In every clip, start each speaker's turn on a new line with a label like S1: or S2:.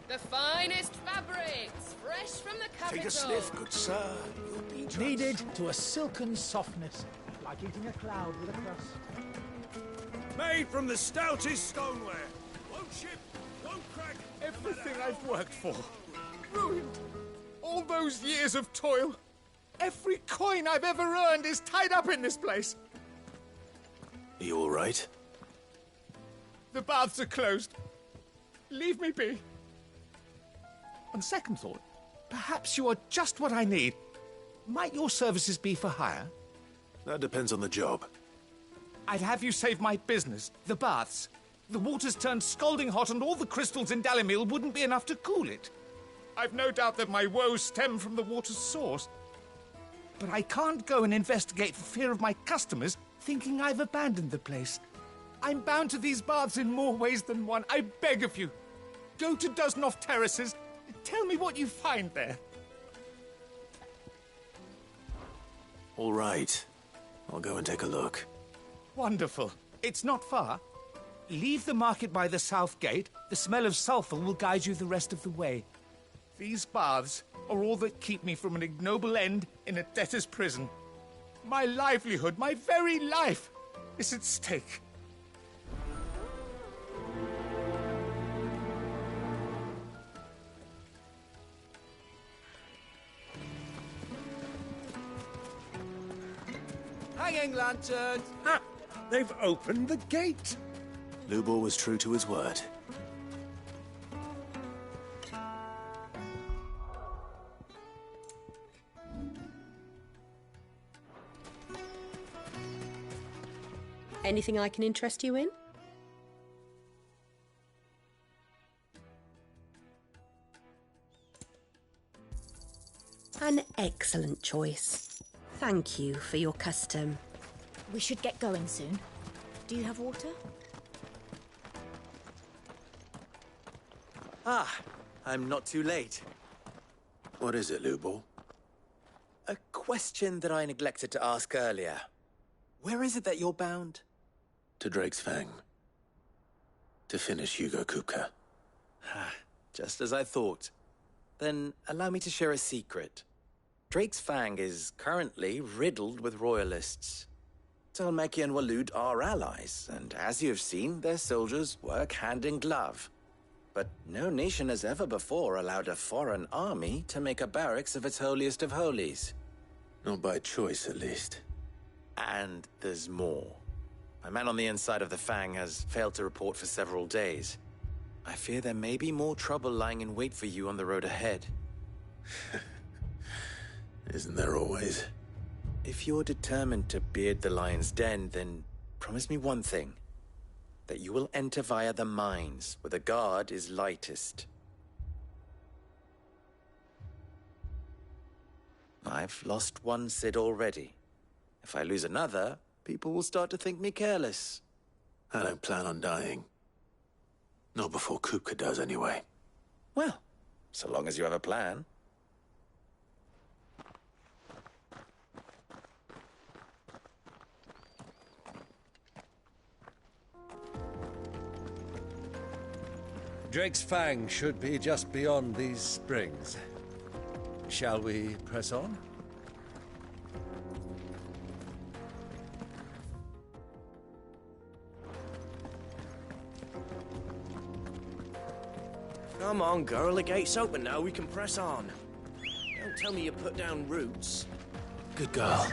S1: The finest fabrics, fresh from the capital.
S2: Take a sniff, good sir. You'll be just...
S3: Kneaded to a silken softness, like eating a cloud with a crust.
S2: Made from the stoutest stoneware. Won't chip, won't crack.
S4: Everything I've worked for. Ruined. All those years of toil. Every coin I've ever earned is tied up in this place.
S2: Are you all right?
S4: The baths are closed. Leave me be. On second thought, perhaps you are just what I need. Might your services be for hire?
S2: That depends on the job.
S4: I'd have you save my business, the baths. The water's turned scalding hot and all the crystals in Dalimil wouldn't be enough to cool it. I've no doubt that my woes stem from the water's source. But I can't go and investigate for fear of my customers thinking I've abandoned the place. I'm bound to these baths in more ways than one. I beg of you. Go to Dusnoff Terraces. Tell me what you find there.
S2: All right. I'll go and take a look.
S4: Wonderful. It's not far. Leave the market by the south gate. The smell of sulphur will guide you the rest of the way. These baths are all that keep me from an ignoble end in a debtor's prison. My livelihood, my very life, is at stake.
S5: Hanging lanterns!
S2: Ha! They've opened the gate! Lubor was true to his word.
S6: Anything I can interest you in? An excellent choice. Thank you for your custom.
S7: We should get going soon. Do you have water?
S5: Ah, I'm not too late.
S2: What is it, Lubor?
S5: A question that I neglected to ask earlier. Where is it that you're bound?
S2: To Drake's Fang. To finish Hugo Kupka.
S5: Just as I thought. Then allow me to share a secret. Drake's Fang is currently riddled with royalists. Talmeki and Waloed are allies, and as you have seen, their soldiers work hand in glove. But no nation has ever before allowed a foreign army to make a barracks of its holiest of holies.
S2: Not by choice, at least.
S5: And there's more. My man on the inside of the Fang has failed to report for several days. I fear there may be more trouble lying in wait for you on the road ahead.
S2: Isn't there always?
S5: If you're determined to beard the lion's den, then promise me one thing. That you will enter via the mines, where the guard is lightest. I've lost one Cid already. If I lose another, people will start to think me careless.
S2: I don't plan on dying. Not before Kupka does, anyway.
S5: Well, so long as you have a plan.
S8: Drake's Fang should be just beyond these springs. Shall we press on?
S9: Come on, girl, the gate's open now, we can press on. Don't tell me you put down roots.
S2: Good girl.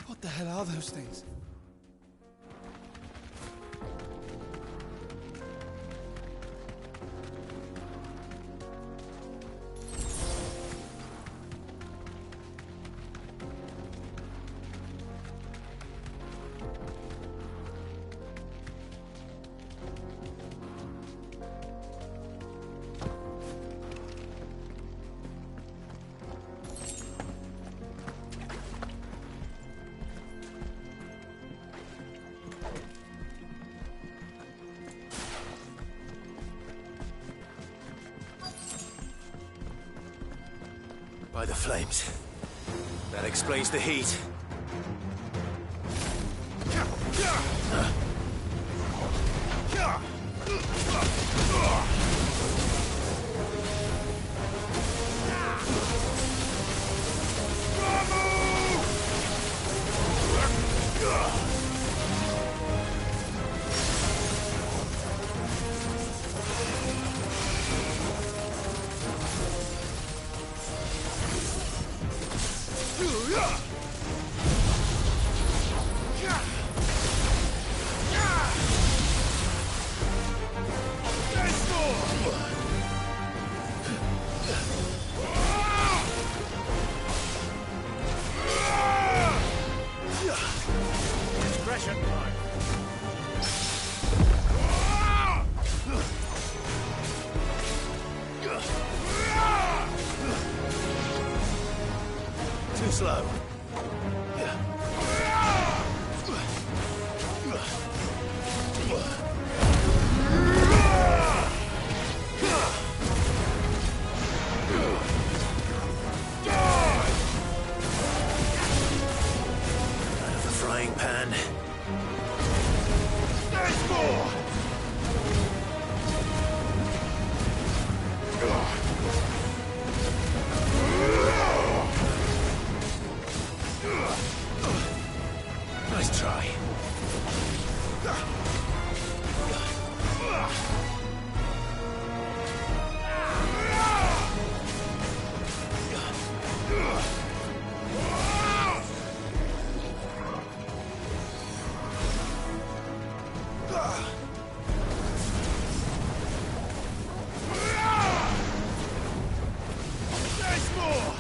S4: What the hell are those things?
S2: By the flames. That explains the heat.
S5: Too slow. Out of the frying pan. There's more! Nice try. There's more!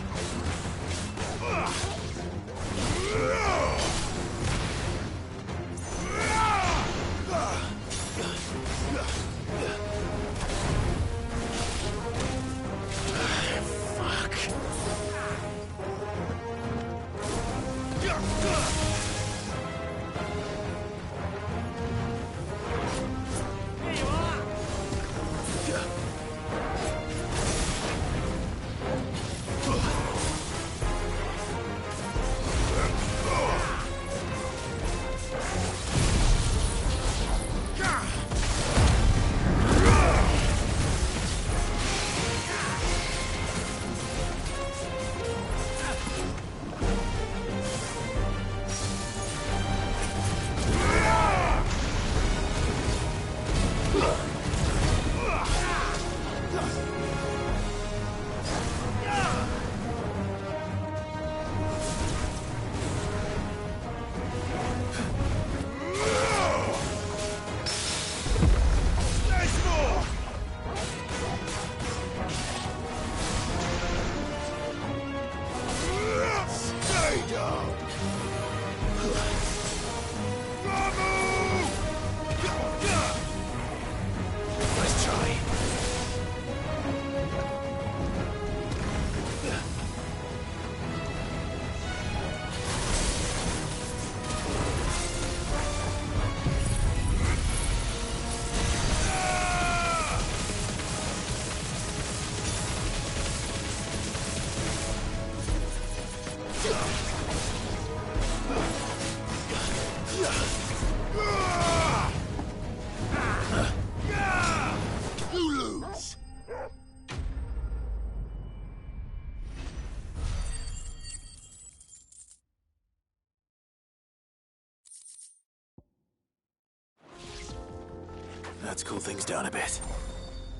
S5: Let's cool things down a bit.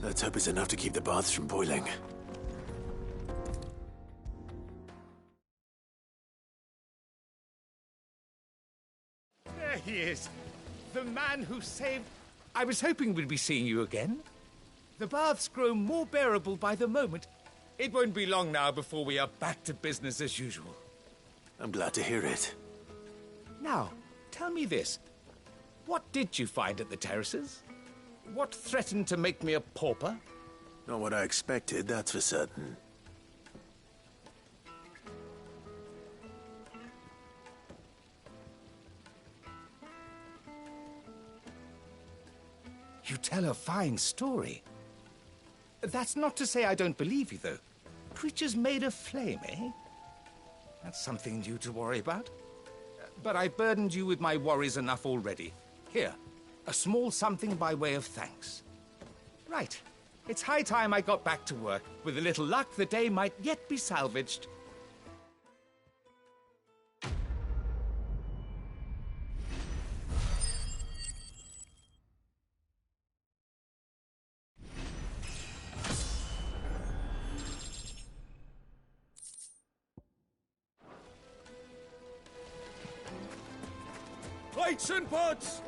S5: Let's hope it's enough to keep the baths from boiling.
S4: There he is. The man who saved... I was hoping we'd be seeing you again. The baths grow more bearable by the moment. It won't be long now before we are back to business as usual.
S5: I'm glad to hear it.
S4: Now, tell me this. What did you find at the terraces? What threatened to make me a pauper?
S5: Not what I expected, that's for certain.
S4: You tell a fine story. That's not to say I don't believe you, though. Creatures made of flame, eh? That's something new to worry about. But I've burdened you with my worries enough already. Here, a small something by way of thanks. Right. It's high time I got back to work. With a little luck, the day might yet be salvaged.
S2: Plates and pots!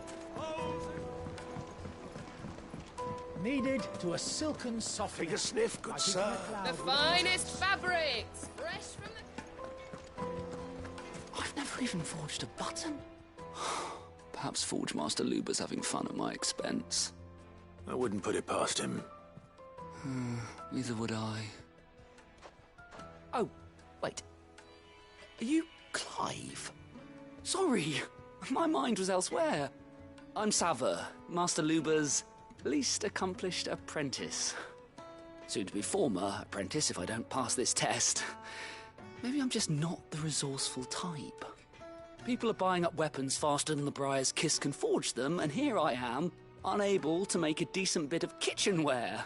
S3: Needed to a silken softness.
S2: Take a sniff, good sir.
S1: The finest fabrics, fresh from the...
S10: I've never even forged a button. Perhaps Forge Master Luber's having fun at my expense.
S2: I wouldn't put it past him.
S10: Neither would I. Oh, wait. Are you Clive? Sorry, my mind was elsewhere. I'm Sava, Master Luber's least accomplished apprentice. Soon to be former apprentice if I don't pass this test. Maybe I'm just not the resourceful type. People are buying up weapons faster than the Briar's Kiss can forge them, and here I am, unable to make a decent bit of kitchenware.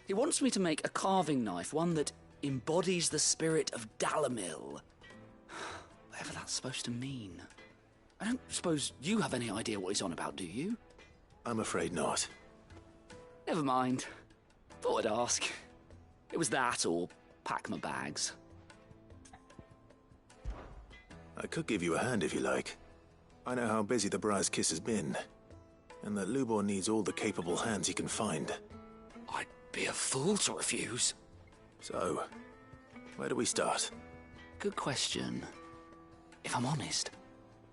S10: He wants me to make a carving knife, one that embodies the spirit of Dalamil. Whatever that's supposed to mean. I don't suppose you have any idea what he's on about, do you?
S2: I'm afraid not.
S10: Never mind. Thought I'd ask. It was that or pack my bags.
S2: I could give you a hand if you like. I know how busy the Briar's Kiss has been, and that Lubor needs all the capable hands he can find.
S10: I'd be a fool to refuse.
S2: So, where do we start?
S10: Good question. If I'm honest,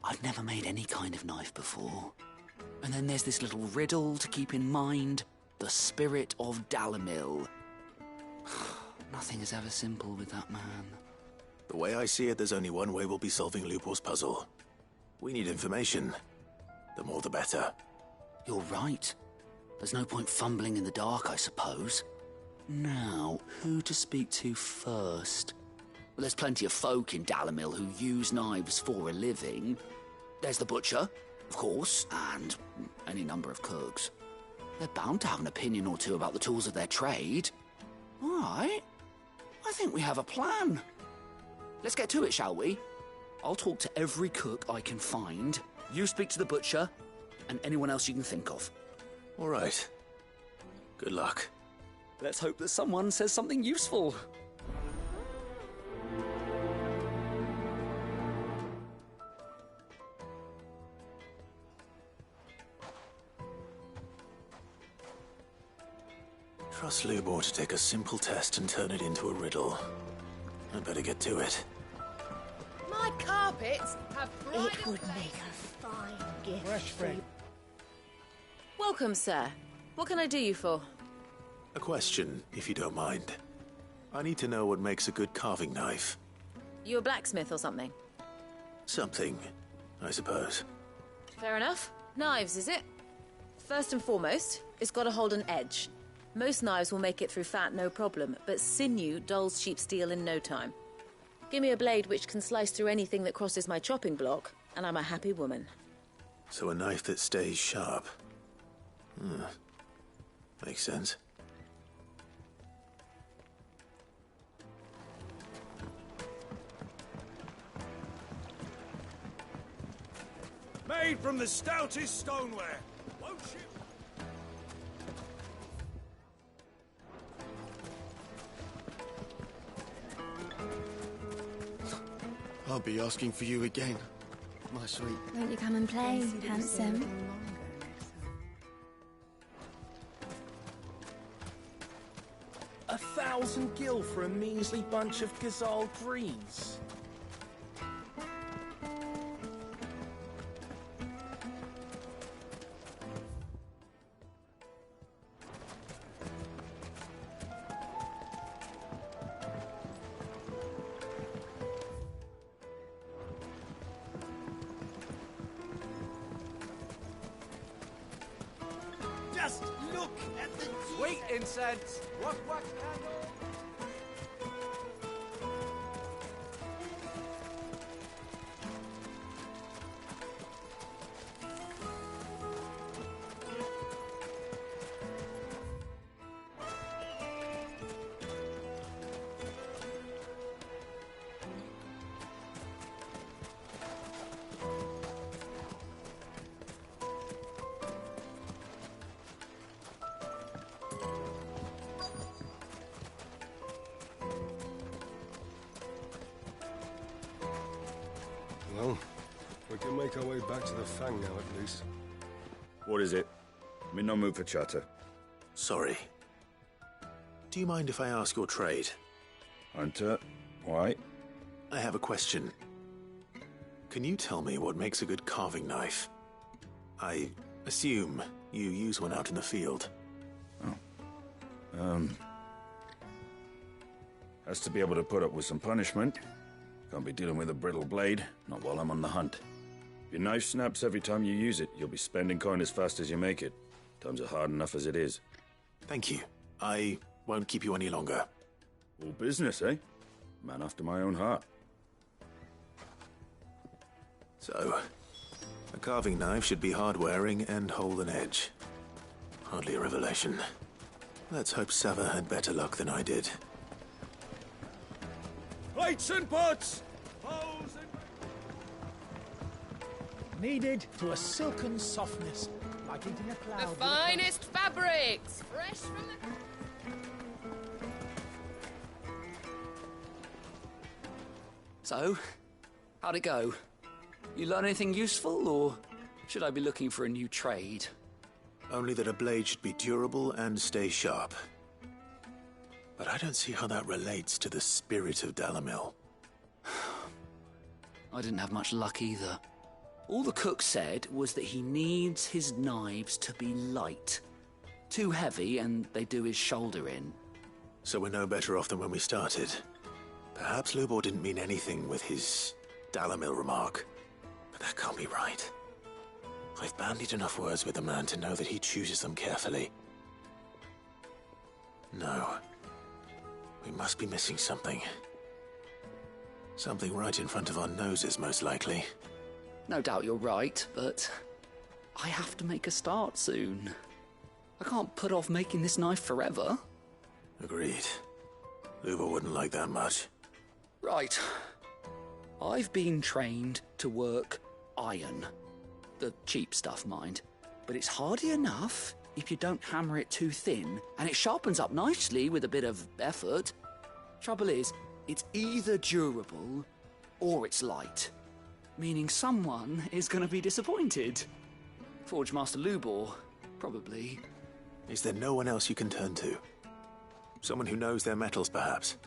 S10: I've never made any kind of knife before. And then there's this little riddle to keep in mind. The spirit of Dalamil. Nothing is ever simple with that man.
S2: The way I see it, there's only one way we'll be solving Lubor's puzzle. We need information. The more the better.
S10: You're right. There's no point fumbling in the dark, I suppose. Now, who to speak to first? Well, there's plenty of folk in Dalamil who use knives for a living. There's the butcher, of course, and any number of cooks. They're bound to have an opinion or two about the tools of their trade. All right. I think we have a plan. Let's get to it, shall we? I'll talk to every cook I can find. You speak to the butcher, and anyone else you can think of.
S2: All right. Good luck.
S10: Let's hope that someone says something useful.
S2: Trust Lubor to take a simple test and turn it into a riddle. I'd better get to it.
S1: My carpets have bridal
S7: It would
S1: lace.
S7: make a fine gift.
S3: Fresh fruit.
S11: Welcome, sir. What can I do you for?
S2: A question, if you don't mind. I need to know what makes a good carving knife.
S11: You a blacksmith or something?
S2: Something, I suppose.
S11: Fair enough. Knives, is it? First and foremost, it's got to hold an edge. Most knives will make it through fat, no problem, but sinew dulls cheap steel in no time. Give me a blade which can slice through anything that crosses my chopping block, and I'm a happy woman.
S2: So a knife that stays sharp. Makes sense. Made from the stoutest stoneware. Won't you?
S12: I'll be asking for you again, my sweet.
S13: Won't you come and play, handsome?
S9: A 1,000 gil for a measly bunch of Gazal greens.
S4: Just look at the sweet incense. What candle?
S14: make our way back to the Fang now, at least.
S15: What is it? I'm in no mood for chatter.
S2: Sorry. Do you mind if I ask your trade?
S15: Hunter, why?
S2: I have a question. Can you tell me what makes a good carving knife? I assume you use one out in the field.
S15: Has to be able to put up with some punishment. Can't be dealing with a brittle blade, not while I'm on the hunt. If your knife snaps every time you use it, you'll be spending coin as fast as you make it. Times are hard enough as it is.
S2: Thank you. I won't keep you any longer.
S15: All business, eh? Man after my own heart.
S2: So, a carving knife should be hard-wearing and hold an edge. Hardly a revelation. Let's hope Sava had better luck than I did.
S15: Plates and pots!
S3: Kneaded to a silken softness, like eating a cloud.
S1: The finest fabrics, fresh from the...
S10: So, how'd it go? You learn anything useful, or should I be looking for a new trade?
S2: Only that a blade should be durable and stay sharp. But I don't see how that relates to the spirit of Dalamil.
S10: I didn't have much luck either. All the cook said was that he needs his knives to be light. Too heavy and they do his shoulder in.
S2: So we're no better off than when we started. Perhaps Lubor didn't mean anything with his Dalamil remark. But that can't be right. I've bandied enough words with the man to know that he chooses them carefully. No. We must be missing something. Something right in front of our noses, most likely.
S10: No doubt you're right, but I have to make a start soon. I can't put off making this knife forever.
S2: Agreed. Lubor wouldn't like that much.
S10: Right. I've been trained to work iron. The cheap stuff, mind. But it's hardy enough if you don't hammer it too thin, and it sharpens up nicely with a bit of effort. Trouble is, it's either durable or it's light. Meaning someone is going to be disappointed. Forge Master Lubor, probably.
S2: Is there no one else you can turn to? Someone who knows their metals, perhaps?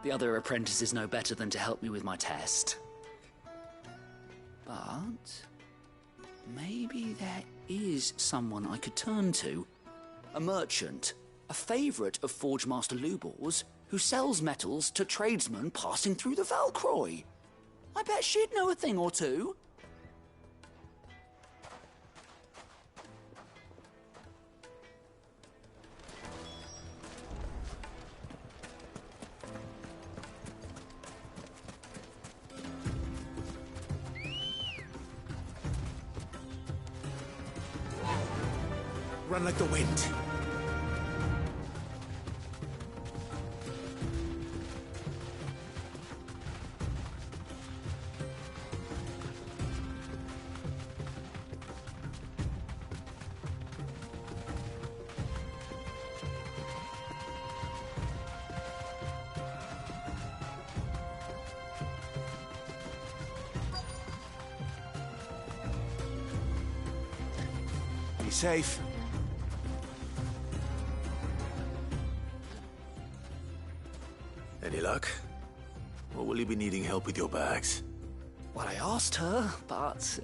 S10: The other apprentices know better than to help me with my test. But maybe there is someone I could turn to. A merchant, a favourite of Forge Master Lubor's, who sells metals to tradesmen passing through the Valcroy. I bet she'd know a thing or two.
S2: Run like the wind. Be safe. Any luck? Or will you be needing help with your bags?
S10: Well, I asked her, but...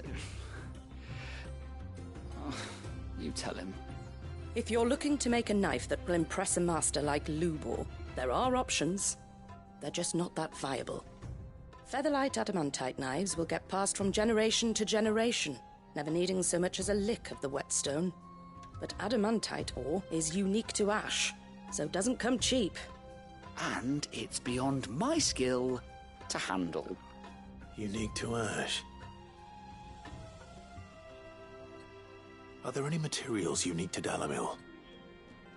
S10: you tell him.
S16: If you're looking to make a knife that will impress a master like Lubor, there are options. They're just not that viable. Featherlight adamantite knives will get passed from generation to generation, never needing so much as a lick of the whetstone. But adamantite ore is unique to ash, so it doesn't come cheap.
S10: And it's beyond my skill to handle.
S2: Unique to ash. Are there any materials unique to Dalamil?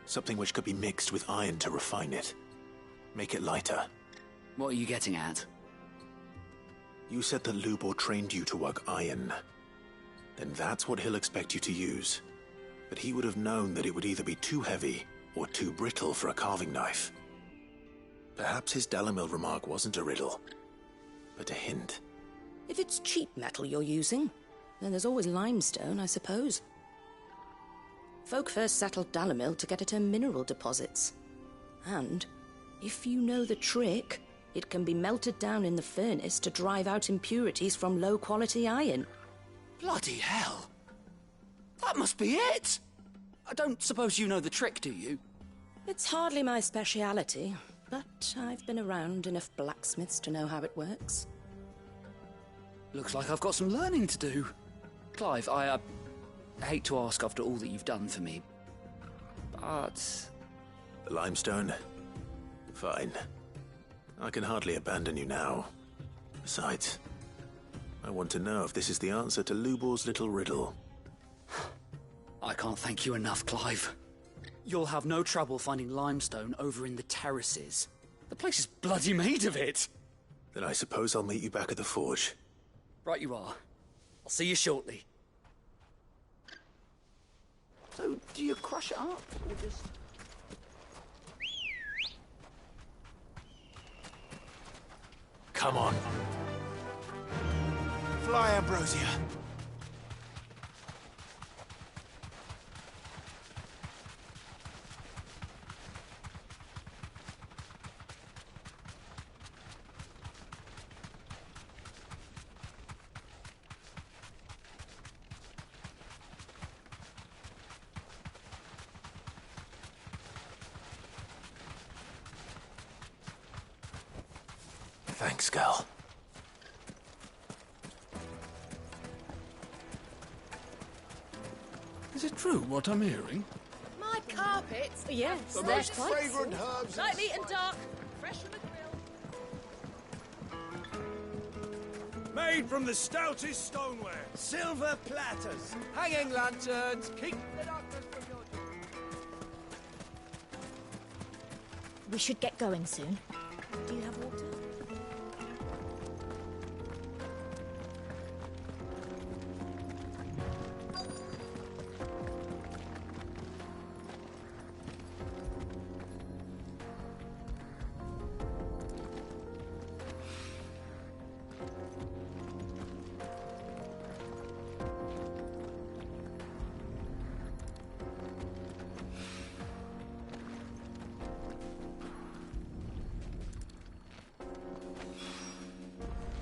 S2: Something which could be mixed with iron to refine it. Make it lighter.
S10: What are you getting at?
S2: You said that Lubor trained you to work iron. Then that's what he'll expect you to use. But he would have known that it would either be too heavy or too brittle for a carving knife. Perhaps his Dalamil remark wasn't a riddle. but a hint.
S16: If it's cheap metal you're using, then there's always limestone, I suppose. Folk first settled Dalimil to get at her mineral deposits. And, if you know the trick, it can be melted down in the furnace to drive out impurities from low-quality iron.
S10: Bloody hell! That must be it! I don't suppose you know the trick, do you?
S16: It's hardly my speciality, but I've been around enough blacksmiths to know how it works.
S10: Looks like I've got some learning to do. Clive, I hate to ask after all that you've done for me, but...
S2: The limestone? Fine. I can hardly abandon you now. Besides, I want to know if this is the answer to Lubor's little riddle.
S10: I can't thank you enough, Clive. You'll have no trouble finding limestone over in the terraces. The place is bloody made of it.
S2: Then I suppose I'll meet you back at the forge.
S10: Right you are. I'll see you shortly. So, do you crush it up, or just...
S2: Come on.
S12: Fly, Ambrosia.
S2: Thanks, girl.
S8: Is it true what I'm hearing?
S1: My carpets.
S11: Yes,
S12: The
S11: they're
S12: most
S11: quite
S12: fragrant herbs.
S1: Lightly and dark. Fresh from the grill.
S8: Made from the stoutest stoneware.
S3: Silver platters, hanging lanterns, keep the darkness from your door.
S7: We should get going soon. Do you have water?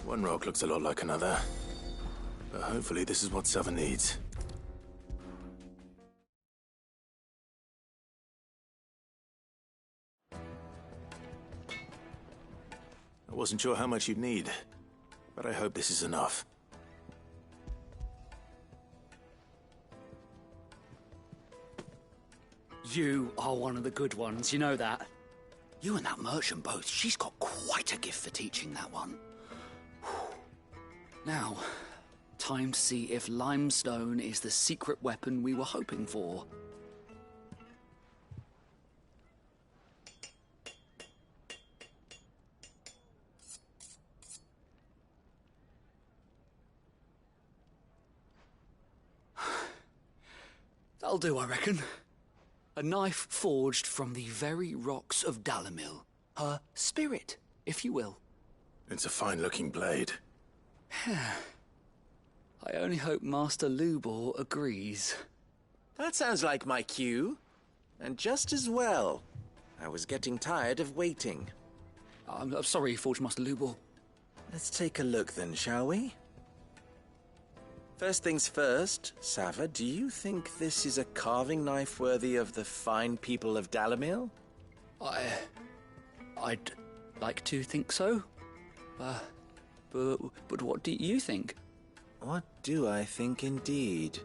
S2: One rock looks a lot like another. But hopefully this is what Sava needs. I wasn't sure how much you'd need, but I hope this is enough.
S10: You are one of the good ones, you know that. You and that merchant both, she's got quite a gift for teaching that one. Now, time to see if limestone is the secret weapon we were hoping for. That'll do, I reckon. A knife forged from the very rocks of Dalimil. Her spirit, if you will.
S2: It's a fine-looking blade.
S10: I only hope Master Lubor agrees.
S5: That sounds like my cue. And just as well. I was getting tired of waiting.
S10: I'm sorry, Forge Master Lubor.
S5: Let's take a look then, shall we? First things first, Sava, do you think this is a carving knife worthy of the fine people of Dalimil?
S10: I'd like to think so. But what do you think?
S5: What do I think indeed?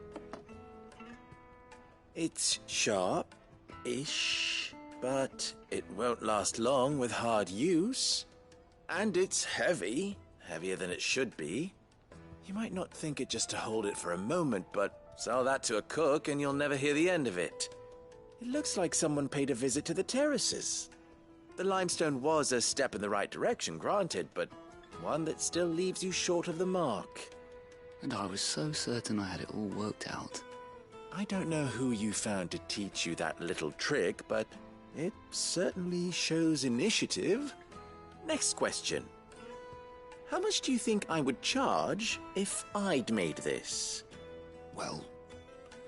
S5: It's sharp-ish, but it won't last long with hard use. And it's heavy, heavier than it should be. You might not think it just to hold it for a moment, but sell that to a cook and you'll never hear the end of it. It looks like someone paid a visit to the terraces. The limestone was a step in the right direction, granted, but one that still leaves you short of the mark.
S10: And I was so certain I had it all worked out.
S5: I don't know who you found to teach you that little trick, but it certainly shows initiative. Next question. How much do you think I would charge if I'd made this?
S10: Well,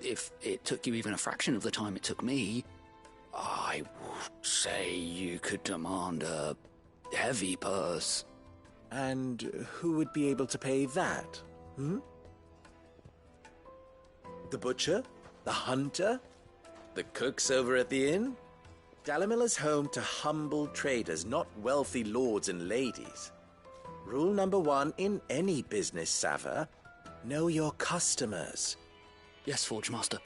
S10: if it took you even a fraction of the time it took me, I would say you could demand a heavy purse.
S5: And who would be able to pay that? The butcher? The hunter? The cooks over at the inn? Dalimil is home to humble traders, not wealthy lords and ladies. Rule number 1 in any business, Sava: know your customers.
S10: Yes, Forge Master.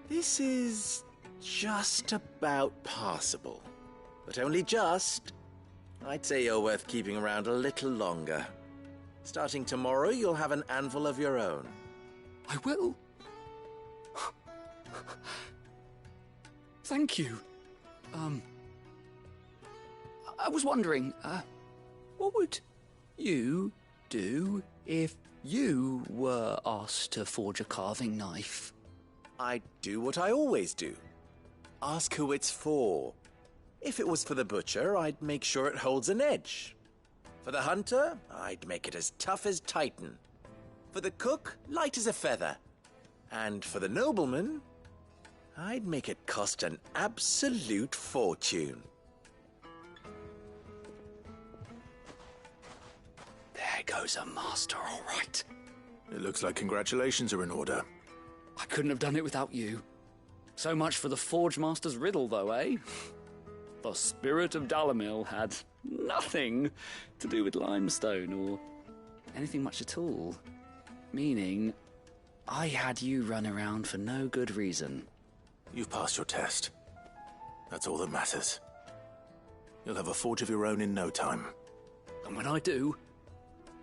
S5: This is just about passable. But only just. I'd say you're worth keeping around a little longer. Starting tomorrow, you'll have an anvil of your own.
S10: I will. Thank you. I was wondering, what would you do if you were asked to forge a carving knife?
S5: I'd do what I always do. Ask who it's for. If it was for the butcher, I'd make sure it holds an edge. For the hunter, I'd make it as tough as Titan. For the cook, light as a feather. And for the nobleman, I'd make it cost an absolute fortune.
S10: There goes a master, all right.
S2: It looks like congratulations are in order.
S10: I couldn't have done it without you. So much for the Forge Master's riddle, though, eh? The spirit of Dalimil had nothing to do with limestone or anything much at all. Meaning, I had you run around for no good reason.
S2: You've passed your test. That's all that matters. You'll have a forge of your own in no time.
S10: And when I do,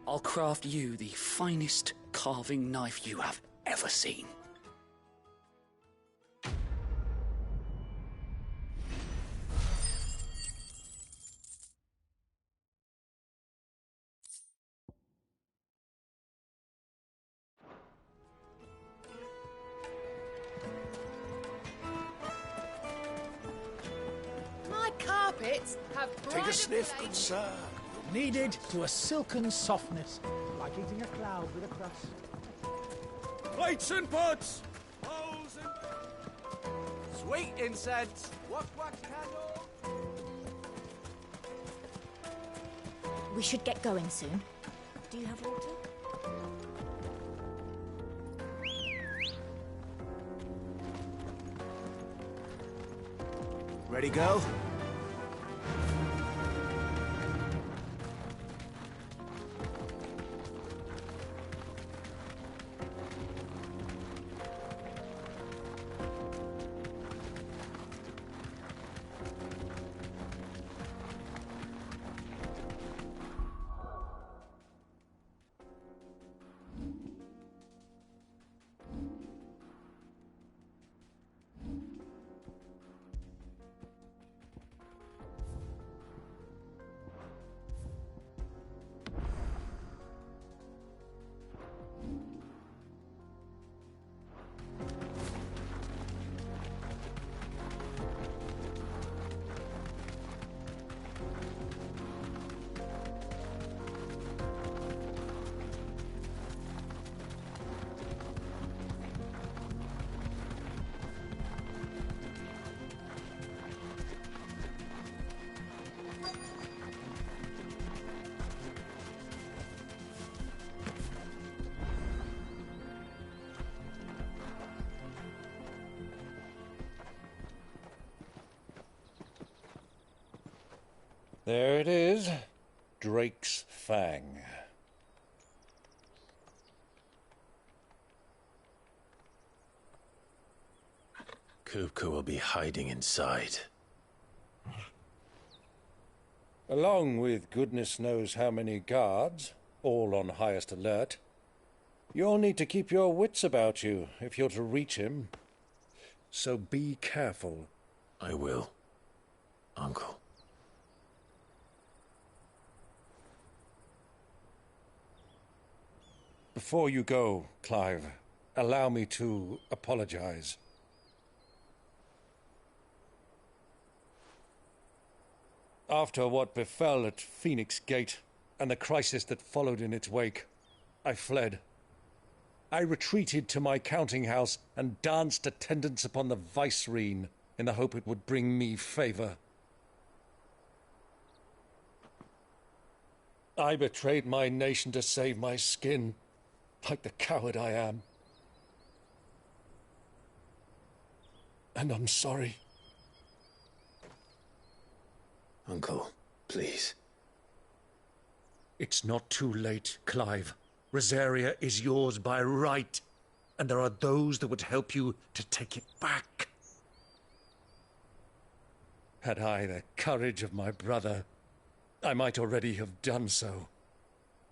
S10: I'll craft you the finest carving knife you have ever seen.
S1: My carpets have
S3: Take a
S1: pride
S3: sniff,
S1: of
S3: good
S1: place.
S3: sir. Kneaded to a silken softness, like eating a cloud with a crust.
S4: Plates and pots! Bowls and... Sweet incense! Wax candle!
S7: We should get going soon. Do you have water?
S2: Ready, girl?
S8: There it is. Drake's Fang.
S2: Kupka will be hiding inside.
S8: Along with goodness knows how many guards, all on highest alert. You'll need to keep your wits about you if you're to reach him. So be careful.
S2: I will, Uncle.
S8: Before you go, Clive, allow me to apologize. After what befell at Phoenix Gate, and the crisis that followed in its wake, I fled. I retreated to my counting house and danced attendance upon the vicereine in the hope it would bring me favor. I betrayed my nation to save my skin, like the coward I am. And I'm sorry.
S2: Uncle, please.
S8: It's not too late, Clive. Rosaria is yours by right, and there are those that would help you to take it back. Had I the courage of my brother, I might already have done so.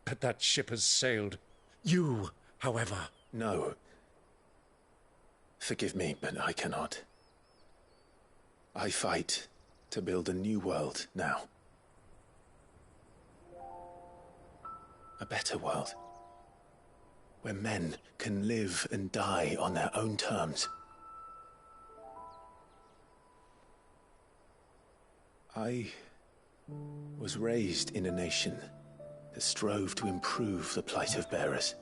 S8: But that ship has sailed. You, however...
S2: No. Forgive me, but I cannot. I fight to build a new world now. A better world. Where men can live and die on their own terms. I was raised in a nation that strove to improve the plight of bearers.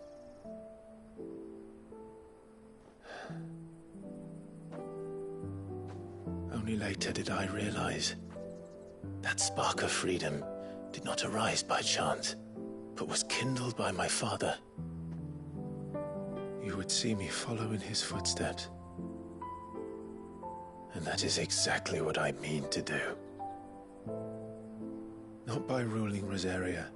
S2: Only later did I realize that spark of freedom did not arise by chance, but was kindled by my father. You would see me follow in his footsteps. And that is exactly what I mean to do. Not by ruling Rosaria,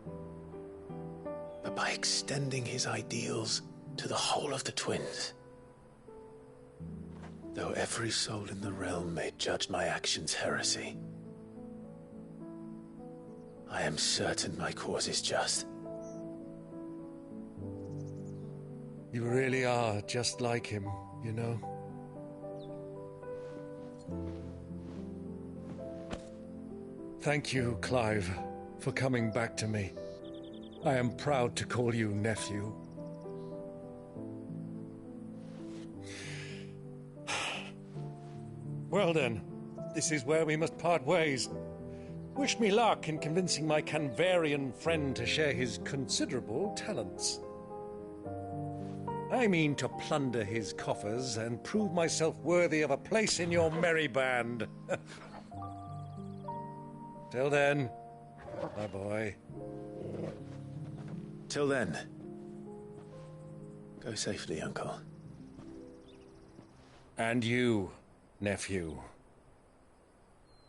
S2: but by extending his ideals to the whole of the twins. Though every soul in the realm may judge my actions heresy, I am certain my cause is just.
S8: You really are just like him, you know? Thank you, Clive, for coming back to me. I am proud to call you nephew. Well then, this is where we must part ways. Wish me luck in convincing my Canvarian friend to share his considerable talents. I mean to plunder his coffers and prove myself worthy of a place in your merry band. Till then, my boy.
S2: Till then, go safely, Uncle.
S8: And you, nephew.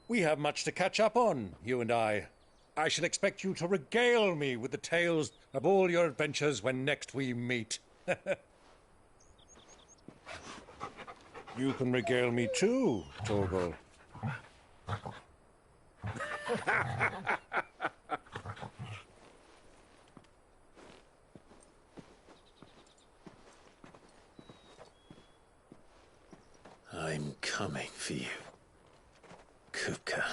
S8: We have much to catch up on, you and I. I shall expect you to regale me with the tales of all your adventures when next we meet. You can regale me too, Torgal.
S2: I'm coming for you, Kupka.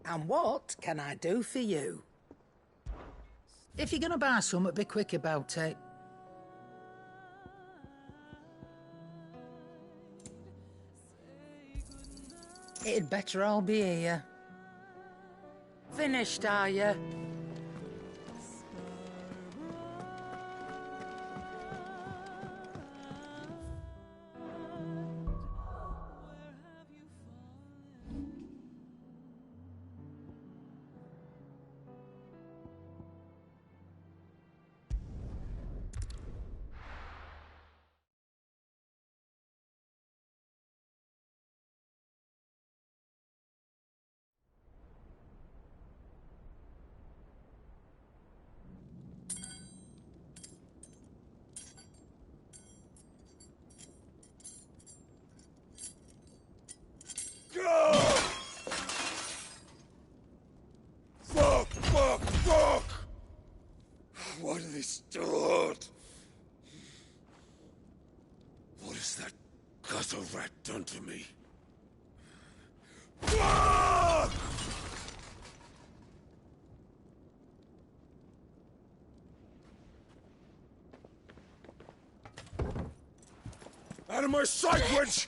S3: And what can I do for you? If you're gonna buy something, be quick about it. It'd better all be here. Finished, are you?
S15: Fuck! Why do they start? What has that gutter rat done to me? Fuck! Out of my sight, witch!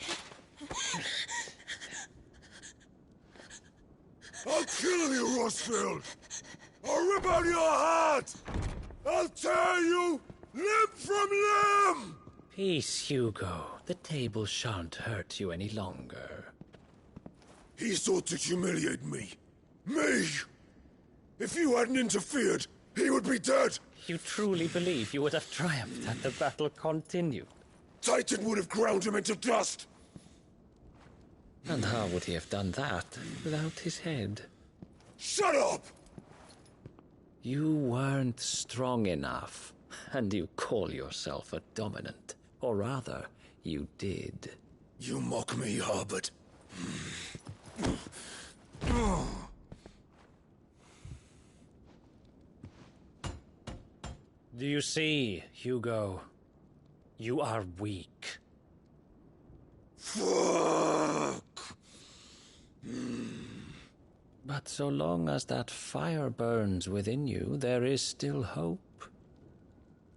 S15: I'll kill you, Rossfield! I'll rip out your heart! I'll tear you limb from limb!
S17: Peace, Hugo. The table shan't hurt you any longer.
S15: He sought to humiliate me. Me! If you hadn't interfered, he would be dead!
S17: You truly believe you would have triumphed had the battle continued?
S15: Titan would have ground him into dust!
S17: And how would he have done that without his head?
S15: Shut up!
S17: You weren't strong enough, and you call yourself a dominant. Or rather, you did.
S15: You mock me, Harbert.
S17: Do you see, Hugo? You are weak.
S15: Fuck!
S17: But so long as that fire burns within you, there is still hope.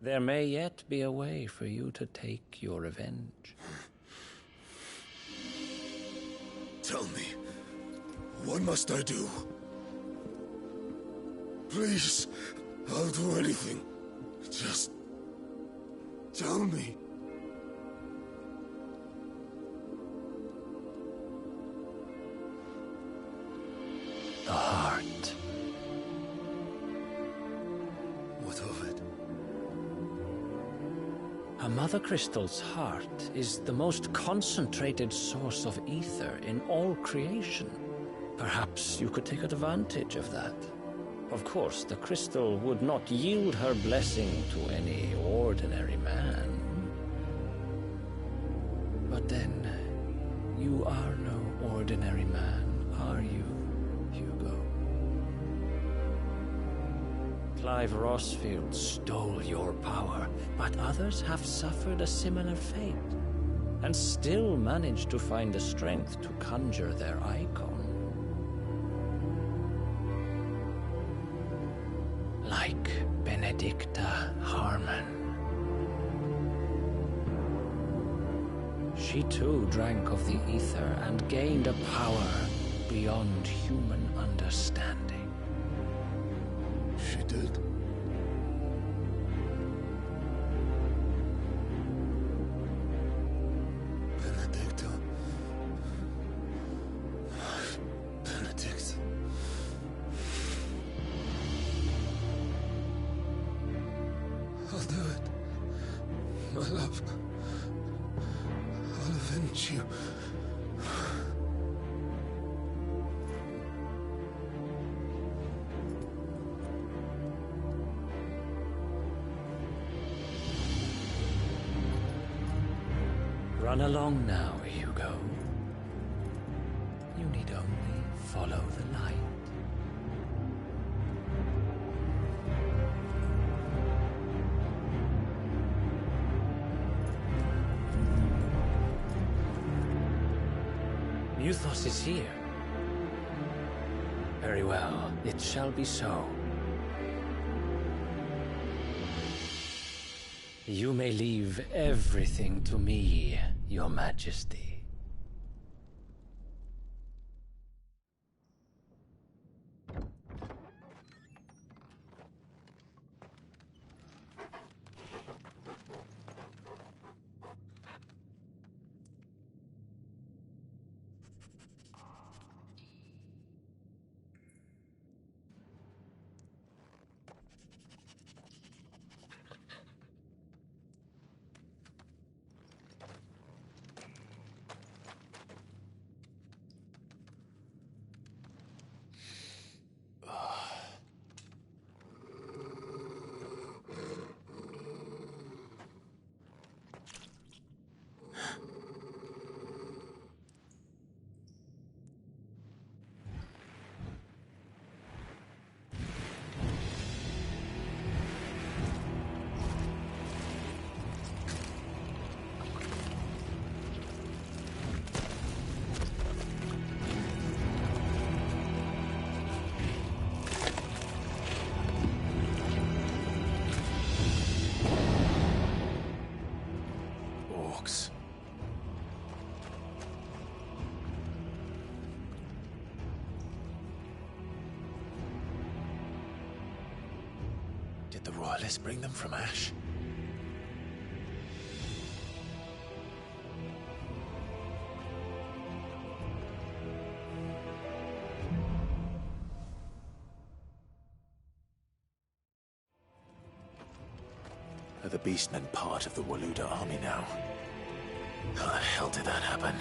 S17: There may yet be a way for you to take your revenge.
S15: Tell me, what must I do? Please, I'll do anything. Just tell me.
S17: The heart.
S15: What of it?
S17: A Mother Crystal's heart is the most concentrated source of ether in all creation. Perhaps you could take advantage of that. Of course, the crystal would not yield her blessing to any ordinary man. But then, you are no ordinary man, are you, Hugo? Clive Rossfield stole your power, but others have suffered a similar fate, and still managed to find the strength to conjure their icon. Like Benedicta Harmon. She too drank of the ether and gained a power beyond human understanding.
S15: She did. Benedicta. Benedict. I'll do it. My love. I'll avenge you.
S17: Run along now, Hugo. You need only follow the light. Muthos is here. Very well. It shall be so. You may leave everything to me, Your Majesty.
S2: Did the Royalists bring them from Ash? Are the Beastmen part of the Waluda army now? How the hell did that happen?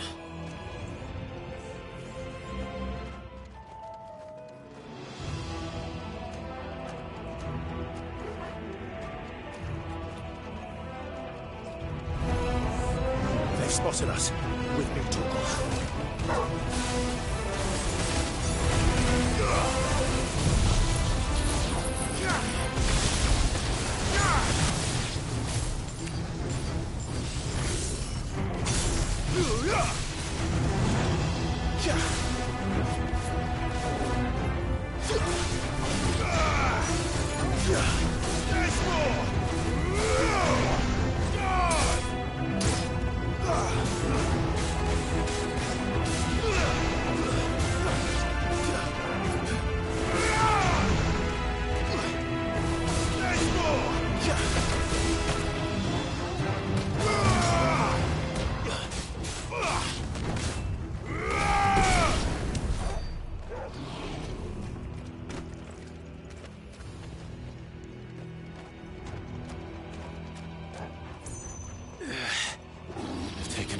S2: They've spotted us. With me, Torgal.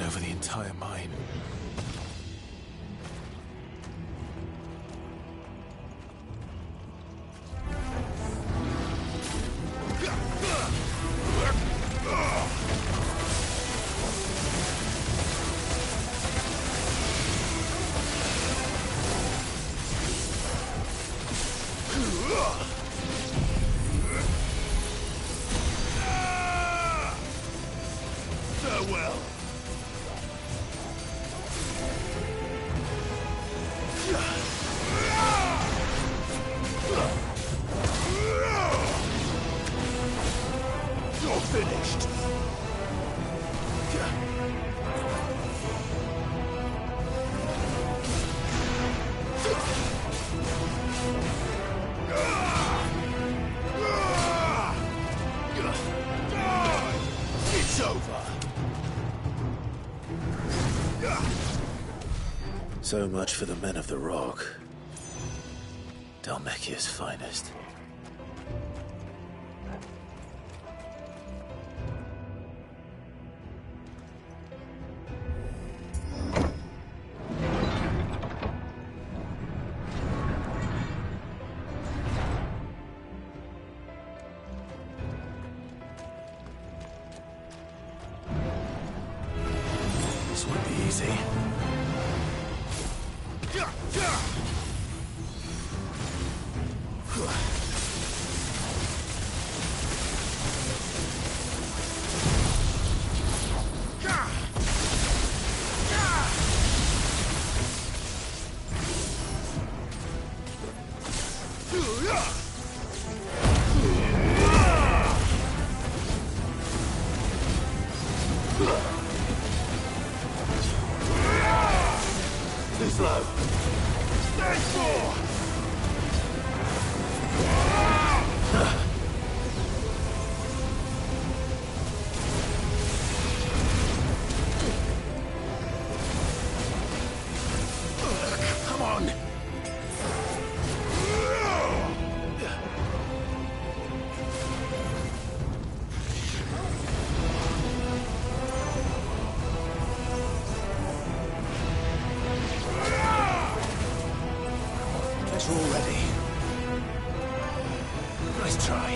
S2: Over the entire mine. Farewell. You're finished. It's over. So much for the men of the Rock. Dhalmekia's finest. This won't be easy. slow.
S12: There's more!
S2: Come on! Treasure already. Nice try.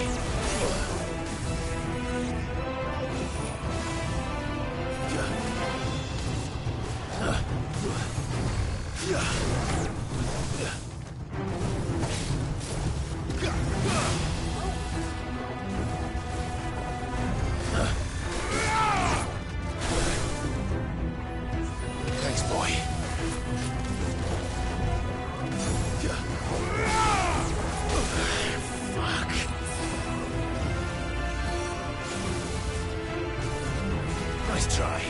S2: Thanks, boy. Fuck. Nice try.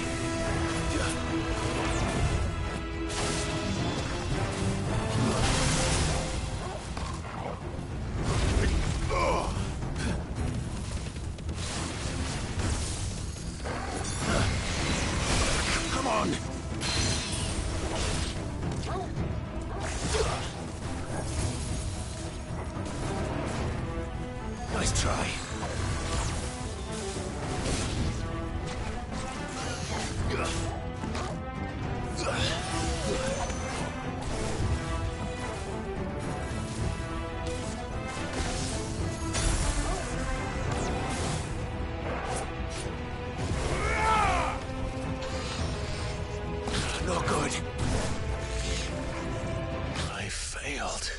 S2: Come on. Nice try. Not good. I failed.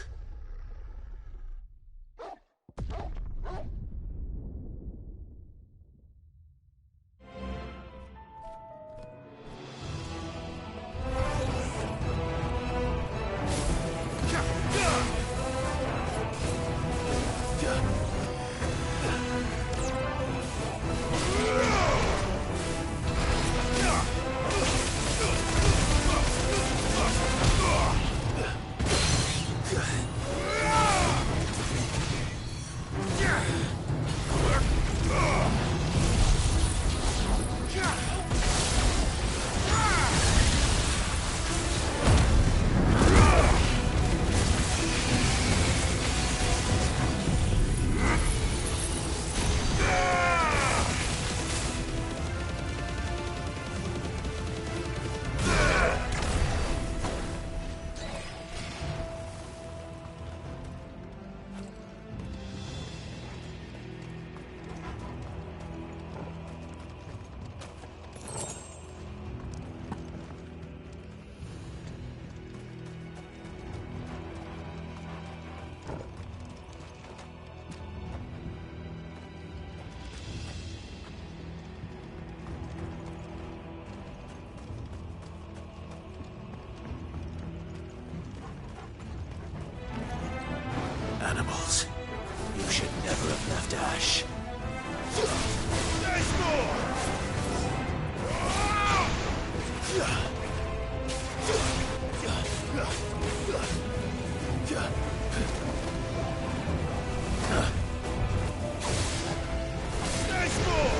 S2: Animals. You should never have left Ash.
S12: There's more! There's more!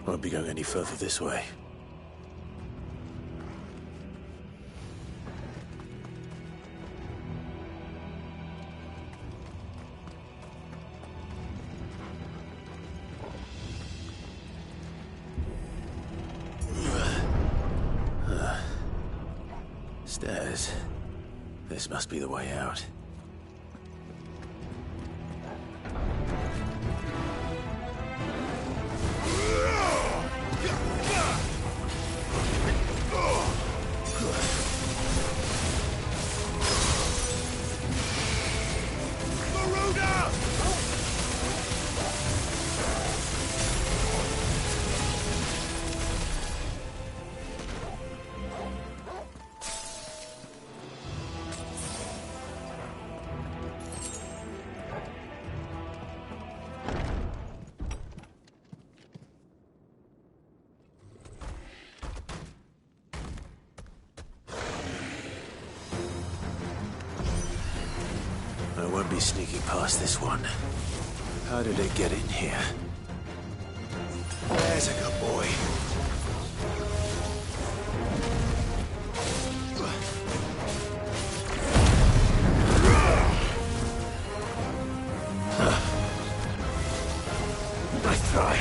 S2: Won't be going any further this way. Stairs. This must be the way out. I won't be sneaking past this one. How did it get in here? There's a good boy. try.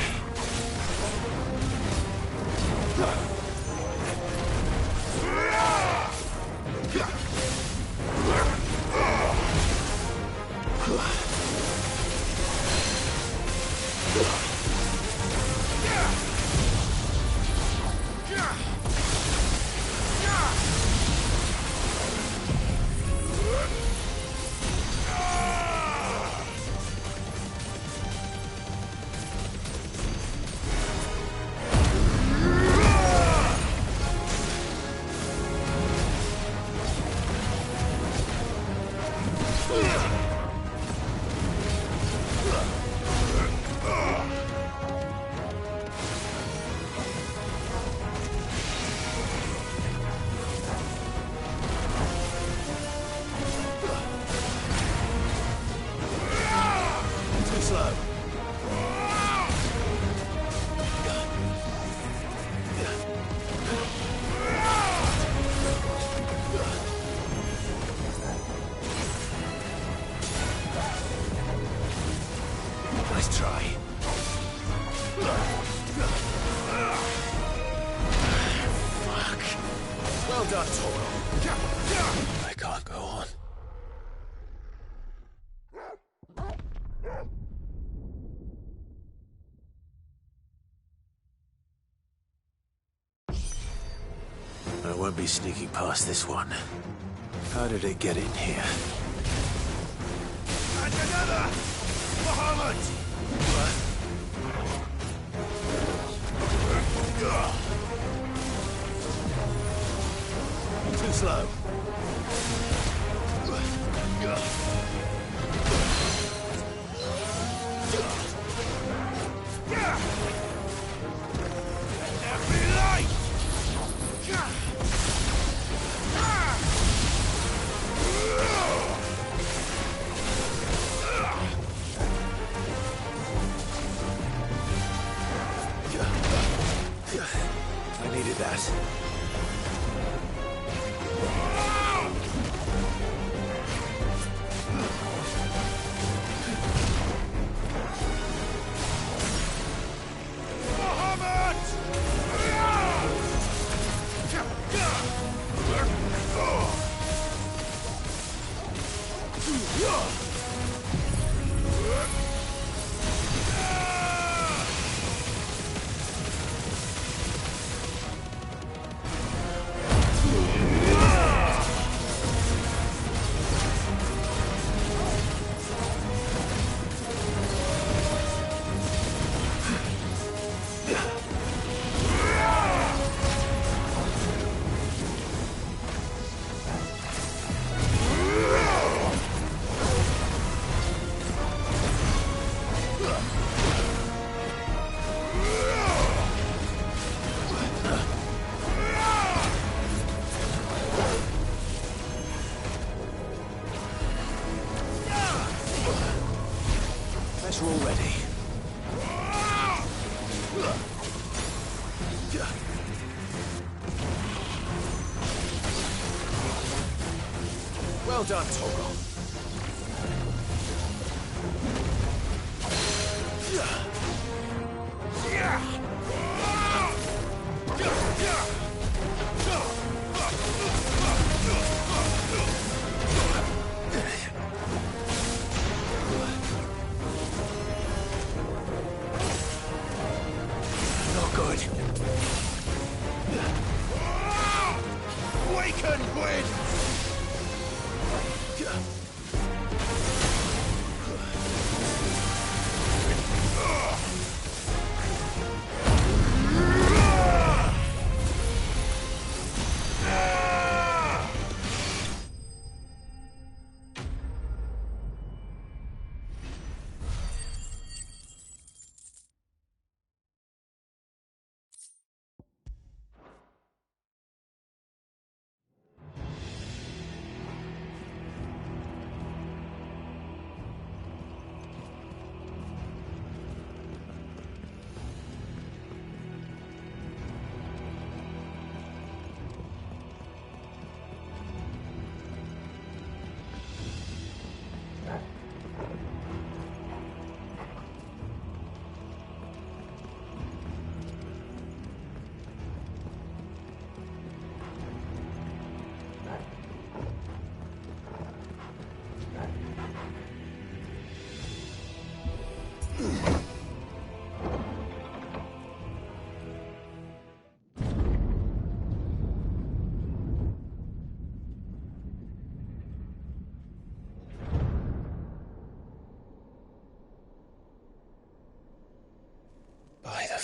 S2: Nice try. Fuck. Well done, Toro. I can't go on. I won't be sneaking past this one. How did it get in here?
S18: And another! Muhammad!
S2: Too slow. I needed that. We're all ready. Well done, Toro. Good. Awaken, wind!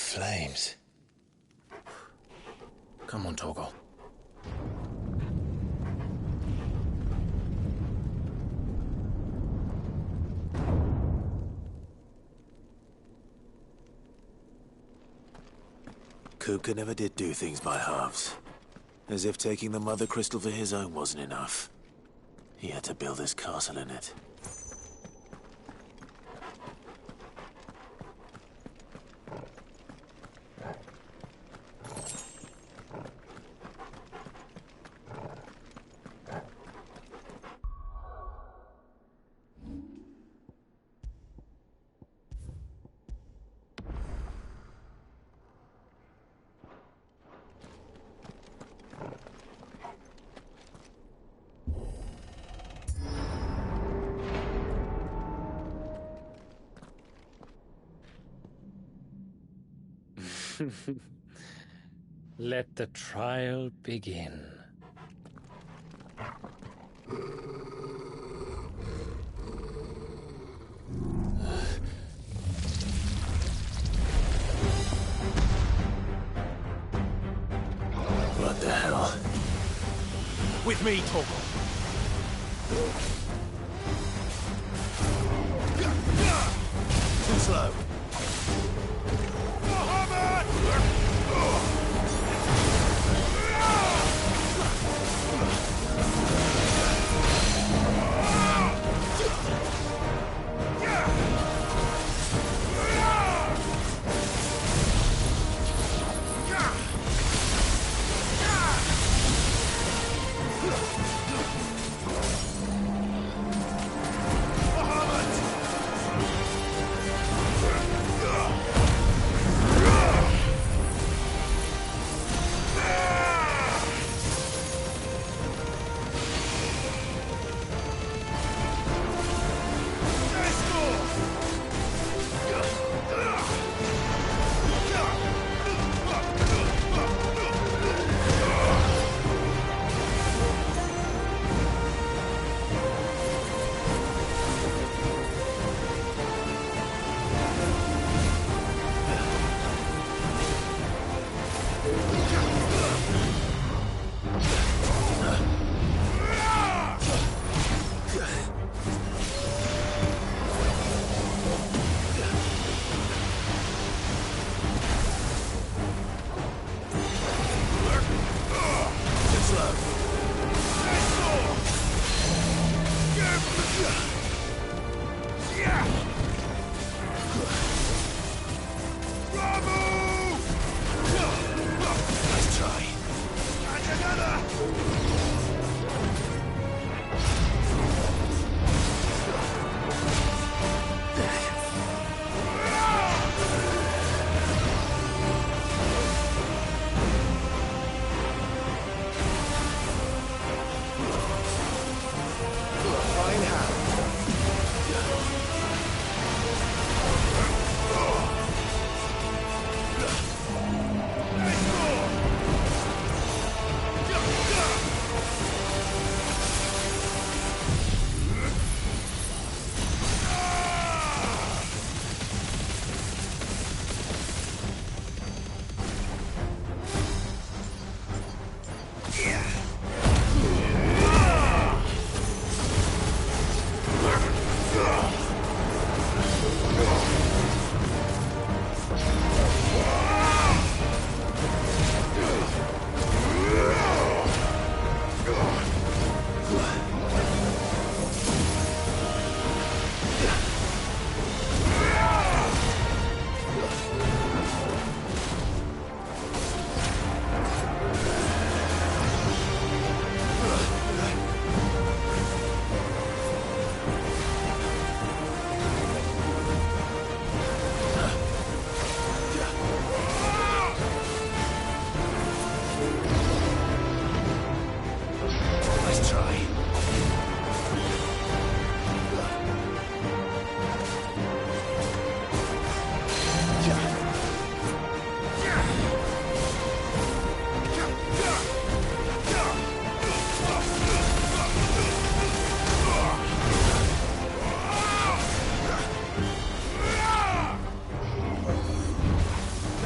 S2: flames.
S17: Come on, Togo.
S2: Kupka never did do things by halves. As if taking the Mother Crystal for his own wasn't enough. He had to build his castle in it.
S17: Let the trial begin.
S2: What the hell?
S18: With me, Togo.
S2: Too slow.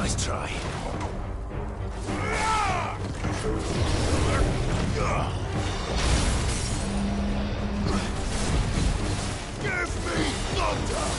S2: Nice try.
S18: Give me thunder!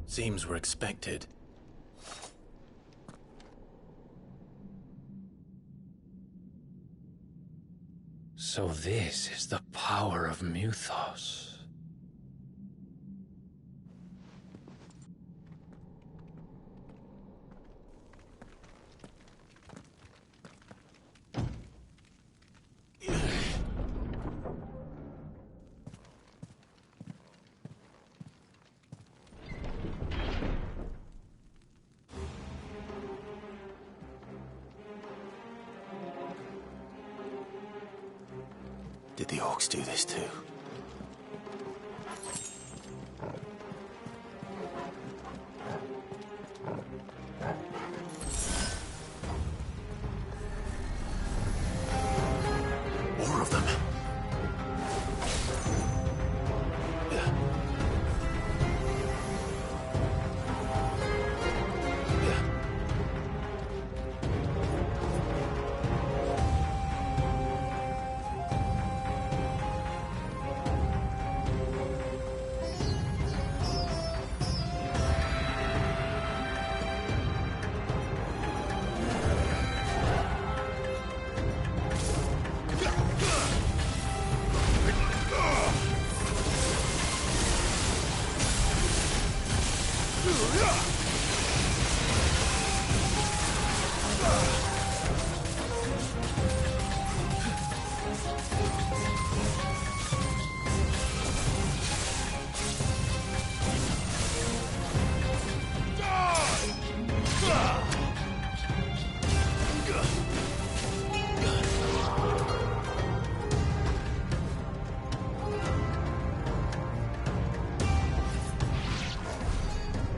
S2: Seems we're expected.
S17: So this is the power of Muthos.
S2: Did the orcs do this too? More of them.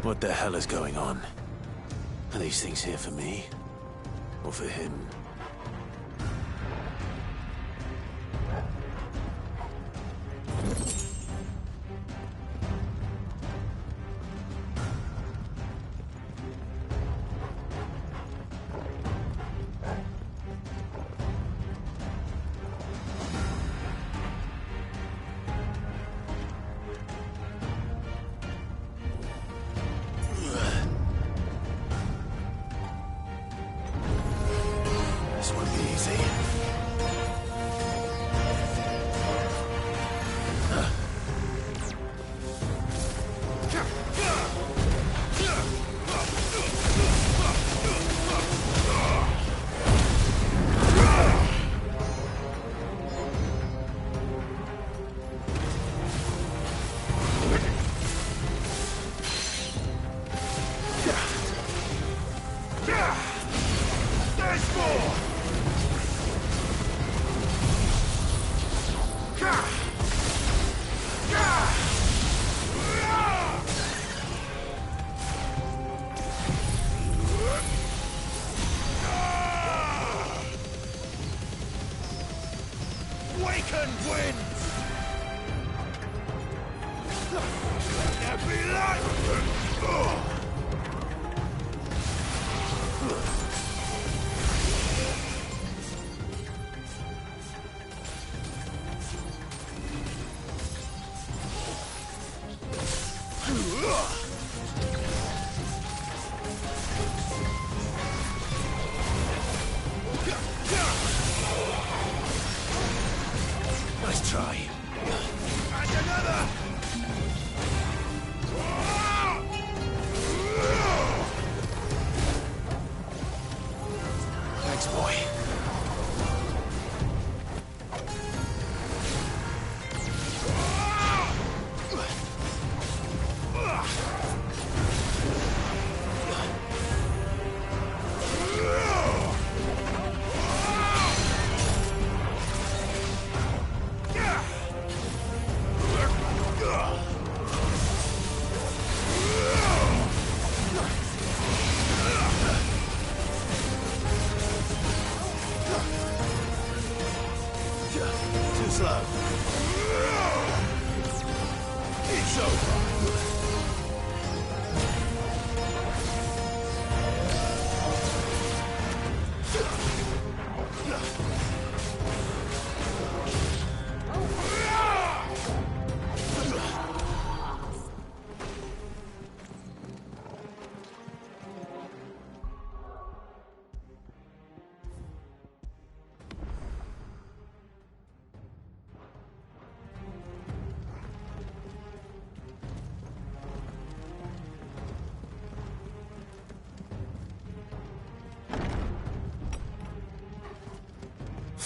S2: What the hell is going on? Are these things here for me? Or for him?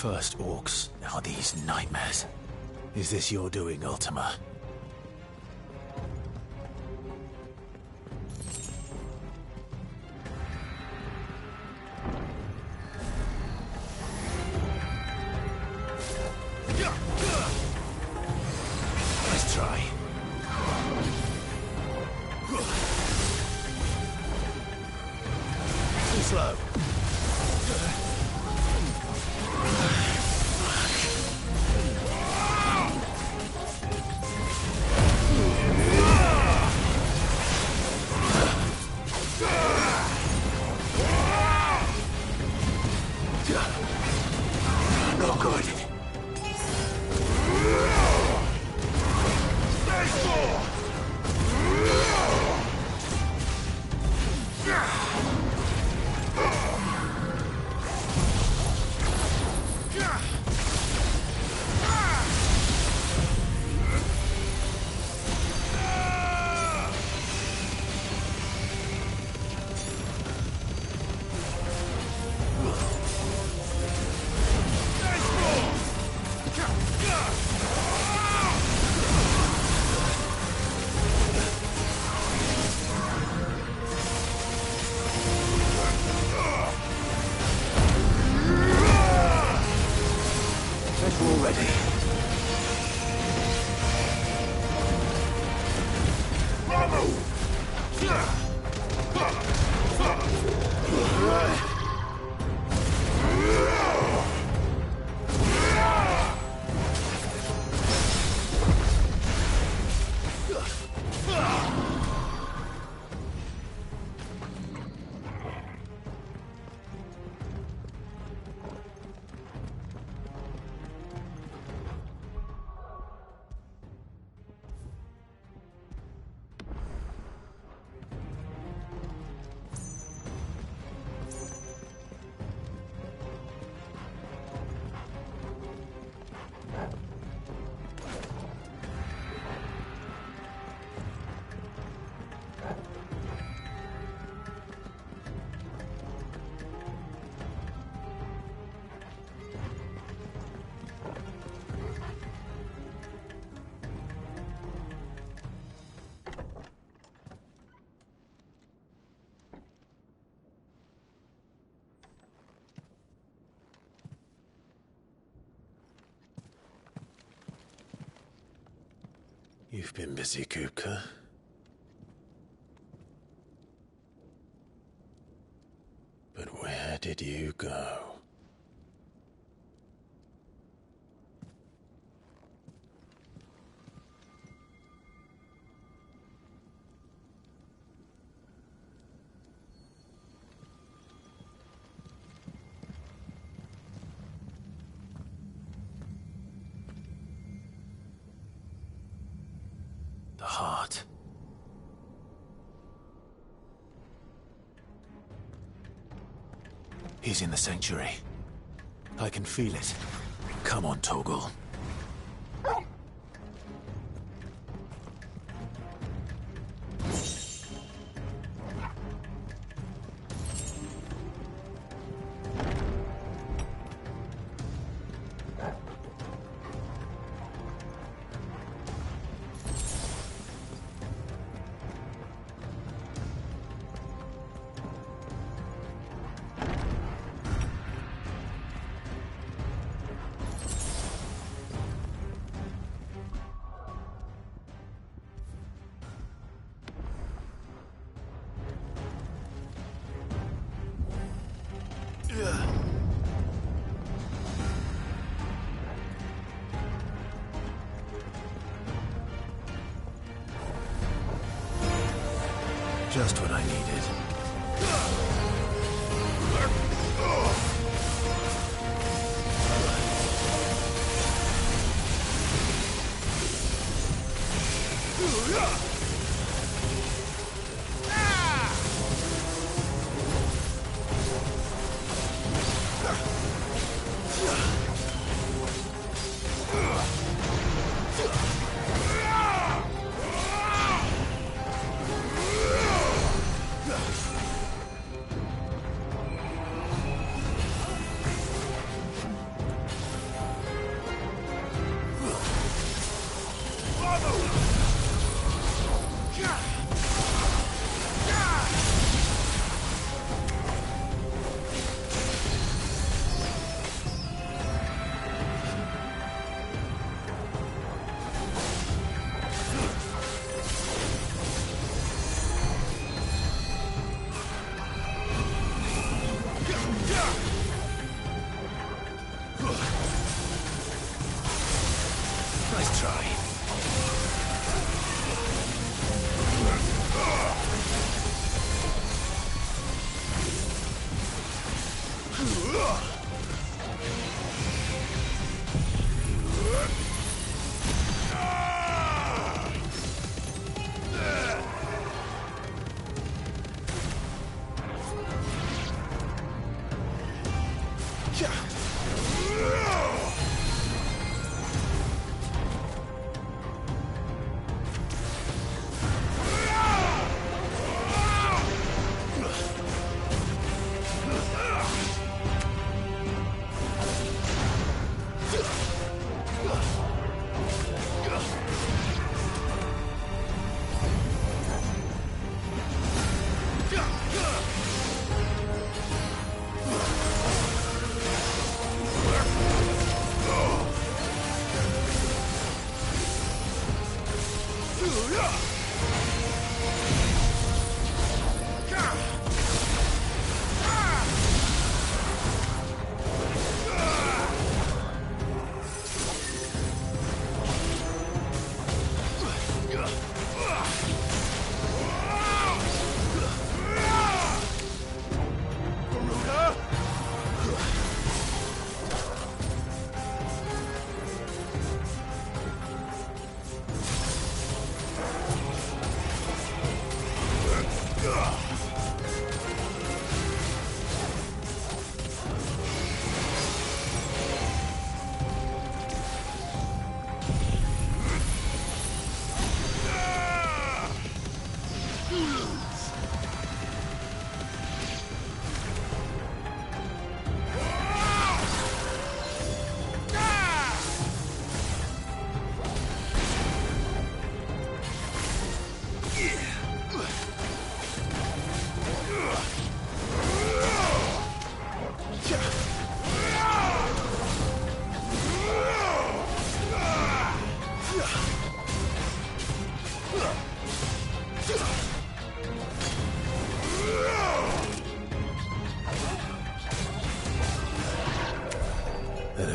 S2: First orcs, now these nightmares. Is this your doing, Ultima? Nice try. Too slow. No good. Already. You've been busy, Kupka. But where did you go? The heart. He's in the sanctuary. I can feel it. Come on, Torgal. Just what I needed.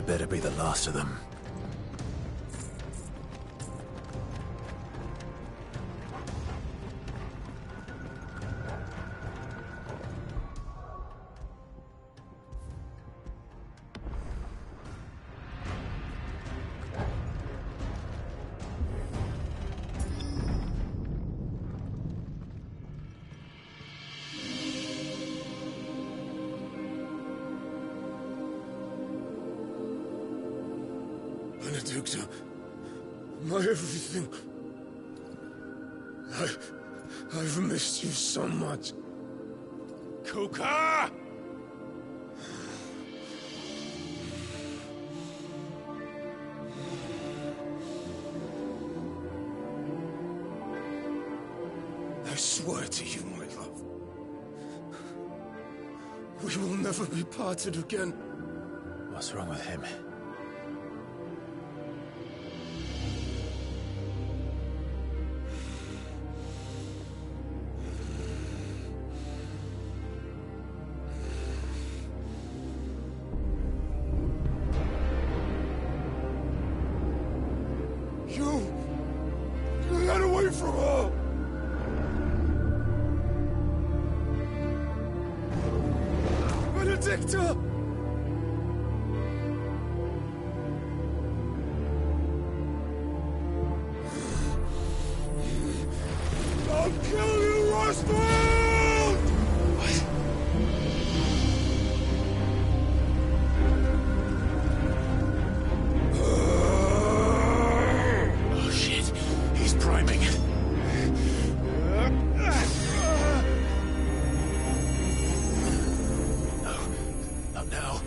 S2: better be the last of them.
S18: Benedicta, my everything. I've missed you so much. Kuka! I swear to you, my love, we will never be parted again.
S2: What's wrong with him?
S18: You got away from her! Benedicta! I'll kill you, Rostwald!
S2: Oh shit, he's priming. No, not now.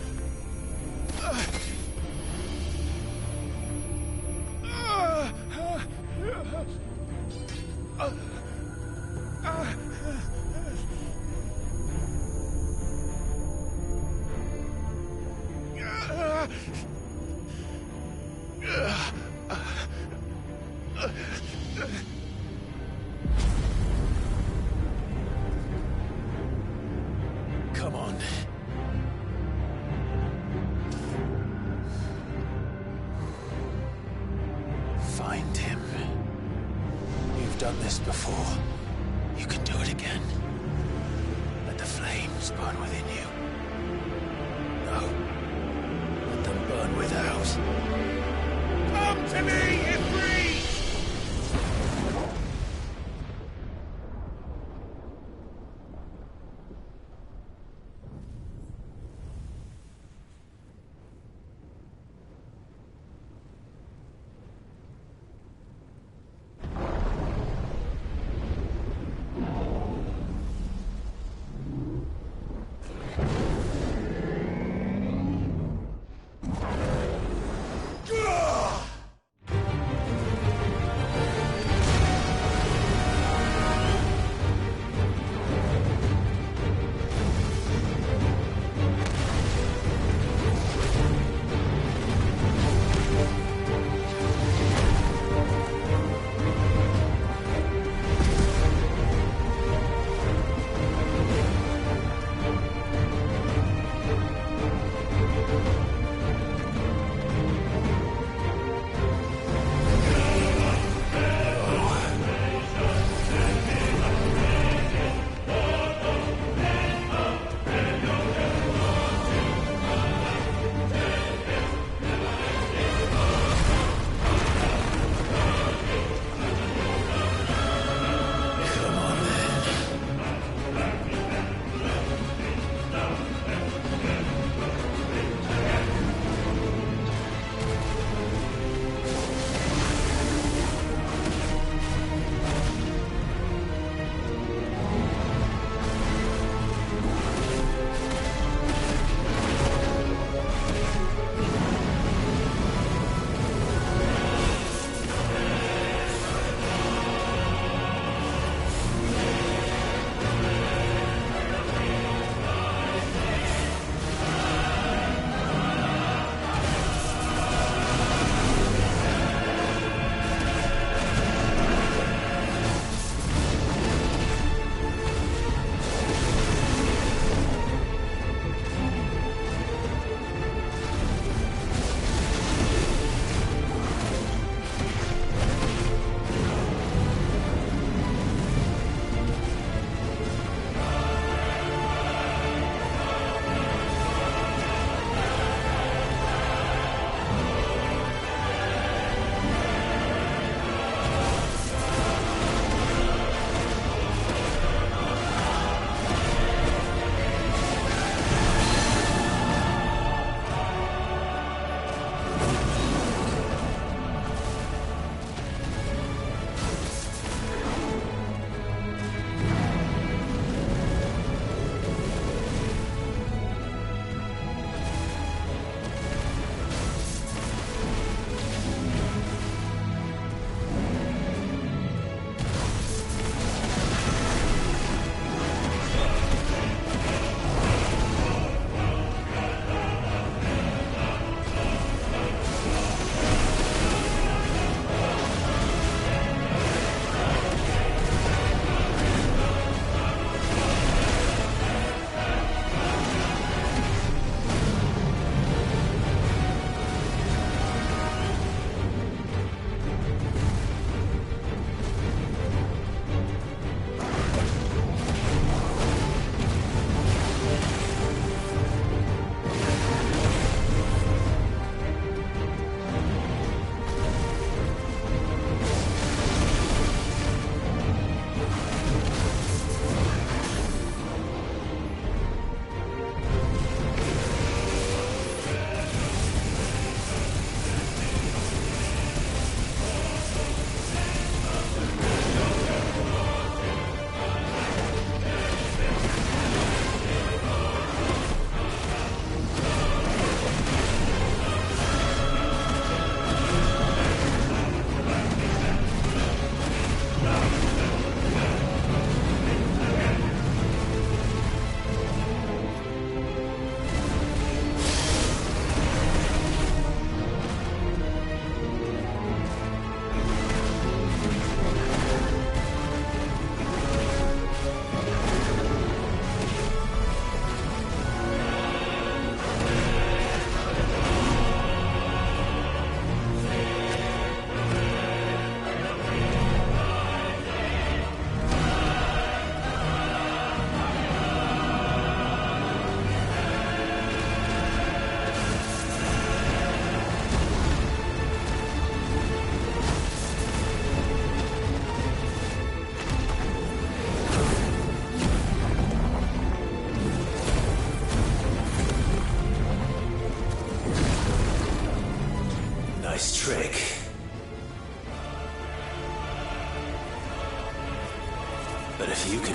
S2: Come on. Find him. You've done this before. You can do it again. Let the flames burn within you. No. Let them burn without.
S18: Come to me, Ifrit!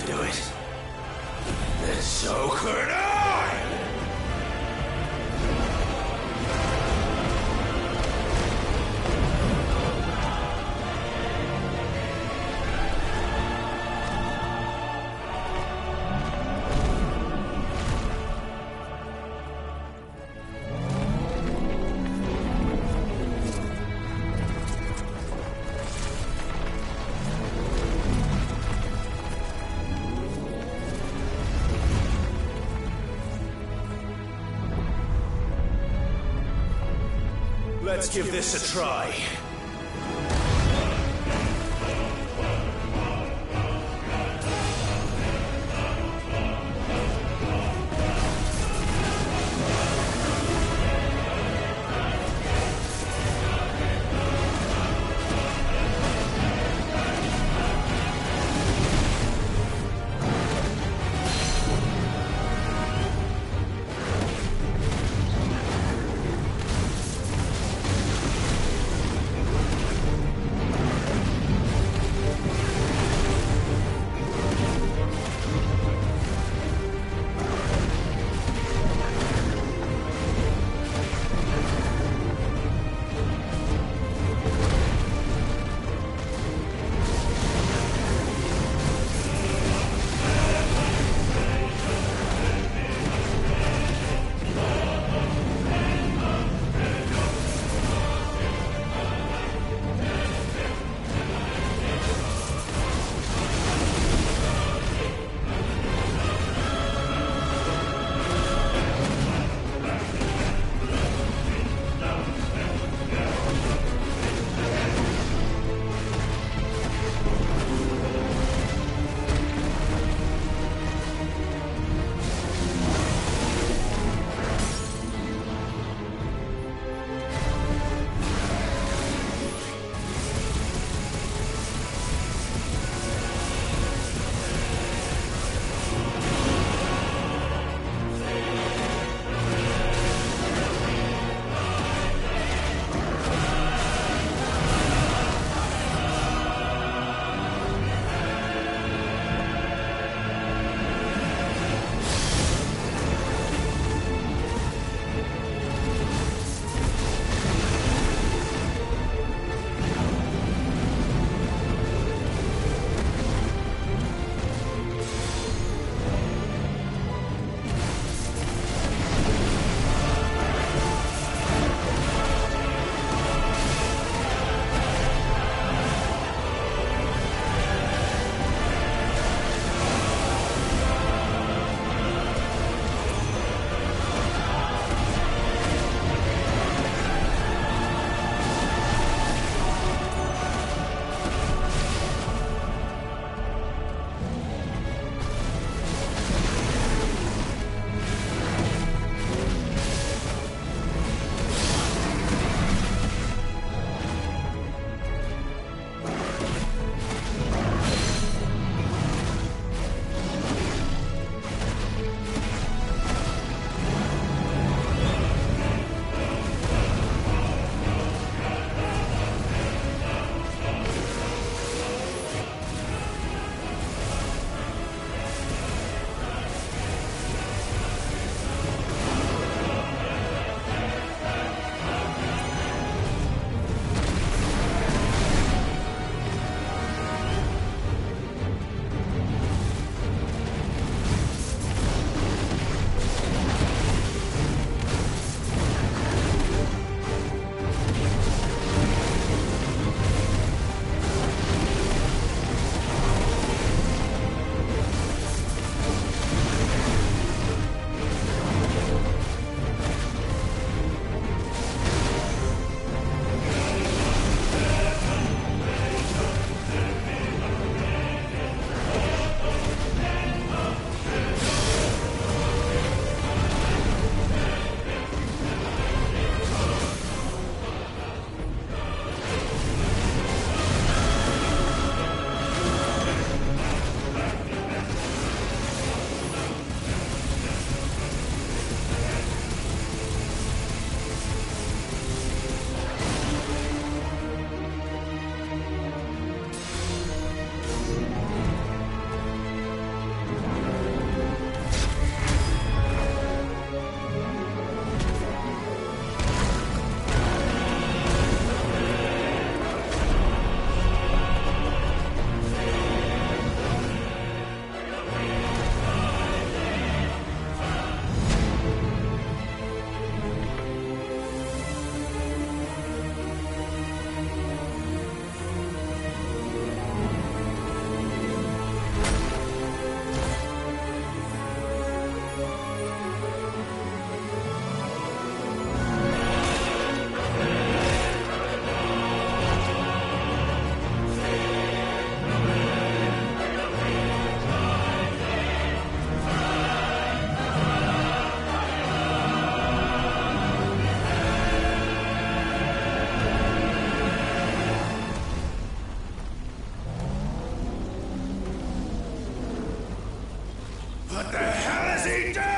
S2: do it. Then so could I! Let's give this a try.
S18: What the hell has he done?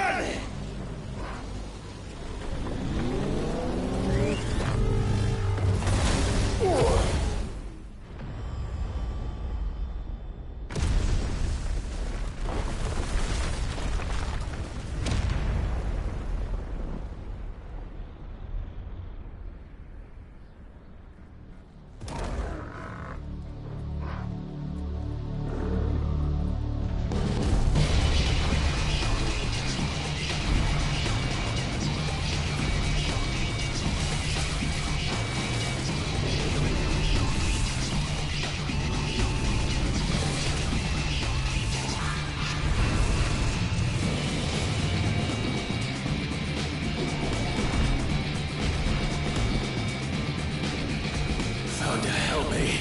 S2: Thunder, help me.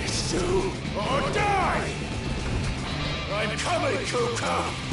S18: It's do or die! I'm coming, Kuka!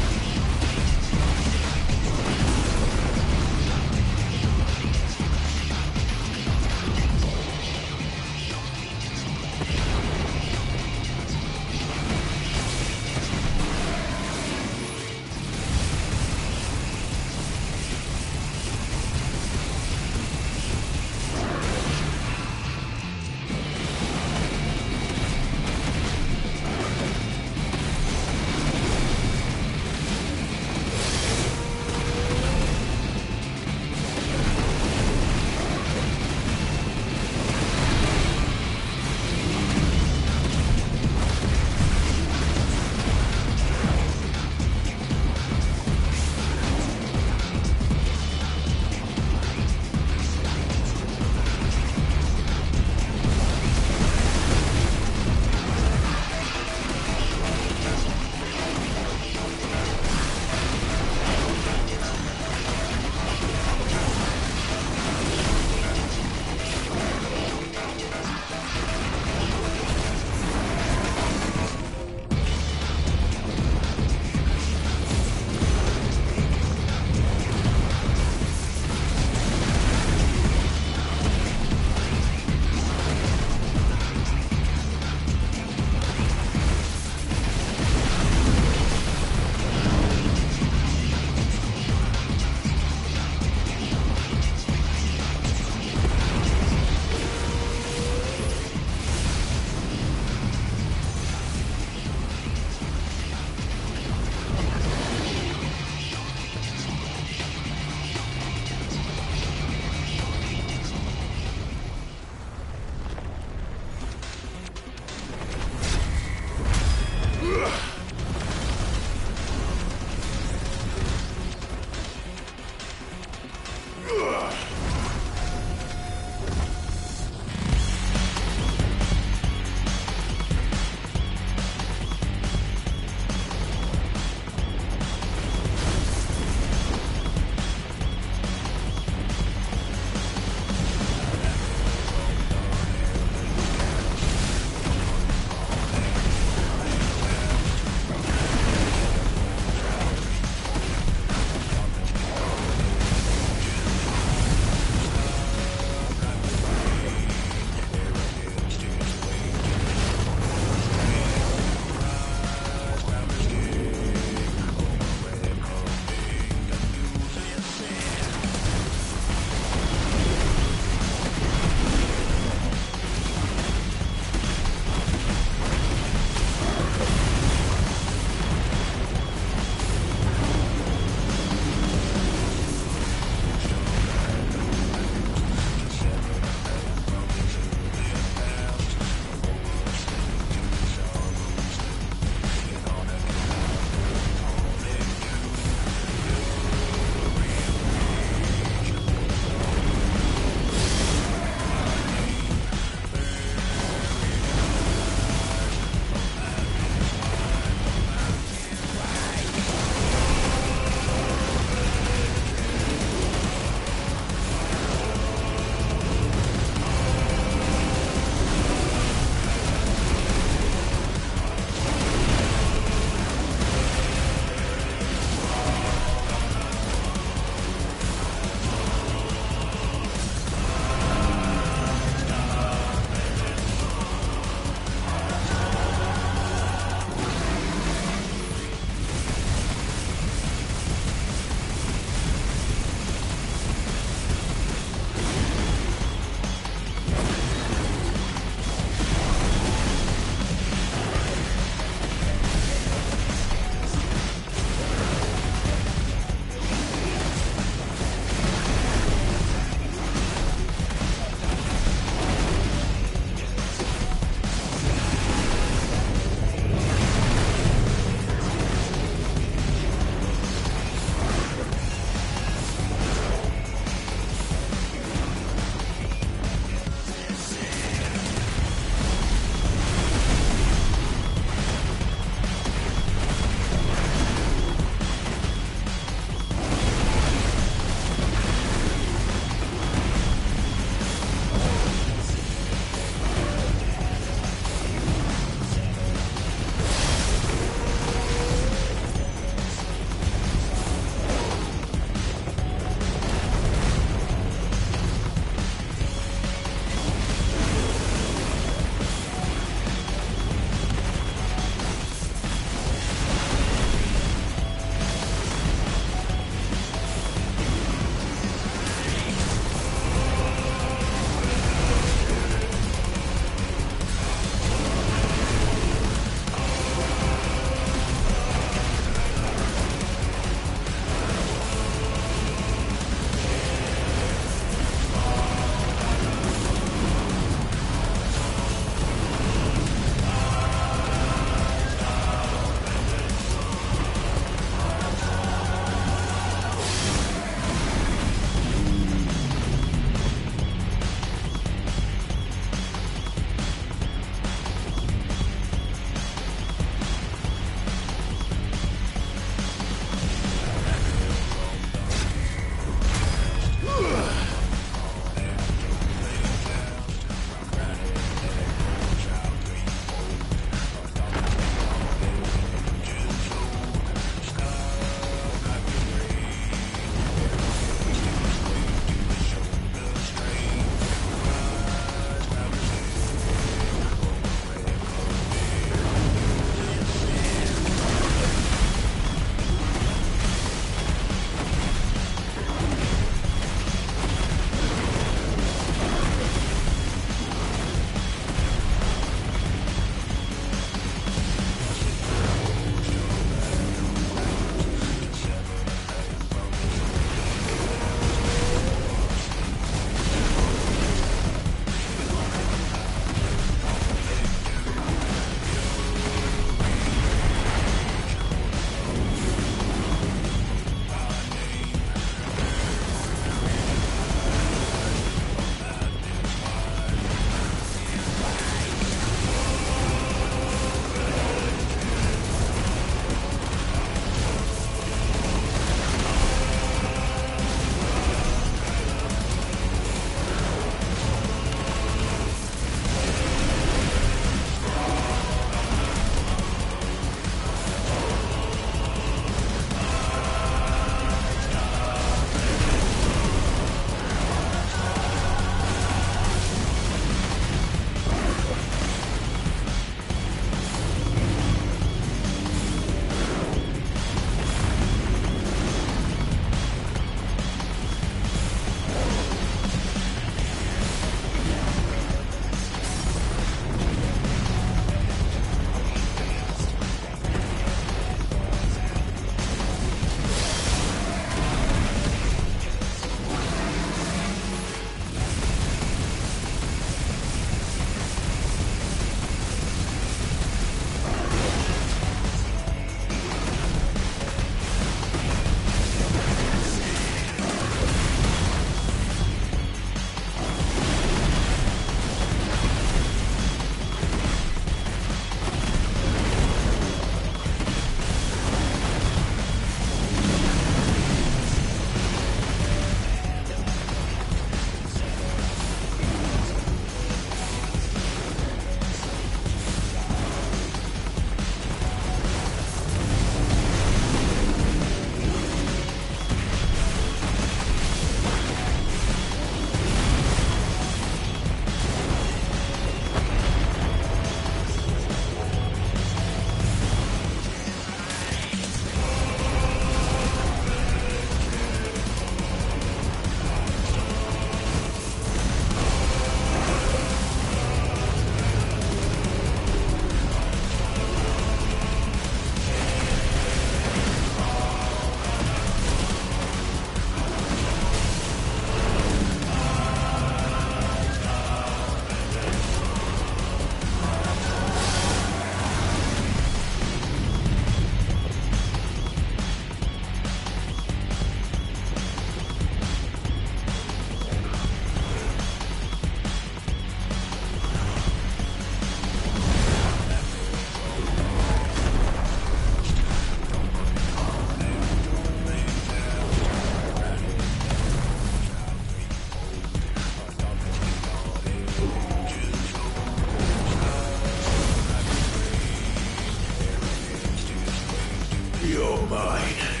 S18: mine.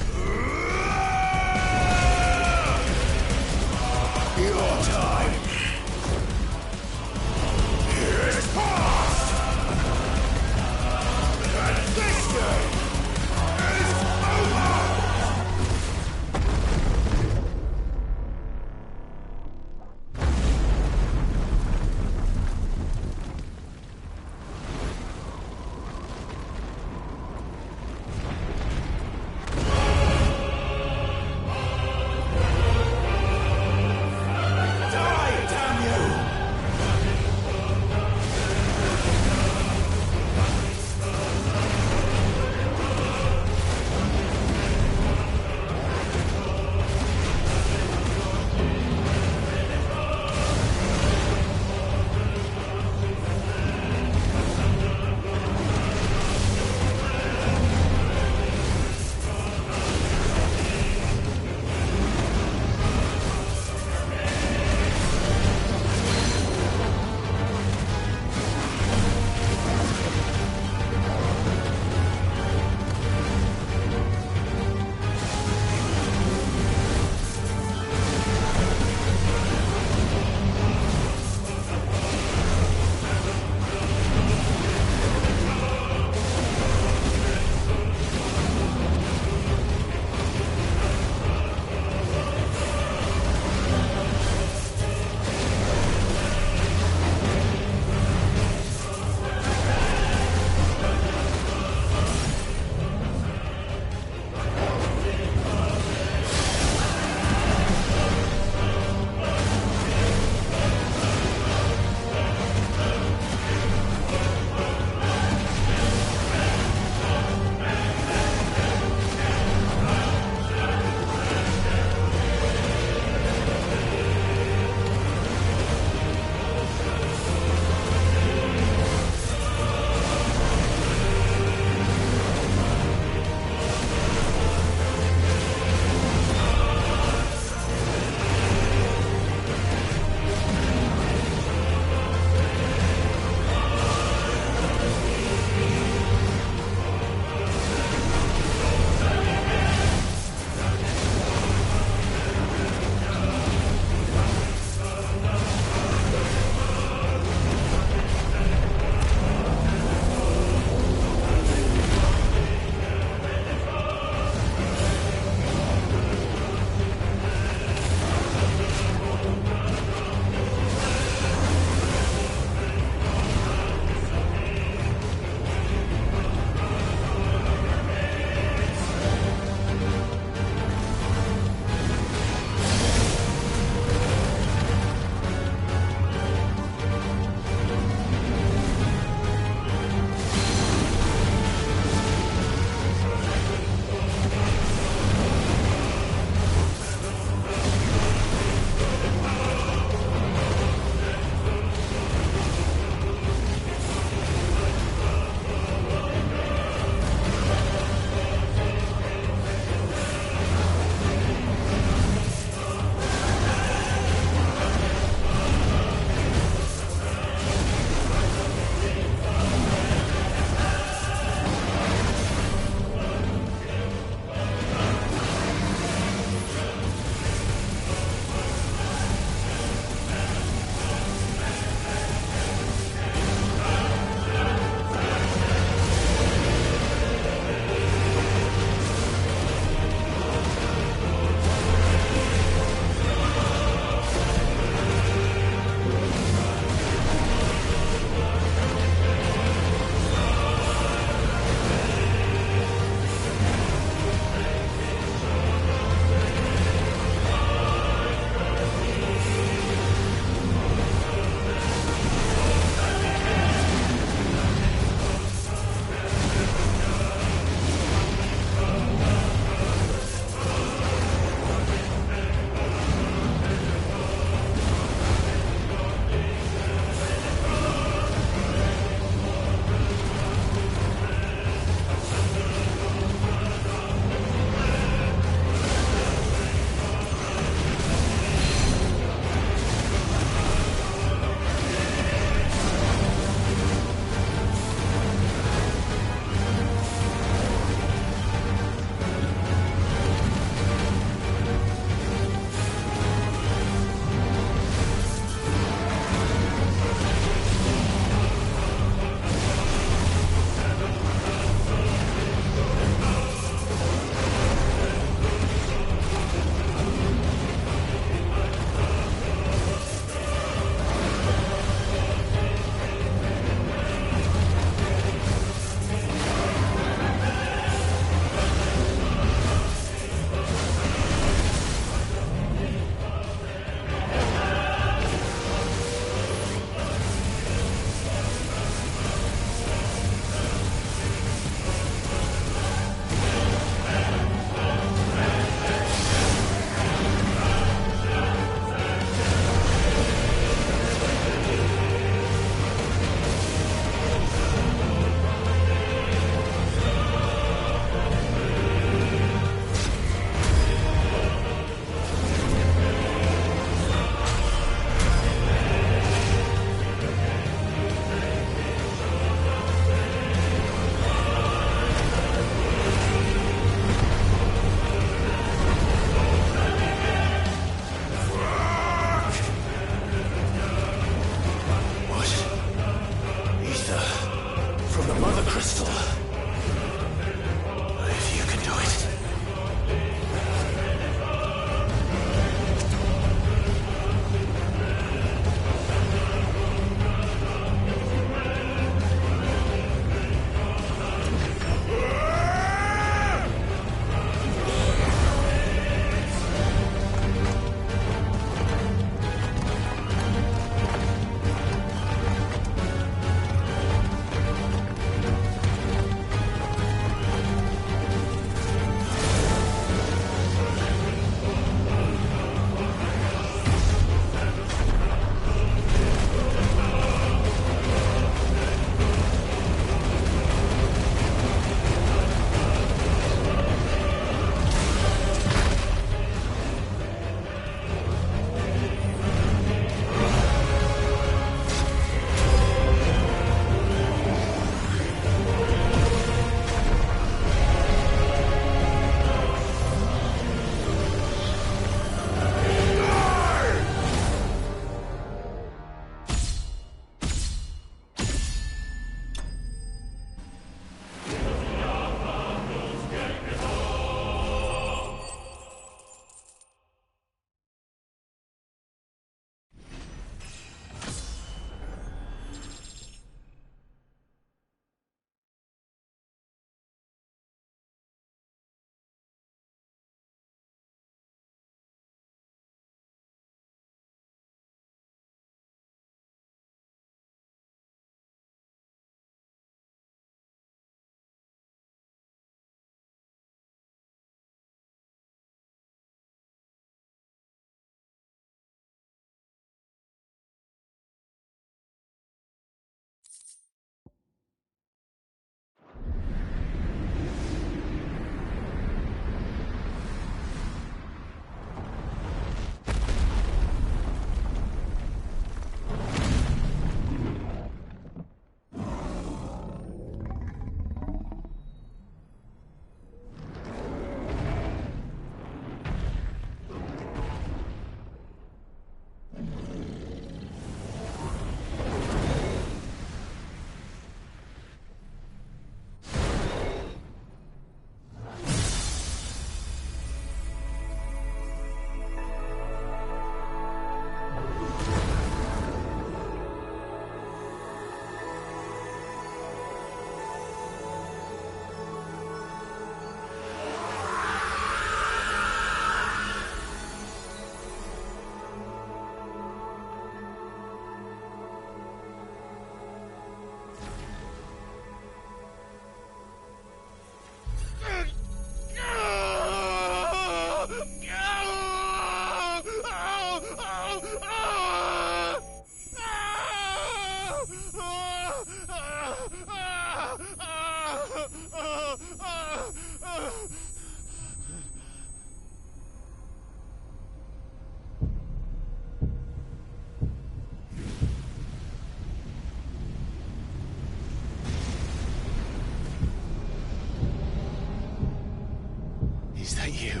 S2: you,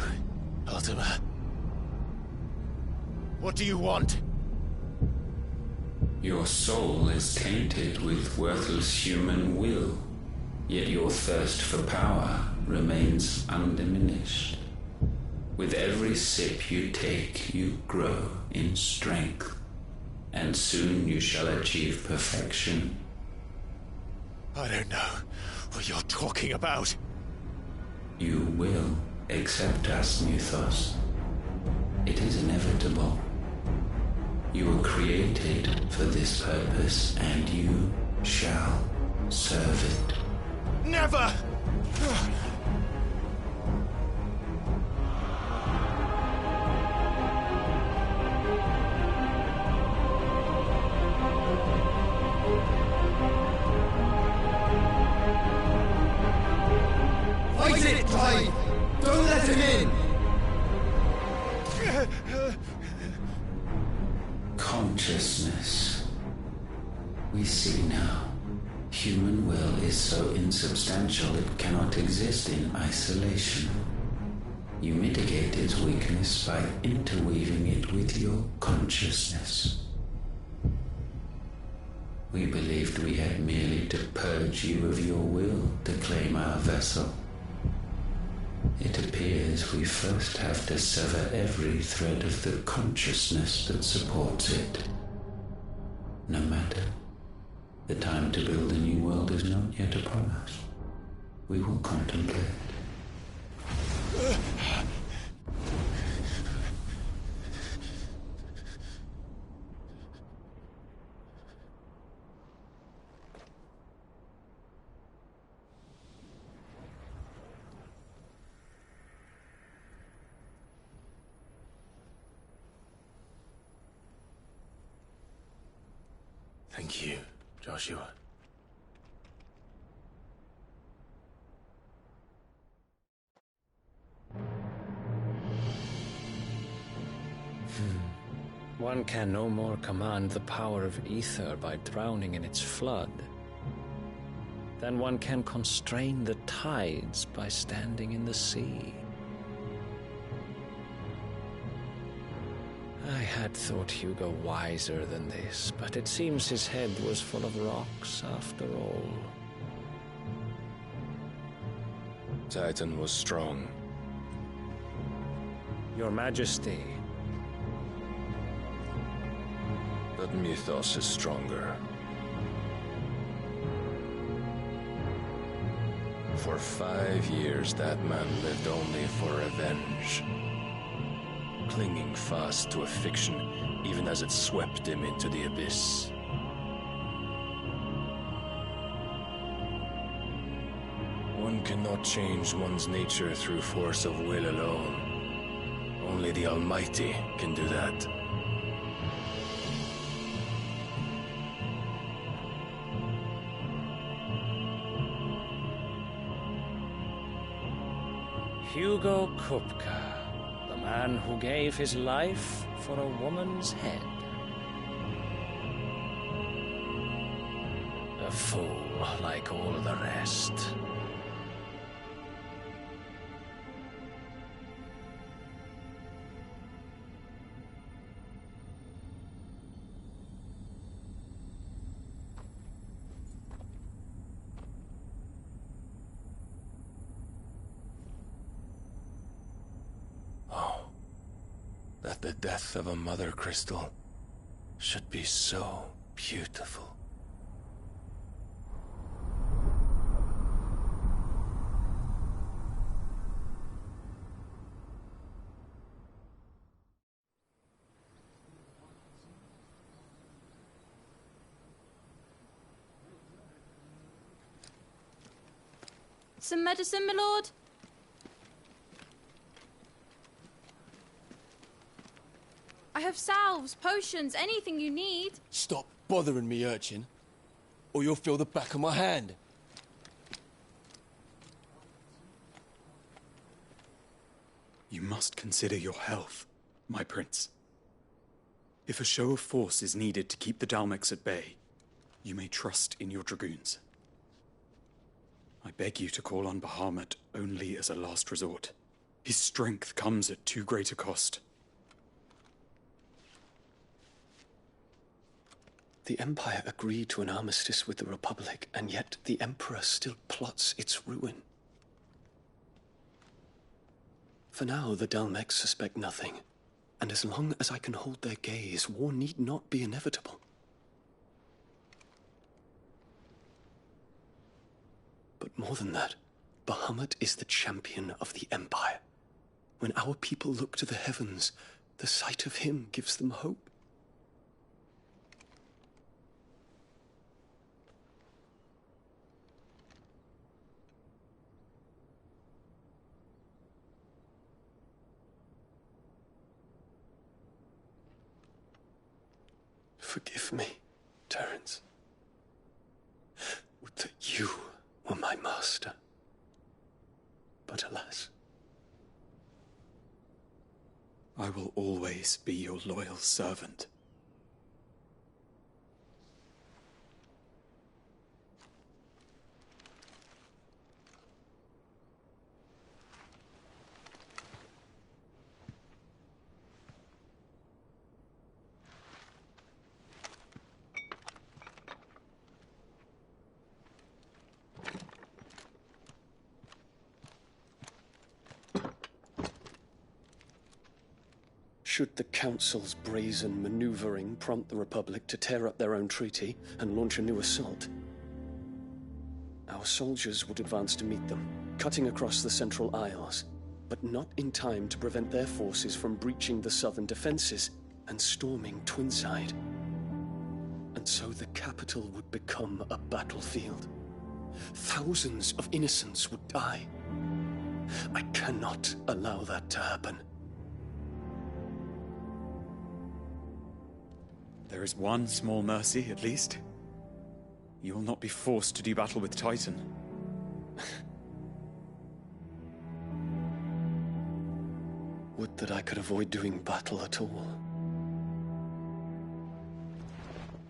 S2: Ultima? What do you want?
S17: Your soul is tainted with worthless human will, yet your thirst for power remains undiminished. With every sip you take, you grow in strength, and soon you shall achieve perfection.
S2: I don't know what you're talking about.
S17: You will accept us, Muthos. It is inevitable. You were created for this purpose, and you shall serve it.
S2: Never!
S18: Fight it, Clive! Don't let him in!
S17: Consciousness. We see now. Human will is so insubstantial it cannot exist in isolation. You mitigate its weakness by interweaving it with your consciousness. We believed we had merely to purge you of your will to claim our vessel. It appears we first have to sever every thread of the consciousness that supports it. No matter. The time to build a new world is not yet upon us. We will contemplate.
S2: Thank you, Joshua.
S17: One can no more command the power of ether by drowning in its flood than one can constrain the tides by standing in the sea. I had thought Hugo wiser than this, but it seems his head was full of rocks after all.
S14: Titan was strong.
S17: Your Majesty.
S14: But Mythos is stronger. For 5 years, that man lived only for revenge. Clinging fast to a fiction, even as it swept him into the abyss. One cannot change one's nature through force of will alone. Only the Almighty can do that.
S17: Hugo Kupka, the man who gave his life for a woman's head. A fool like all the rest.
S14: That the death of a mother crystal should be so beautiful.
S19: Some medicine, my lord? I have salves, potions, anything you need.
S12: Stop bothering me, urchin, or you'll feel the back of my hand.
S20: You must consider your health, my prince. If a show of force is needed to keep the Dalmex at bay, you may trust in your dragoons. I beg you to call on Bahamut only as a last resort. His strength comes at too great a cost.
S21: The Empire agreed to an armistice with the Republic, and yet the Emperor still plots its ruin. For now, the Dalmex suspect nothing, and as long as I can hold their gaze, war need not be inevitable. But more than that, Bahamut is the champion of the Empire. When our people look to the heavens, the sight of him gives them hope. Forgive me, Terence. Would that you were my master. But alas.
S20: I will always be your loyal servant.
S21: Should the Council's brazen maneuvering prompt the Republic to tear up their own treaty and launch a new assault, our soldiers would advance to meet them, cutting across the Central Isles, but not in time to prevent their forces from breaching the southern defenses and storming Twinside. And so the capital would become a battlefield. Thousands of innocents would die. I cannot allow that to happen.
S20: There is one small mercy, at least. You will not be forced to do battle with Titan.
S21: Would that I could avoid doing battle at all.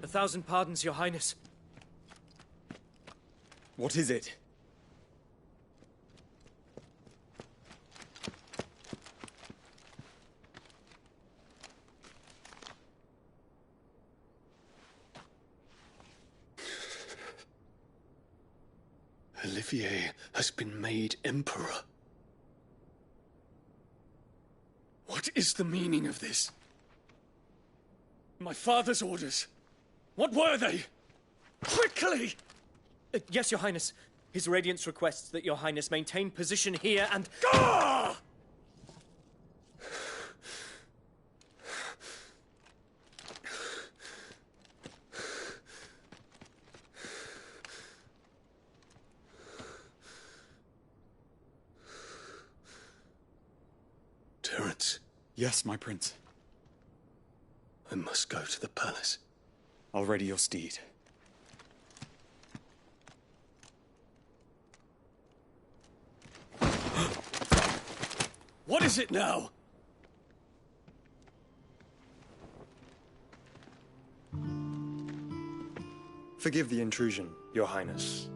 S9: 1,000 pardons, Your Highness.
S20: What is it?
S21: Olivier has been made Emperor. What is the meaning of this? My father's orders. What were they? Quickly!
S9: Yes, Your Highness. His Radiance requests that Your Highness maintain position here and...
S21: Gah! Terence.
S20: Yes, my prince.
S21: I must go to the palace.
S20: I'll ready your steed.
S21: What is it now?
S22: Forgive the intrusion, Your Highness.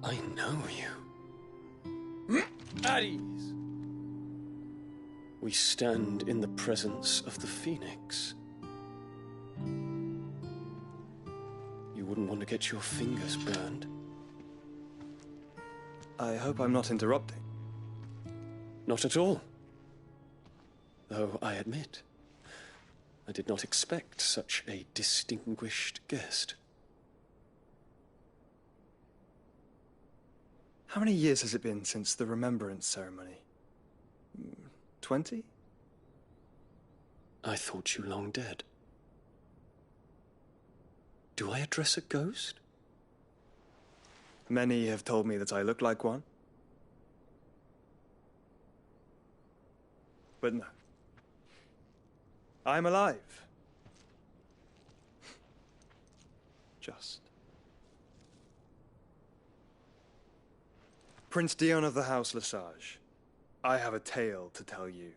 S21: I know you.
S9: At ease.
S21: We stand in the presence of the Phoenix. You wouldn't want to get your fingers burned.
S22: I hope I'm not interrupting.
S21: Not at all. Though I admit, I did not expect such a distinguished guest.
S22: How many years has it been since the Remembrance ceremony? 20?
S21: I thought you long dead. Do I address a ghost?
S22: Many have told me that I look like one. But no. I'm alive. Just. Prince Dion of the House Lesage, I have a tale to tell you.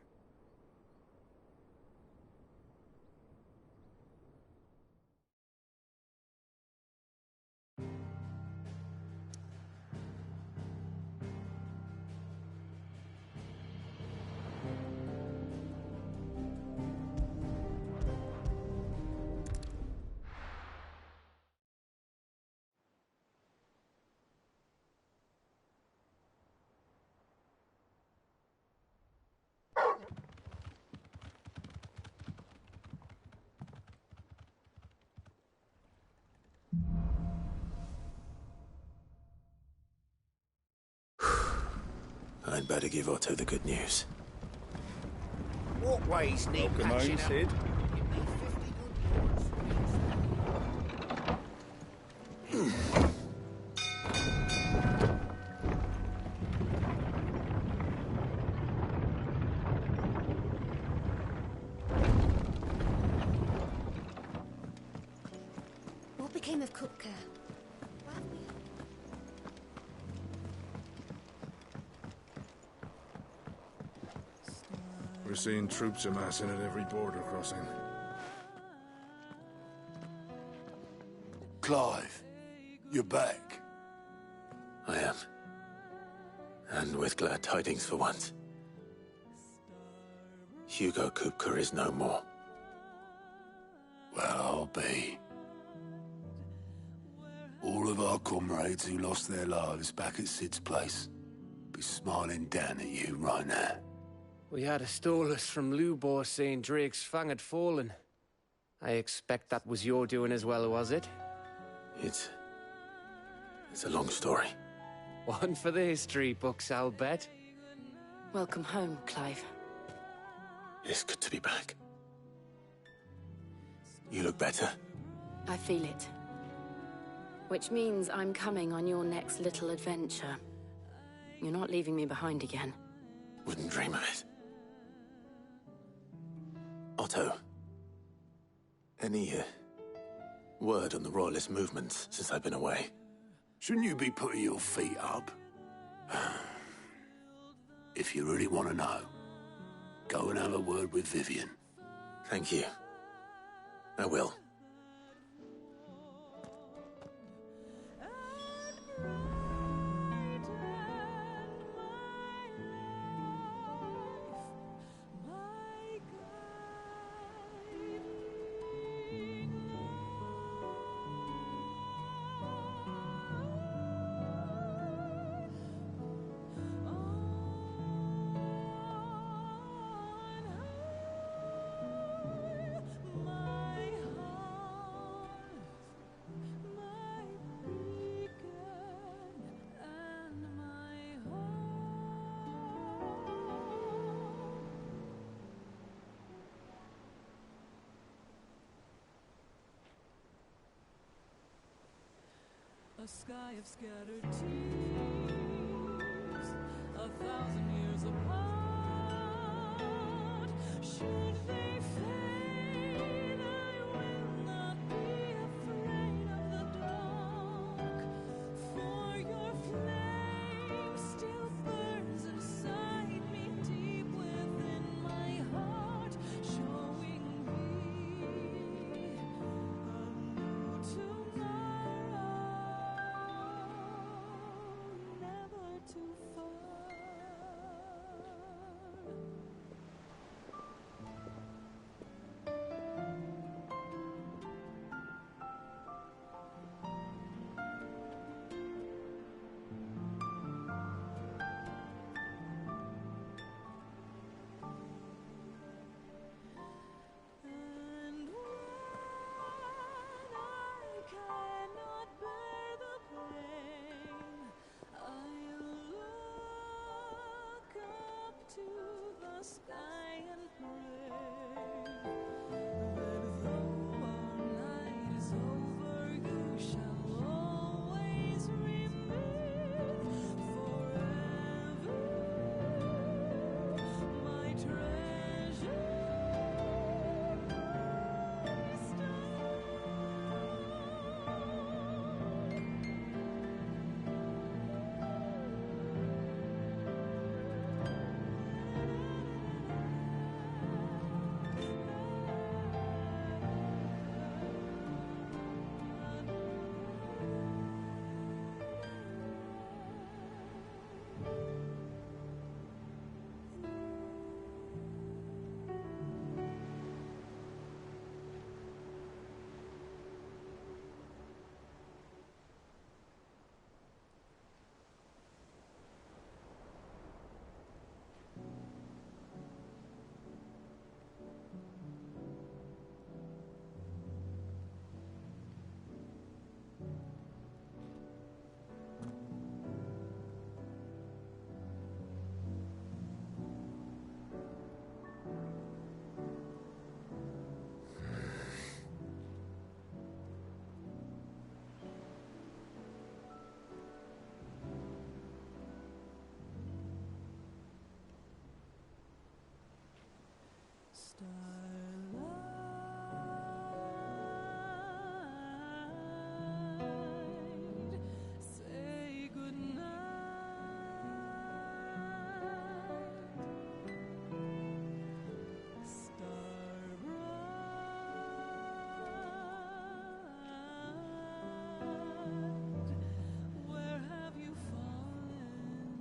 S2: I'd better give Otto the good news.
S9: Walkways need
S15: Welcome home,
S9: patching up.
S15: Sid.
S7: What became of Kupka?
S6: We're seeing troops amassing at every border crossing.
S18: Clive, you're back.
S2: I am. And with glad tidings for once. Hugo Kupka is no more.
S18: Well, I'll be. All of our comrades who lost their lives back at Sid's place be smiling down at you right now.
S13: We had a stolus from Lubor saying Drake's fang had fallen. I expect that was your doing as well, was it?
S2: It's a long story.
S13: One for the history books, I'll bet.
S16: Welcome home, Clive.
S2: It's good to be back. You look better.
S16: I feel it. Which means I'm coming on your next little adventure. You're not leaving me behind again.
S2: Wouldn't dream of it. Otto. Any word on the Royalist movements since I've been away?
S18: Shouldn't you be putting your feet up? If you really want to know, go and have a word with Vivian.
S2: Thank you. I will.
S23: A sky of scattered tears, 1,000 years apart. Should they fade, I will not be afraid of the dark. For your flame still burns inside me, deep within my heart, showing me a new tomorrow. Never too far. Starlight, say goodnight. Starbright, where have you fallen?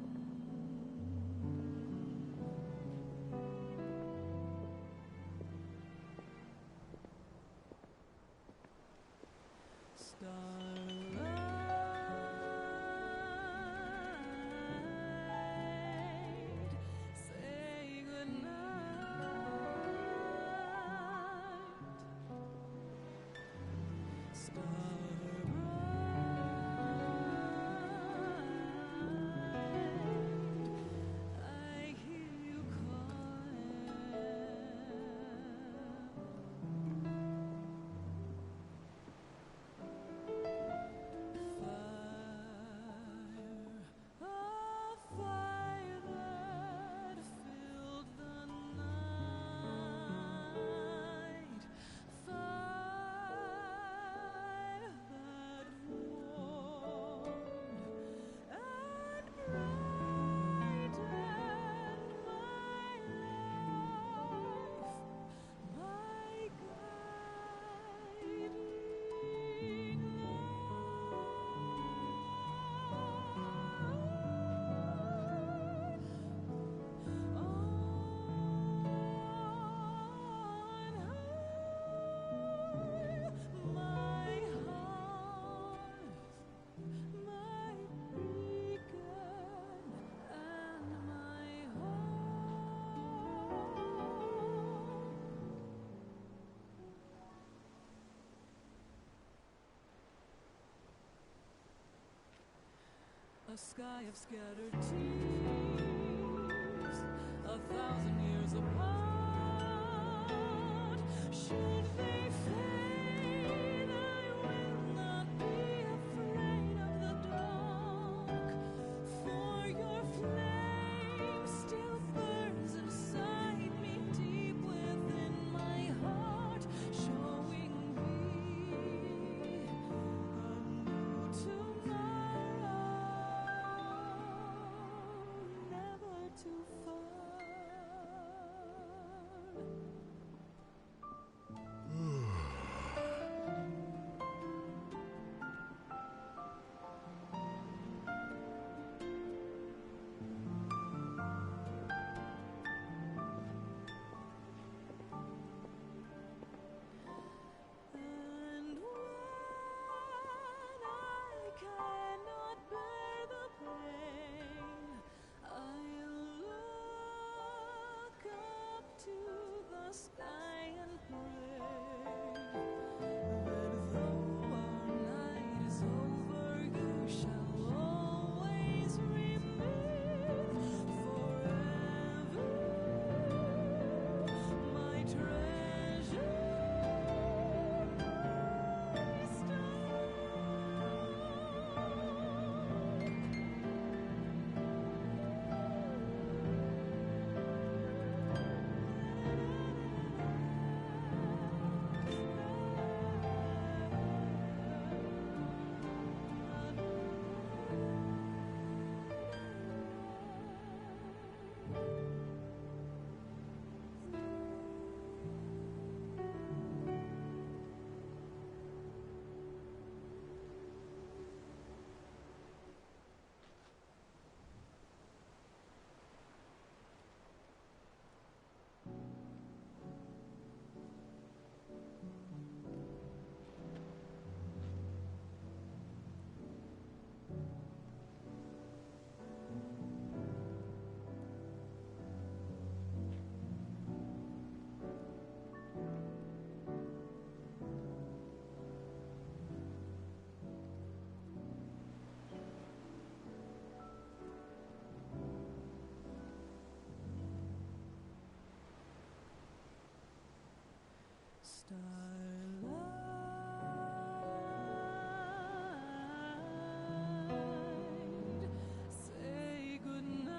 S23: Starlight, say goodnight. Starbright, I hear you a fire that filled the night, fire that warmed and brightened my life, my guiding my heart, my beacon, and my home. A sky of scattered tears, 1,000 years apart. Should they fade, I will not be afraid of the dark. For your flame still burns inside me, deep within my heart, showing me a new tomorrow, never too far. And when I cannot bear the pain, I'll look up to the sky and pray that though our night is over, you shall always remain forever, my treasure. Starlight, say goodnight.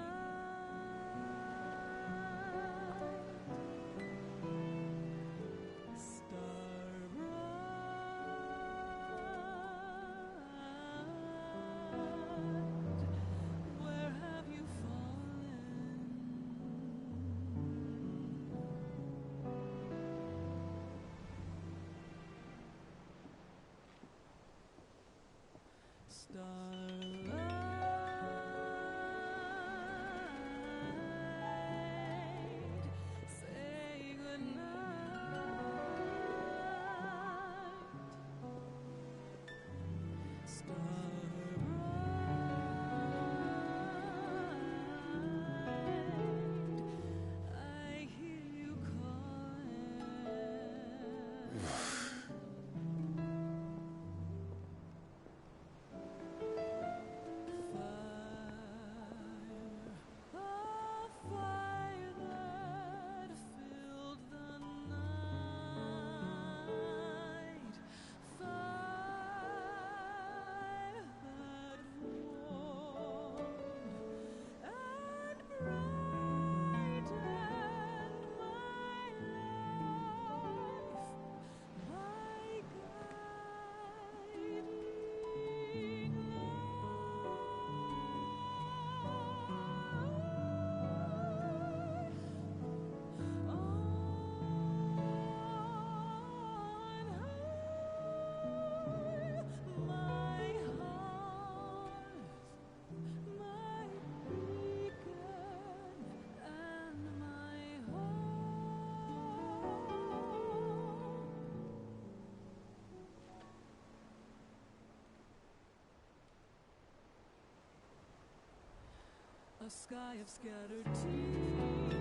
S23: A sky of scattered tears,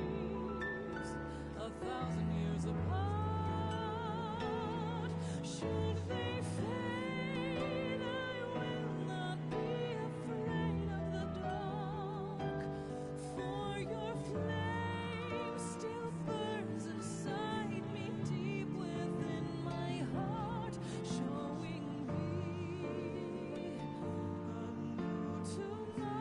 S23: 1,000 years apart. Should they fade, I will not be afraid of the dark. For your flame still burns inside me, deep within my heart, showing me a new tomorrow,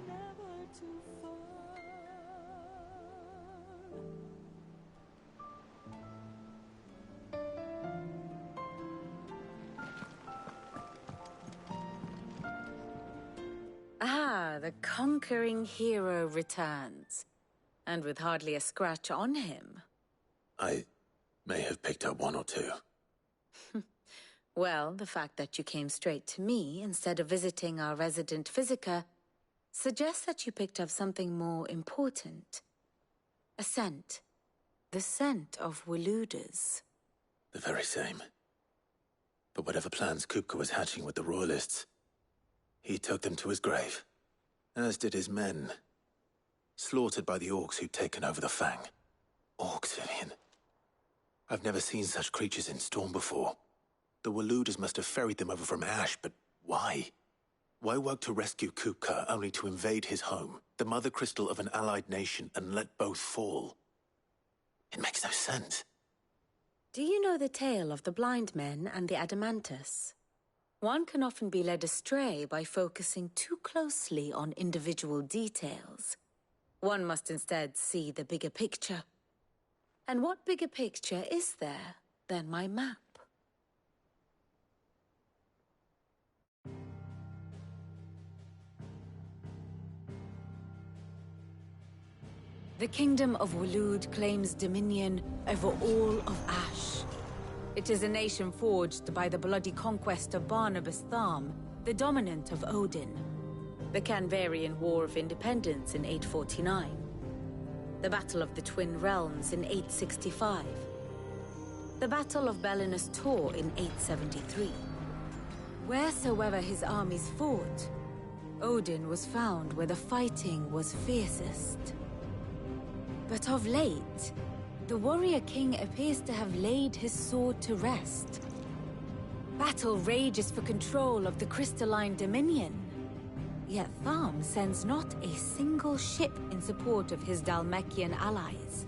S23: never too far.
S5: Ah, the conquering hero returns. And with hardly a scratch on him.
S2: I may have picked up one or two.
S5: Well, the fact that you came straight to me instead of visiting our resident physiker suggests that you picked up something more important. A scent. The scent of Waludas.
S2: The very same. But whatever plans Kupka was hatching with the Royalists, he took them to his grave. As did his men. Slaughtered by the orcs who'd taken over the Fang. Orcs, Vivian. I've never seen such creatures in Storm before. The Waludas must have ferried them over from Ash, but why? Why work to rescue Kupka only to invade his home, the mother crystal of an allied nation, and let both fall? It makes no sense.
S5: Do you know the tale of the blind men and the Adamantus? One can often be led astray by focusing too closely on individual details. One must instead see the bigger picture. And what bigger picture is there than my map? The Kingdom of Waloed claims dominion over all of Ash. It is a nation forged by the bloody conquest of Barnabas Tharm, the dominant of Odin. The Canvarian War of Independence in 849. The Battle of the Twin Realms in 865. The Battle of Belinus Tor in 873. Wheresoever his armies fought, Odin was found where the fighting was fiercest. But of late, the warrior king appears to have laid his sword to rest. Battle rages for control of the crystalline dominion. Yet Tharm sends not a single ship in support of his Dhalmekian allies.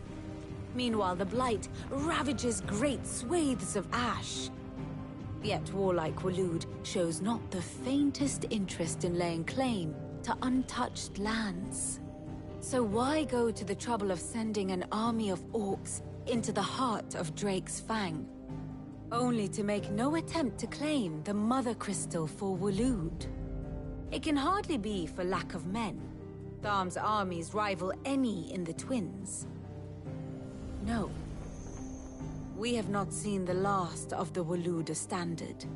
S5: Meanwhile, the Blight ravages great swathes of Ash. Yet warlike Waloed shows not the faintest interest in laying claim to untouched lands. So why go to the trouble of sending an army of orcs into the heart of Drake's Fang, only to make no attempt to claim the Mother Crystal for Waloed? It can hardly be for lack of men. Tharm's armies rival any in the Twins. No. We have not seen the last of the Waluda standard.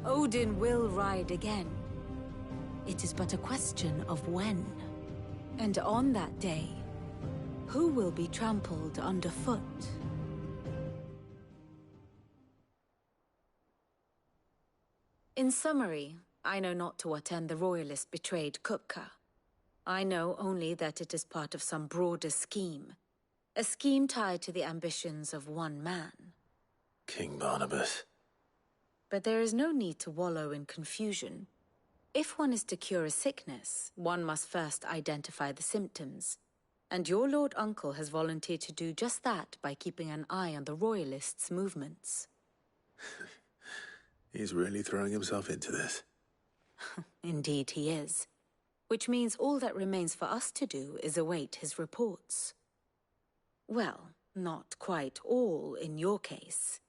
S5: Odin will ride again. It is but a question of when. And on that day, who will be trampled underfoot? In summary, I know not to what end the Royalists betrayed Kupka. I know only that it is part of some broader scheme. A scheme tied to the ambitions of one man.
S2: King Barnabas.
S5: But there is no need to wallow in confusion. If one is to cure a sickness, one must first identify the symptoms. And your Lord Uncle has volunteered to do just that by keeping an eye on the Royalists' movements.
S2: He's really throwing himself into this.
S5: Indeed he is. Which means all that remains for us to do is await his reports. Well, not quite all in your case.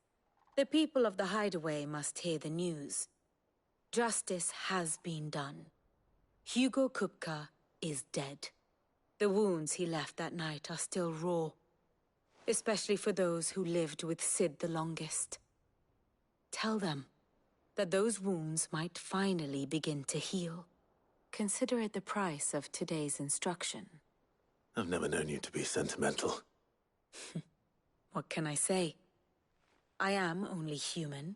S5: The people of the Hideaway must hear the news. Justice has been done. Hugo Kupka is dead. The wounds he left that night are still raw, especially for those who lived with Sid the longest. Tell them that those wounds might finally begin to heal. Consider it the price of today's instruction.
S2: I've never known you to be sentimental.
S5: What can I say? I am only human.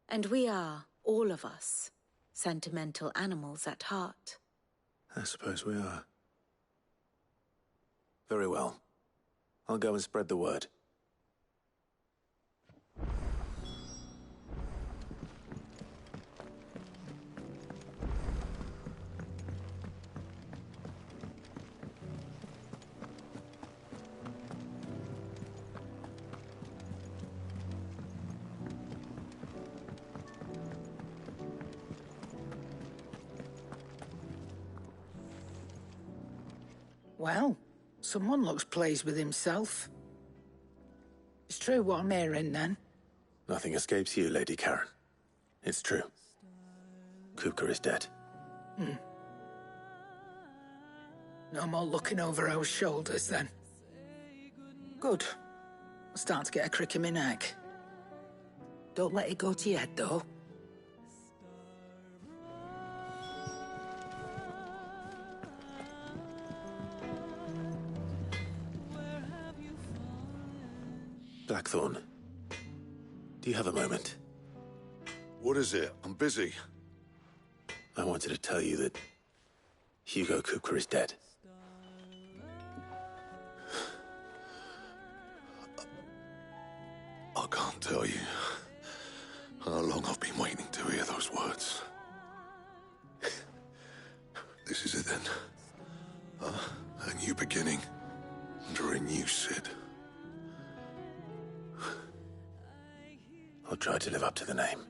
S5: And we are, all of us, sentimental animals at heart.
S2: I suppose we are. Very well. I'll go and spread the word.
S3: Well, someone looks pleased with himself. It's true what I'm hearing, then.
S2: Nothing escapes you, Lady Karen. It's true. Kupka is dead.
S3: No more looking over our shoulders, then. Good. I'm starting to get a crick in my neck. Don't let it go to your head, though.
S2: Blackthorn, do you have a moment?
S18: What is it? I'm busy.
S2: I wanted to tell you that Hugo Kupka is dead.
S18: I can't tell you how long I've been waiting to hear those words. This is it then. A new beginning under a new Sid.
S2: I'll try to live up to the name.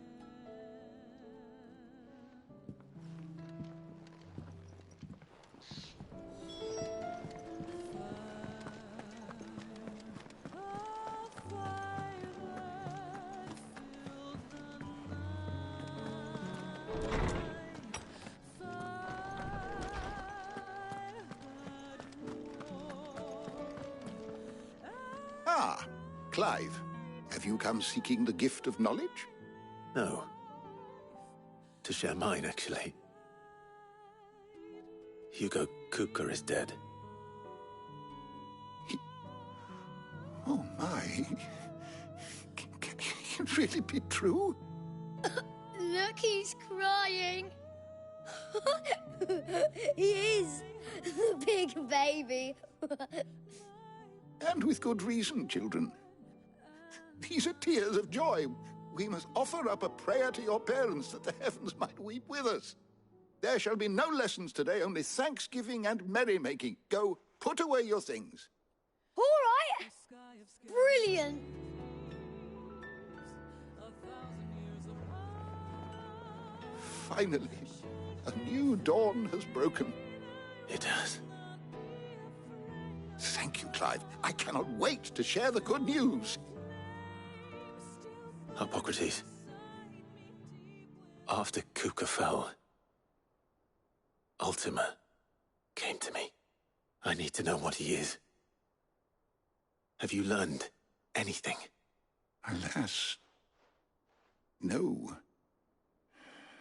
S1: Ah, Clive. Have you come seeking the gift of knowledge?
S2: No. To share mine, actually. Hugo Kupka is dead.
S1: Oh, my. Can it really be true?
S10: Look, he's crying. He is. The big baby.
S1: And with good reason, children. These are tears of joy. We must offer up a prayer to your parents that the heavens might weep with us. There shall be no lessons today, only thanksgiving and merrymaking. Go, put away your things.
S10: All right. Brilliant.
S1: Finally, a new dawn has broken.
S2: It has.
S1: Thank you, Clive. I cannot wait to share the good news.
S2: Hippocrates. After Kupka fell, Ultima came to me. I need to know what he is. Have you learned anything?
S1: Alas, no.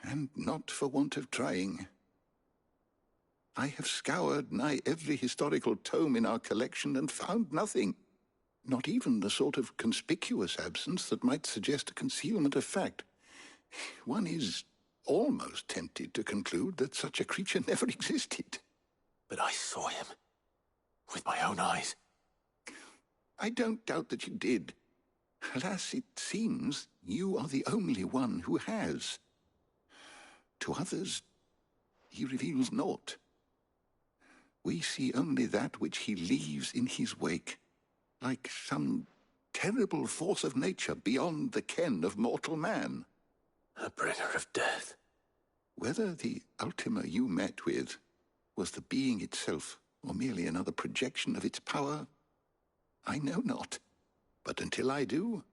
S1: And not for want of trying. I have scoured nigh every historical tome in our collection and found nothing. Not even the sort of conspicuous absence that might suggest a concealment of fact. One is almost tempted to conclude that such a creature never existed.
S2: But I saw him. With my own eyes.
S1: I don't doubt that you did. Alas, it seems you are the only one who has. To others, he reveals naught. We see only that which he leaves in his wake, like some terrible force of nature beyond the ken of mortal man.
S2: A bringer of death.
S1: Whether the Ultima you met with was the being itself, or merely another projection of its power, I know not. But until I do,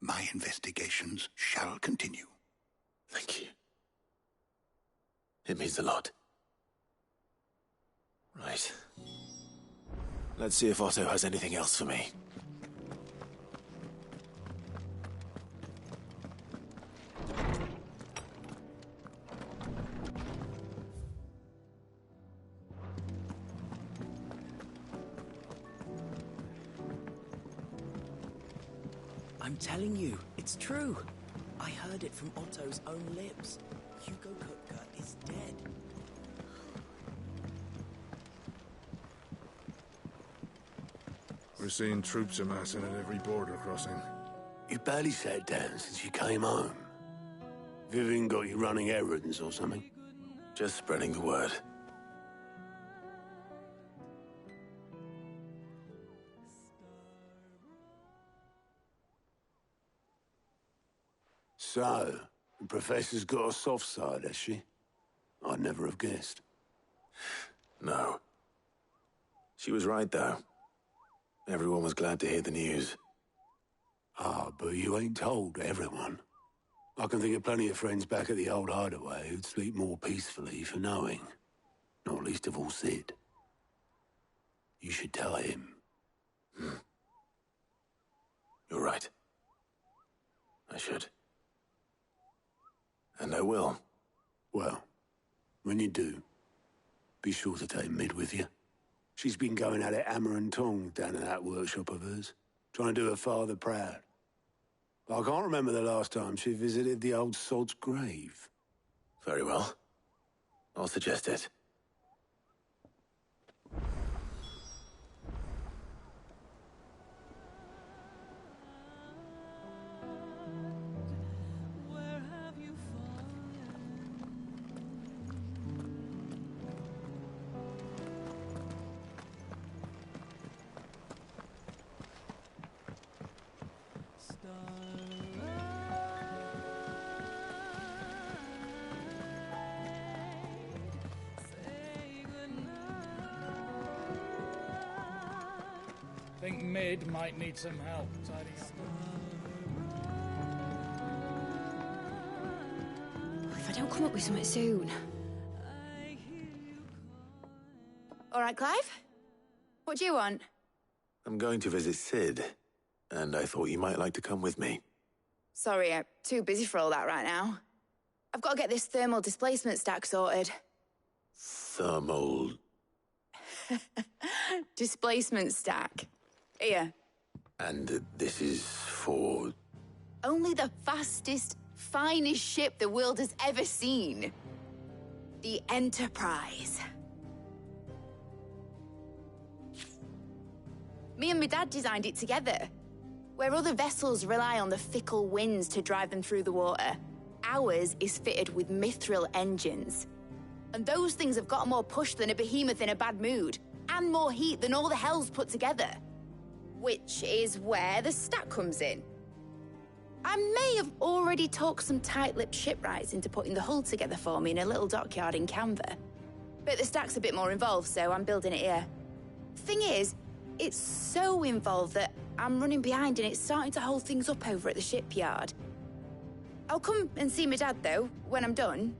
S1: my investigations shall continue.
S2: Thank you. It means a lot. Right. Let's see if Otto has anything else for me.
S9: I'm telling you, it's true. I heard it from Otto's own lips. Hugo Kupka is dead.
S6: We're seeing troops amassing at every border crossing.
S18: You barely sat down since you came home. Vivian got you running errands or something?
S2: Just spreading the word.
S18: So, the Professor's got a soft side, has she? I'd never have guessed.
S2: No. She was right, though. Everyone was glad to hear the news.
S18: Ah, but you ain't told everyone. I can think of plenty of friends back at the old hideaway who'd sleep more peacefully for knowing. Not least of all Sid. You should tell him.
S2: You're right. I should. And I will.
S18: Well, when you do, be sure to take Mid with you. She's been going at it hammer and tongs down in that workshop of hers, trying to do her father proud. But I can't remember the last time she visited the old sod's grave.
S2: Very well. I'll suggest it.
S4: Think Mid might need some help tidying up.
S8: If I don't come up with something soon. All right, Clive? What do you want?
S2: I'm going to visit Sid, and I thought you might like to come with me.
S8: Sorry, I'm too busy for all that right now. I've got to get this thermal displacement stack sorted.
S2: Thermal...
S8: Displacement stack. Here.
S2: And this is for...
S8: Only the fastest, finest ship the world has ever seen. The Enterprise. Me and my dad designed it together. Where other vessels rely on the fickle winds to drive them through the water, ours is fitted with mithril engines. And those things have got more push than a behemoth in a bad mood, and more heat than all the hells put together. Which is where the stack comes in. I may have already talked some tight-lipped shipwrights into putting the hull together for me in a little dockyard in Canva. But the stack's a bit more involved, so I'm building it here. Thing is, it's so involved that I'm running behind and it's starting to hold things up over at the shipyard. I'll come and see my dad, though, when I'm done.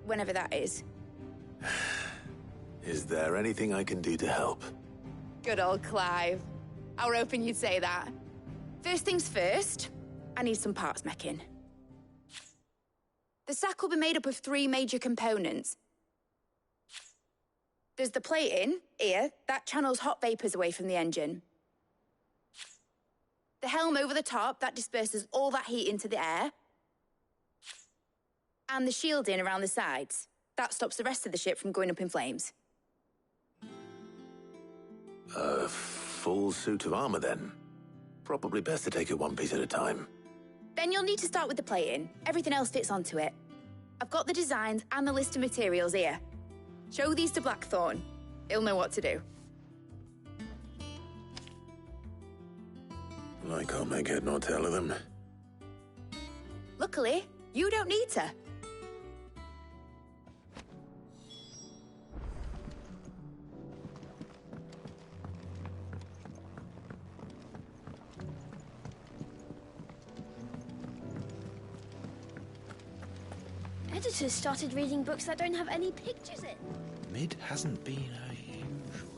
S8: Whenever that is.
S2: Is there anything I can do to help?
S8: Good old Clive. I were hoping you'd say that. First things first, I need some parts meching. The stack will be made up of 3 major components. There's the plating, here, that channels hot vapors away from the engine. The helm over the top, that disperses all that heat into the air. And the shielding around the sides. That stops the rest of the ship from going up in flames.
S2: A full suit of armor, then? Probably best to take it one piece at a time.
S8: Then you'll need to start with the plating. Everything else fits onto it. I've got the designs and the list of materials here. Show these to Blackthorn. He'll know what to do.
S2: I can't make head nor tail of them.
S8: Luckily, you don't need to.
S10: Editors started reading books that don't have any pictures in.
S2: Mid hasn't been her usual.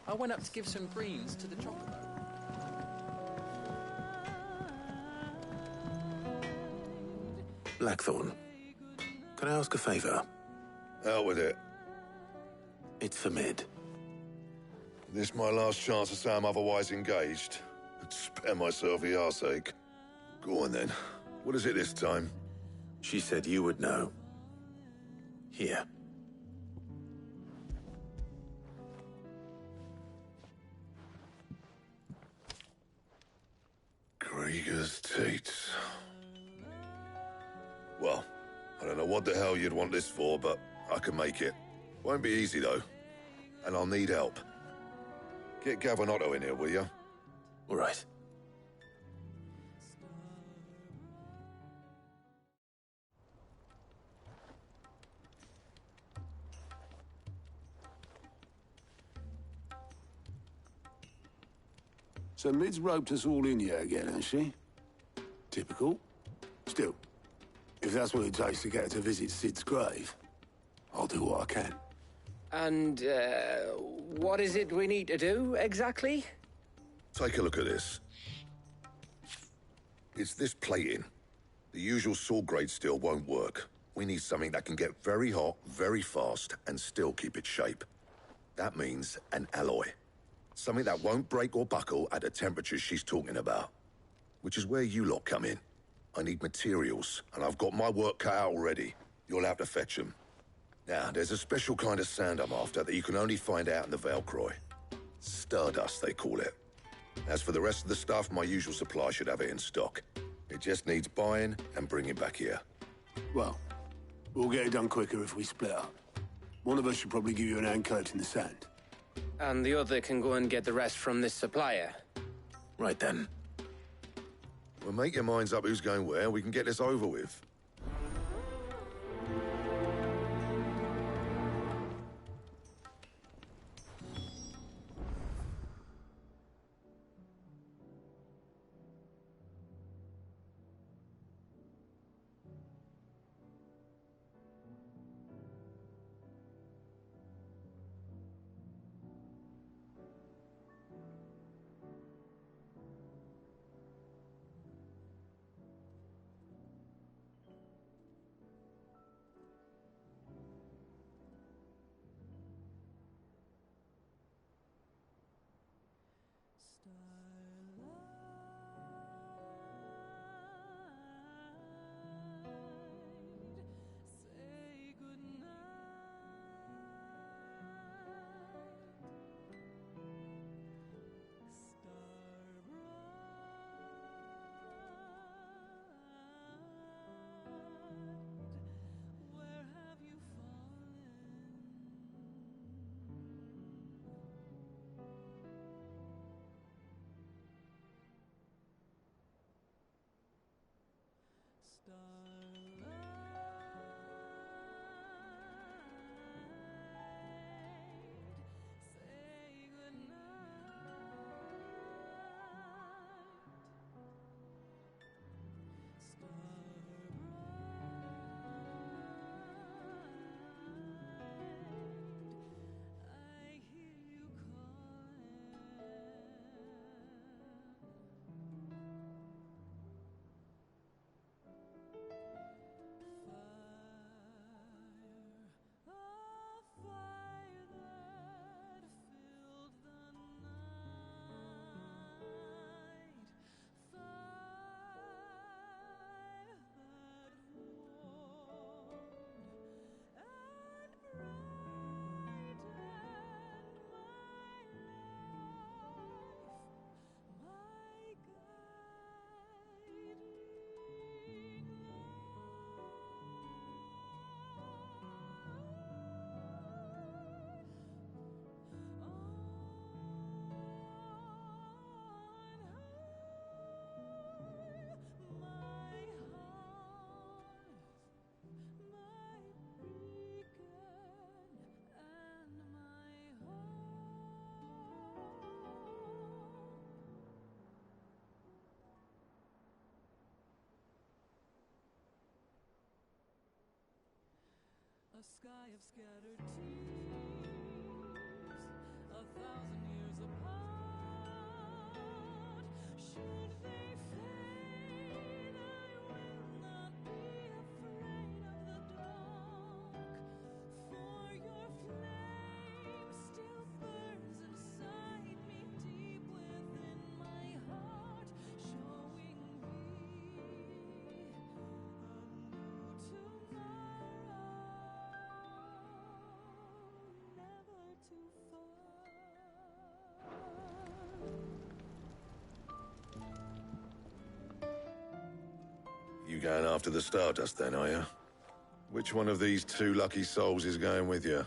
S20: I went up to give some greens to the chocobo.
S2: Blackthorn, can I ask a favor?
S11: Out with it.
S2: It's for Mid.
S11: This my last chance to say I'm otherwise engaged. Spare myself the arseache. Go on then. What is it this time?
S2: She said you would know. Here.
S11: Krieger's Tates. Well, I don't know what the hell you'd want this for, but I can make it. Won't be easy, though. And I'll need help. Get Gavinotto in here, will you?
S2: All right.
S18: So Mid's roped us all in here again, has she? Typical. Still, if that's what it takes to get her to visit Sid's grave, I'll do what I can.
S13: And, what is it we need to do, exactly?
S11: Take a look at this. It's this plating. The usual sword-grade steel won't work. We need something that can get very hot, very fast, and still keep its shape. That means an alloy. Something that won't break or buckle at the temperatures she's talking about. Which is where you lot come in. I need materials, and I've got my work cut out already. You'll have to fetch them. Now, there's a special kind of sand I'm after that you can only find out in the Valcroy. Stardust, they call it. As for the rest of the stuff, my usual supply should have it in stock. It just needs buying and bringing back here.
S18: Well, we'll get it done quicker if we split up. One of us should probably give you an hand collecting the sand.
S13: And the other can go and get the rest from this supplier.
S2: Right then.
S11: Well, make your minds up who's going where, and we can get this over with.
S23: A sky of scattered tears, 1,000 years apart. Should they fade, I will not be afraid of the dark. For your flame
S11: You going after the Stardust then, are you? Which one of these two lucky souls is going with you?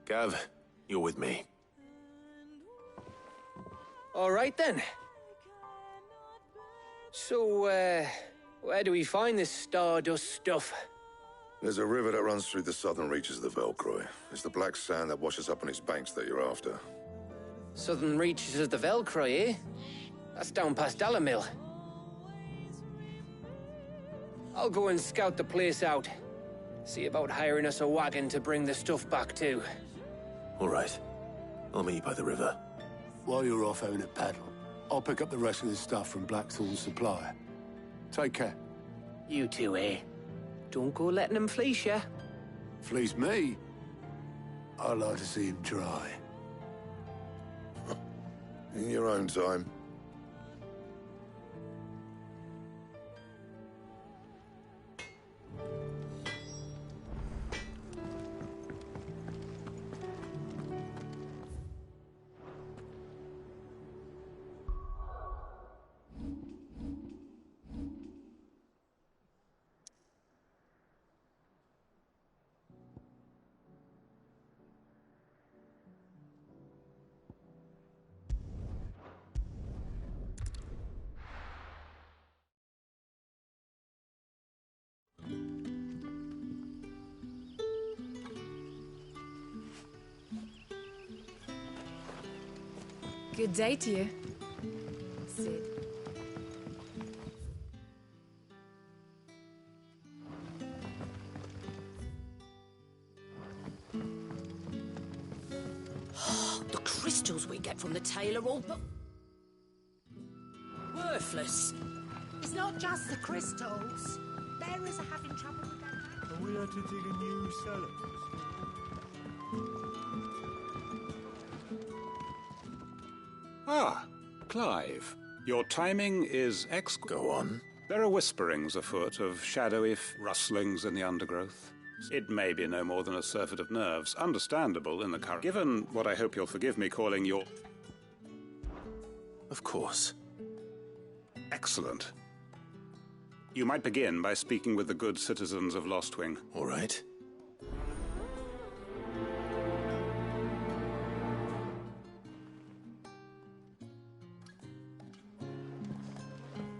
S2: Gav, you're with me.
S13: All right then. So, where do we find this Stardust stuff?
S11: There's a river that runs through the southern reaches of the Velcroy. It's the black sand that washes up on its banks that you're after.
S13: Southern reaches of the Velcroy, eh? That's down past Dalamil. I'll go and scout the place out. See about hiring us a wagon to bring the stuff back to.
S2: All right. I'll meet you by the river.
S18: While you're off having a paddle, I'll pick up the rest of the stuff from Blackthorn's supply. Take care.
S13: You two, eh? Don't go letting them fleece ya.
S18: Fleece me? I'd like to see him try.
S11: In your own time.
S5: Good day to you. Sid.
S16: The crystals we get from the tail are all but worthless.
S3: It's not just the crystals. Bearers are having trouble with their magic.
S6: Are we had to dig a new cellar?
S14: Ah, Clive. Your timing is
S2: Go on.
S14: There are whisperings afoot of shadowy rustlings in the undergrowth. It may be no more than a surfeit of nerves, understandable in the current... Given what I hope you'll forgive me calling your...
S2: Of course.
S14: Excellent. You might begin by speaking with the good citizens of Lostwing.
S2: All right.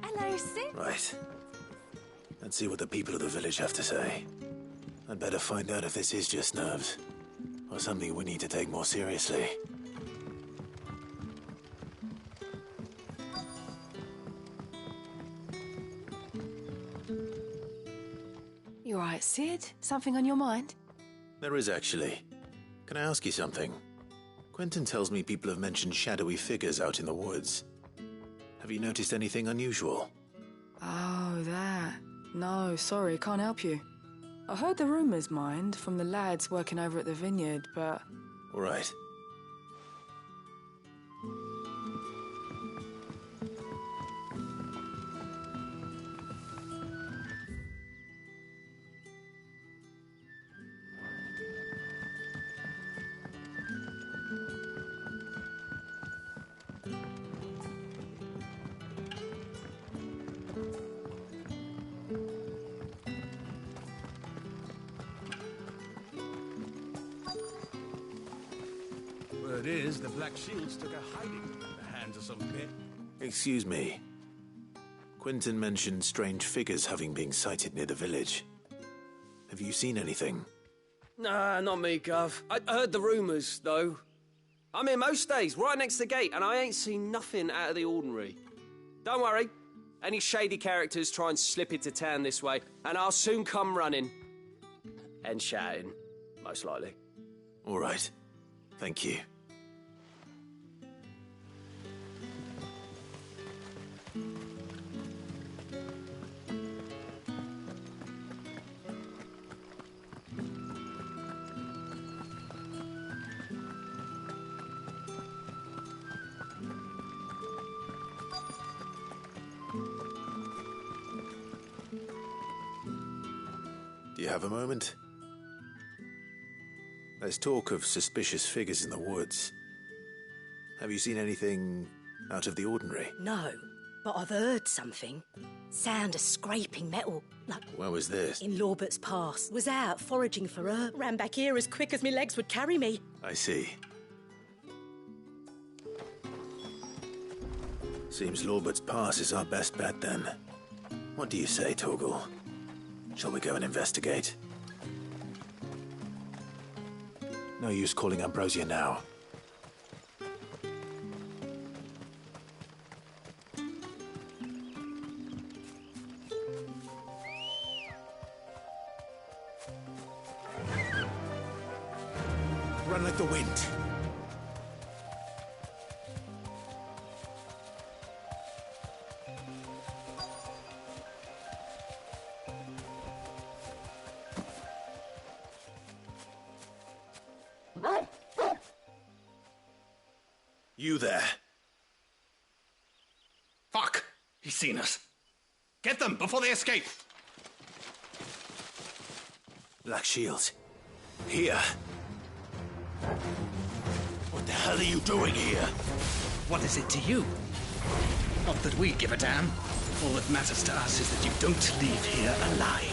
S5: Hello, Sid.
S2: Right. Let's see what the people of the village have to say. I'd better find out if this is just nerves, or something we need to take more seriously.
S17: You all right, Sid? Something on your mind?
S2: There is, actually. Can I ask you something? Quentin tells me people have mentioned shadowy figures out in the woods. Have you noticed anything unusual?
S17: Oh, that. No, sorry, can't help you. I heard the rumours, mind, from the lads working over at the vineyard, but...
S2: All right.
S6: Word is, the Black Shields took a hiding in the hands of some bit.
S2: Excuse me. Quentin mentioned strange figures having been sighted near the village. Have you seen anything?
S13: Nah, not me, Gov. I heard the rumours, though. I'm here most days, right next to the gate, and I ain't seen nothing out of the ordinary. Don't worry. Any shady characters try and slip into town this way, and I'll soon come running. And shouting, most likely.
S2: All right. Thank you. Do you have a moment? There's talk of suspicious figures in the woods. Have you seen anything out of the ordinary?
S12: No, but I've heard something. Sound of scraping metal, like...
S2: Where was this?
S12: In Lorbert's Pass. Was out foraging for her. Ran back here as quick as my legs would carry me.
S2: I see. Seems Lorbert's Pass is our best bet then. What do you say, Torgal? Shall we go and investigate? No use calling Ambrosia now. Run like the wind. You there.
S6: Fuck! He's seen us. Get them before they escape!
S2: Black Shields. Here. What the hell are you doing here?
S6: What is it to you? Not that we give a damn. All that matters to us is that you don't leave here alive.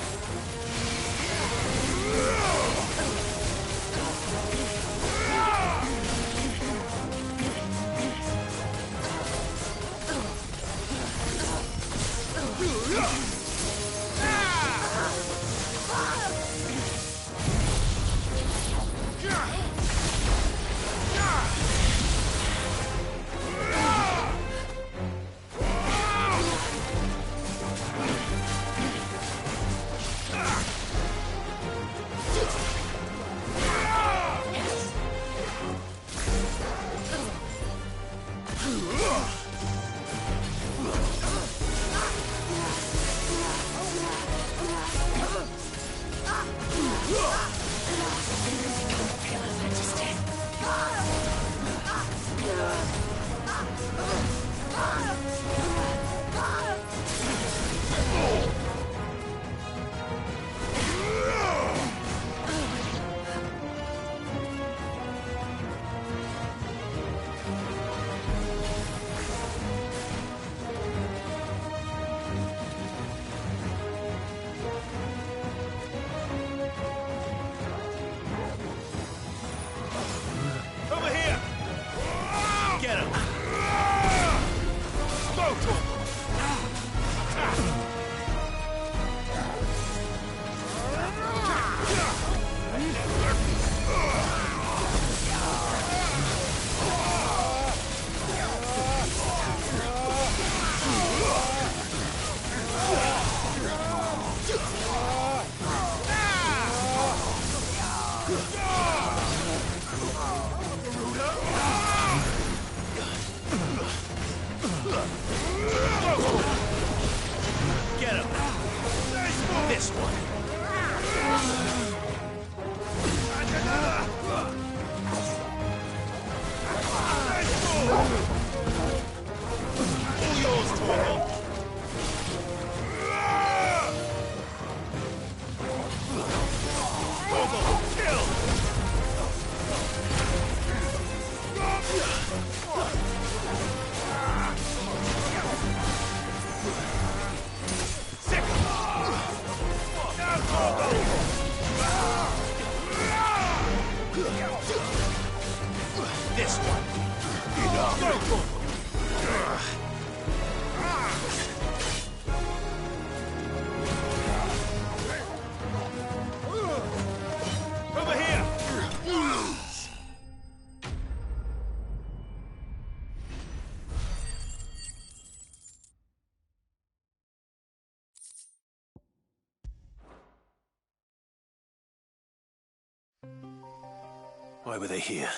S2: Why were they here?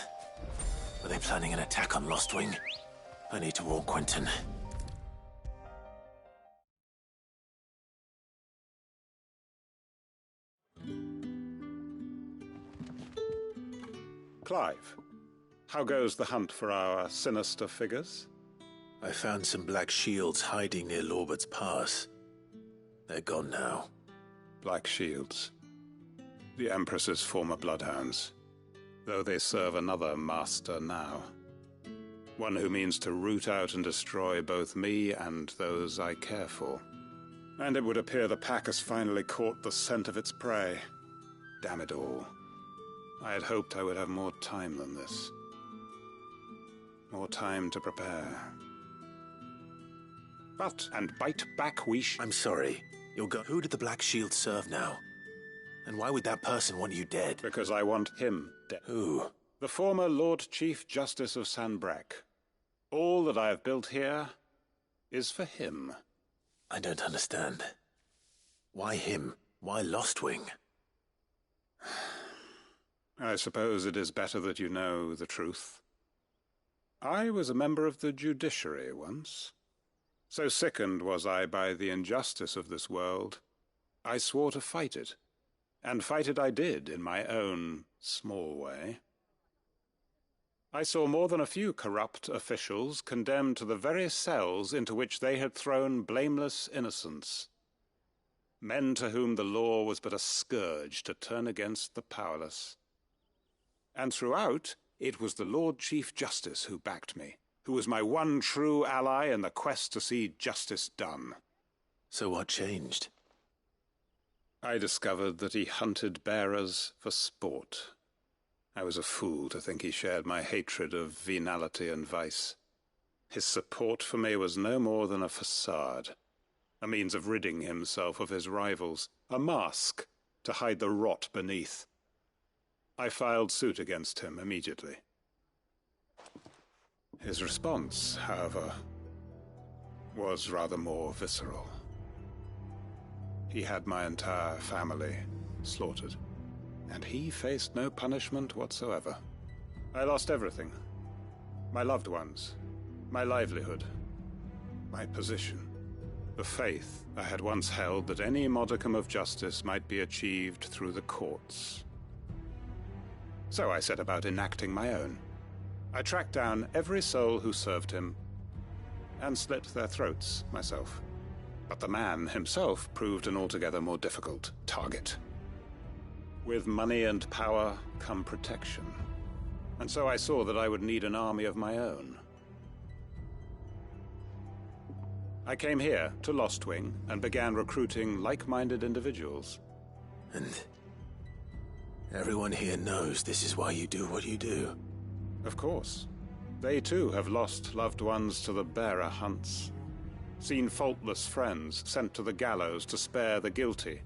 S2: Were they planning an attack on Lostwing? I need to warn Quentin.
S14: Clive, how goes the hunt for our sinister figures?
S2: I found some black shields hiding near Lorbert's Pass. They're gone now.
S14: Black shields. The Empress's former bloodhounds, though they serve another master now. One who means to root out and destroy both me and those I care for. And it would appear the pack has finally caught the scent of its prey. Damn it all. I had hoped I would have more time than this. More time to prepare. But, and bite back we
S2: I'm sorry. You'll go. Who did the Black Shield serve now? And why would that person want you dead?
S14: Because I want him dead.
S2: Who?
S14: The former Lord Chief Justice of Sanbreque. All that I have built here is for him.
S2: I don't understand. Why him? Why Lostwing?
S14: I suppose it is better that you know the truth. I was a member of the judiciary once. So sickened was I by the injustice of this world, I swore to fight it. And fight it I did, in my own small way. I saw more than a few corrupt officials condemned to the very cells into which they had thrown blameless innocents. Men to whom the law was but a scourge to turn against the powerless. And throughout, it was the Lord Chief Justice who backed me, who was my one true ally in the quest to see justice done.
S2: So what changed?
S14: I discovered that he hunted bearers for sport. I was a fool to think he shared my hatred of venality and vice. His support for me was no more than a facade, a means of ridding himself of his rivals, a mask to hide the rot beneath. I filed suit against him immediately. His response, however, was rather more visceral. He had my entire family slaughtered, and he faced no punishment whatsoever. I lost everything. My loved ones, my livelihood, my position, the faith I had once held that any modicum of justice might be achieved through the courts. So I set about enacting my own. I tracked down every soul who served him, and slit their throats myself. But the man himself proved an altogether more difficult target. With money and power come protection, and so I saw that I would need an army of my own. I came here to Lostwing and began recruiting like-minded individuals.
S2: And everyone here knows this is why you do what you do.
S14: Of course. They too have lost loved ones to the bearer hunts. Seen faultless friends sent to the gallows to spare the guilty.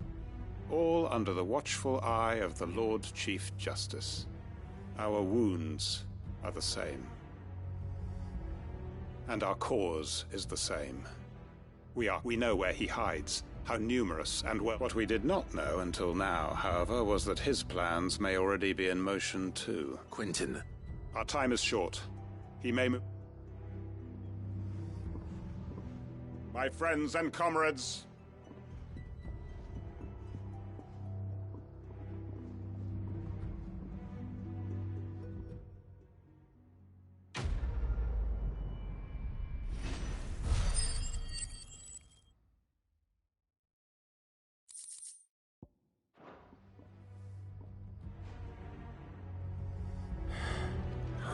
S14: All under the watchful eye of the Lord Chief Justice. Our wounds are the same. And our cause is the same. We know where he hides, how numerous and well. What we did not know until now, however, was that his plans may already be in motion too.
S2: Quentin.
S14: Our time is short. He may move. My friends and comrades.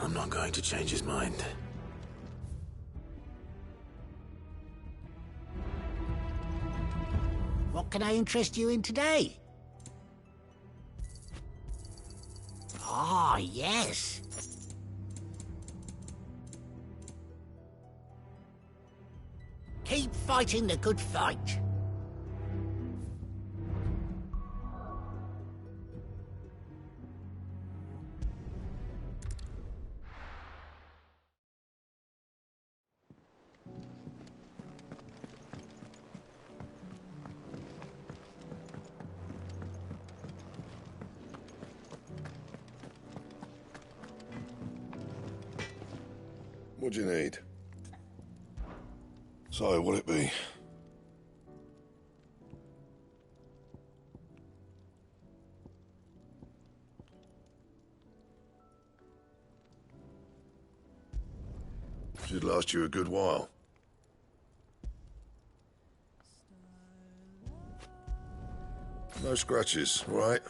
S2: I'm not going to change his mind.
S19: What can I interest you in today? Ah, yes. Keep fighting the good fight.
S11: What do you need? So, what'll it be? Should last you a good while. No scratches, all right?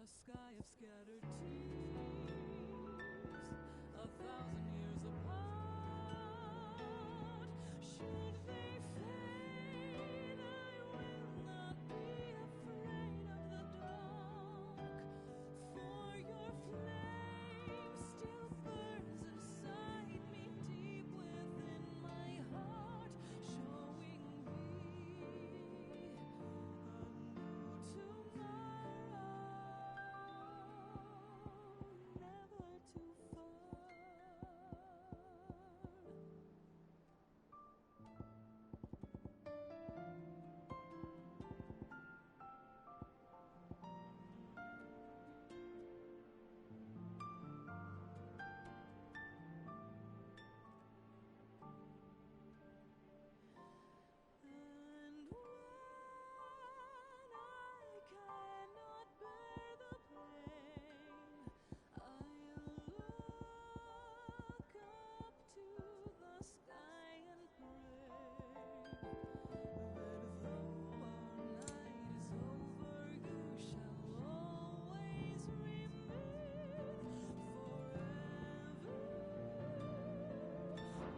S23: A sky of scattered tears, 1,000 years apart. Should they fade, I will not be afraid of the dark. For your flame still burns inside me, deep within my heart, showing me a new tomorrow, never too far. And when I cannot bear the pain, I'll look up to the sky and pray that though our night is over, you shall always remain forever my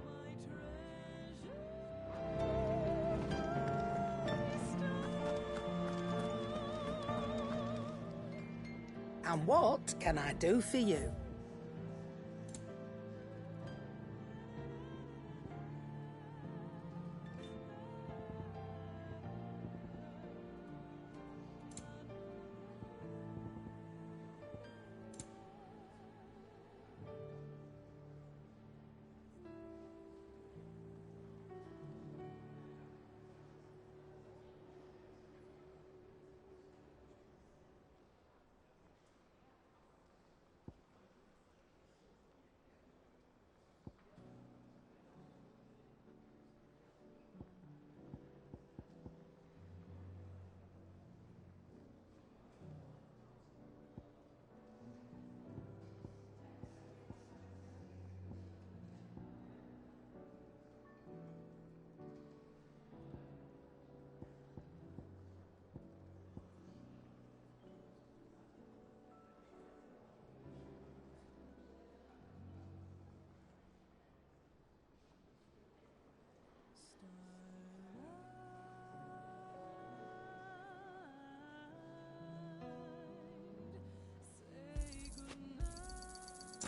S23: treasure.
S3: And what can I do for you?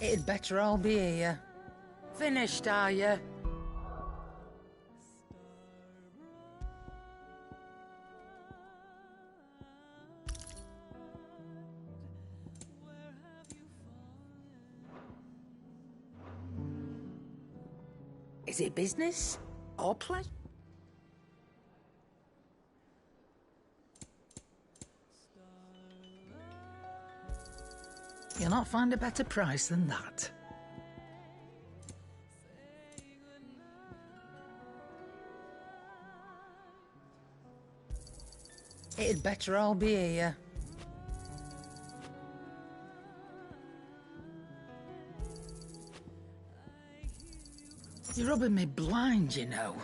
S3: It'd better all be here. Finished, are you? Is it business or play? You'll not find a better price than that. It'd better all be here. You're rubbing me blind, you know.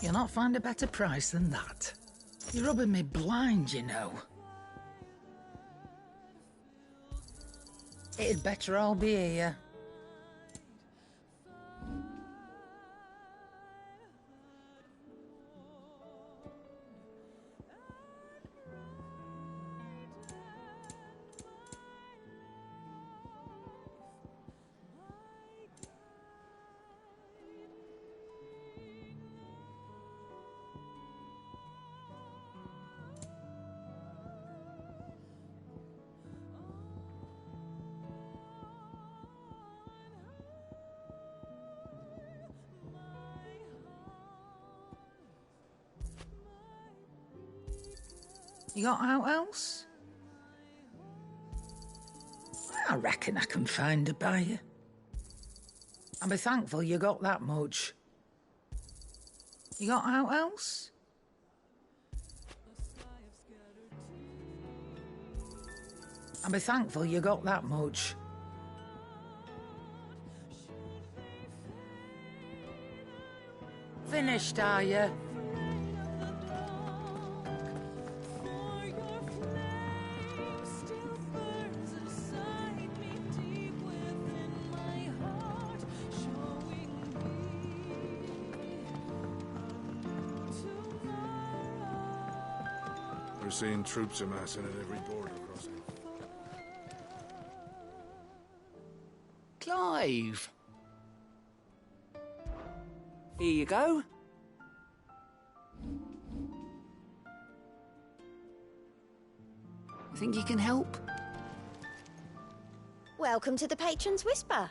S3: You'll not find a better price than that. You're rubbing me blind, you know. It'd better all be here. You got out else? I reckon I can find a buyer. I'll be thankful you got that much. You got out else? I'll be thankful you got that much. Finished, are you?
S15: seeing troops amassing at every border crossing.
S6: Clive! Here you go. Think you can help?
S7: Welcome to the Patron's Whisper.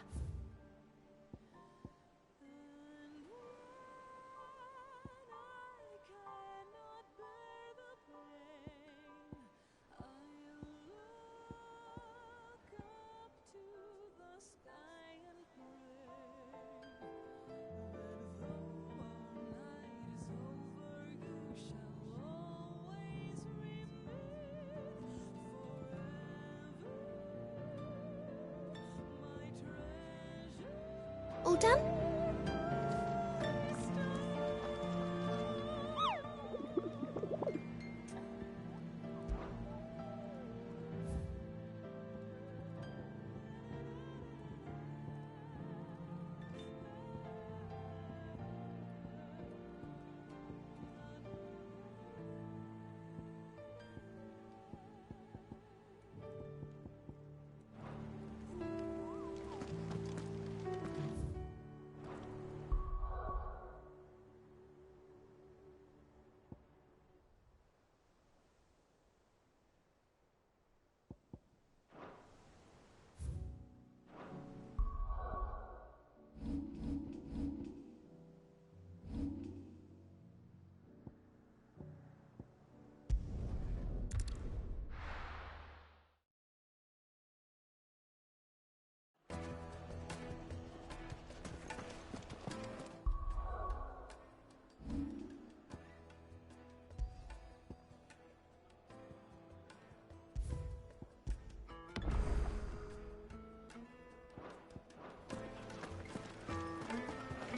S7: All done?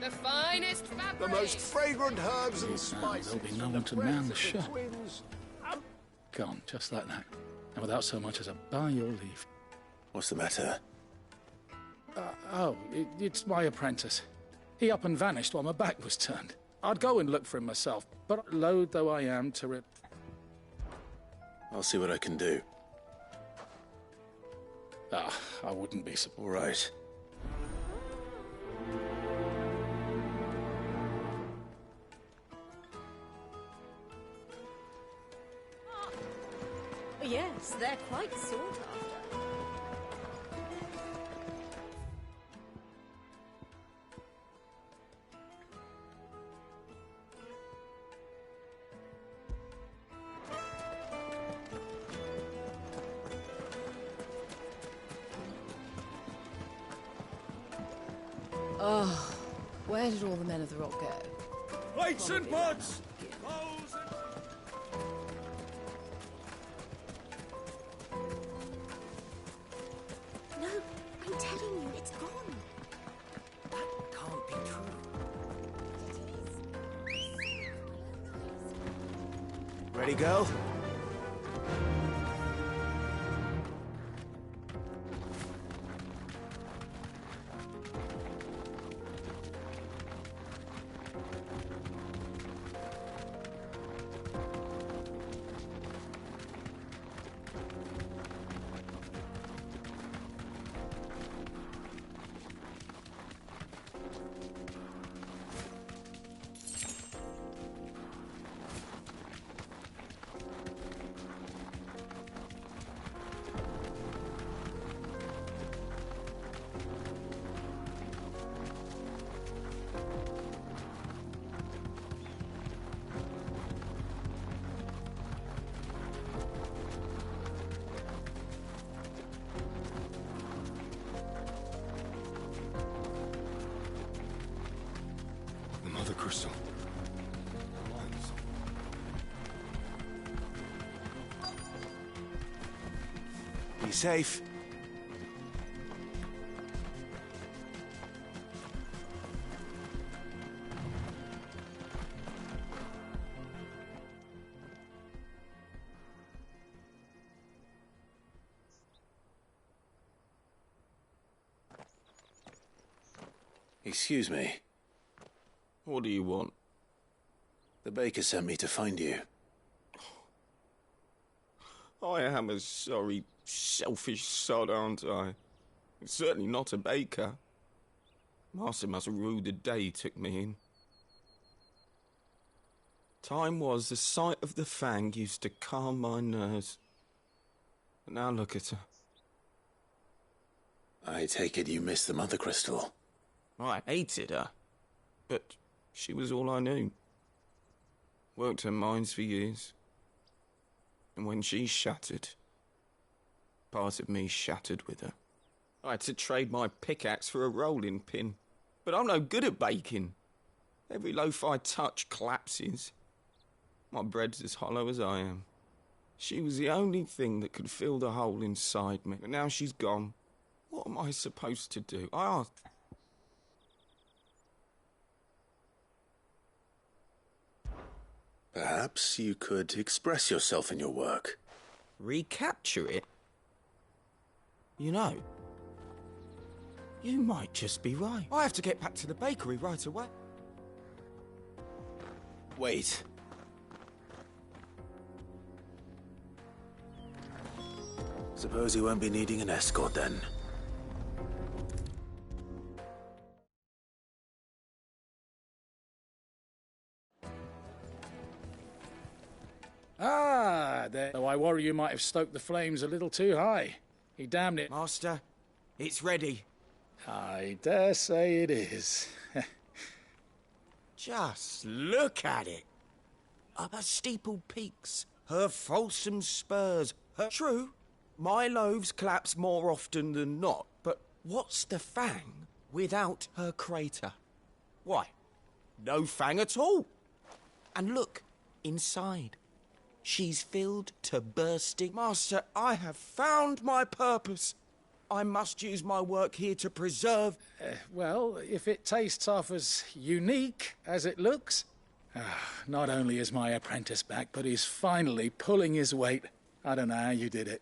S21: The finest fabric.
S22: The most fragrant herbs and spices.
S4: There'll be no one to man the shop. Gone, just like that. And without so much as a by your leave.
S2: What's the matter?
S4: It's my apprentice. He up and vanished while my back was turned. I'd go and look for him myself, but loath though I am to rip.
S2: I'll see what I can do.
S4: I wouldn't be surprised.
S2: All right.
S12: Yes, they're quite sought after.
S17: Oh, where did all the men of the rock go?
S15: Plates and pots!
S7: No, I'm telling you, it's gone.
S6: That can't be true. Ready, girl?
S15: Another crystal.
S6: Be safe.
S2: Excuse me.
S9: What do you want?
S2: The baker sent me to find you.
S1: I am a sorry, selfish sod, aren't I? Certainly not a baker. Master must have ruled the day he took me in. Time was the sight of the Fang used to calm my nerves. But now look at her.
S2: I take it you miss the Mother Crystal.
S1: I hated her, but she was all I knew. Worked her mines for years. And when she shattered, part of me shattered with her. I had to trade my pickaxe for a rolling pin. But I'm no good at baking. Every loaf I touch collapses. My bread's as hollow as I am. She was the only thing that could fill the hole inside me. But now she's gone. What am I supposed to do? I asked.
S2: Perhaps you could express yourself in your work.
S1: Recapture it? You know, you might just be right. I have to get back to the bakery right away.
S2: Wait. Suppose you won't be needing an escort then.
S4: Ah, there. Though I worry you might have stoked the flames a little too high. He damned it.
S1: Master, it's ready.
S4: I dare say it is.
S1: Just look at it. Up her steeple peaks, her fulsome spurs, her... True, my loaves collapse more often than not, but what's the Fang without her crater? Why, no Fang at all. And look, inside. She's filled to bursting. Master, I have found my purpose. I must use my work here to preserve...
S4: Well, if it tastes half as unique as it looks... not only is my apprentice back, but he's finally pulling his weight. I don't know how you did it.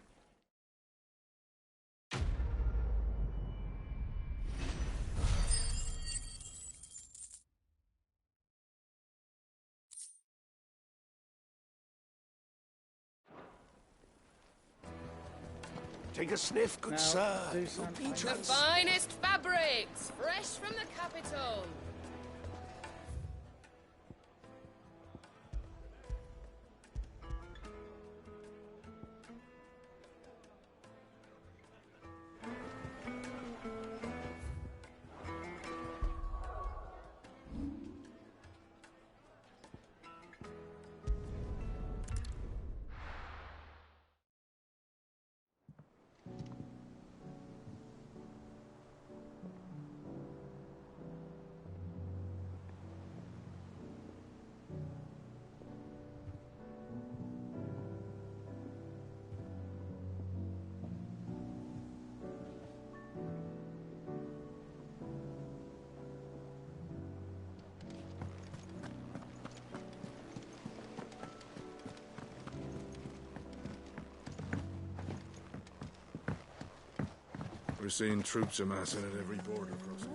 S22: Take a sniff, good sir.
S21: The finest fabrics, fresh from the capital.
S15: We're seeing troops amassing at every border crossing.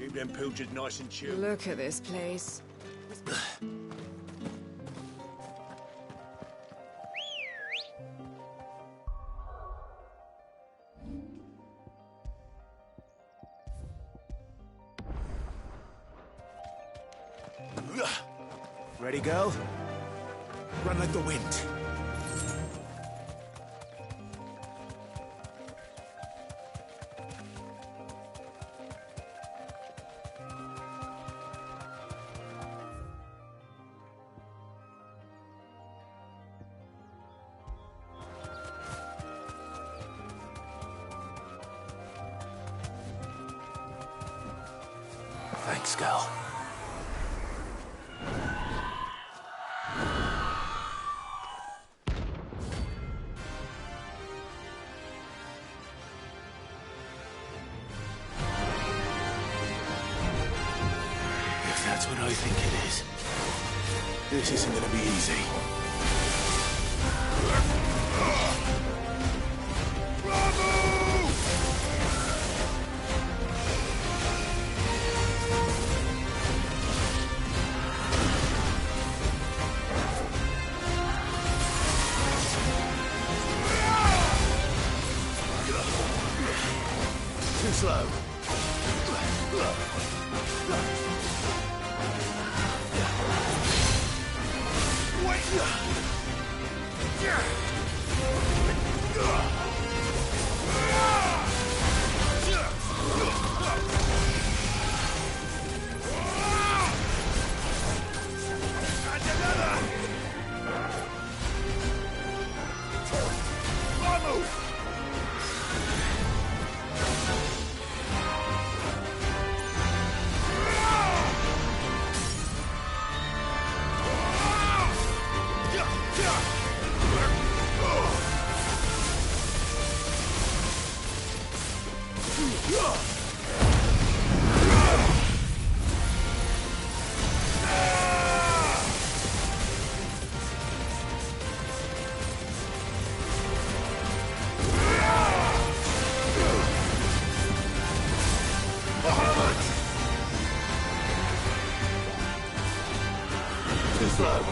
S22: Keep them pilchers nice and chill.
S17: Look at this place.
S2: Ready, girl? Run like the wind. Thanks, girl. If that's what I think it is, this isn't gonna be easy. Too slow. Too slow.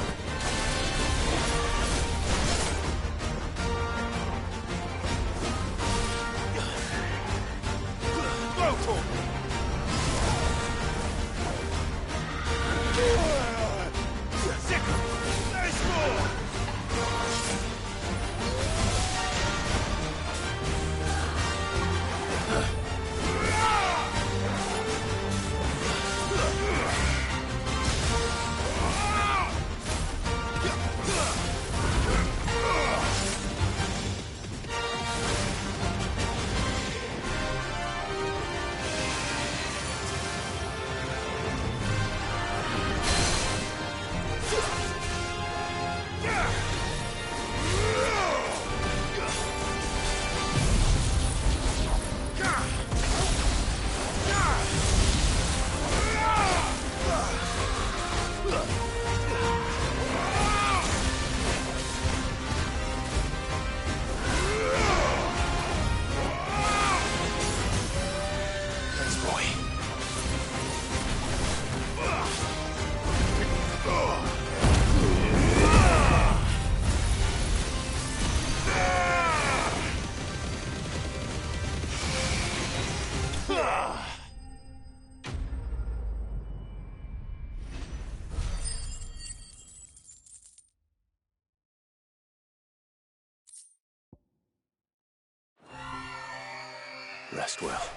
S2: Rest well.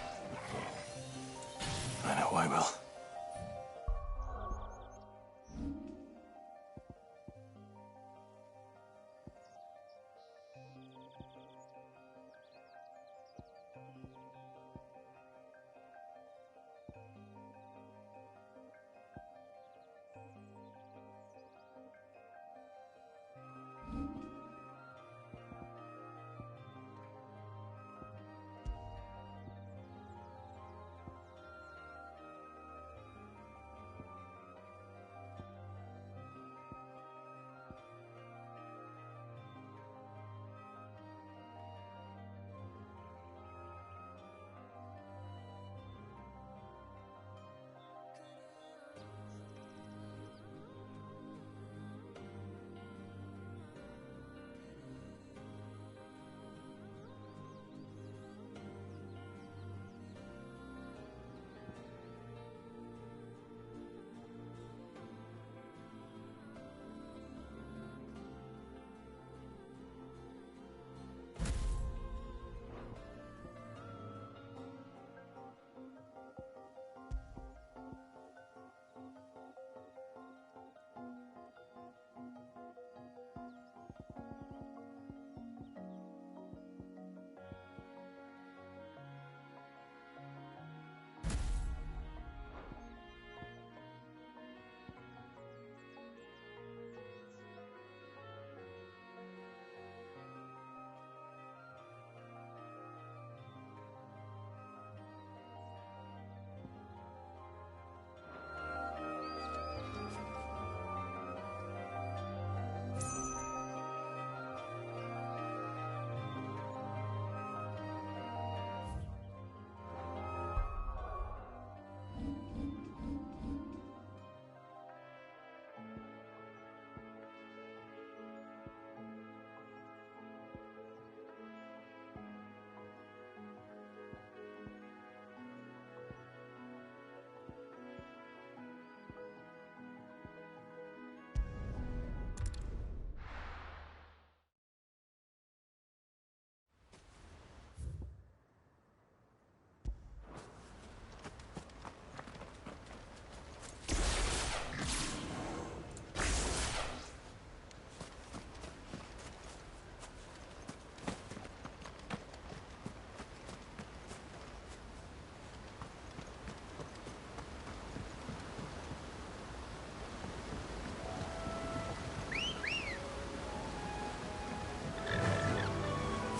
S2: I know I will.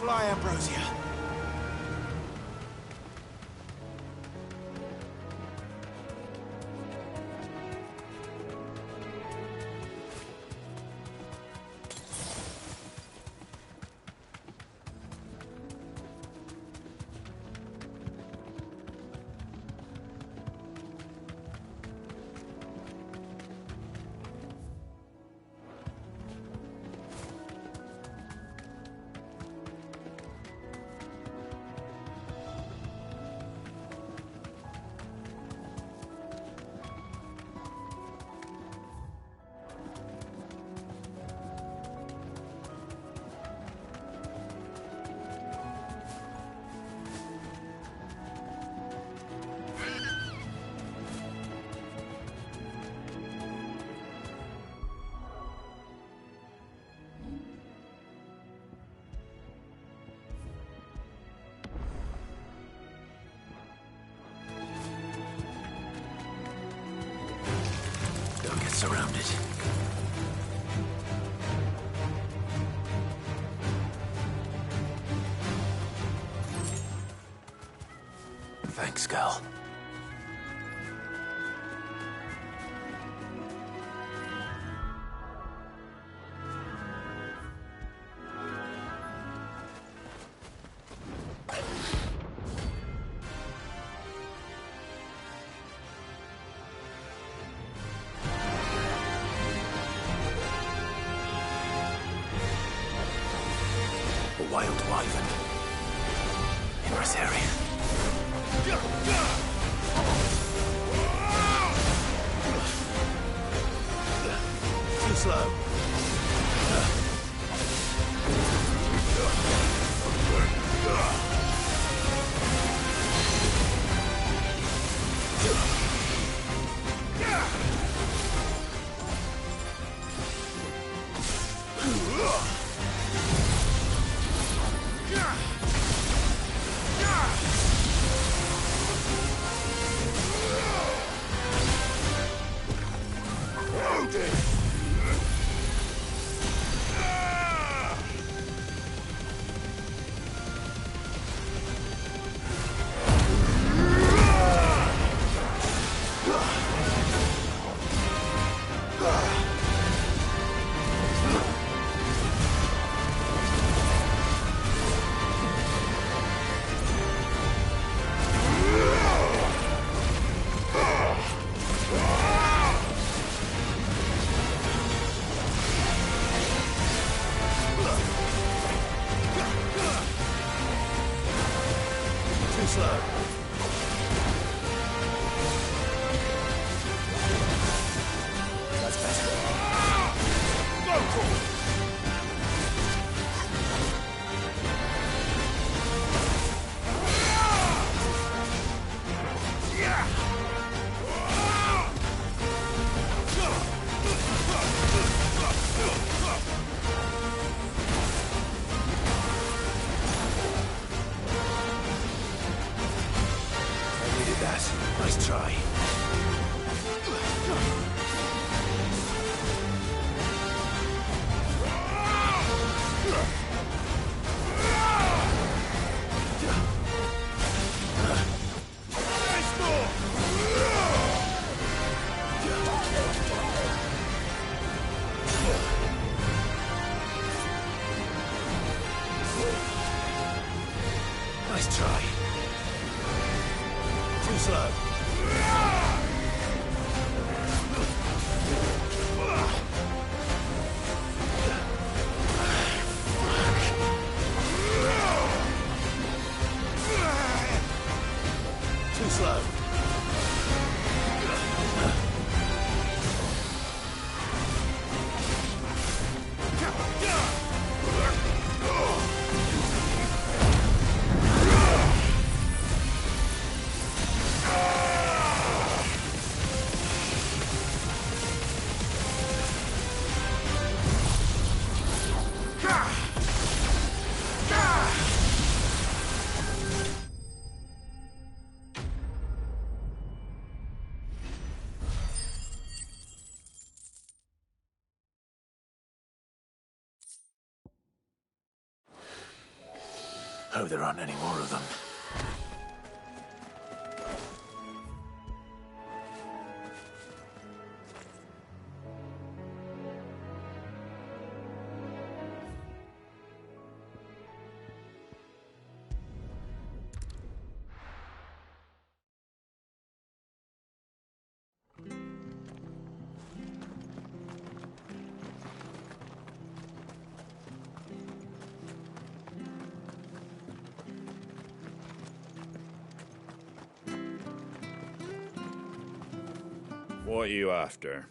S22: fly, Ambrosia.
S2: Don't get surrounded. Thanks, girl. A wild wyvern. In this area. Too slow. Hope there aren't any more of them.
S8: What are you after?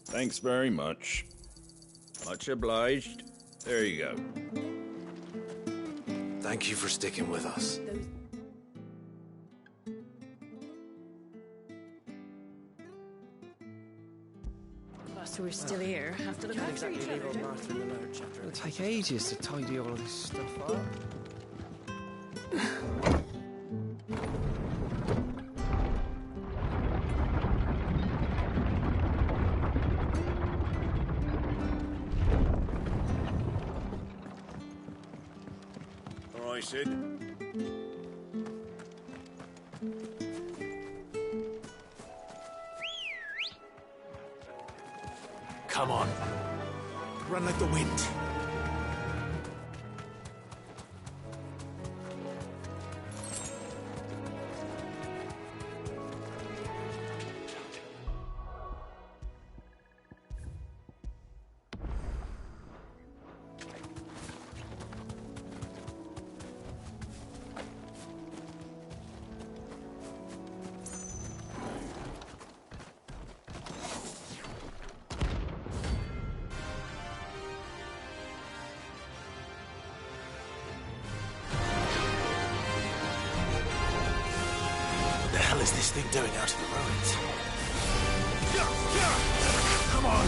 S8: Thanks very much. Much obliged. There you go.
S2: Thank you for sticking with us.
S21: So we're still here after the
S13: Can't exactly leave old Martha in the lurch after. It'll take ages to tidy all of this stuff up.
S8: All right, Sid.
S2: Come on. Run like the wind. What the hell is this thing doing out of the ruins? Come on!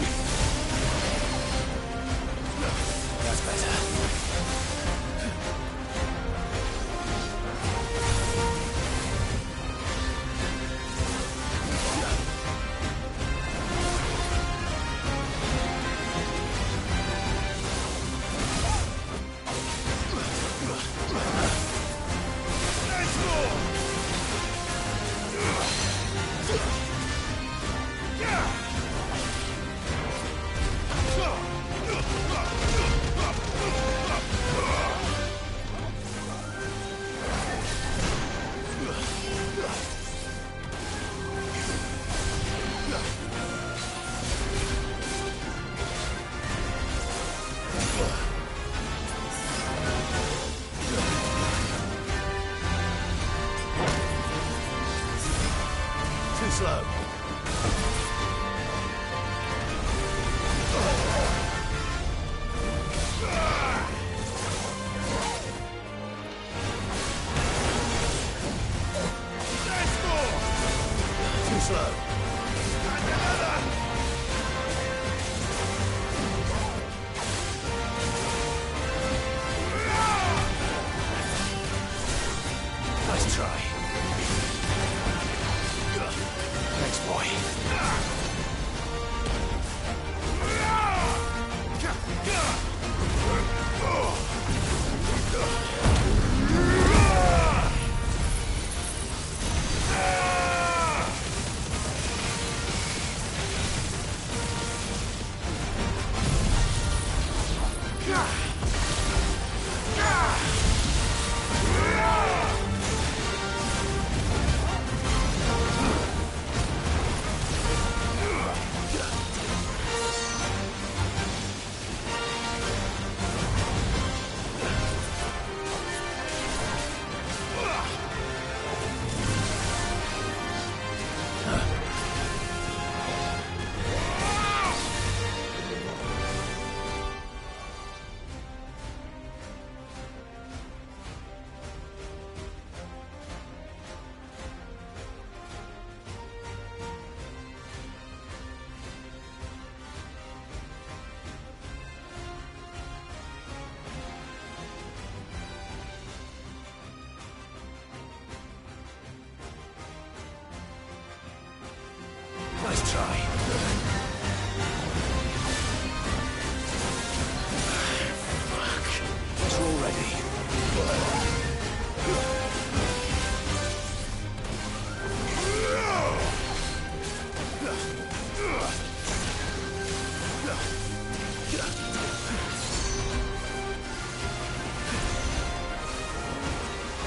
S2: That's better. Too slow. Too slow. Nice try. Next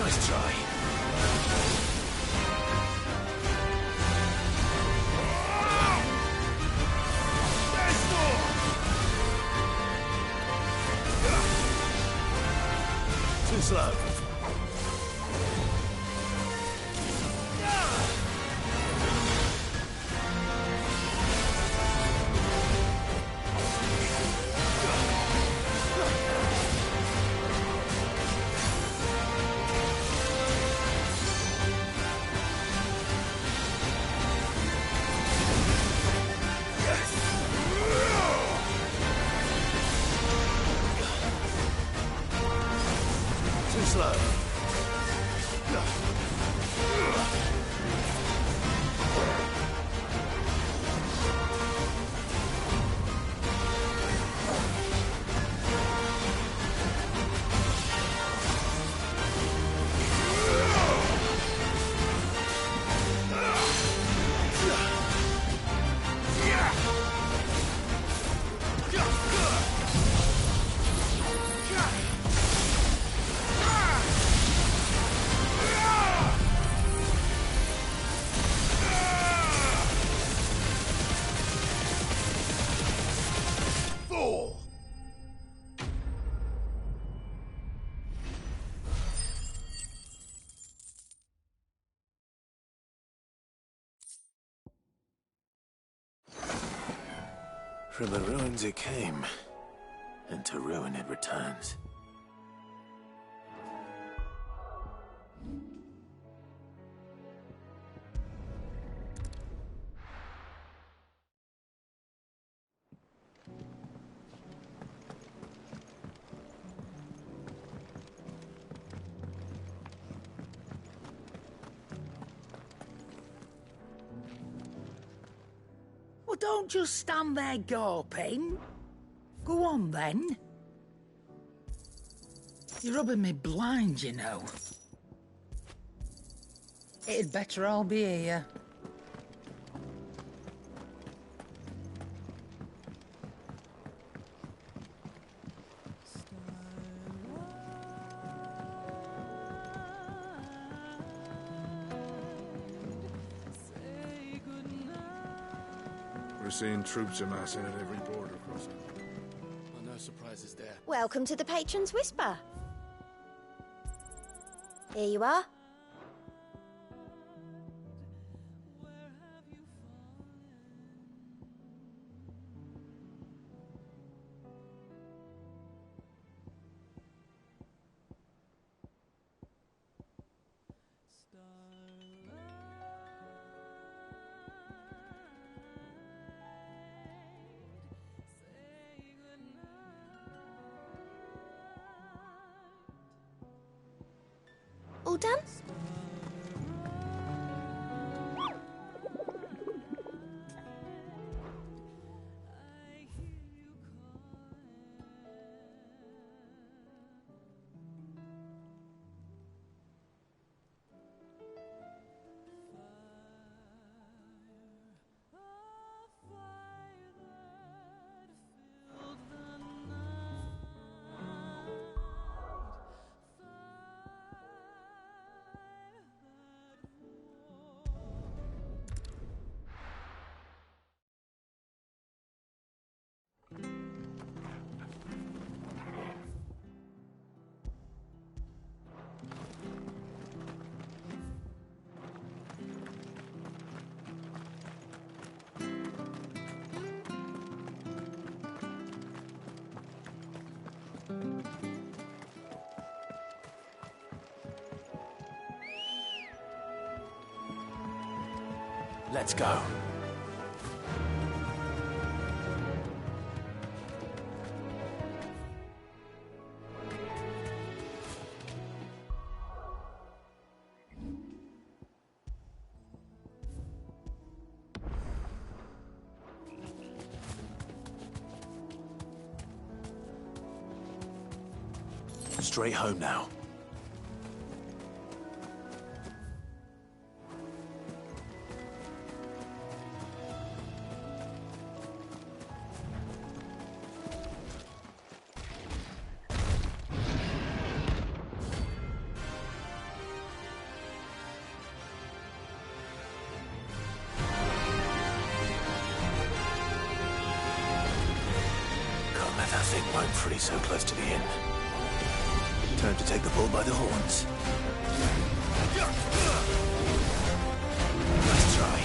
S2: Nice try. Too slow. Too slow. From the ruins it came, and to ruin it returns.
S3: Well, don't just stand there gawping. Go on, then. You're rubbing me blind, you know. It'd better all be here.
S15: We're seeing troops amassing at every border crossing.
S10: Well, no surprises there.
S7: Welcome to the Patron's Whisper. Here you are. All done?
S2: Let's go. Straight home now. free so close to the inn. Time to take the bull by the horns. Nice try.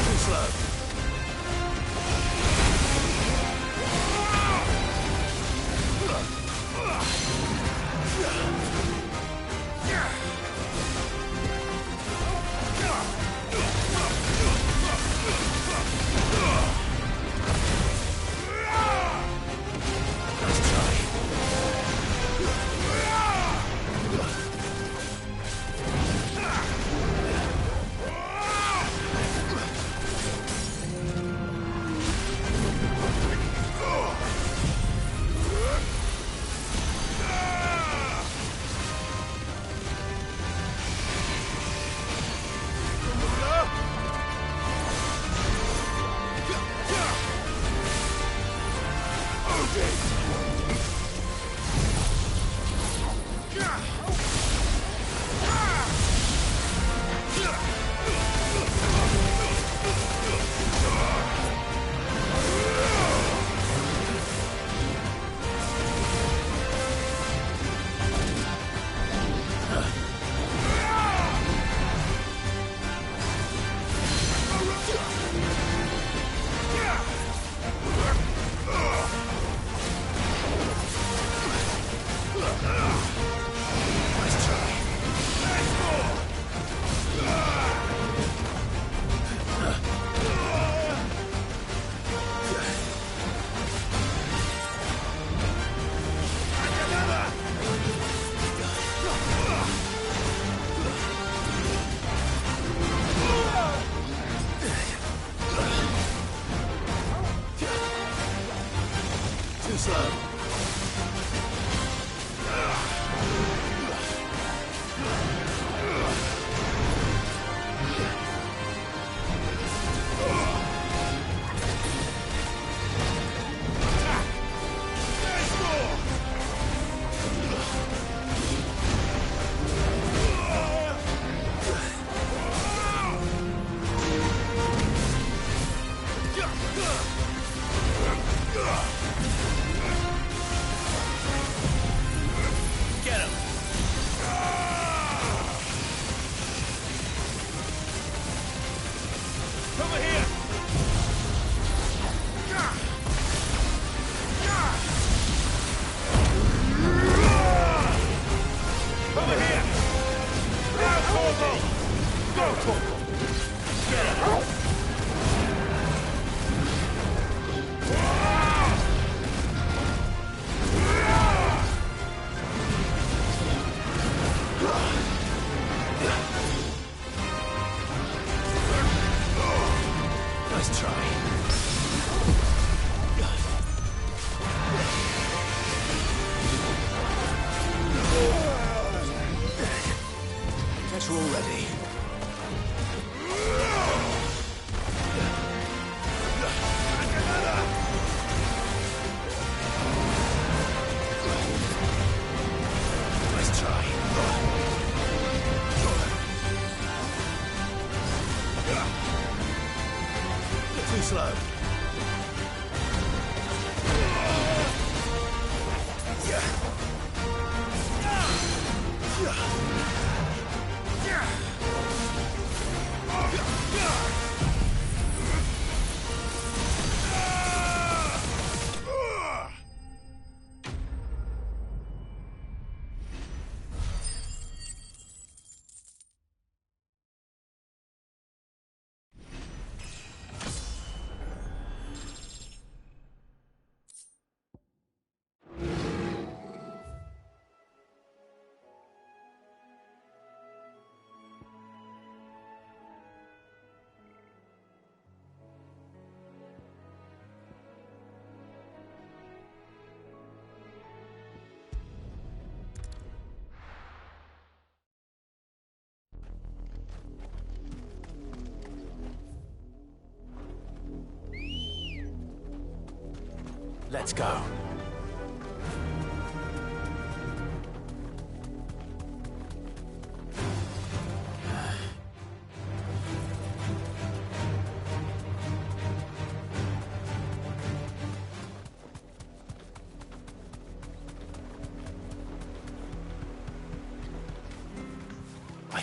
S2: Too slow. Let's go.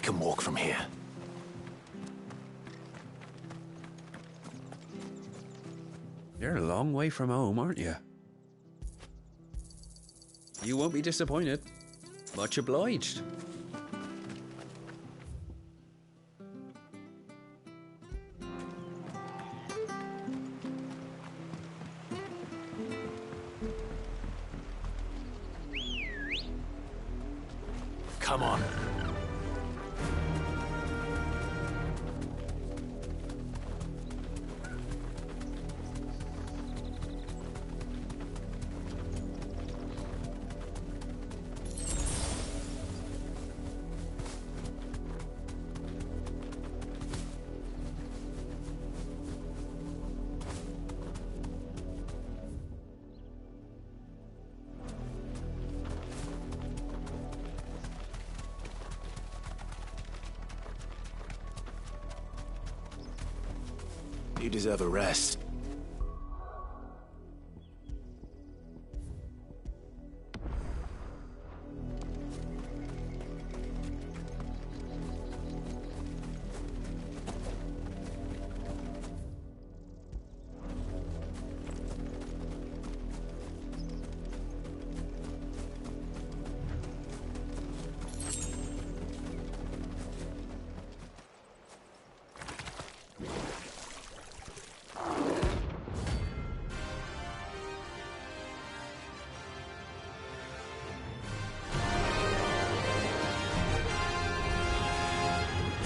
S2: can walk from here.
S16: You're a long way from home, aren't you? You won't be disappointed. Much obliged.
S2: Come on. You deserve a rest.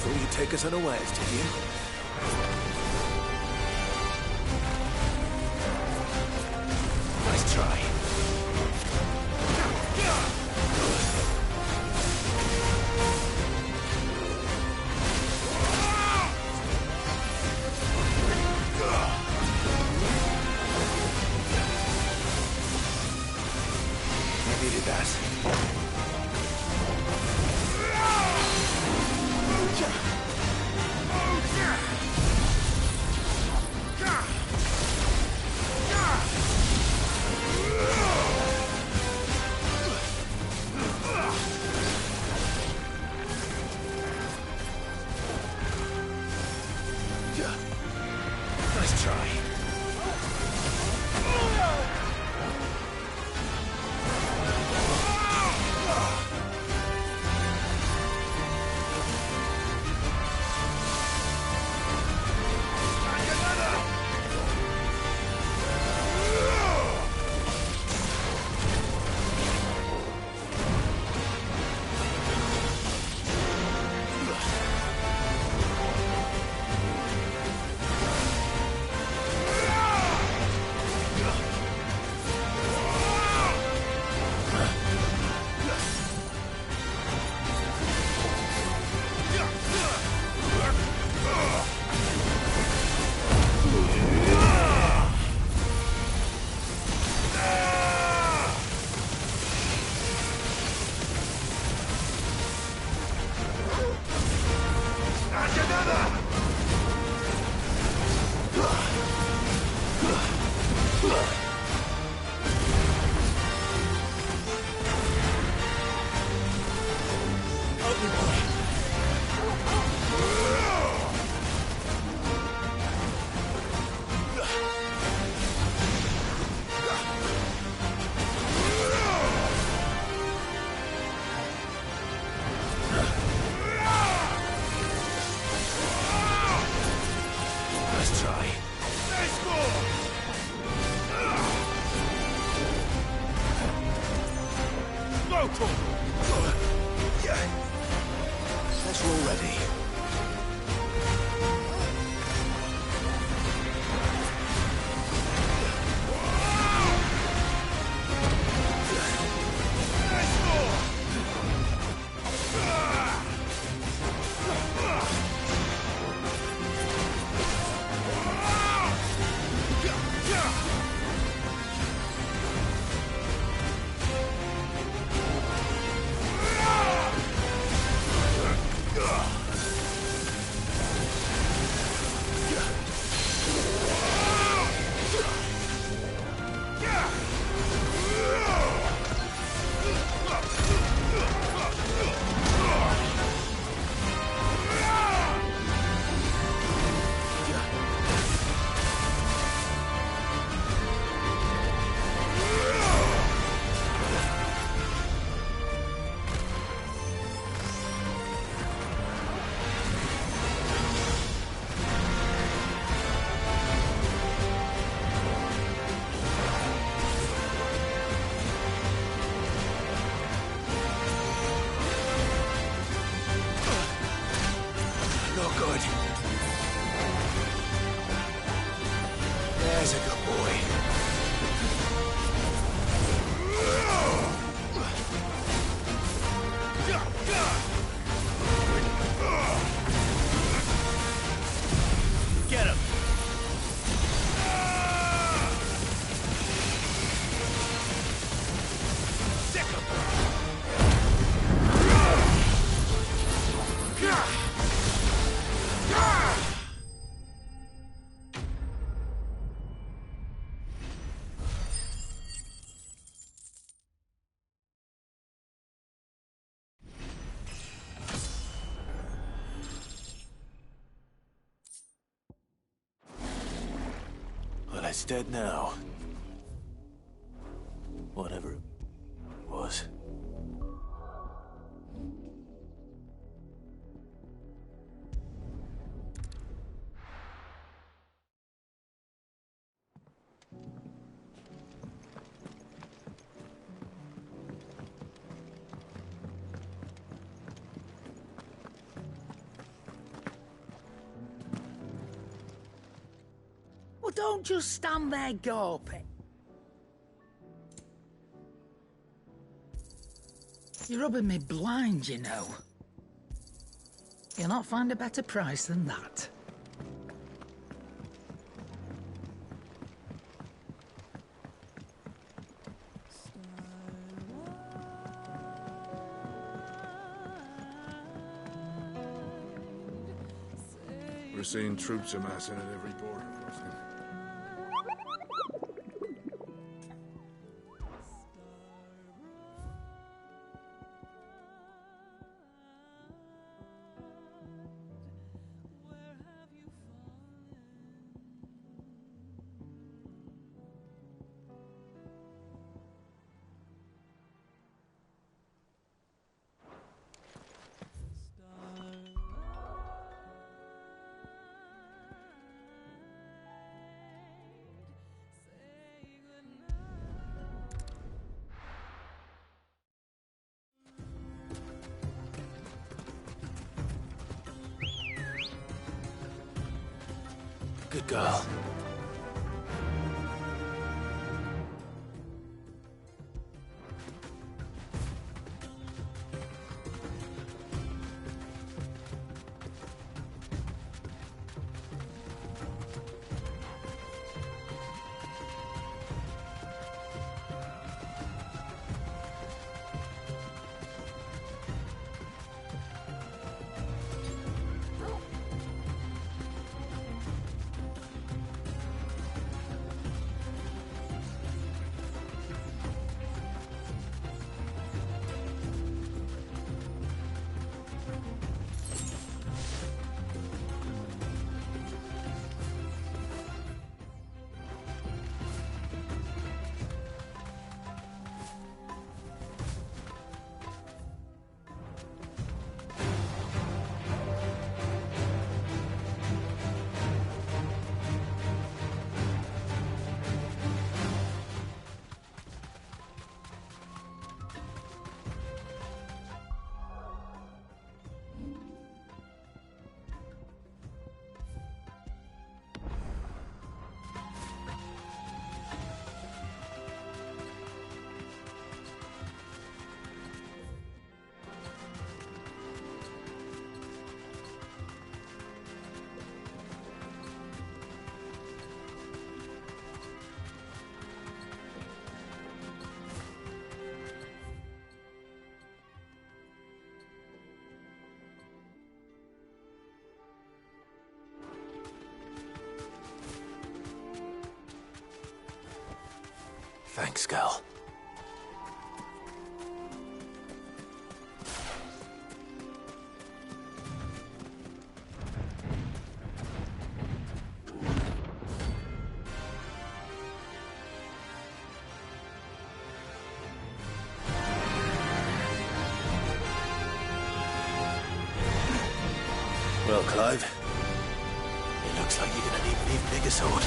S2: Thought you'd take us unawares, did you? Nice try. I needed that. Nice try. Nice try. Let's roll ready. There's a good boy.
S9: Get him!
S2: Sick him! Well, it's dead now. Whatever it was.
S3: Well, don't just stand there gawping. You're rubbing me blind, you know. You'll not find a better price than that.
S15: We're seeing troops amassing at every border crossing.
S2: Good girl. Thanks, girl. Well, Clive, it looks like you're gonna need an even bigger sword.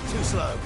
S2: Too slow.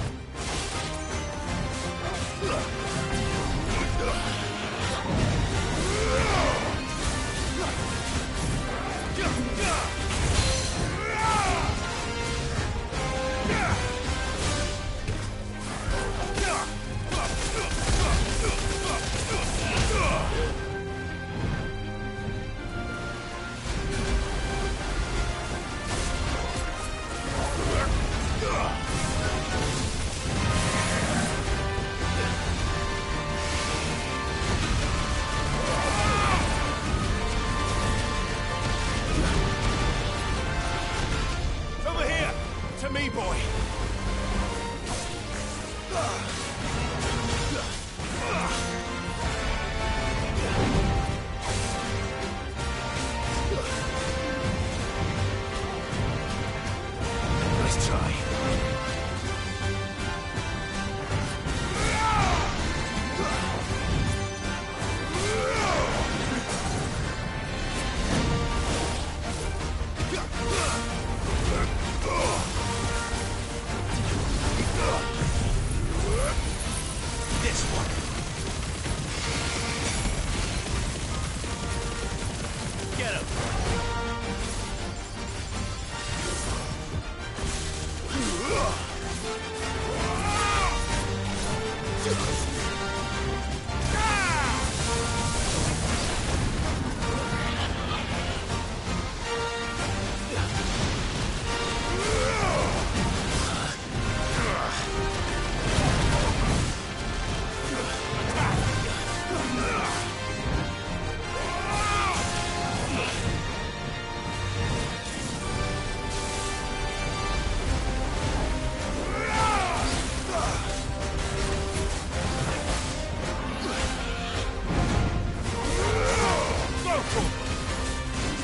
S8: Over here! To me, boy!
S2: Nice try.
S8: This one! Get him!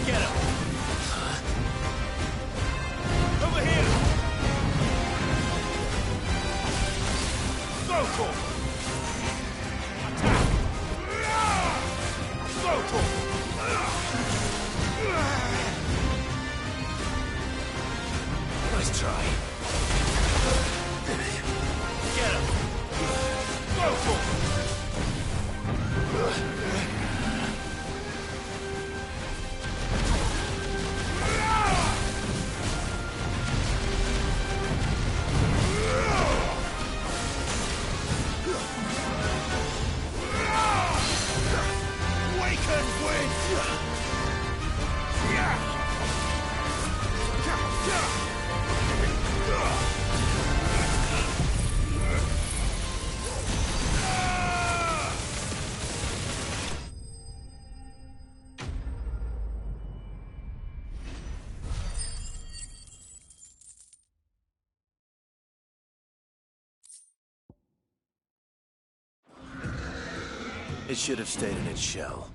S8: Get him! Over here! Go for it! Attack! Go for it!
S2: Nice try.
S8: Get him! Go for it!
S2: Waken wind! It should have stayed in its shell.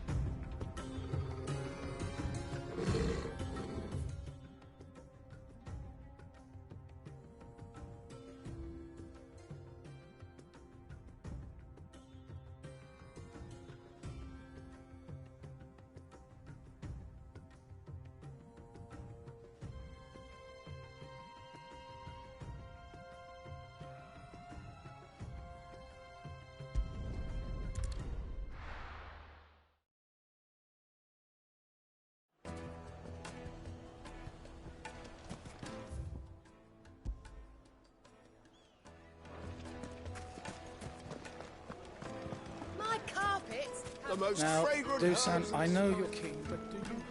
S21: My carpets.
S22: The most
S4: Now,
S22: fragrant
S4: Dusan,
S22: herbs
S4: I know you're keen, but do you...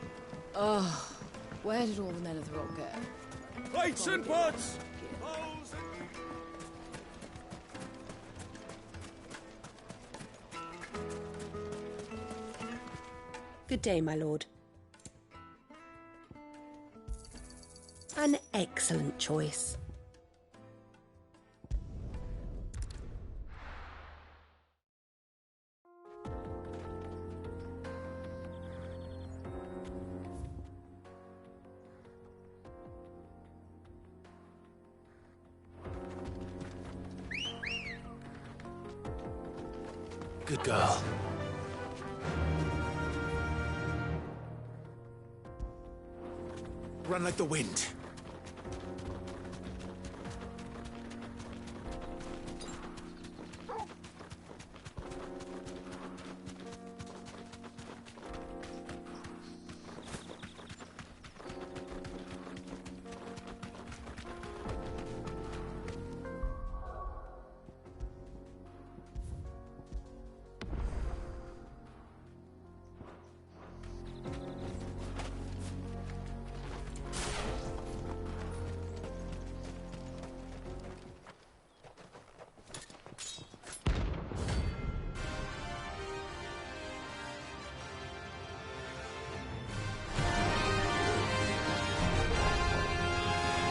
S17: Oh, Where did all the men of the rock go?
S8: Plates and pots!
S12: Good day, my lord. An excellent choice.
S2: Good girl. Run like the wind.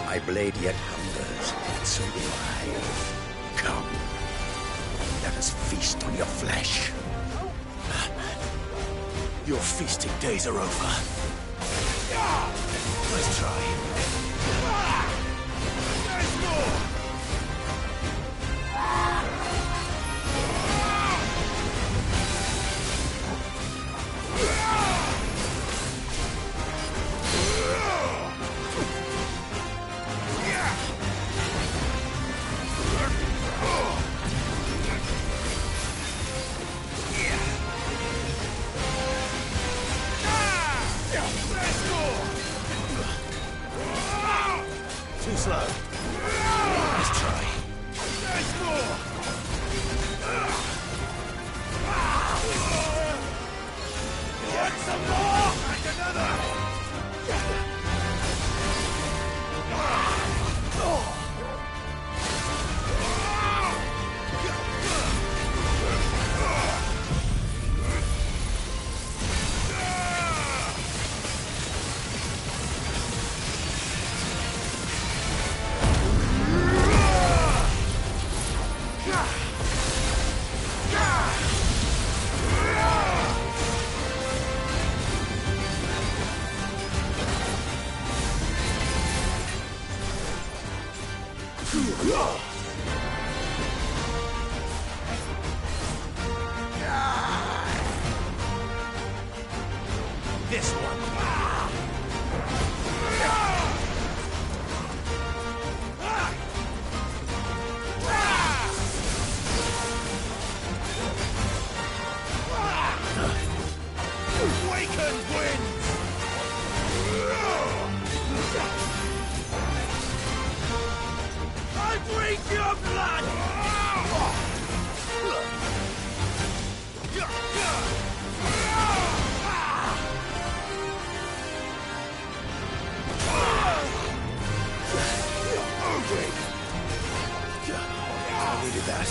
S6: My blade yet hungers, and so do I. Come, let us feast on your flesh.
S2: Your feasting days are over. Nice try.
S8: There's more!
S2: Too slow. Nice try.
S8: There's more! Want some more? Like another!
S2: This one.
S8: Awaken winds! I breathe your blood!
S2: I needed that.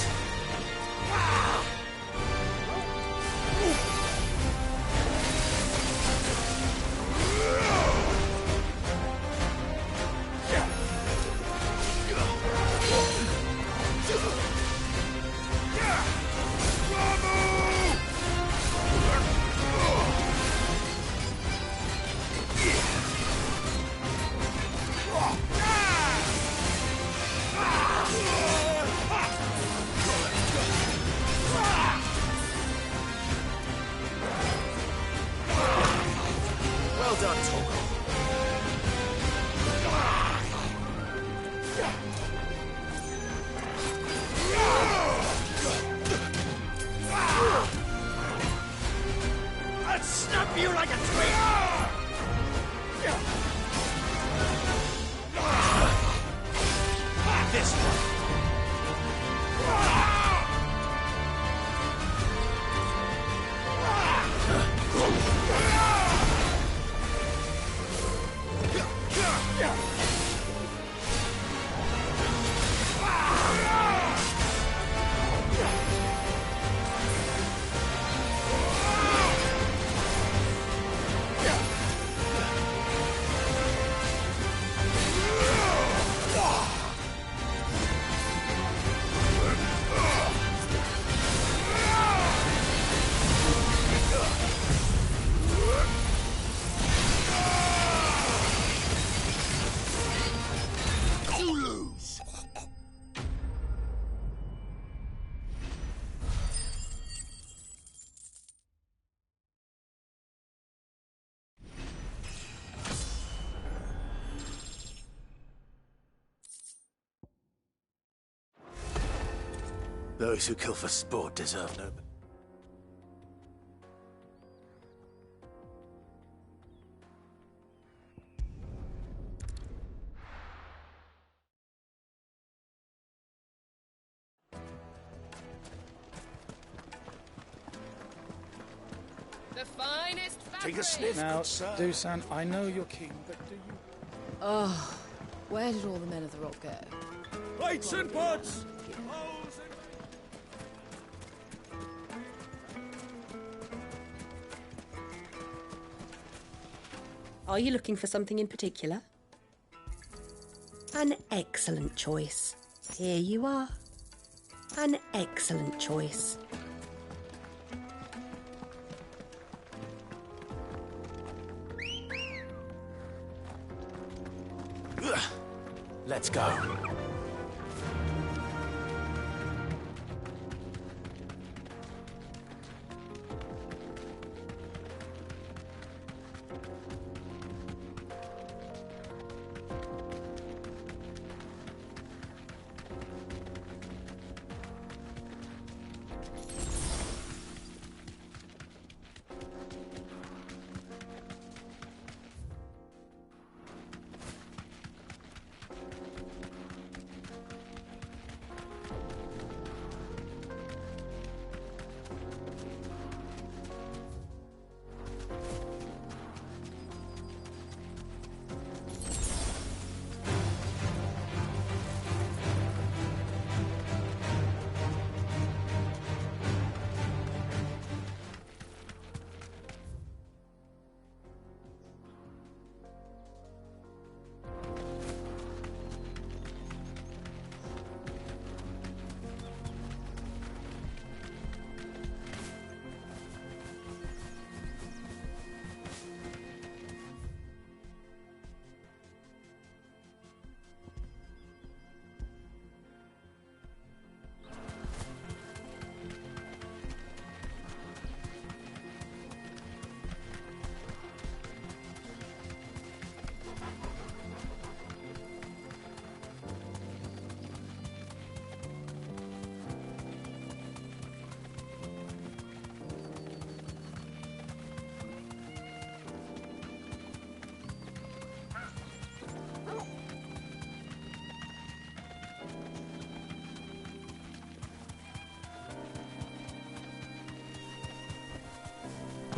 S2: Well done, Togo.
S8: I'll snap you like a twig!
S2: This one. Those who kill for sport deserve no...
S21: The finest fabric.
S22: Take a sniff,
S4: Now,
S22: good sir.
S4: Dusan, I know you're keen, but do you...
S21: Oh, where did all the men of the rock go?
S8: Plates and pots!
S12: Are you looking for something in particular? An excellent choice. Here you are. An excellent choice.
S2: Let's go.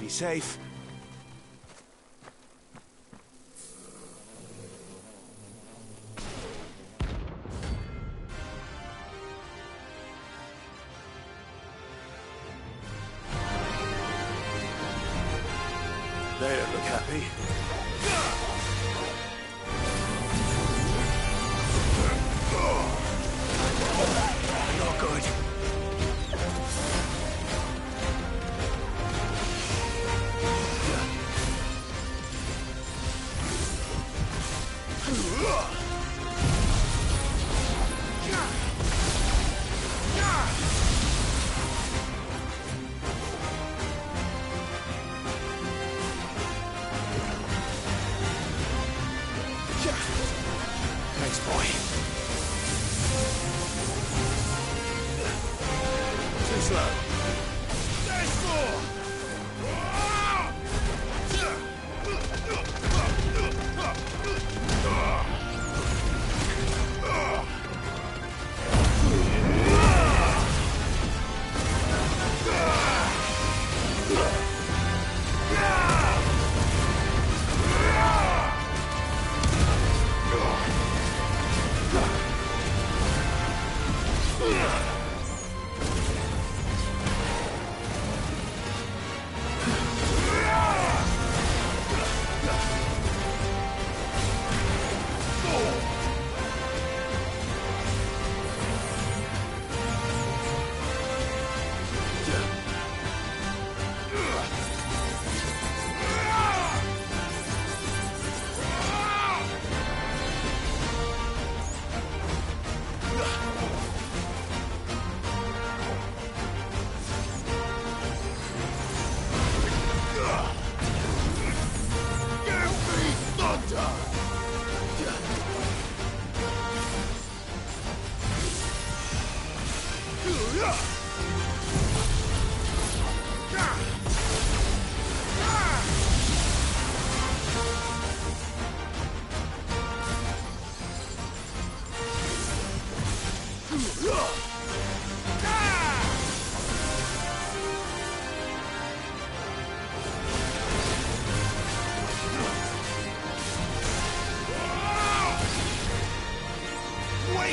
S2: Be safe. They don't look happy. Not good.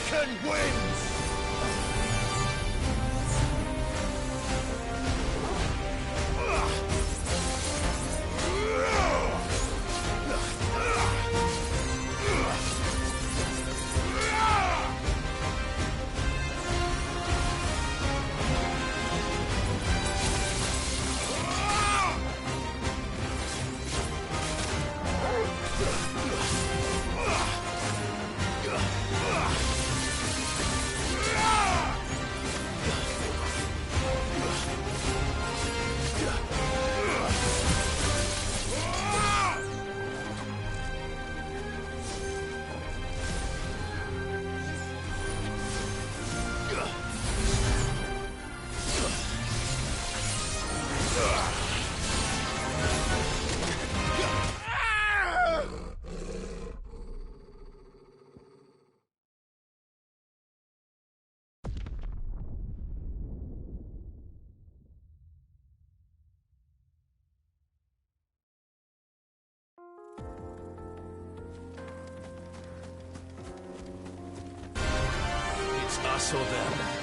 S22: Kraken wins! It's us or them.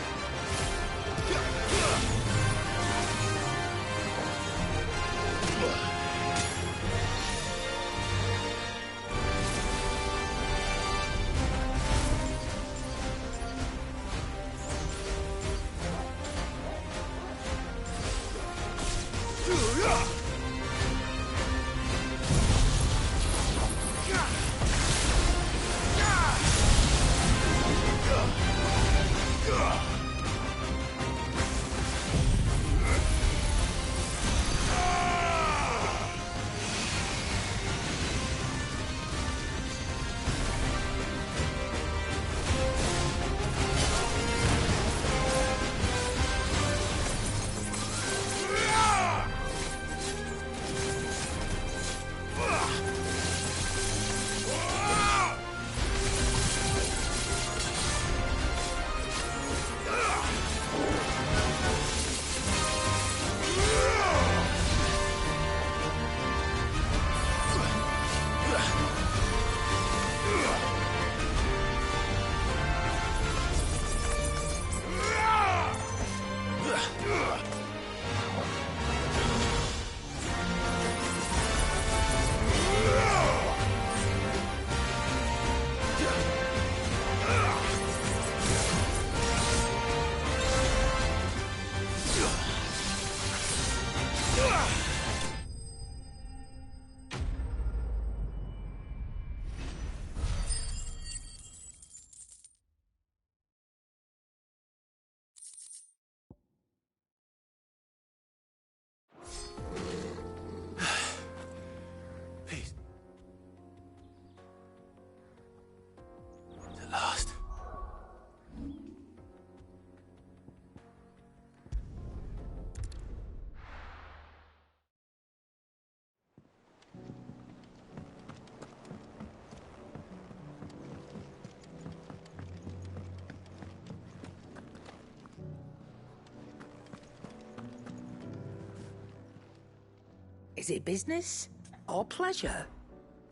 S3: Is it business or pleasure?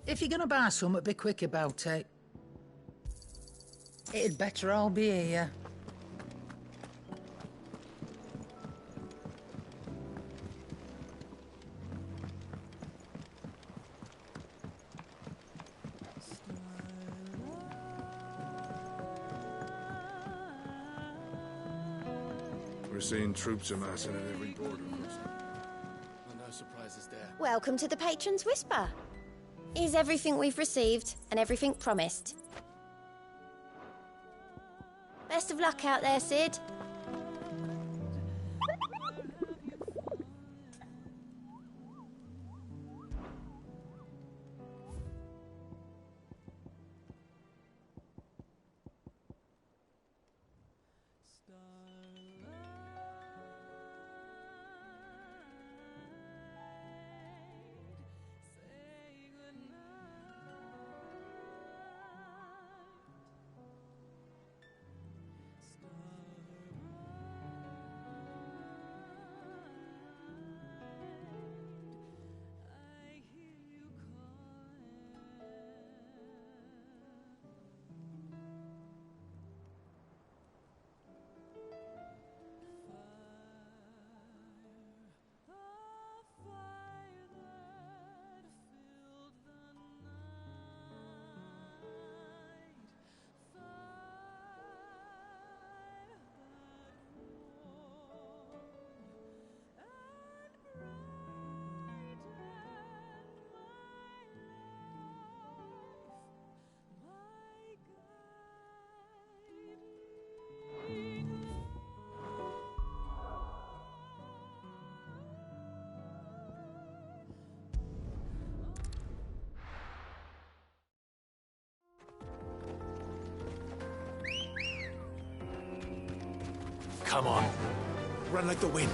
S3: If you're gonna buy something, be quick about it. It'd better all be here.
S15: We're seeing troops amassing at every border crossing.
S10: No surprises there.
S5: Welcome to the Patron's Whisper. Is everything we've received and everything promised? Best of luck out there, Sid.
S2: Come on. Run like the wind.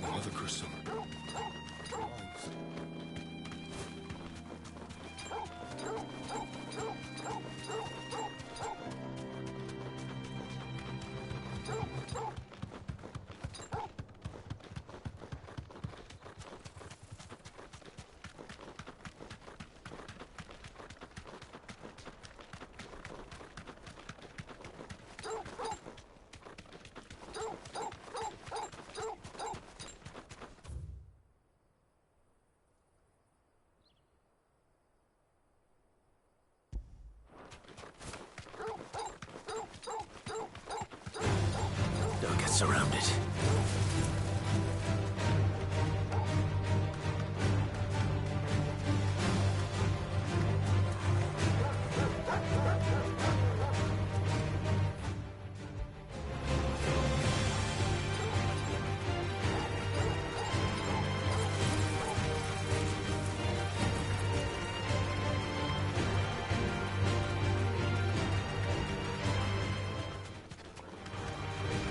S15: Another crystal.
S2: Don't get surrounded.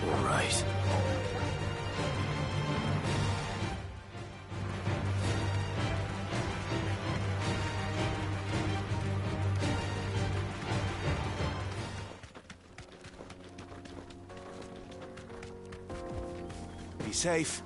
S2: All right. Be safe.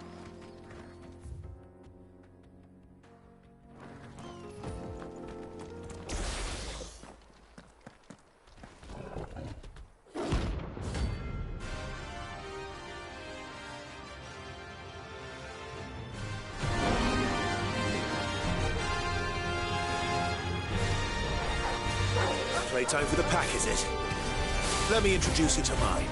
S2: Playtime for the pack, is it? Let me introduce you to mine.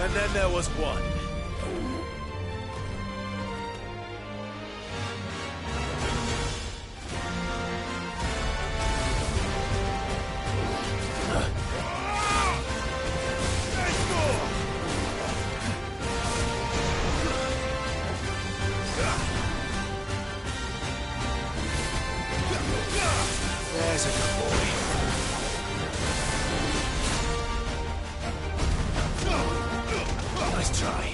S2: And then there was one. There's a good boy. Nice try.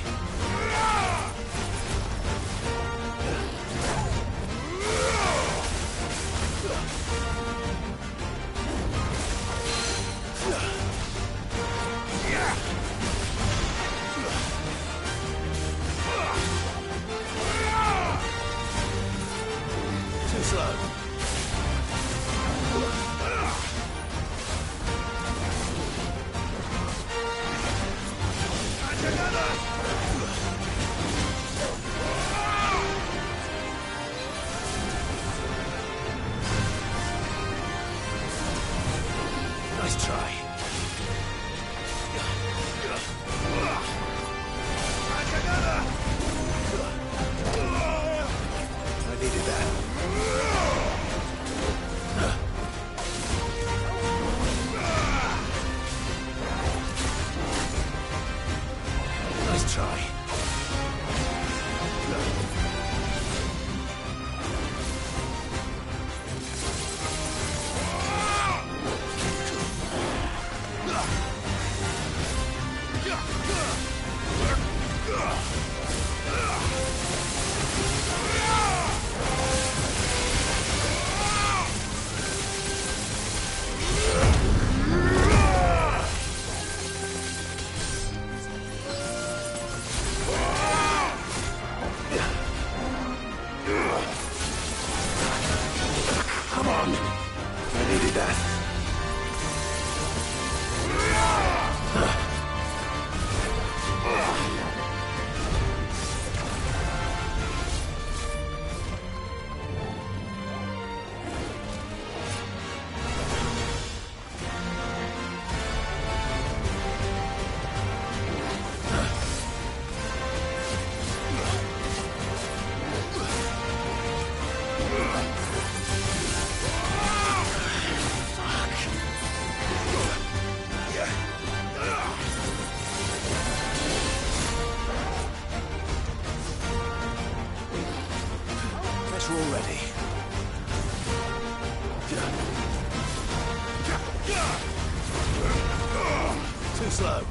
S2: Too slow. Nice try. I needed that. Nice try. Come on. I needed that. Guess we're all ready. Too slow.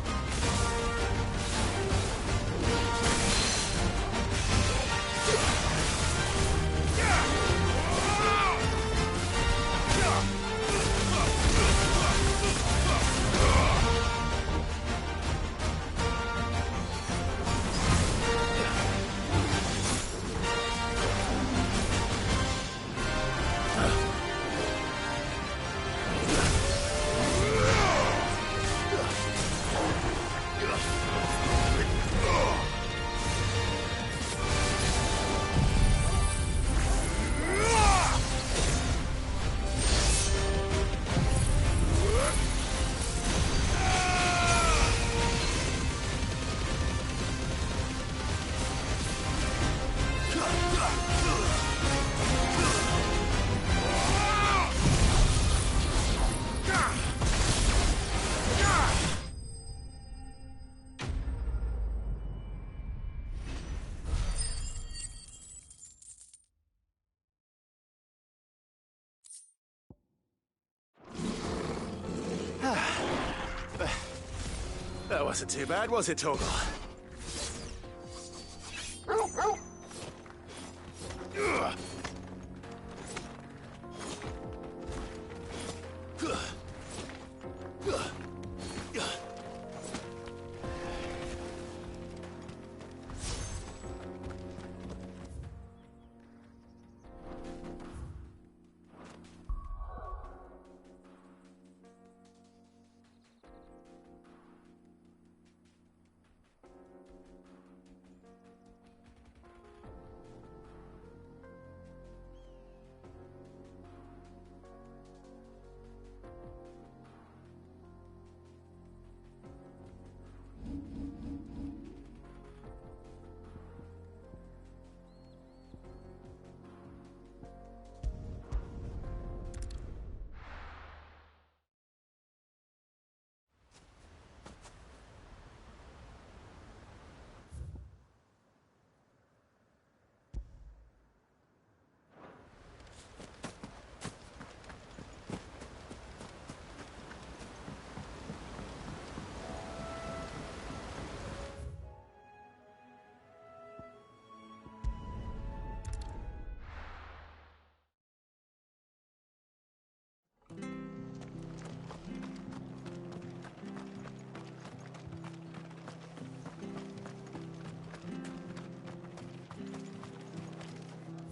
S2: That wasn't too bad, was it, Torgal?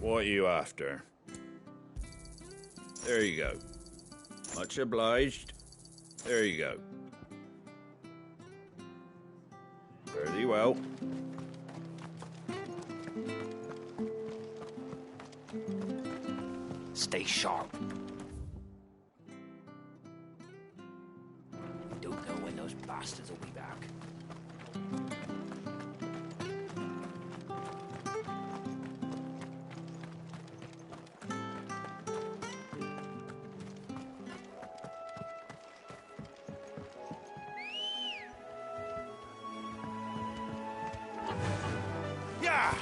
S14: What are you after? There you go. Much obliged. There you go. Very well.
S6: Stay sharp. Don't know when those bastards will be back.
S22: Yeah!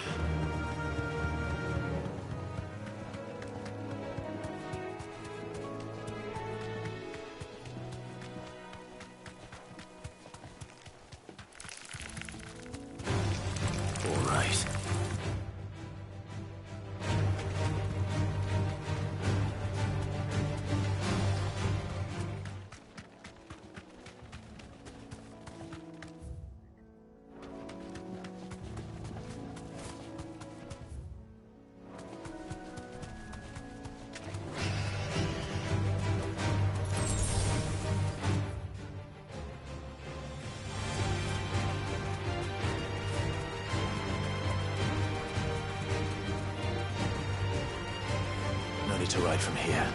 S2: All right. No need to ride from here.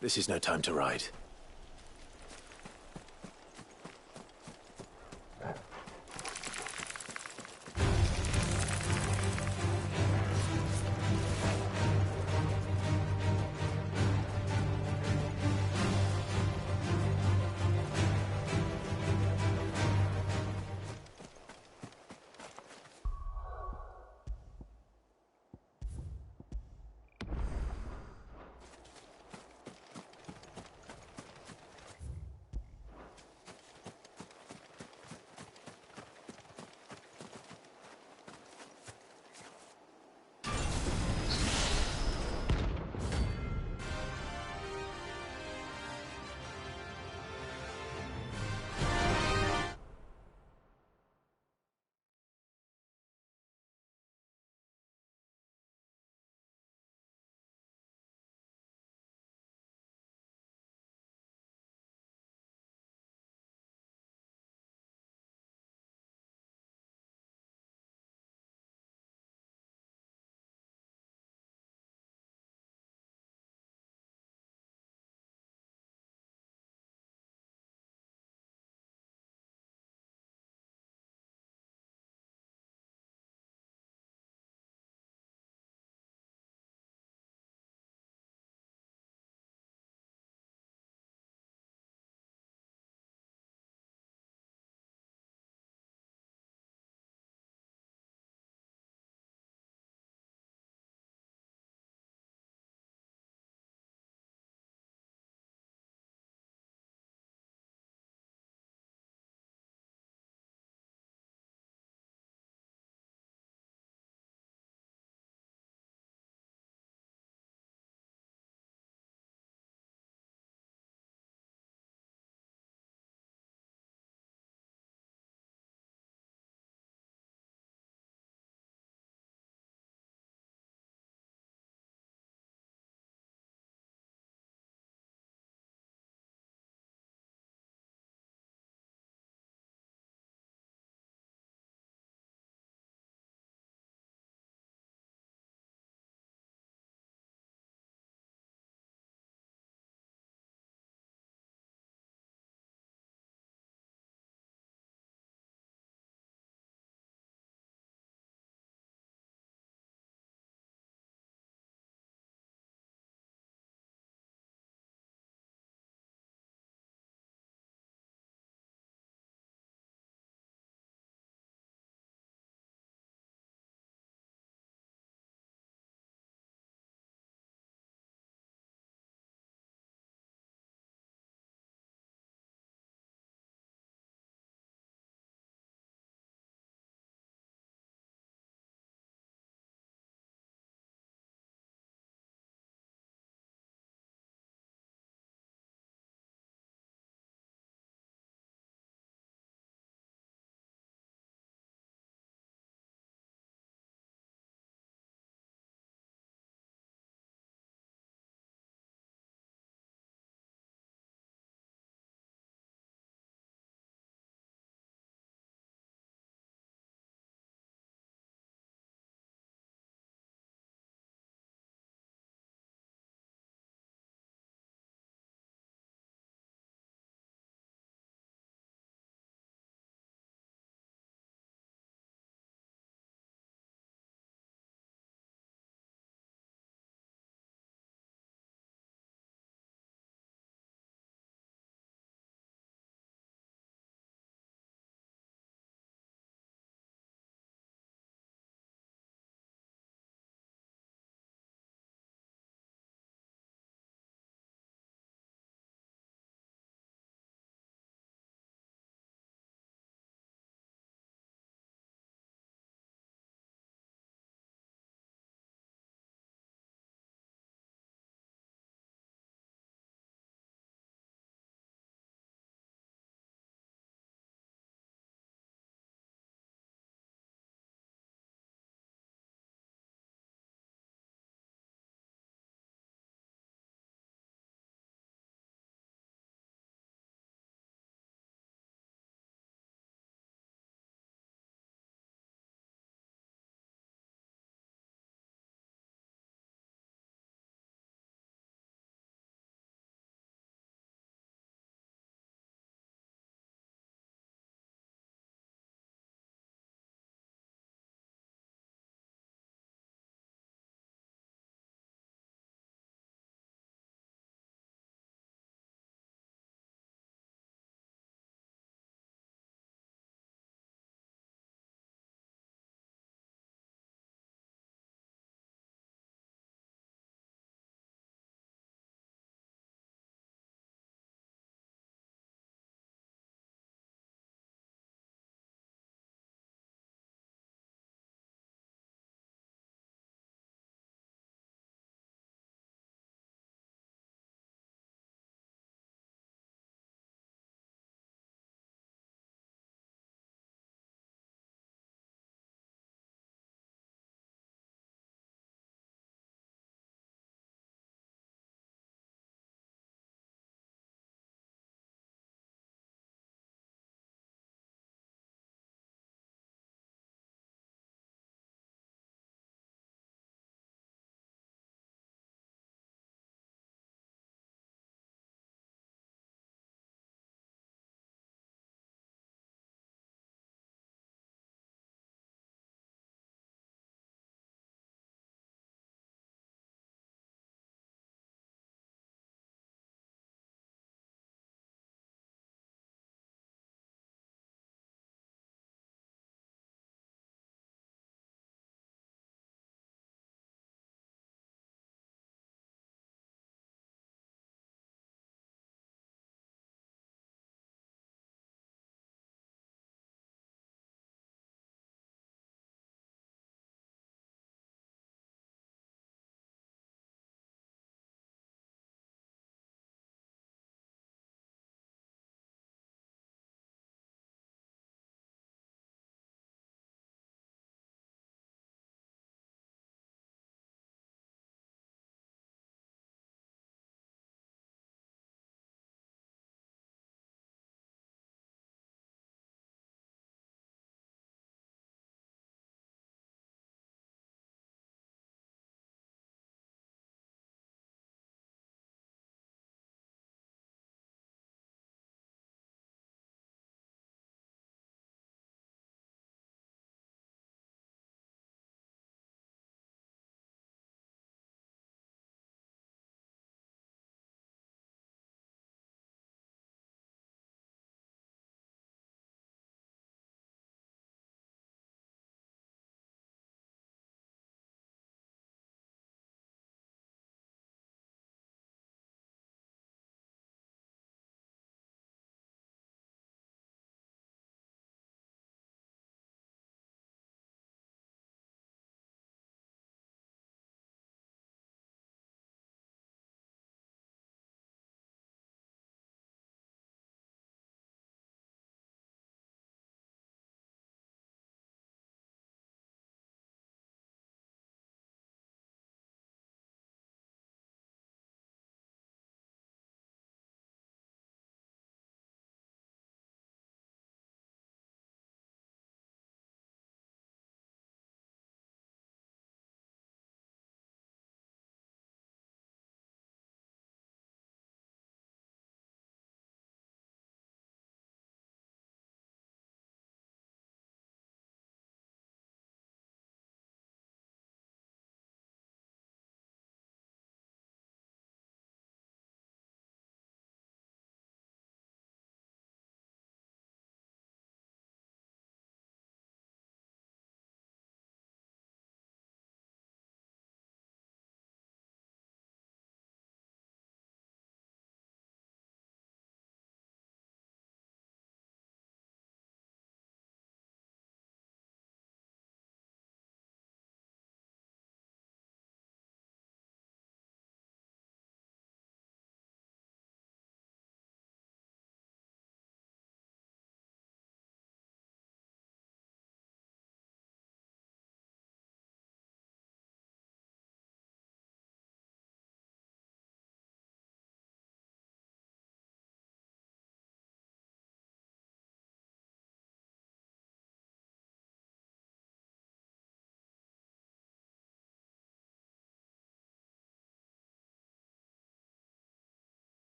S2: This is no time to ride.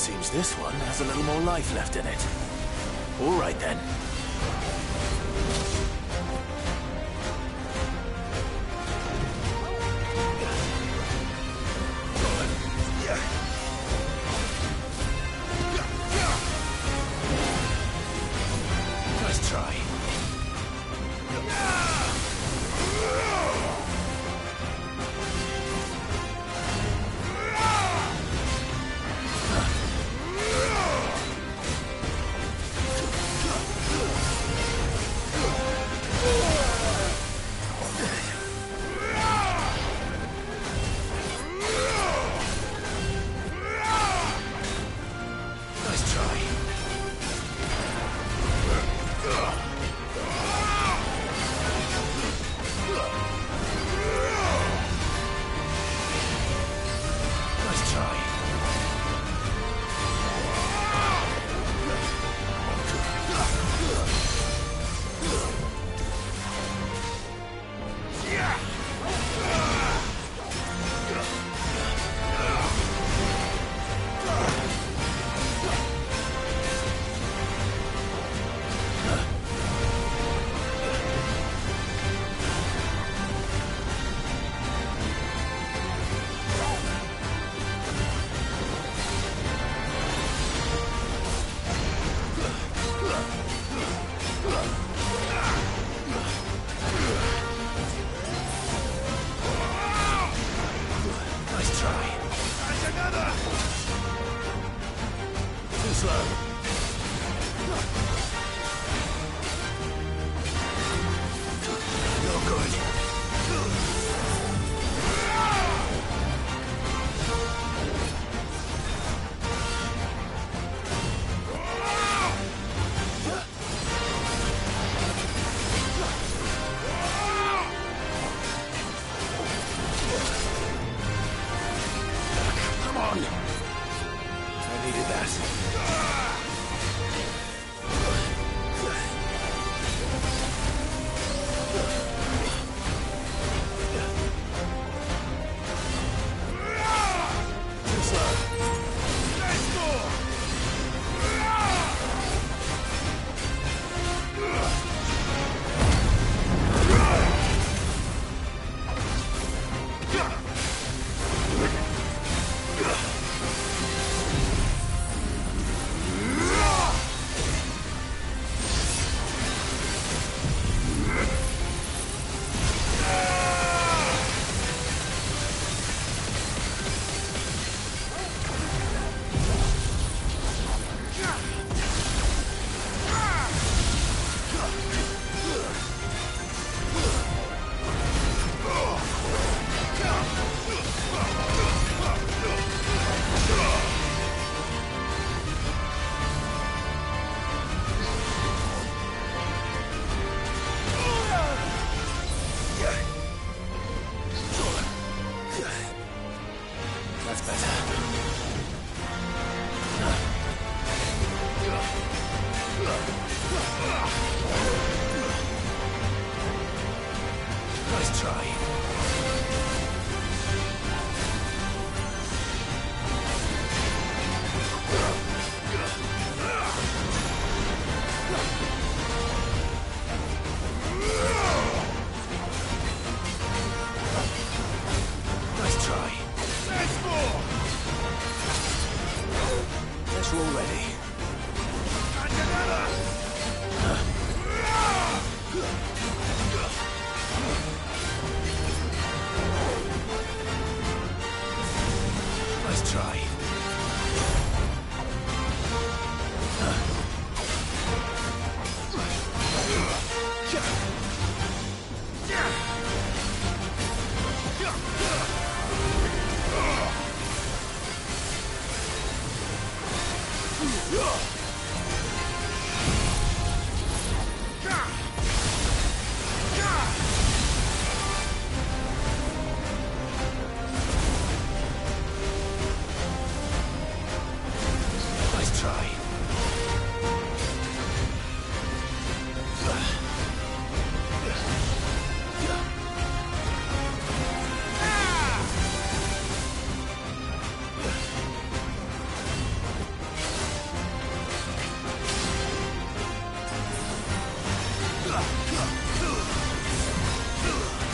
S2: Seems this one has a little more life left in it. All right, then. Nice try.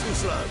S22: Too slow.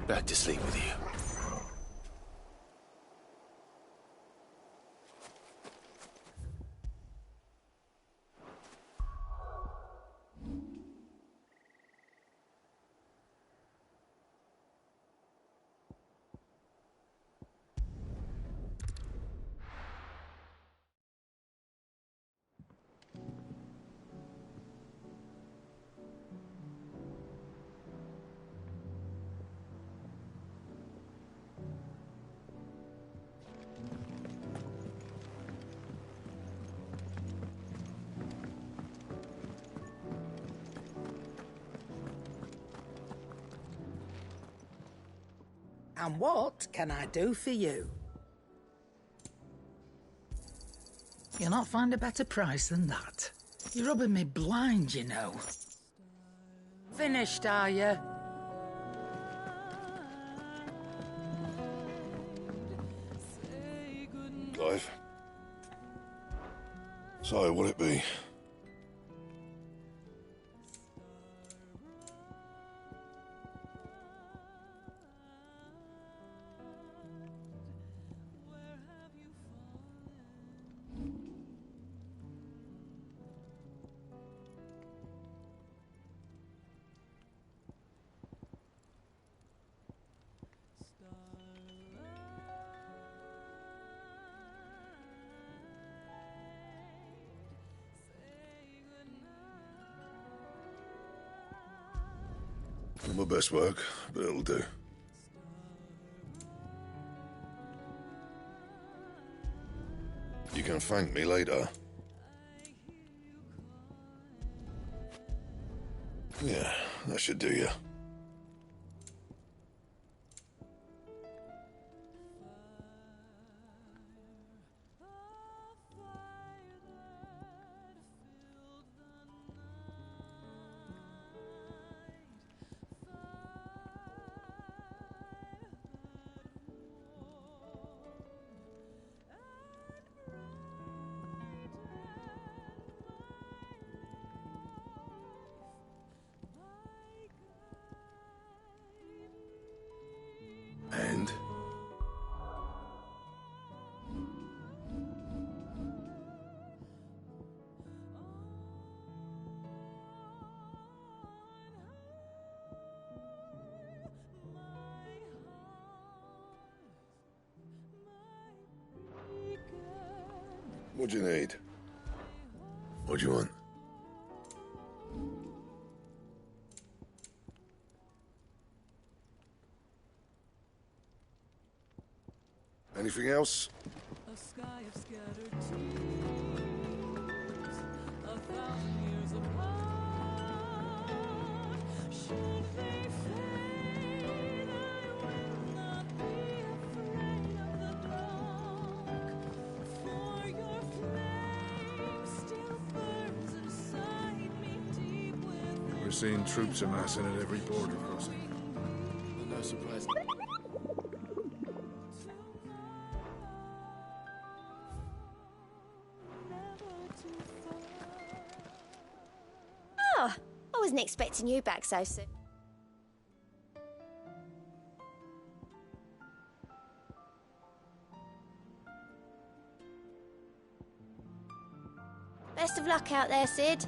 S2: Back to sleep with you.
S3: And what can I do for you? You'll not find a better price than that. You're rubbing me blind, you know. Finished, are you?
S11: Clive? So, will it be? Not my best work, but it'll do. You can thank me later. Yeah, that should do you. And? What do you need? What do you want? Anything else?
S23: A sky of scattered tears, 1,000 years apart. Should they fade, I will not be afraid of the dark. For your flame still burns inside me deep within.
S15: We're seeing troops amassing at every border crossing.
S10: No surprise.
S5: wasn't expecting you back so soon. Best of luck out there, Sid.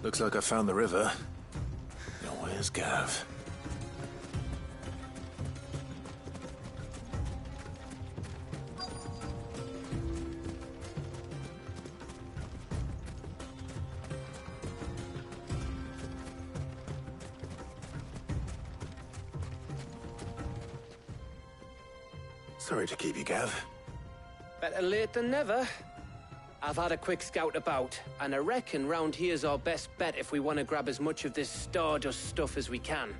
S2: Looks like I found the river. Now where's Gav? Sorry to keep you, Gav.
S18: Better late than never. I've had a quick scout about, and I reckon round here's our best bet if we want to grab as much of this Stardust stuff as we can.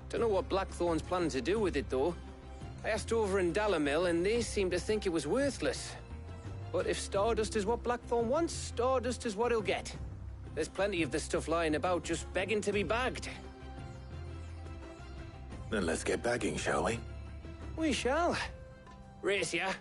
S18: Don't know what Blackthorn's planning to do with it, though. I asked over in Dalamil, and they seem to think it was worthless. But if Stardust is what Blackthorn wants, Stardust is what he'll get. There's plenty of this stuff lying about, just begging to be bagged.
S2: Then let's get bagging, shall we?
S18: We shall. Race ya.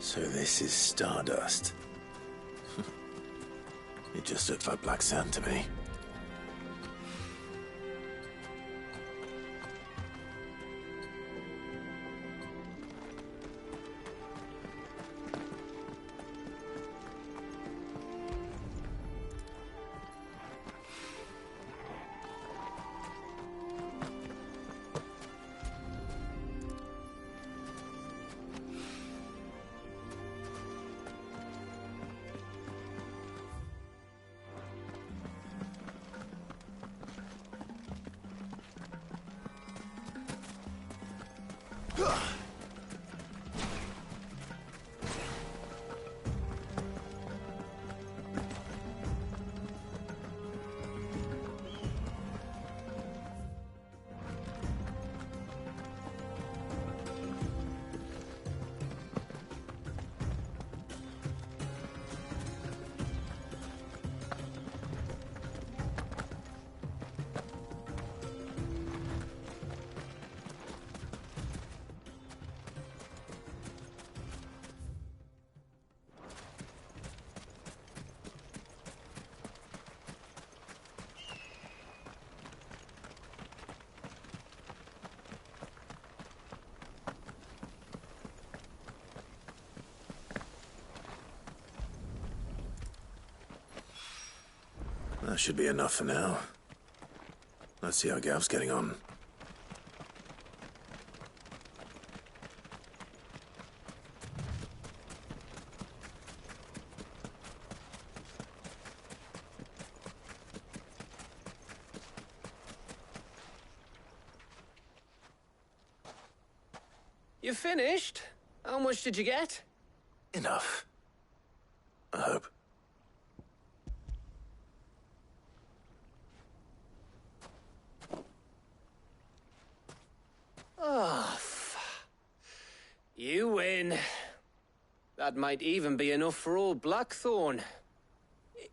S2: So this is Stardust. It just looks like black sand to me. That should be enough for now. Let's see how Gav's getting on.
S18: You finished? How much did you get?
S2: Enough. I hope.
S18: Oh, you win. That might even be enough for old Blackthorn.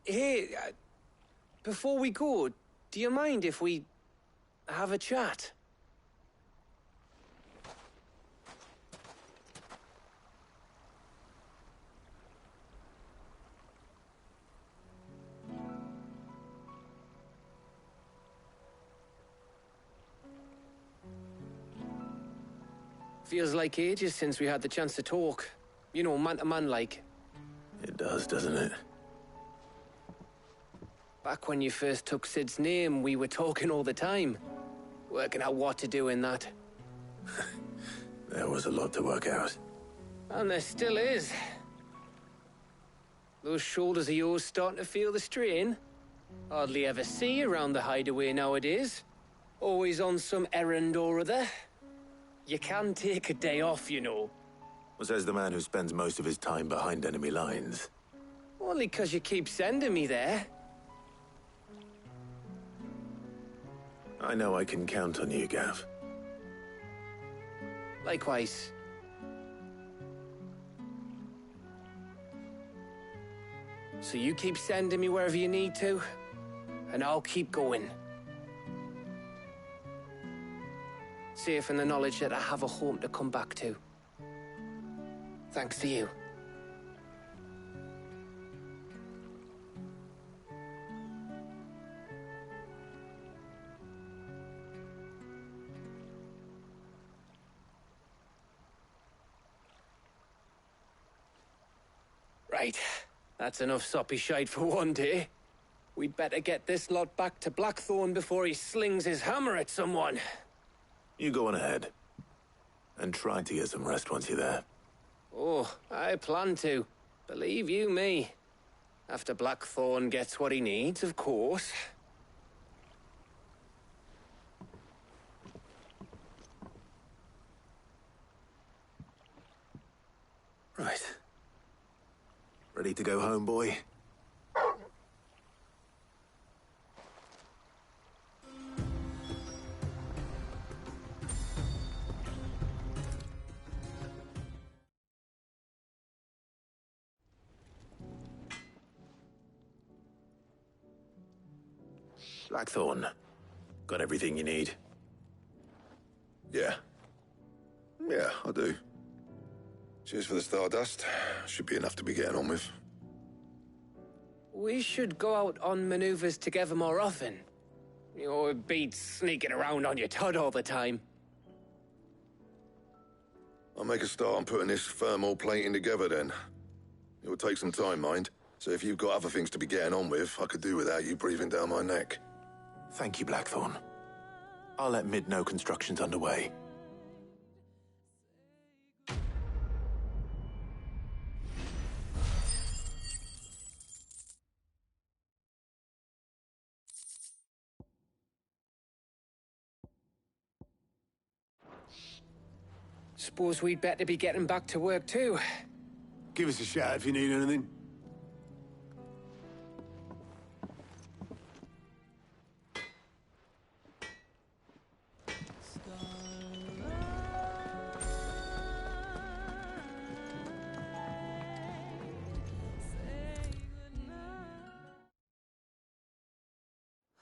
S18: Hey, before we go, do you mind if we have a chat? Feels like ages since we had the chance to talk. You know, man to man like.
S2: It does, doesn't it?
S18: Back when you first took Sid's name, we were talking all the time. Working out what to do in that.
S2: There was a lot to work out.
S18: And there still is. Those shoulders of yours starting to feel the strain. Hardly ever see you around the hideaway nowadays. Always on some errand or other. You can take a day off, you know.
S2: Says the man who spends most of his time behind enemy lines.
S18: Only 'cause you keep sending me there.
S2: I know I can count on you, Gav.
S18: Likewise. So you keep sending me wherever you need to, and I'll keep going. Safe in the knowledge that I have a home to come back to. Thanks to you. Right. That's enough soppy shite for one day. We'd better get this lot back to Blackthorn before he slings his hammer at someone.
S2: You go on ahead. And try to get some rest once you're there.
S18: Oh, I plan to. Believe you me. After Blackthorn gets what he needs, of course.
S2: Right. Ready to go home, boy? Blackthorn. Got everything you need?
S11: Yeah. Yeah, I do. Cheers for the stardust. Should be enough to be getting on with.
S18: We should go out on maneuvers together more often. You know, it beats sneaking around on your Todd all the time.
S11: I'll make a start on putting this thermal plating together then. It will take some time, mind. So if you've got other things to be getting on with, I could do without you breathing down my neck.
S2: Thank you, Blackthorn. I'll let Mid know construction's underway.
S18: Suppose we'd better be getting back to work too.
S22: Give us a shout if you need anything.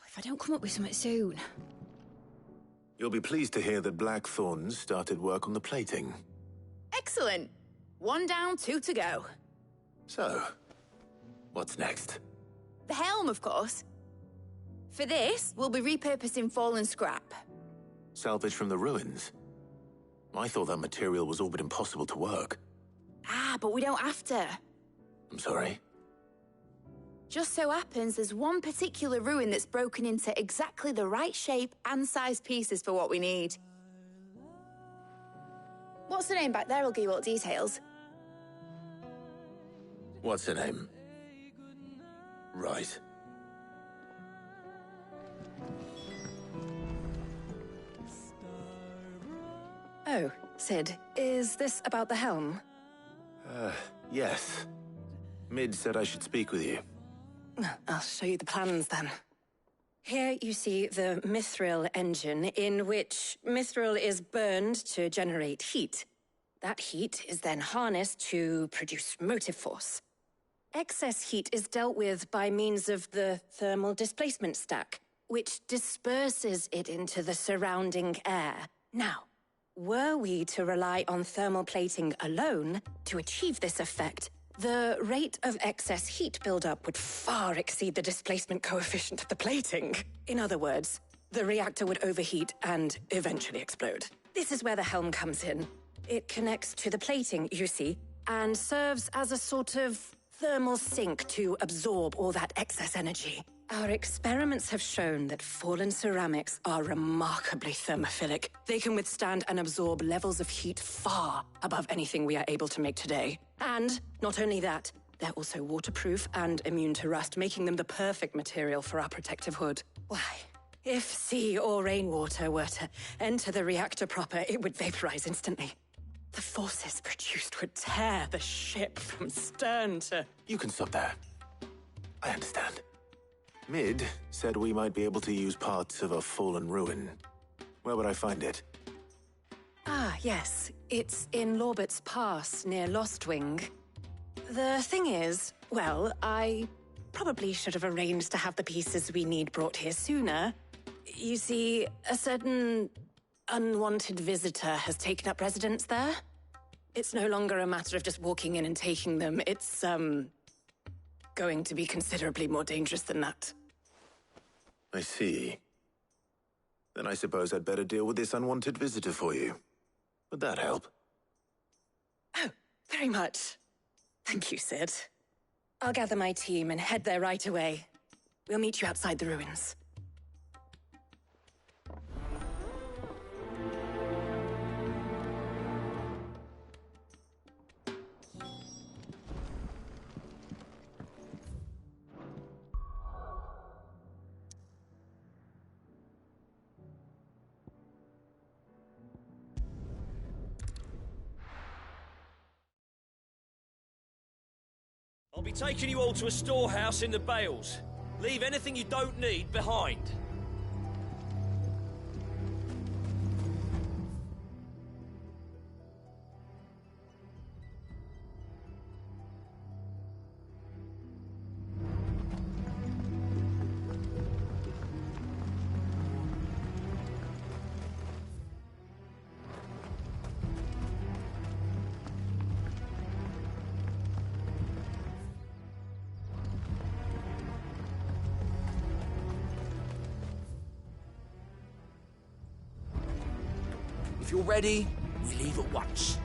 S7: If I don't come up with something soon.
S2: You'll be pleased to hear that Blackthorn's started work on the plating.
S1: Excellent. 1 down, 2 to go.
S2: So, what's next?
S1: The helm, of course. For this, we'll be repurposing fallen scrap.
S2: Salvage from the ruins? I thought that material was all but impossible to work.
S1: Ah, but we don't have to.
S2: I'm sorry?
S1: Just so happens there's one particular ruin that's broken into exactly the right shape and size pieces for what we need. What's the name back there? I'll give you all the details.
S2: What's her name? Right.
S13: Oh, Sid, is this about the helm?
S2: Yes. Mid said I should speak with you.
S13: I'll show you the plans then. Here you see the mithril engine, in which mithril is burned to generate heat. That heat is then harnessed to produce motive force. Excess heat is dealt with by means of the thermal displacement stack, which disperses it into the surrounding air. Now, were we to rely on thermal plating alone to achieve this effect, the rate of excess heat buildup would far exceed the displacement coefficient of the plating. In other words, the reactor would overheat and eventually explode. This is where the helm comes in. It connects to the plating, you see, and serves as a sort of thermal sink to absorb all that excess energy. Our experiments have shown that fallen ceramics are remarkably thermophilic. They can withstand and absorb levels of heat far above anything we are able to make today. And not only that, they're also waterproof and immune to rust, making them the perfect material for our protective hood. Why, if sea or rainwater were to enter the reactor proper, it would vaporize instantly. The forces produced would tear the ship from stern to...
S2: You can stop there. I understand. Mid said we might be able to use parts of a fallen ruin. Where would I find it?
S13: Ah, yes. It's in Lorbert's Pass, near Lostwing. The thing is, well, I probably should have arranged to have the pieces we need brought here sooner. You see, a certain unwanted visitor has taken up residence there. It's no longer a matter of just walking in and taking them. It's, going to be considerably more dangerous than that.
S2: I see. Then I suppose I'd better deal with this unwanted visitor for you. Would that help?
S13: Oh, very much. Thank you, Sid. I'll gather my team and head there right away. We'll meet you outside the ruins.
S8: I'll be taking you all to a storehouse in the Bales. Leave anything you don't need behind. If you're ready, we leave at once.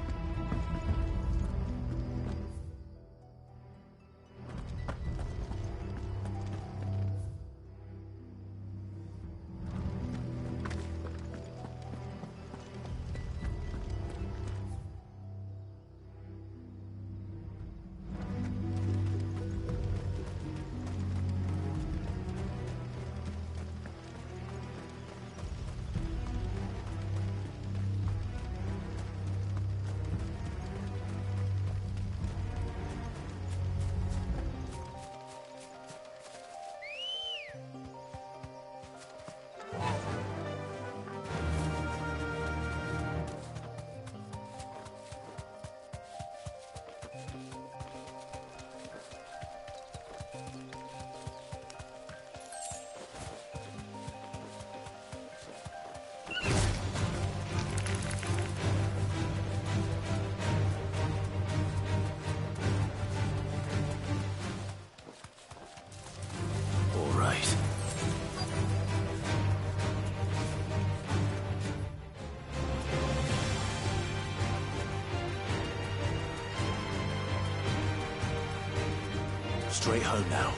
S2: Straight home now.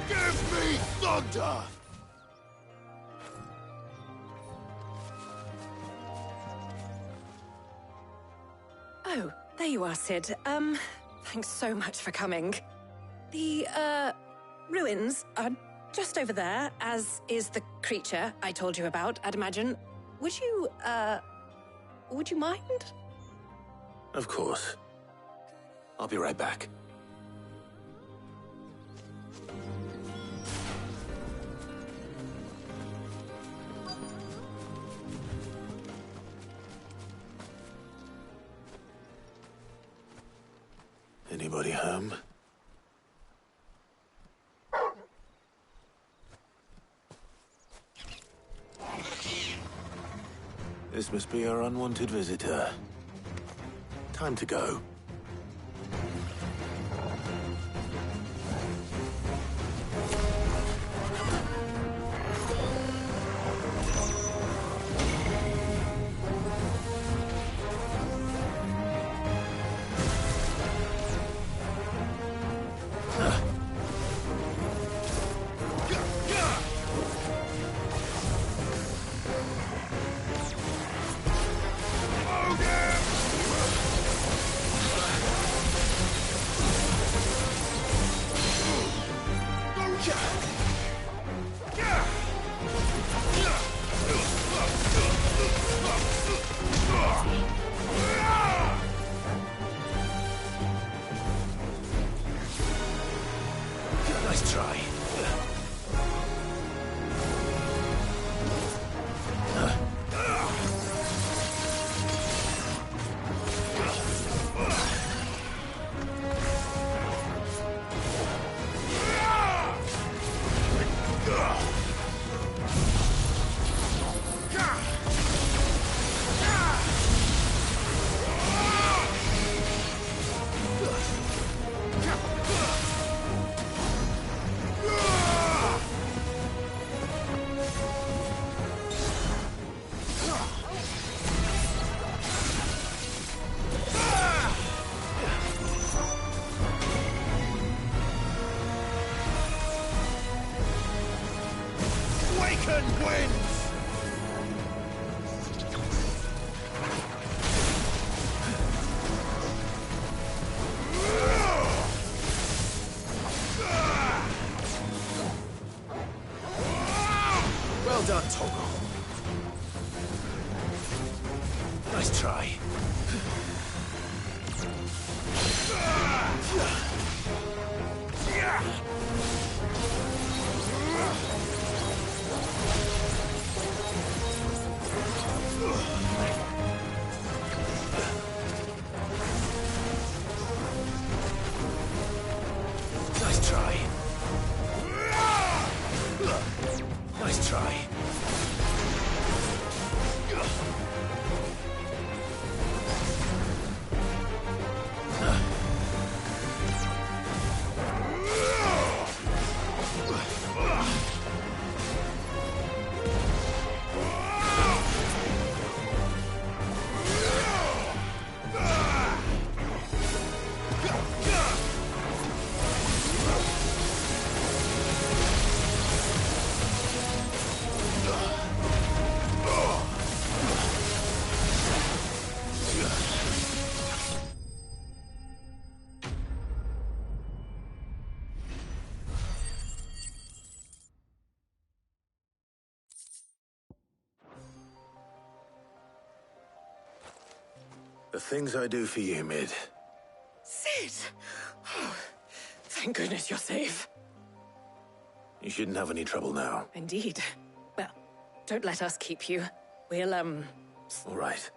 S22: Give me thunder!
S13: Oh, there you are, Sid. Thanks so much for coming. The, ruins are just over there, as is the creature I told you about, I'd imagine. Would you mind?
S2: Of course. I'll be right back. Anybody home? This must be our unwanted visitor. Time to go. Nice try. Well done, Toggle. Nice try. Nice try. Nice try. The things I do for you, Mid.
S13: Sid! Oh, thank goodness you're safe.
S2: You shouldn't have any trouble now.
S13: Indeed. Well, don't let us keep you. We'll,
S2: All right.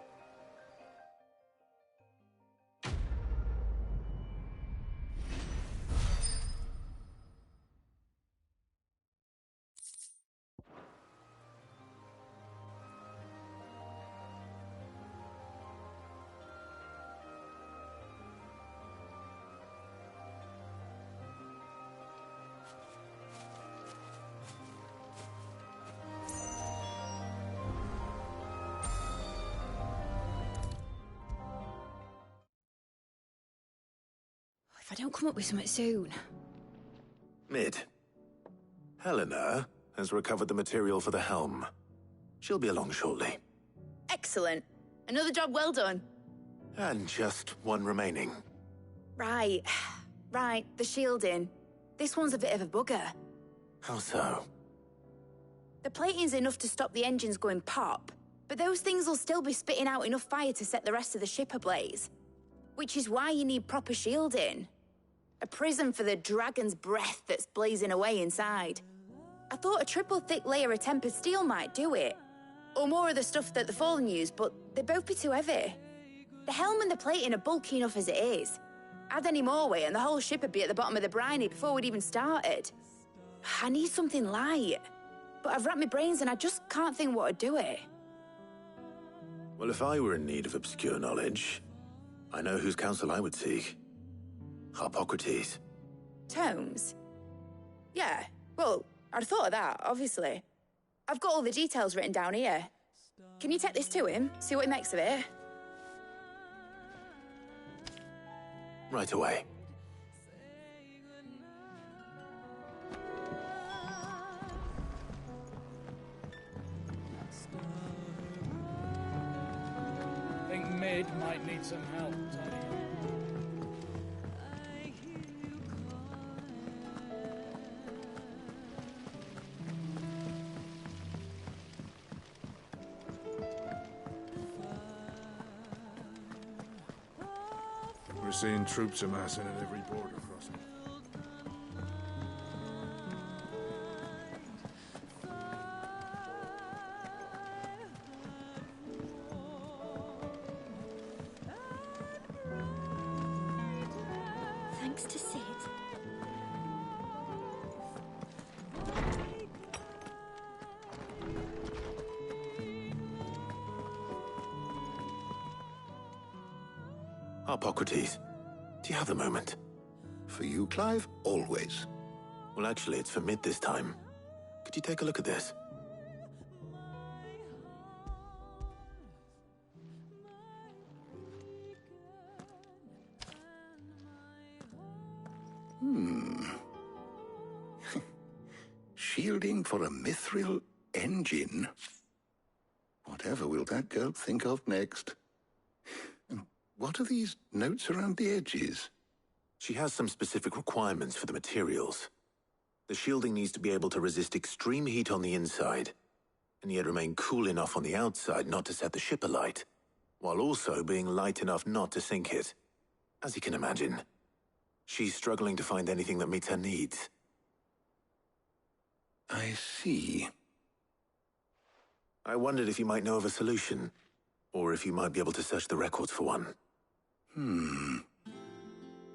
S1: If I don't come up with something soon.
S2: Mid. Helena has recovered the material for the helm. She'll be along shortly.
S1: Excellent. Another job well done.
S2: And just one remaining.
S1: Right. Right, the shielding. This one's a bit of a bugger.
S2: How so?
S1: The plating's enough to stop the engines going pop, but those things will still be spitting out enough fire to set the rest of the ship ablaze. Which is why you need proper shielding. A prison for the dragon's breath that's blazing away inside. I thought a triple thick layer of tempered steel might do it. Or more of the stuff that the Fallen use, but they'd both be too heavy. The helm and the plating are bulky enough as it is. Add any more weight and the whole ship would be at the bottom of the briny before we'd even started. I need something light. But I've racked my brains and I just can't think what would do it.
S2: Well, if I were in need of obscure knowledge, I know whose counsel I would seek. Harpocrates.
S1: Tomes? Yeah, well, I'd thought of that, obviously. I've got all the details written down here. Can you take this to him, see what he makes of it?
S2: Right away.
S4: I think Mid might need some help, Tony.
S15: We're seeing troops amassing at every border crossing.
S7: Thanks to Sid.
S2: Harpocrates, do you have a moment?
S11: For you, Clive, always.
S2: Well, actually, it's for Mid this time. Could you take a look at this?
S11: Shielding for a mithril engine? Whatever will that girl think of next? And what are these notes around the edges?
S2: She has some specific requirements for the materials. The shielding needs to be able to resist extreme heat on the inside, and yet remain cool enough on the outside not to set the ship alight, while also being light enough not to sink it. As you can imagine, she's struggling to find anything that meets her needs.
S11: I see.
S2: I wondered if you might know of a solution, or if you might be able to search the records for one.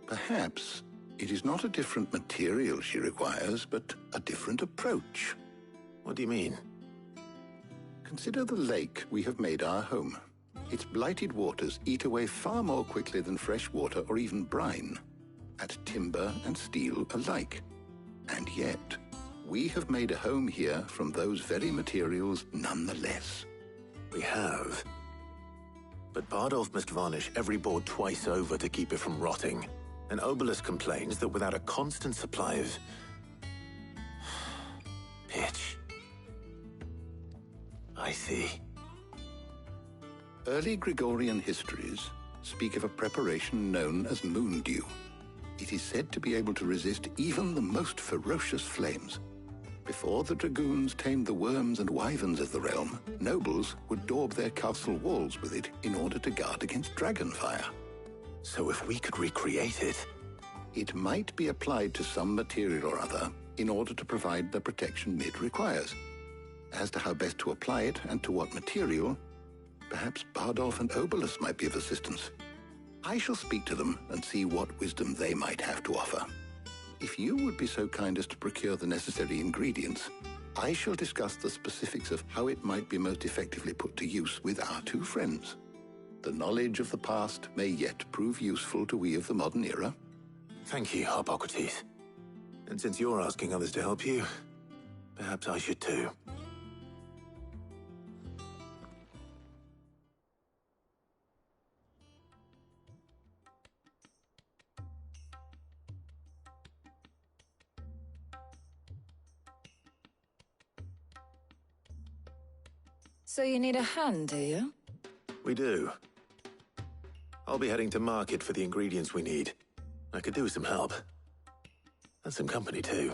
S11: Perhaps it is not a different material she requires, but a different approach.
S2: What do you mean?
S11: Consider the lake we have made our home. Its blighted waters eat away far more quickly than fresh water or even brine, at timber and steel alike. And yet, we have made a home here from those very materials nonetheless.
S2: We have. But Bardolph must varnish every board twice over to keep it from rotting. And Obelus complains that without a constant supply of pitch. I see.
S11: Early Gregorian histories speak of a preparation known as moon dew. It is said to be able to resist even the most ferocious flames. Before the dragoons tamed the worms and wyverns of the realm, nobles would daub their castle walls with it in order to guard against dragon fire.
S2: So if we could recreate it...
S11: It might be applied to some material or other in order to provide the protection Mid requires. As to how best to apply it and to what material, perhaps Bardolph and Obelus might be of assistance. I shall speak to them and see what wisdom they might have to offer. If you would be so kind as to procure the necessary ingredients, I shall discuss the specifics of how it might be most effectively put to use with our two friends. The knowledge of the past may yet prove useful to we of the modern era.
S2: Thank you, Harpocrates. And since you're asking others to help you, perhaps I should too.
S16: So you need a hand, do you?
S2: We do. I'll be heading to market for the ingredients we need. I could do with some help. And some company, too.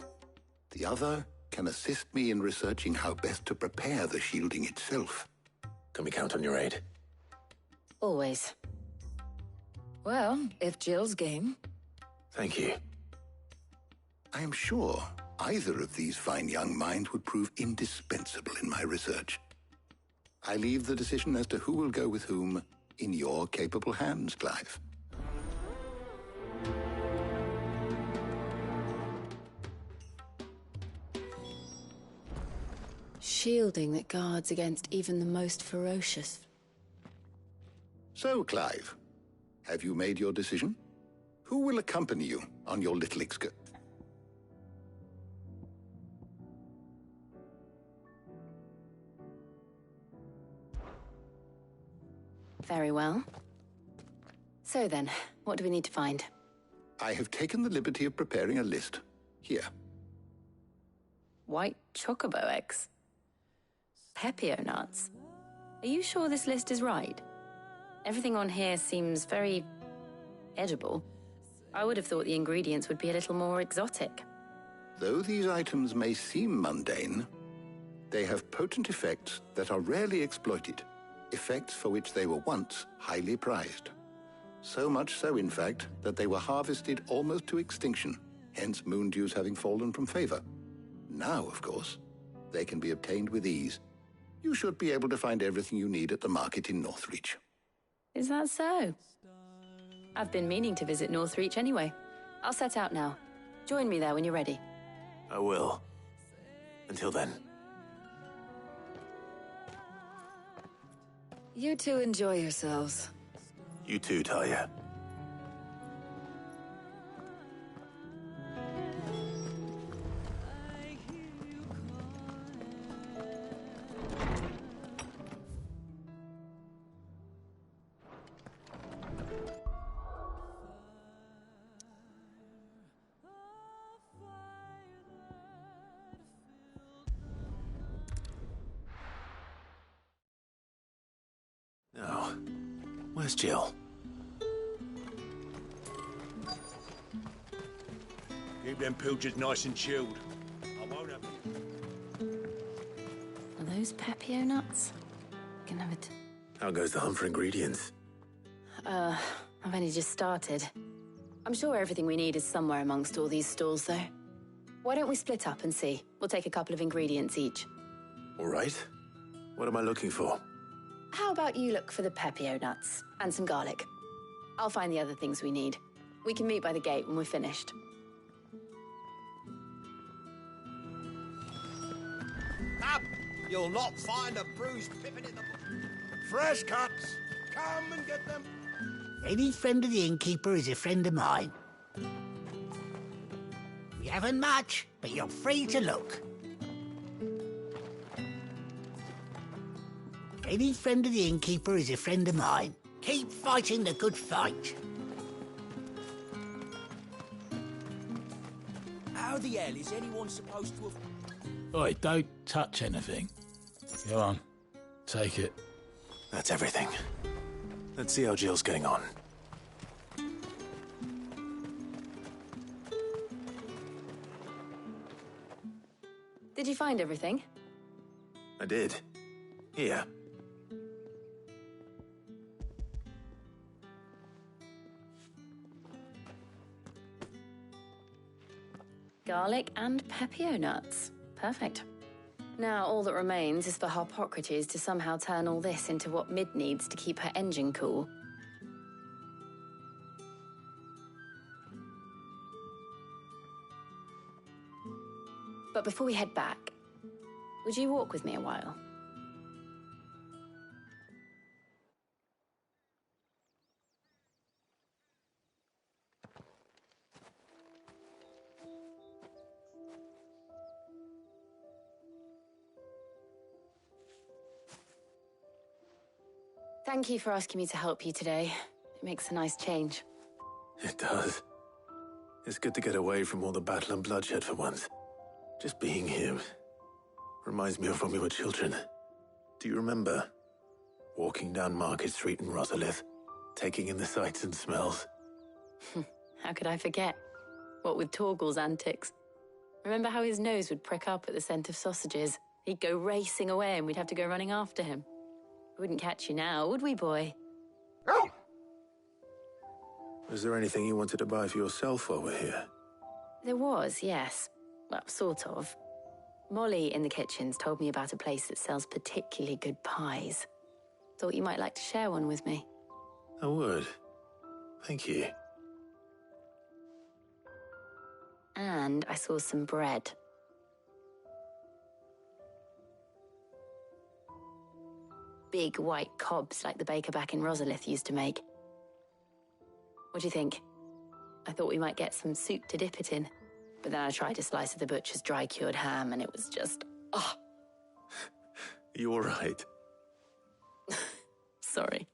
S11: The other
S9: can assist me in researching how best to prepare the shielding itself.
S2: Can we count on your aid?
S16: Always. Well, if Jill's game.
S2: Thank you.
S9: I am sure either of these fine young minds would prove indispensable in my research. I leave the decision as to who will go with whom in your capable hands, Clive.
S19: Shielding that guards against even the most ferocious.
S9: So, Clive, have you made your decision? Who will accompany you on your little excursion?
S13: Very well. So then, what do we need to find?
S9: I have taken the liberty of preparing a list. Here.
S13: White chocobo eggs. Pepio nuts. Are you sure this list is right? Everything on here seems very edible. I would have thought the ingredients would be a little more exotic.
S9: Though these items may seem mundane, they have potent effects that are rarely exploited, effects for which they were once highly prized. So much so, in fact, that they were harvested almost to extinction, hence moon dews having fallen from favor. Now, of course, they can be obtained with ease. You should be able to find everything you need at the market in Northreach.
S13: Is that so? I've been meaning to visit Northreach anyway. I'll set out now. Join me there when you're ready.
S2: I will. Until then.
S16: You two enjoy yourselves.
S2: You too, Talia. Now, where's Jill?
S6: Keep them pilchards nice and chilled. I won't have
S13: Are those Pepio nuts? Can have it.
S2: How goes the hunt for ingredients?
S13: I've only just started. I'm sure everything we need is somewhere amongst all these stalls, though. Why don't we split up and see? We'll take a couple of ingredients each.
S2: All right. What am I looking for?
S13: How about you look for the Pepio nuts and some garlic? I'll find the other things we need. We can meet by the gate when we're finished.
S6: Up! You'll not find a bruised pippin in the... Fresh cuts! Come and get them!
S20: Any friend of the innkeeper is a friend of mine. We haven't much, but you're free to look. Any friend of the innkeeper is a friend of mine. Keep fighting the good fight.
S6: How the hell is anyone supposed to have...
S4: Oi, don't touch anything. Go on, take it.
S2: That's everything. Let's see how Jill's getting on.
S13: Did you find everything?
S2: I did. Here.
S13: Garlic and Pepio nuts. Perfect. Now all that remains is for Harpocrates to somehow turn all this into what Mid needs to keep her engine cool. But before we head back, would you walk with me a while? Thank you for asking me to help you today. It makes a nice change.
S2: It does. It's good to get away from all the battle and bloodshed for once. Just being here reminds me of when we were children. Do you remember? Walking down Market Street in Rosalith, taking in the sights and smells.
S13: How could I forget? What with Torgal's antics.
S19: Remember how his nose would prick up at the scent of sausages? He'd go racing away and we'd have to go running after him. We wouldn't catch you now, would we, boy?
S2: Was there anything you wanted to buy for yourself while we're here?
S19: There was, yes. Well, sort of. Molly in the kitchens told me about a place that sells particularly good pies. Thought you might like to share one with me.
S2: I would. Thank you.
S19: And I saw some bread. Big white cobs like the baker back in Rosalith used to make. What do you think? I thought we might get some soup to dip it in. But then I tried a slice of the butcher's dry-cured ham and it was just... oh.
S2: You all right?
S19: Sorry.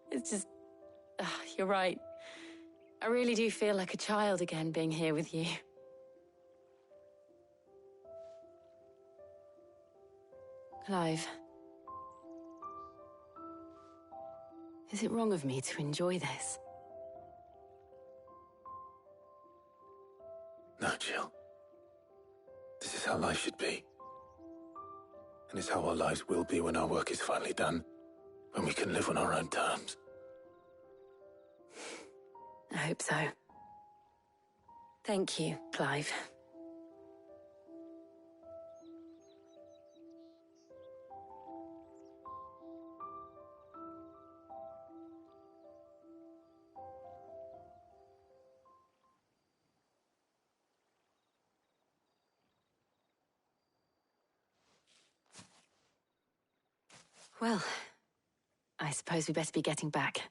S19: It's just... you're right. I really do feel like a child again being here with you. Clive. Is it wrong of me to enjoy this?
S2: No, Jill. This is how life should be. And it's how our lives will be when our work is finally done. When we can live on our own terms.
S19: I hope so. Thank you, Clive. Well, I suppose we better be getting back.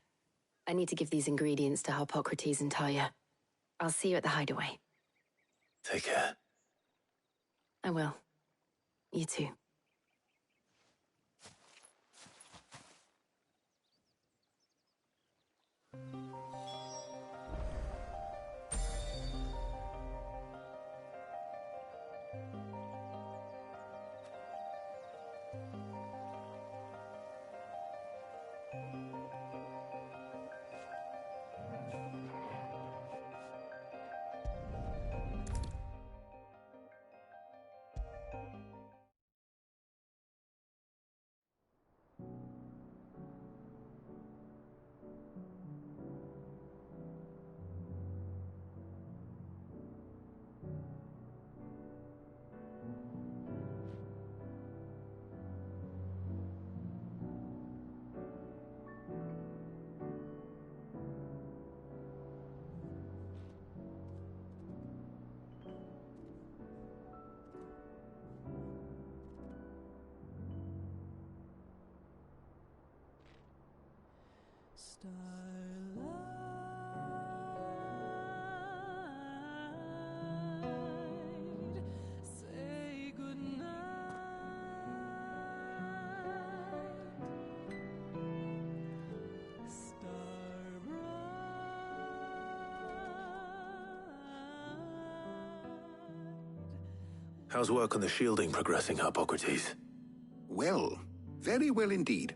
S19: I need to give these ingredients to Harpocrates and Tarja. I'll see you at the hideaway.
S2: Take care.
S19: I will. You too.
S23: Say goodnight.
S2: How's work on the shielding progressing, Harpocrates?
S9: Well, very well indeed.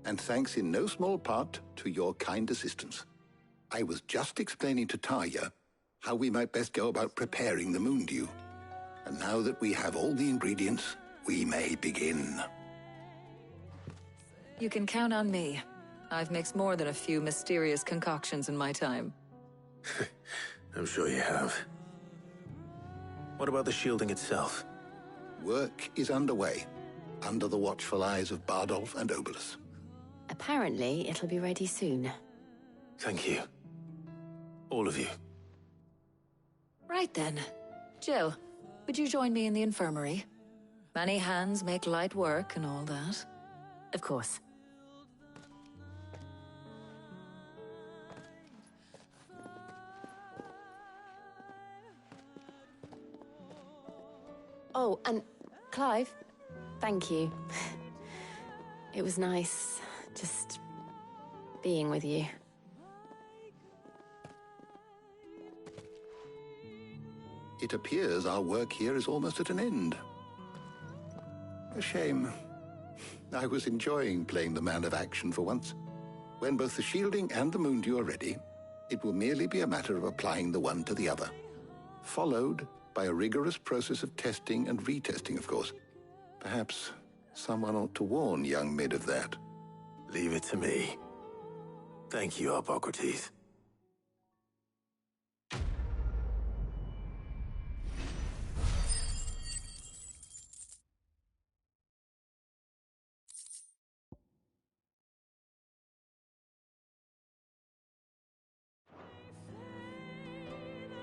S9: And thanks in no small part to your kind assistance. I was just explaining to Tarja how we might best go about preparing the moon dew. And now that we have all the ingredients, we may begin.
S16: You can count on me. I've mixed more than a few mysterious concoctions in my time.
S2: I'm sure you have. What about the shielding itself?
S9: Work is underway, under the watchful eyes of Bardolph and Obolus.
S19: Apparently, it'll be ready soon.
S2: Thank you. All of you.
S16: Right then. Jill, would you join me in the infirmary? Many hands make light work and all that.
S19: Of course. Oh, and Clive, thank you. It was nice just being with you.
S9: It appears our work here is almost at an end. A shame. I was enjoying playing the man of action for once. When both the shielding and the moon dew are ready, it will merely be a matter of applying the one to the other, followed By a rigorous process of testing and retesting, of course. Perhaps someone ought to warn young Mid of that.
S2: Leave it to me. Thank you, Hippocrates.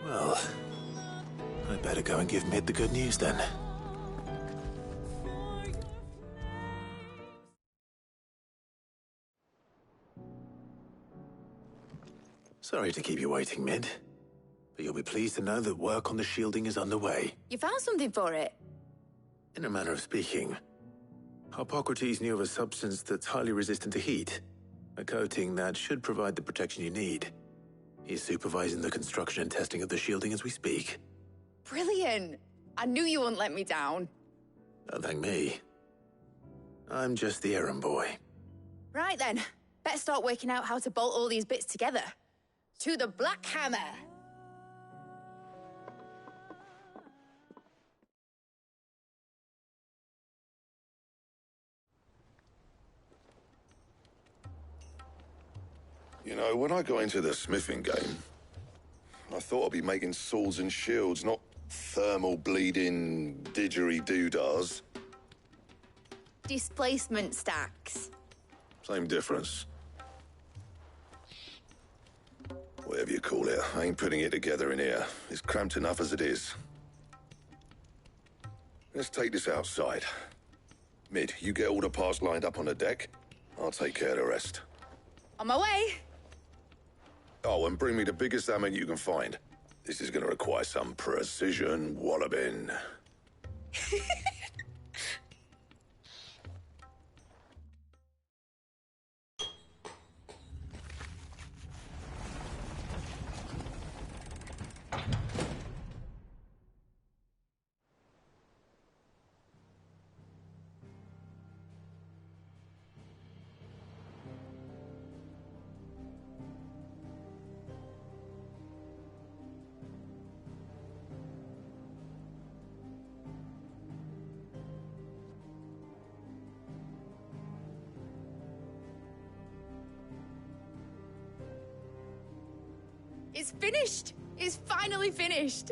S2: Well, I'd better go and give Mid the good news then. Sorry to keep you waiting, Mid. But you'll be pleased to know that work on the shielding is underway.
S1: You found something for it?
S2: In a manner of speaking, Hippocrates knew of a substance that's highly resistant to heat. A coating that should provide the protection you need. He's supervising the construction and testing of the shielding as we speak.
S1: Brilliant! I knew you wouldn't let me down.
S2: Don't thank me. I'm just the errand boy.
S1: Right then, better start working out how to bolt all these bits together. To the Black Hammer!
S11: You know, when I got into the smithing game, I thought I'd be making swords and shields, not thermal bleeding didgeridoo-dahs.
S1: Displacement stacks.
S11: Same difference. Whatever you call it, I ain't putting it together in here. It's cramped enough as it is. Let's take this outside. Mid, you get all the parts lined up on the deck. I'll take care of the rest.
S1: On my way!
S11: Oh, and bring me the biggest hammer you can find. This is gonna require some precision walloping.
S1: It's finished! It's finally finished!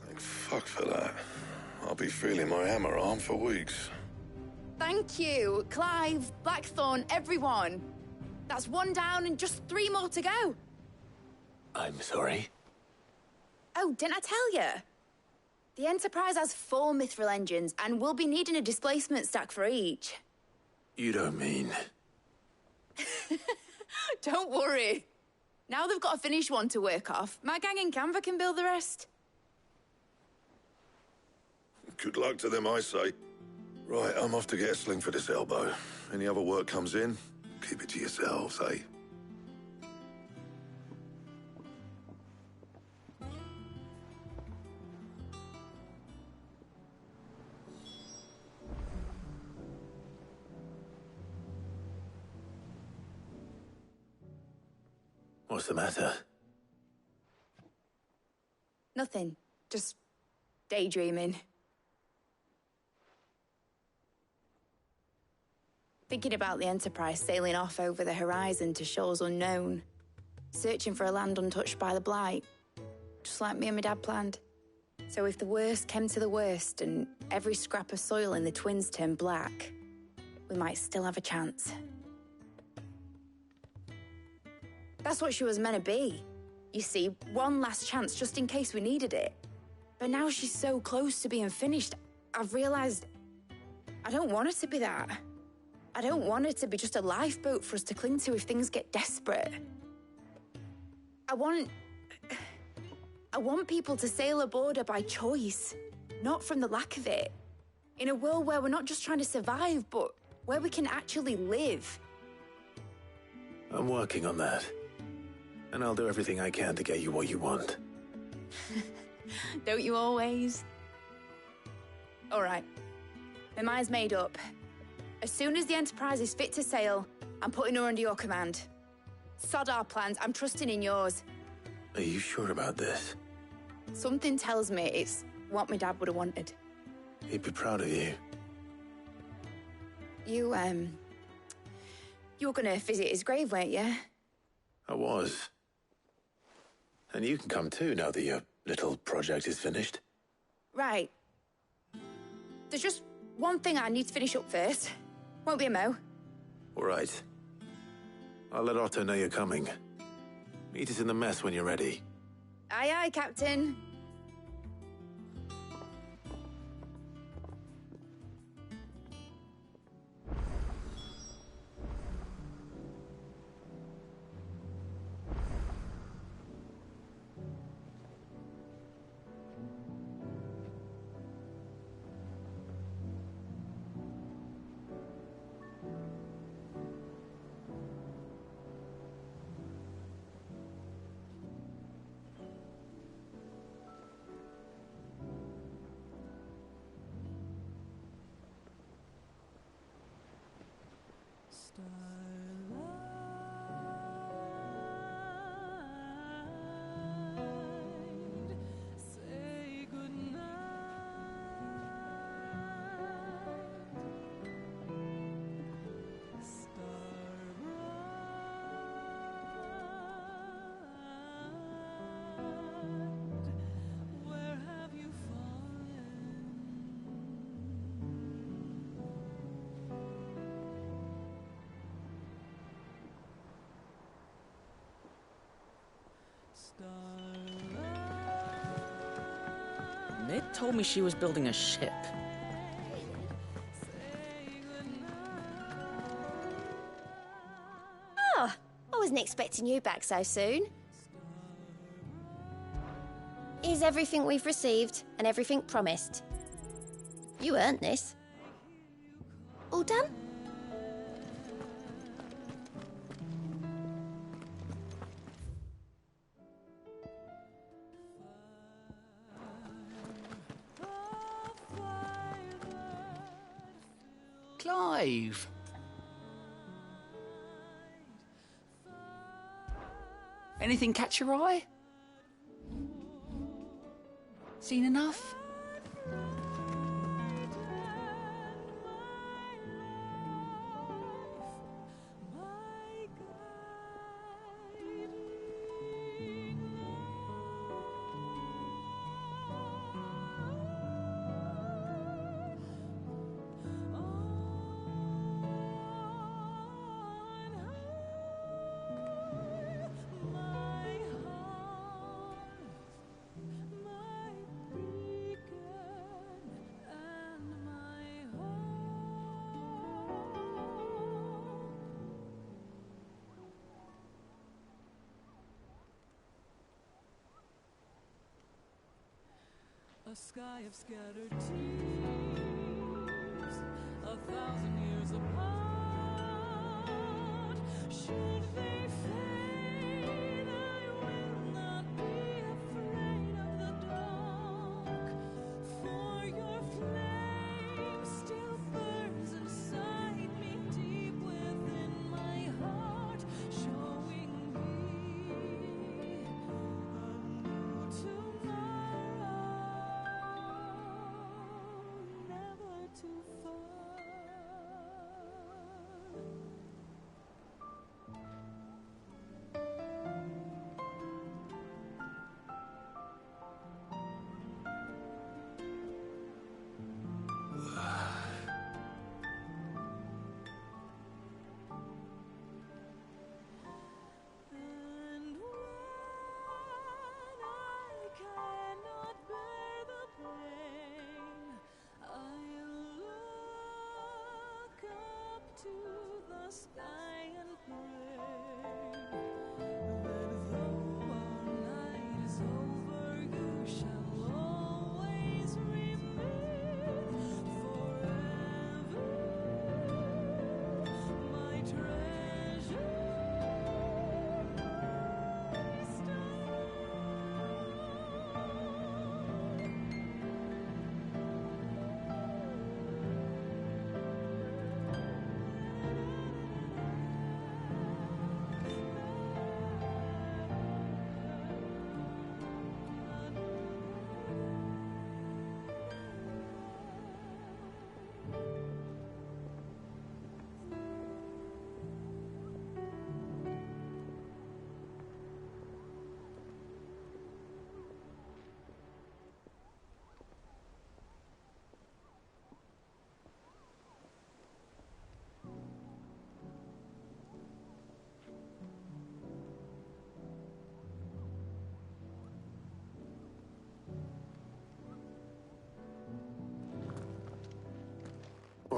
S11: Thank fuck for that. I'll be feeling my hammer arm for weeks.
S1: Thank you, Clive, Blackthorn, everyone. That's one down and just 3 more to go.
S2: I'm sorry.
S1: Oh, didn't I tell you? The Enterprise has 4 mithril engines and we'll be needing a displacement stack for each.
S2: You don't mean...
S1: Don't worry. Now they've got a finished one to work off, my gang in Canva can build the rest.
S11: Good luck to them, I say. Right, I'm off to get a sling for this elbow. Any other work comes in, keep it to yourselves, eh?
S2: What's the matter?
S1: Nothing. Just daydreaming. Thinking about the Enterprise sailing off over the horizon to shores unknown. Searching for a land untouched by the Blight. Just like me and my dad planned. So if the worst came to the worst and every scrap of soil in the Twins turned black, we might still have a chance. That's what she was meant to be. You see, one last chance just in case we needed it. But now she's so close to being finished, I've realized I don't want her to be that. I don't want her to be just a lifeboat for us to cling to if things get desperate. I want people to sail aboard her by choice, not from the lack of it. In a world where we're not just trying to survive, but where we can actually live.
S2: I'm working on that. And I'll do everything I can to get you what you want.
S1: Don't you always? All right. My mind's made up. As soon as the Enterprise is fit to sail, I'm putting her under your command. Sod our plans, I'm trusting in yours.
S2: Are you sure about this?
S1: Something tells me it's what my dad would have wanted.
S2: He'd be proud of you.
S1: You were gonna visit his grave, weren't you?
S2: I was. And you can come too, now that your little project is finished.
S1: Right. There's just one thing I need to finish up first. Won't be a mo.
S2: All right. I'll let Otto know you're coming. Meet us in the mess when you're ready.
S1: Aye, aye, Captain.
S12: Mid told me she was building a ship.
S5: Oh, I wasn't expecting you back so soon. Is everything we've received and everything promised? You earned this. All done?
S12: Clive! Anything catch your eye? Seen enough?
S23: A sky of scattered tears, 1,000 years apart. Should they fade, I will not be afraid of the dark. For your flame still burns inside me, deep within my heart, showing me a new tomorrow. Never too far.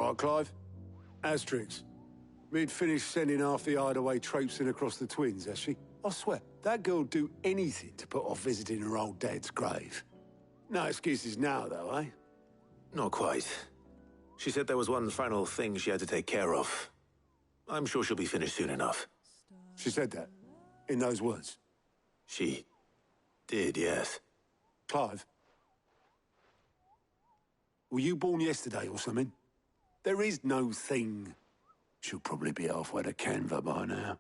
S14: All right, Clive. Asterix. Mid finished sending half the hideaway traipsing across the twins, has she? I swear, that girl'd do anything to put off visiting her old dad's grave. No excuses now, though, eh?
S2: Not quite. She said there was one final thing she had to take care of. I'm sure she'll be finished soon enough.
S14: She said that? In those words?
S2: She did, yes.
S14: Clive? Were you born yesterday or something? There is no thing. She'll probably be halfway to Canva by now.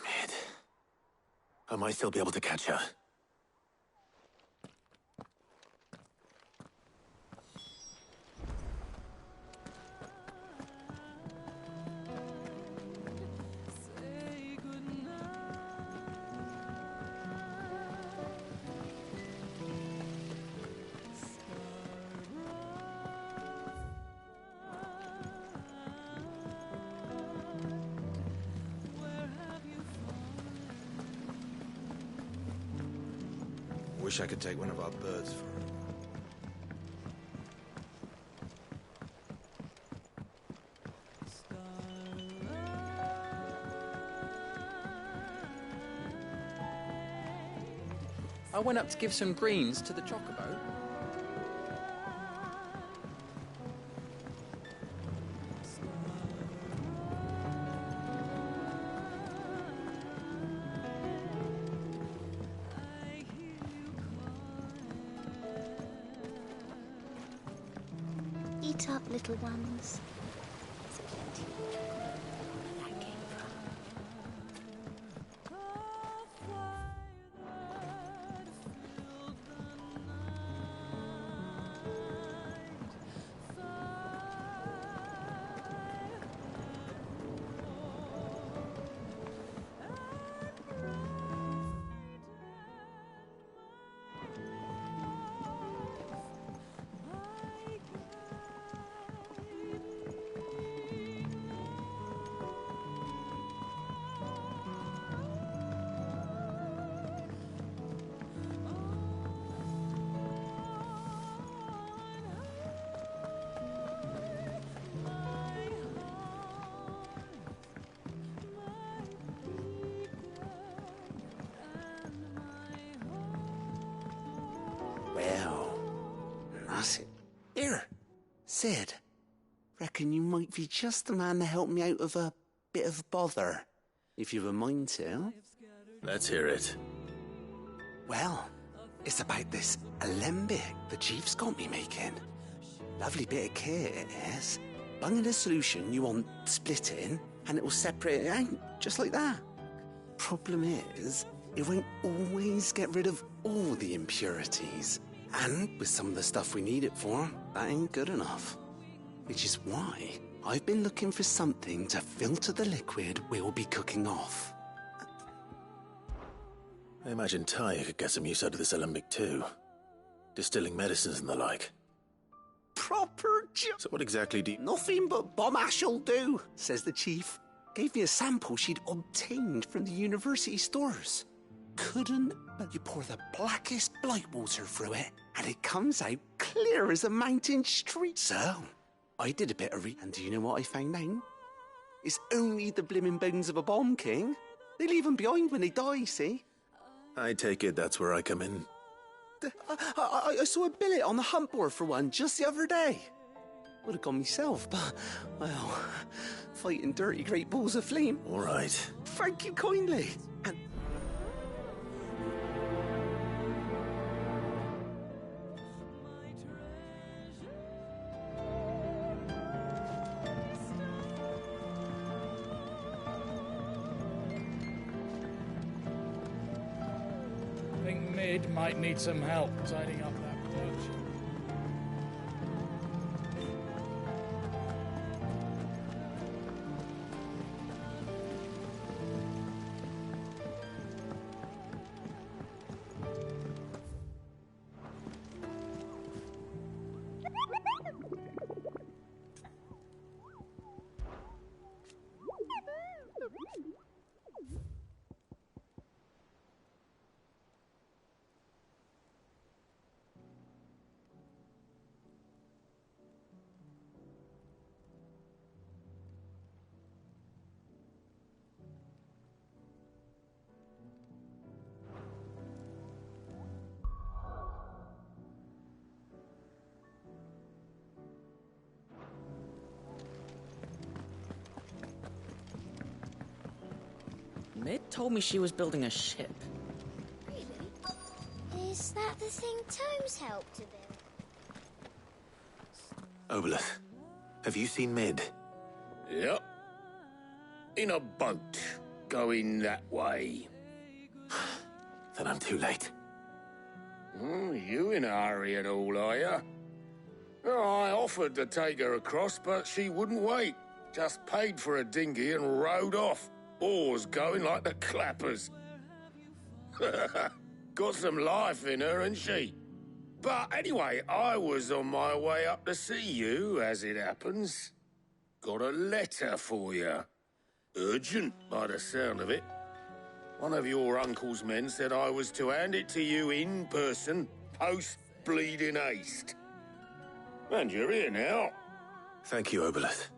S2: Mid. I might still be able to catch her.
S6: Wish I could take one of our birds for him.
S12: I went up to give some greens to the chocobo.
S5: Eat up, little ones. There's plenty of chocolate where that came from.
S20: Well, that's it. Here, Sid. Reckon you might be just the man to help me out of a bit of bother, if you've a mind to.
S2: Let's hear it.
S20: Well, it's about this alembic the Chief's got me making. Lovely bit of kit it is. Bung in a solution you want splitting, and it will separate it out, just like that. Problem is, it won't always get rid of all the impurities. And with some of the stuff we need it for, that ain't good enough. Which is why I've been looking for something to filter the liquid we'll be cooking off.
S2: I imagine Ty could get some use out of this alembic too. Distilling medicines and the like.
S20: Proper
S2: So what exactly do you...
S20: Nothing but bomb ash'll do, says the Chief. Gave me a sample she'd obtained from the university stores. Couldn't, but you pour the blackest blight water through it, and it comes out clear as a mountain street. So, I did a bit of and do you know what I found out? It's only the blimmin' bones of a bomb king. They leave them behind when they die, see?
S2: I take it that's where I come in.
S20: I saw a billet on the hunt board for one just the other day. Would have gone myself, but, well, fighting dirty great balls of flame.
S2: All right.
S20: Thank you kindly. And
S4: I think Mid might need some help tidying up that perch.
S12: Mid told me she was building a ship.
S3: Really? Is that the thing Tomes helped to build?
S2: Oboleth, have you seen Mid?
S22: Yep. In a boat, going that way.
S2: Then I'm too late.
S22: You in a hurry and all, are you? I offered to take her across, but she wouldn't wait. Just paid for a dinghy and rowed off. Oars going like the clappers. Got some life in her, ain't she? But anyway, I was on my way up to see you, as it happens. Got a letter for you. Urgent, by the sound of it. One of your uncle's men said I was to hand it to you in person, post-bleeding haste. And you're here now.
S2: Thank you, Oboleth.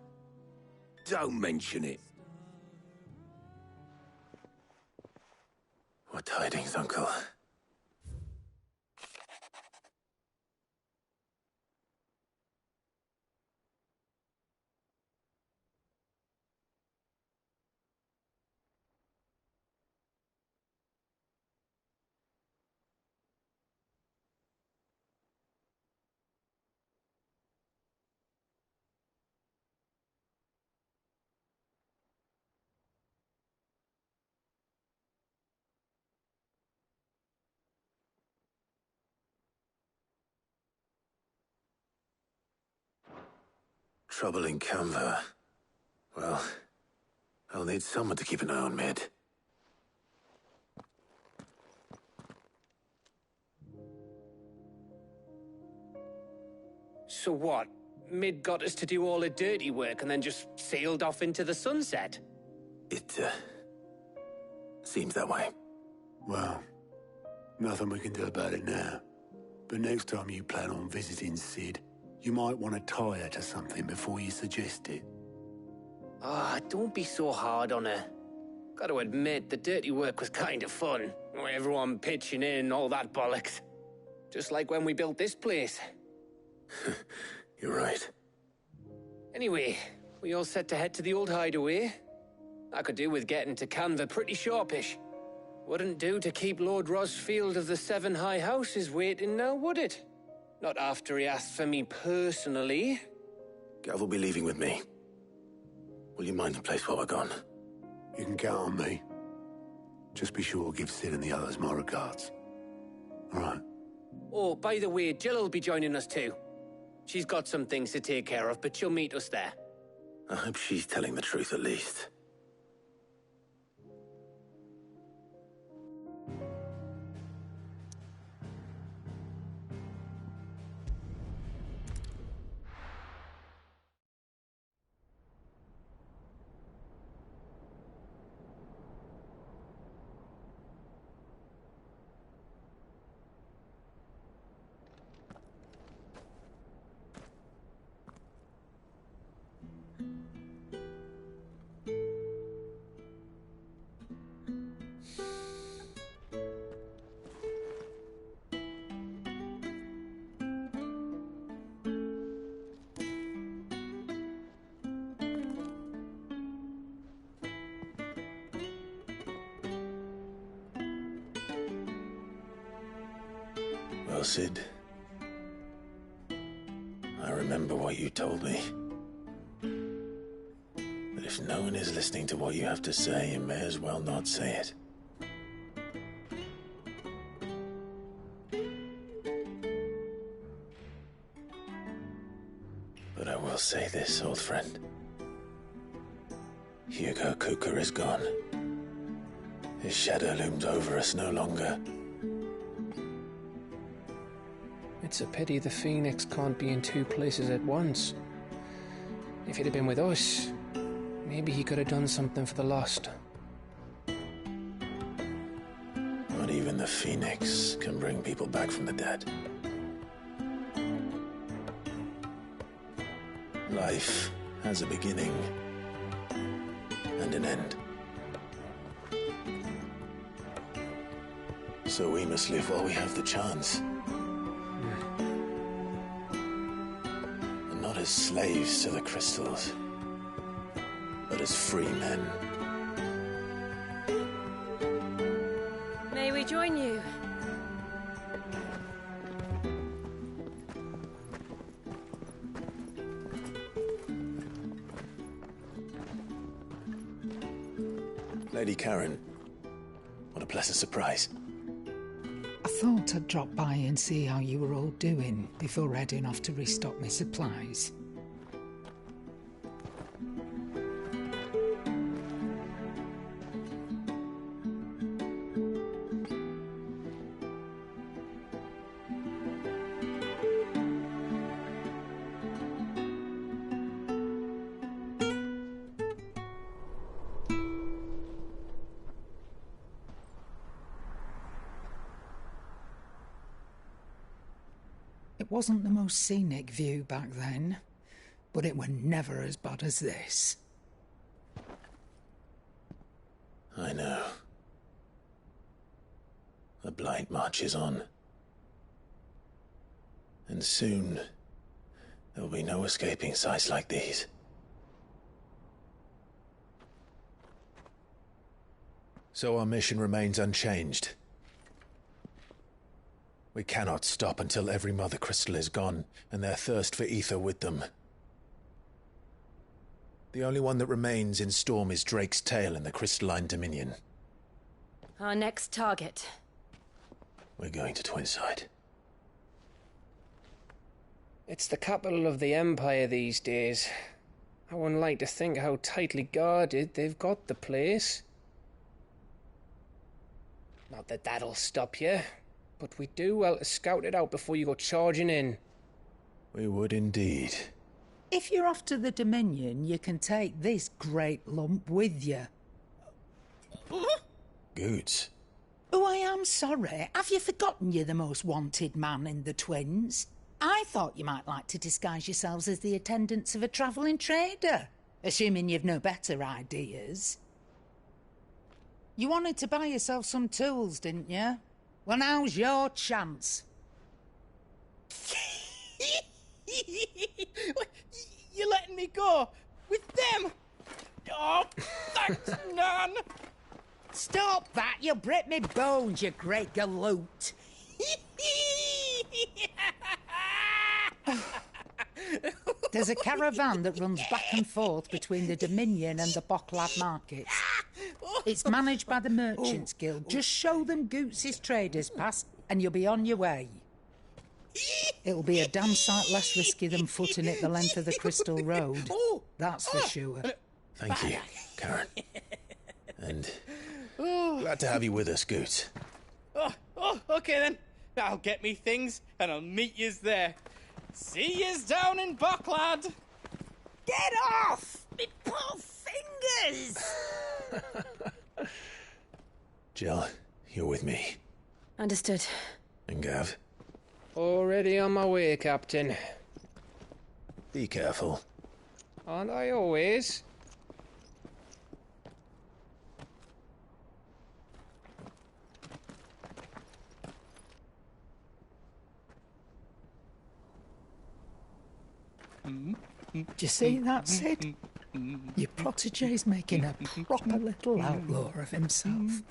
S22: Don't mention it.
S2: What tidings, Uncle? Trouble in Canva. Well, I'll need someone to keep an eye on Mid.
S18: So what? Mid got us to do all the dirty work and then just sailed off into the sunset?
S2: It, seems that way.
S14: Well, nothing we can do about it now. But next time you plan on visiting Sid, you might want to tie her to something before you suggest it.
S18: Ah, don't be so hard on her. Gotta admit, the dirty work was kind of fun. Everyone pitching in and all that bollocks. Just like when we built this place.
S2: You're right.
S18: Anyway, we all set to head to the old hideaway. I could do with getting to Canva pretty sharpish. Wouldn't do to keep Lord Rosfield of the Seven High Houses waiting now, would it? Not after he asked for me personally.
S2: Gav will be leaving with me. Will you mind the place while we're gone?
S14: You can count on me. Just be sure to give Sid and the others my regards. All right.
S18: Oh, by the way, Jill will be joining us too. She's got some things to take care of, but she'll meet us there.
S2: I hope she's telling the truth at least. Well, Sid, I remember what you told me. But if no one is listening to what you have to say, you may as well not say it. But I will say this, old friend. Hugo Kuka is gone. His shadow looms over us no longer.
S18: It's a pity the Phoenix can't be in two places at once. If he'd have been with us, maybe he could have done something for the lost.
S2: Not even the Phoenix can bring people back from the dead. Life has a beginning and an end. So we must live while we have the chance. And not as slaves to the crystals, but as free men. Lady Karen, what a pleasant surprise.
S10: I thought I'd drop by and see how you were all doing before heading off to restock my supplies. It wasn't the most scenic view back then, but it were never as bad as this.
S2: I know. The Blight marches on. And soon, there will be no escaping sights like these. So our mission remains unchanged. We cannot stop until every Mother Crystal is gone, and their thirst for ether with them. The only one that remains in Storm is Drake's tail in the Crystalline Dominion.
S13: Our next target.
S2: We're going to Twinside.
S18: It's the capital of the Empire these days. I wouldn't like to think how tightly guarded they've got the place. Not that that'll stop you, but we do well to scout it out before you go charging in.
S2: We would indeed.
S10: If you're off to the Dominion, you can take this great lump with you.
S2: Goods.
S10: Oh, I am sorry. Have you forgotten you're the most wanted man in the Twins? I thought you might like to disguise yourselves as the attendants of a travelling trader, assuming you've no better ideas. You wanted to buy yourself some tools, didn't you? Well, now's your chance.
S17: You're letting me go with them? Oh, thanks, Nan.
S10: Stop that! You'll break me bones, you great galoot. There's a caravan that runs back and forth between the Dominion and the Bocklad markets. It's managed by the Merchants Guild. Just show them Goots' traders pass and you'll be on your way. It'll be a damn sight less risky than footing it the length of the Crystal Road. That's for sure.
S2: Thank you, Karen. And glad to have you with us, Goots.
S17: Okay then. I'll get me things and I'll meet yous there. See yous down in Bocklad.
S10: Get off! Me poor fingers!
S2: Jill, you're with me.
S13: Understood.
S2: And Gav?
S18: Already on my way, Captain.
S2: Be careful.
S18: Aren't I always?
S10: Do you see that, Sid? Your protege's making a proper little outlaw of himself.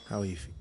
S2: How are you feeling?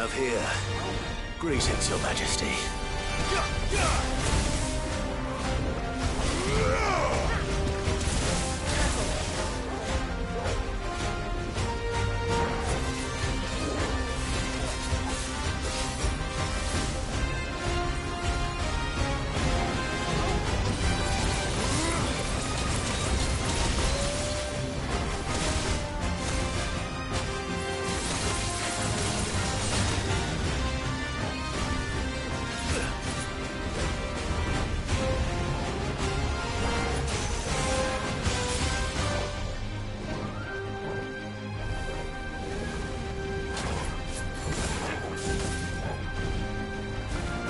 S2: have here? Greetings, Your Majesty.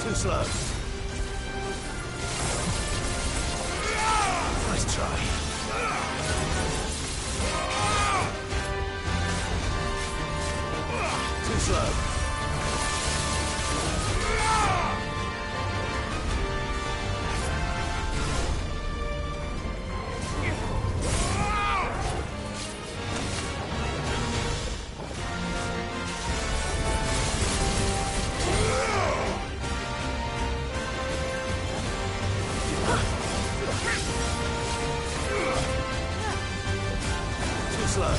S2: Too slow. Nice try. Too slow. Too slow.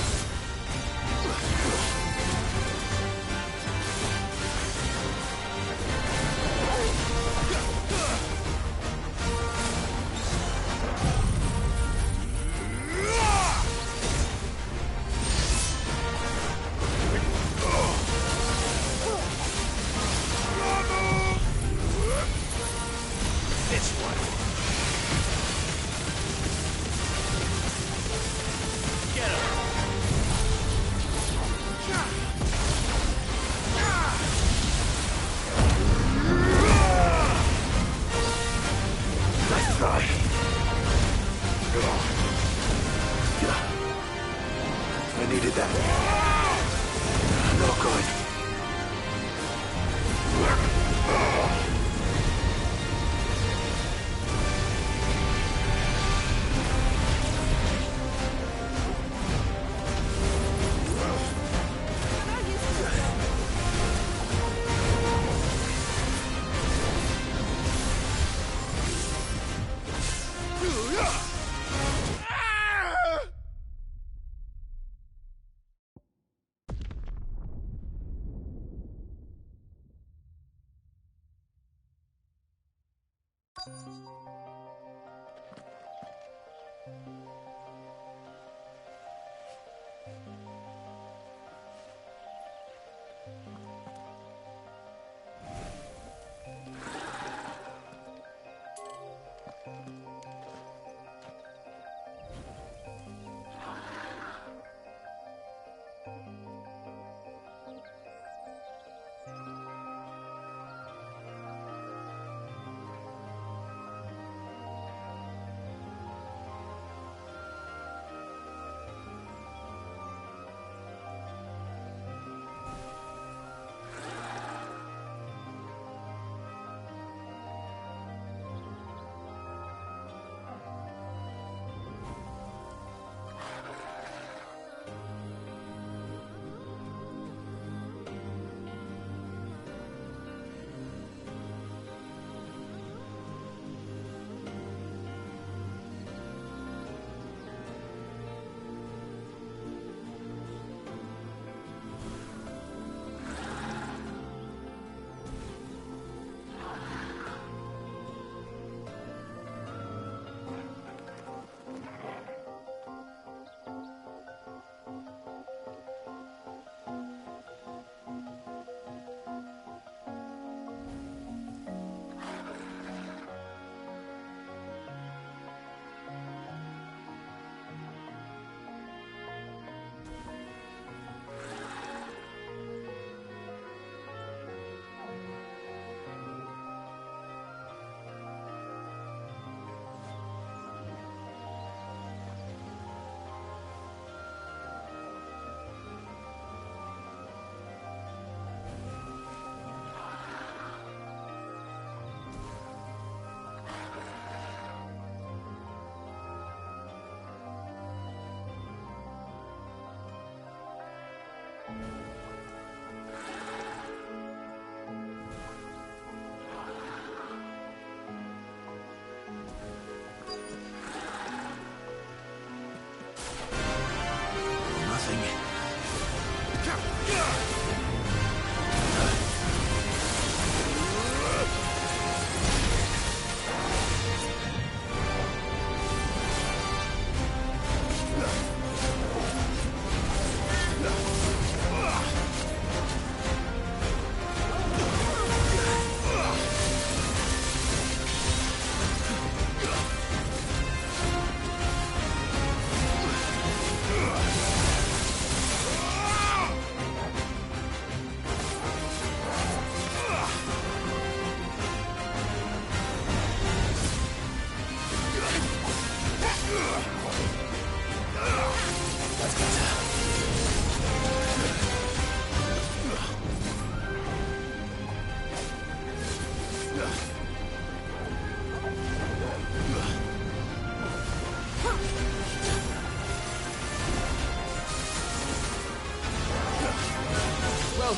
S2: This one. Get him. Nice try. I needed that. No good.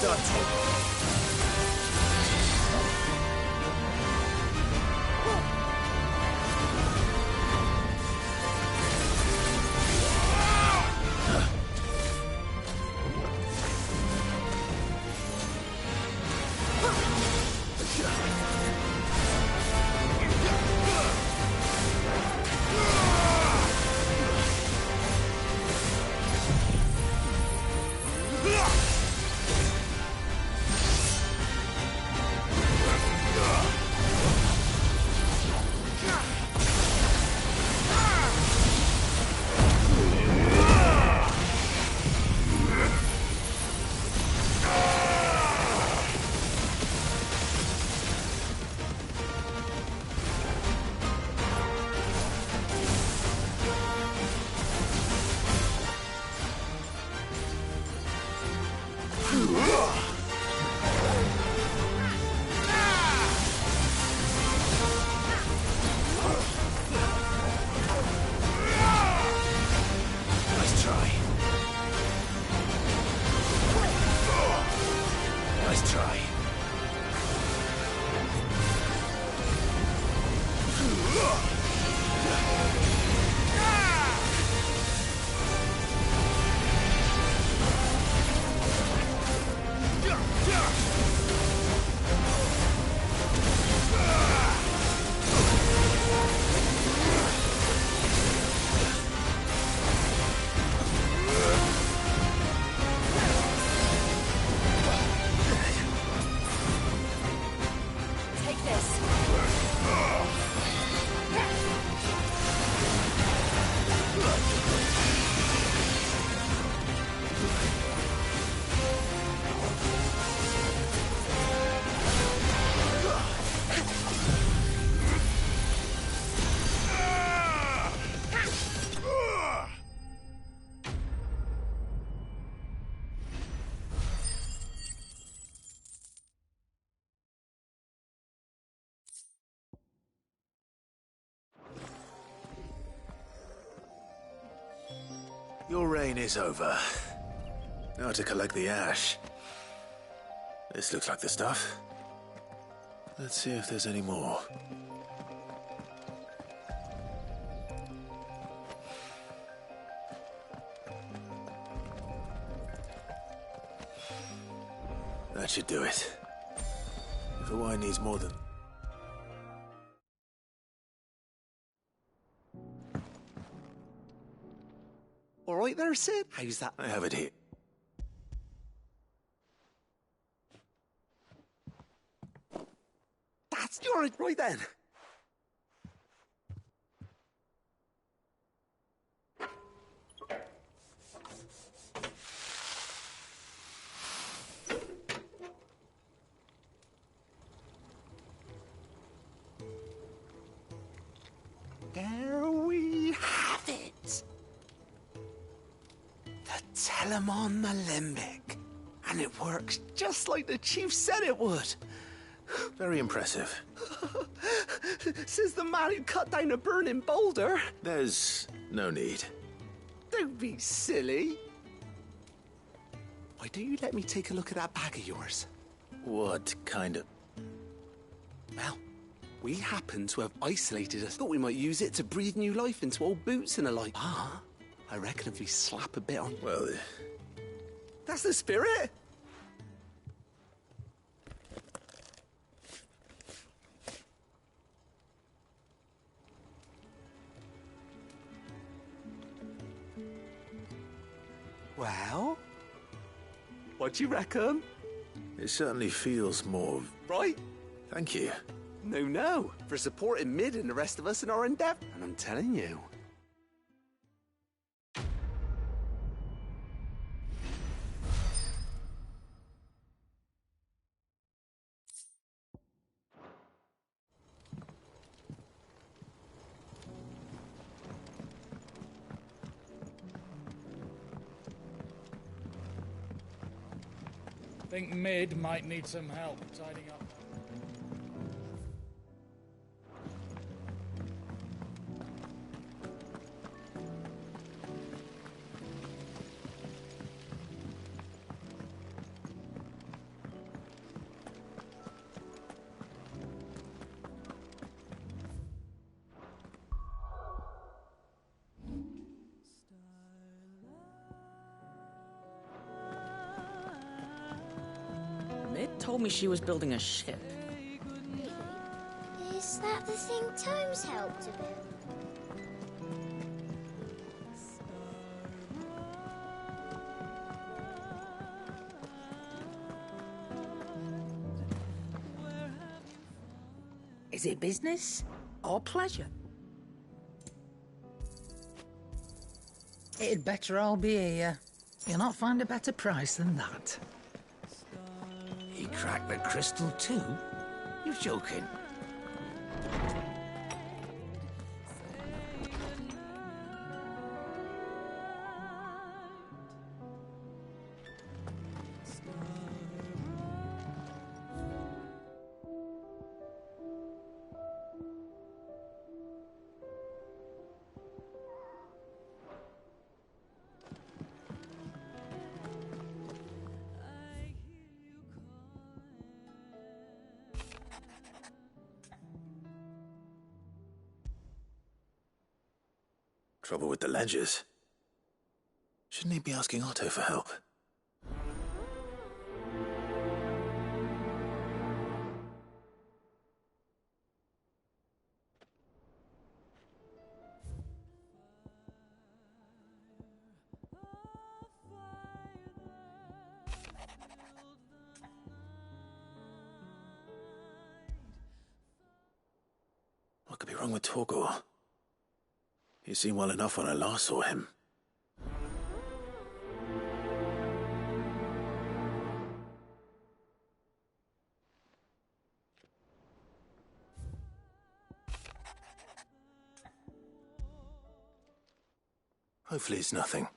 S2: done, Tom. Your reign is over. Now to collect the ash. This looks like the stuff. Let's see if there's any more. That should do it. If the wine needs more than...
S20: All right there, Sid? How's that?
S2: I have it here.
S20: That's your right then. There we have it. The Telemon Malembic. And it works just like the chief said it would.
S2: Very impressive.
S20: Says the man who cut down a burning boulder.
S2: There's no need.
S20: Don't be silly. Why don't you let me take a look at that bag of yours?
S2: What kind of...
S20: Well, we happen to have isolated us. Thought we might use it to breathe new life into old boots and the like. Ah, I reckon if we slap a bit on...
S2: Well...
S20: That's the spirit. Well, what do you reckon?
S2: It certainly feels more...
S20: Right?
S2: Thank you.
S20: No, for supporting Mid and the rest of us in our endeavour. And I'm telling you...
S4: I think Mid might need some help tidying up.
S12: told me she was building a ship.
S3: Really? Is that the thing Tomes helped to build?
S10: Is it business or pleasure? It'd better all be here. You'll not find a better price than that.
S20: He cracked the crystal too? You're joking.
S2: Trouble with the ledgers. Shouldn't he be asking Otto for help? What could be wrong with Torgor? He seemed well enough when I last saw him. Hopefully it's nothing.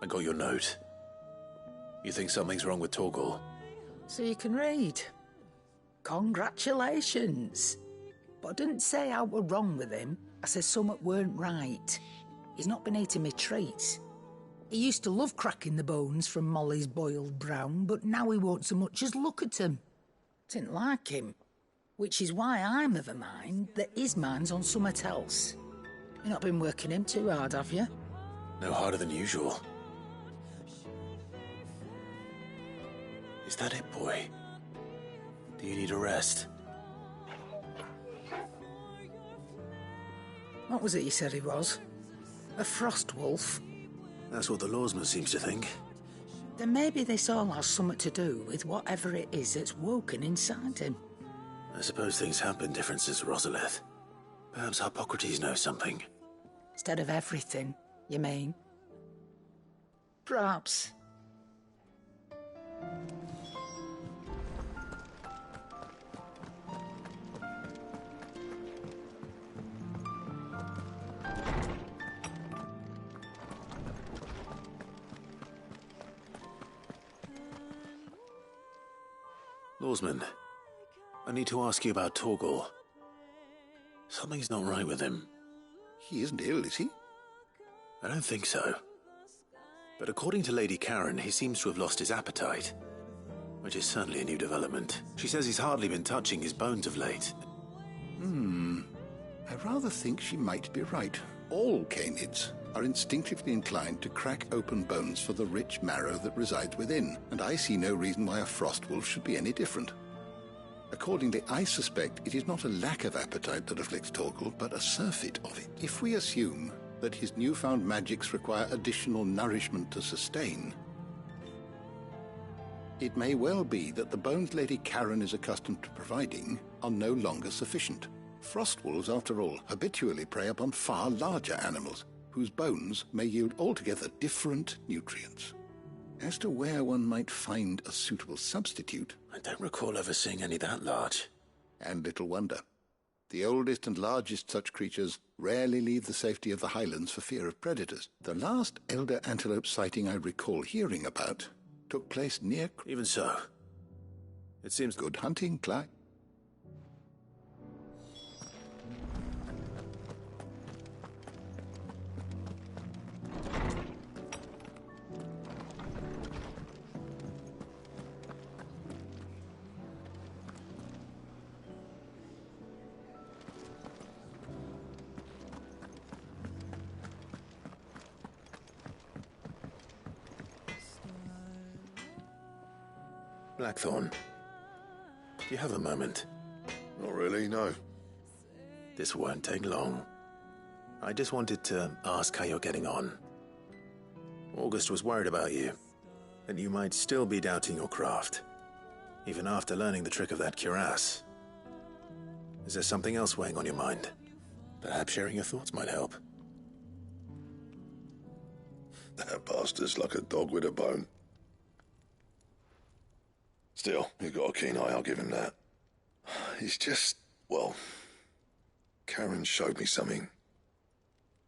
S2: I got your note. You think something's wrong with Torgor?
S10: So you can read. Congratulations. But I didn't say I were wrong with him. I said something weren't right. He's not been eating me treats. He used to love cracking the bones from Molly's boiled brown, but now he won't so much as look at 'em. Didn't like him. Which is why I'm of a mind that his mind's on something else. You've not been working him too hard, have you?
S2: No harder than usual. Is that it, boy? Do you need a rest?
S10: What was it you said he was? A frost wolf?
S2: That's what the lawsman seems to think.
S10: Then maybe this all has something to do with whatever it is that's woken inside him.
S2: I suppose things have been different since Rosalith. Perhaps Hippocrates knows something.
S10: Instead of everything, you mean? Perhaps.
S2: Lawsman, I need to ask you about Torgor. Something's not right with him.
S9: He isn't ill, is he?
S2: I don't think so. But according to Lady Karen, he seems to have lost his appetite. Which is certainly a new development. She says he's hardly been touching his bones of late.
S9: I rather think she might be right. All canids are instinctively inclined to crack open bones for the rich marrow that resides within, and I see no reason why a frost wolf should be any different. Accordingly, I suspect it is not a lack of appetite that afflicts Torgor, but a surfeit of it. If we assume that his newfound magics require additional nourishment to sustain, it may well be that the bones Lady Karen is accustomed to providing are no longer sufficient. Frost wolves, after all, habitually prey upon far larger animals, whose bones may yield altogether different nutrients. As to where one might find a suitable substitute...
S2: I don't recall ever seeing any that large.
S9: And little wonder. The oldest and largest such creatures rarely leave the safety of the highlands for fear of predators. The last elder antelope sighting I recall hearing about took place near...
S2: Even so, it seems...
S9: Good hunting, Clyde.
S2: Blackthorn, do you have a moment?
S11: Not really, no.
S2: This won't take long. I just wanted to ask how you're getting on. August was worried about you, that you might still be doubting your craft, even after learning the trick of that cuirass. Is there something else weighing on your mind? Perhaps sharing your thoughts might help.
S11: That bastard's like a dog with a bone. Still, he's got a keen eye, I'll give him that. He's just, well, Karen showed me something.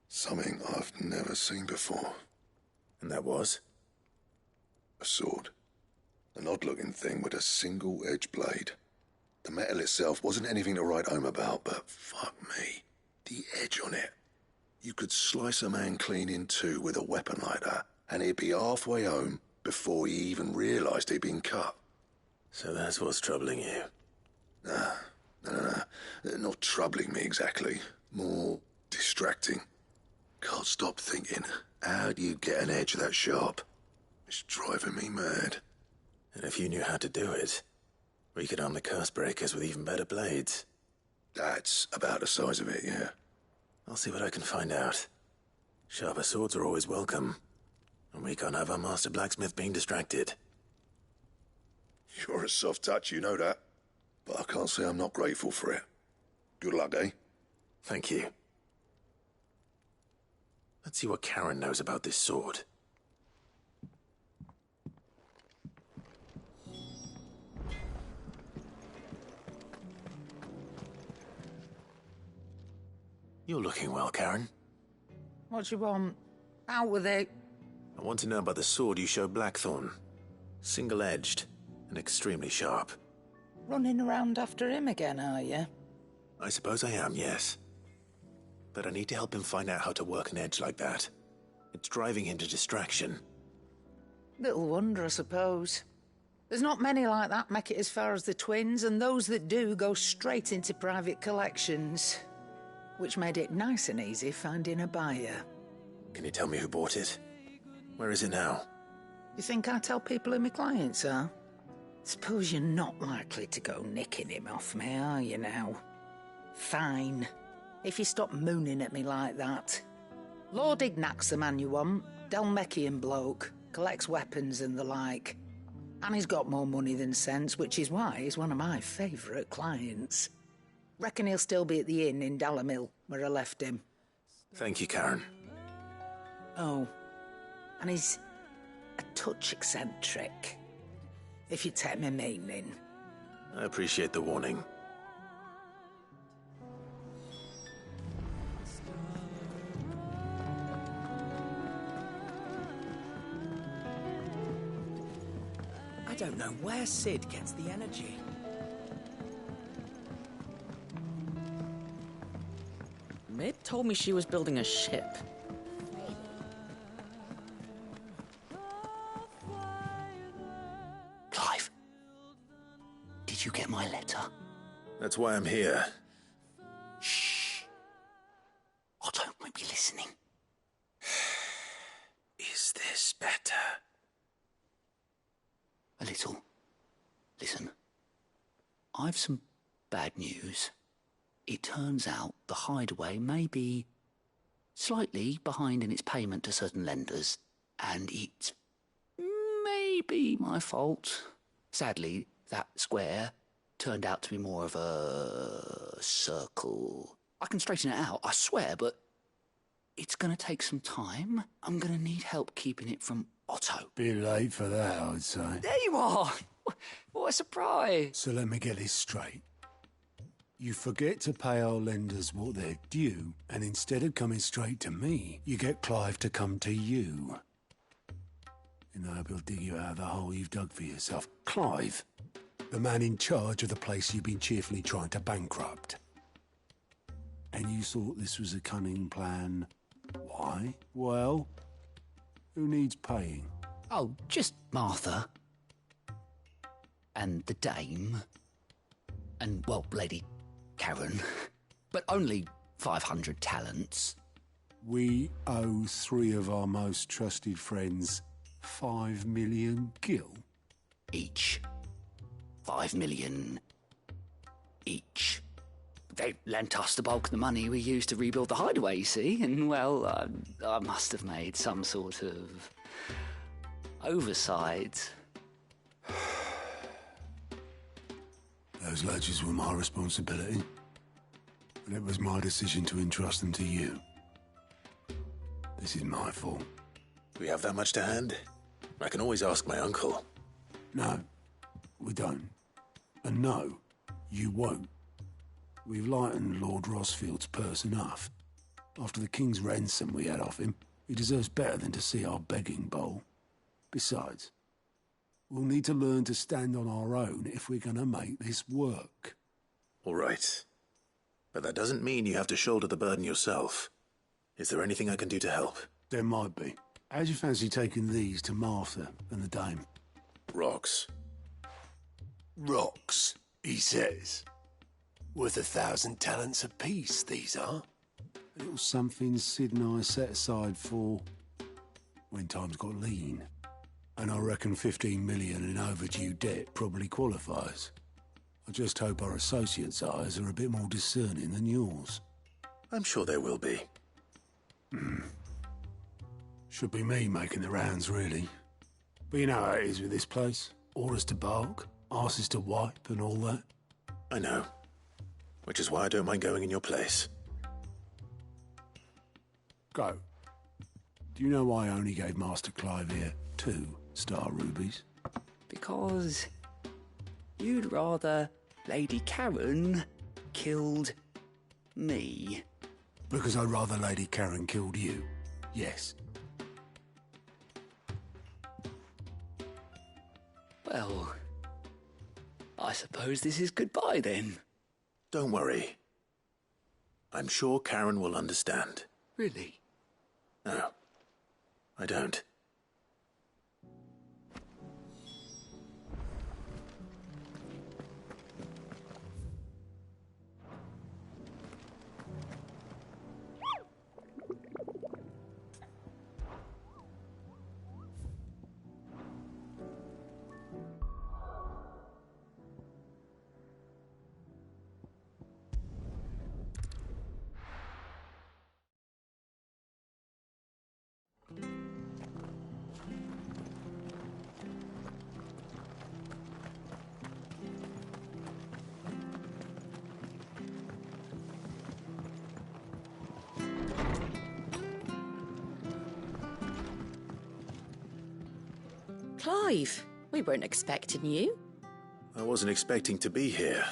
S11: Something I've never seen before.
S2: And that was?
S11: A sword. An odd-looking thing with a single-edged blade. The metal itself wasn't anything to write home about, but fuck me, the edge on it. You could slice a man clean in two with a weapon like that, and he'd be halfway home before he even realised he'd been cut.
S2: So that's what's troubling you?
S11: Nah. Not troubling me exactly. More distracting. Can't stop thinking, how do you get an edge that sharp? It's driving me mad.
S2: And if you knew how to do it, we could arm the curse breakers with even better blades.
S11: That's about the size of it, yeah.
S2: I'll see what I can find out. Sharper swords are always welcome, and we can't have our master blacksmith being distracted.
S11: You're a soft touch, you know that. But I can't say I'm not grateful for it. Good luck, eh?
S2: Thank you. Let's see what Karen knows about this sword. You're looking well, Karen.
S10: What do you want? Out with it.
S2: I want to know about the sword you showed Blackthorn. Single-edged and extremely sharp.
S10: Running around after him again, are you?
S2: I suppose I am, yes. But I need to help him find out how to work an edge like that. It's driving him to distraction.
S10: Little wonder, I suppose. There's not many like that make it as far as the twins, and those that do go straight into private collections. Which made it nice and easy finding a buyer.
S2: Can you tell me who bought it? Where is it now?
S10: You think I tell people who my clients are? Suppose you're not likely to go nicking him off me, are you now? Fine. If you stop mooning at me like that. Lord Ignac's the man you want. Dalmekian bloke. Collects weapons and the like. And he's got more money than sense, which is why he's one of my favourite clients. Reckon he'll still be at the inn in Dalamil, where I left him.
S2: Thank you, Karen.
S10: Oh, and he's a touch eccentric, if you take my meaning.
S2: I appreciate the warning.
S20: I don't know where Sid gets the energy.
S12: Mid told me she was building a ship.
S20: Clive, did you get my letter?
S2: That's why I'm here.
S20: Shh. Otto might be listening.
S2: Is this better?
S20: A little. Listen, I've some bad news. It turns out the Hideaway may be slightly behind in its payment to certain lenders, and it's maybe my fault. Sadly, that square turned out to be more of a circle. I can straighten it out, I swear, but it's going to take some time. I'm going to need help keeping it from Otto.
S14: Bit late for that, I'd say.
S20: There you are! What a surprise!
S14: So let me get this straight. You forget to pay our lenders what they're due, and instead of coming straight to me, you get Clive to come to you. in the hope he'll dig you out of the hole you've dug for yourself. Clive, the man in charge of the place you've been cheerfully trying to bankrupt. And you thought this was a cunning plan. Why? Well, who needs paying?
S8: Oh, just Martha. And the dame. And, well, Lady Karen. But only 500 talents.
S14: We owe 3 of our most trusted friends 5 million gil.
S8: Each. 5 million each. They lent us the bulk of the money we used to rebuild the hideaway, you see, and, well, I must have made some sort of oversight.
S14: Those ledgers were my responsibility, and it was my decision to entrust them to you. This is my fault.
S2: We have that much to hand? I can always ask my uncle.
S14: No, we don't. And no, you won't. We've lightened Lord Rosfield's purse enough. After the king's ransom we had off him, he deserves better than to see our begging bowl. Besides, we'll need to learn to stand on our own if we're going to make this work.
S2: All right. But that doesn't mean you have to shoulder the burden yourself. Is there anything I can do to help?
S14: There might be. How'd you fancy taking these to Martha and the dame?
S2: Rocks.
S15: Rocks, he says. Worth 1,000 talents apiece, these are.
S14: A little something Sid and I set aside for when times got lean. And I reckon 15 million in overdue debt probably qualifies. I just hope our associates' eyes are a bit more discerning than yours.
S2: I'm sure there will be.
S14: Should be me making the rounds, really. But you know how it is with this place. Orders to bark, arses to wipe, and all that.
S2: I know. Which is why I don't mind going in your place.
S14: Go. Do you know why I only gave Master Clive here 2 star rubies?
S8: Because you'd rather Lady Karen killed me.
S14: Because I'd rather Lady Karen killed you. Yes.
S8: Well, I suppose this is goodbye then.
S2: Don't worry. I'm sure Karen will understand.
S8: Really?
S2: No, I don't.
S12: Clive, we weren't expecting you.
S2: I wasn't expecting to be here,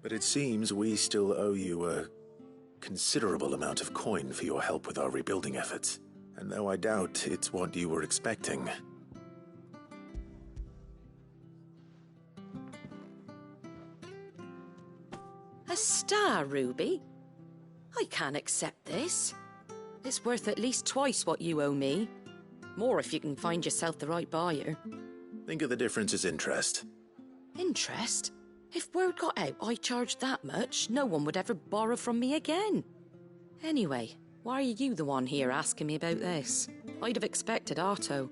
S2: but it seems we still owe you a considerable amount of coin for your help with our rebuilding efforts. And though I doubt it's what you were expecting...
S12: A star ruby? I can't accept this. It's worth at least twice what you owe me. More if you can find yourself the right buyer.
S2: Think of the difference as interest.
S12: Interest? If word got out I charged that much, no one would ever borrow from me again. Anyway, why are you the one here asking me about this? I'd have expected Otto.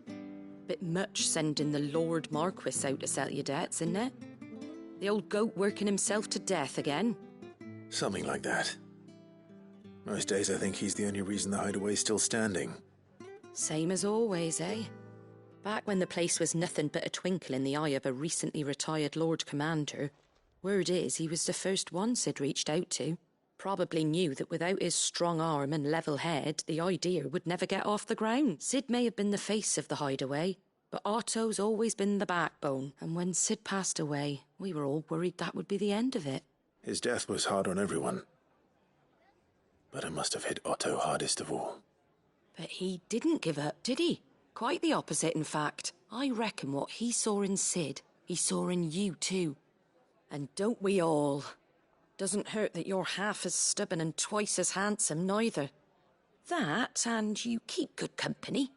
S12: Bit much sending the Lord Marquis out to settle your debts, isn't it? The old goat working himself to death again.
S2: Something like that. Most days I think he's the only reason the hideaway's still standing.
S12: Same as always, eh? Back when the place was nothing but a twinkle in the eye of a recently retired Lord Commander, word is he was the first one Sid reached out to. Probably knew that without his strong arm and level head, the idea would never get off the ground. Sid may have been the face of the hideaway, but Otto's always been the backbone, and when Sid passed away, we were all worried that would be the end of it.
S2: His death was hard on everyone. But it must have hit Otto hardest of all.
S12: But he didn't give up, did he? Quite the opposite, in fact. I reckon what he saw in Sid, he saw in you too. And don't we all? Doesn't hurt that you're half as stubborn and twice as handsome, neither. That, and you keep good company.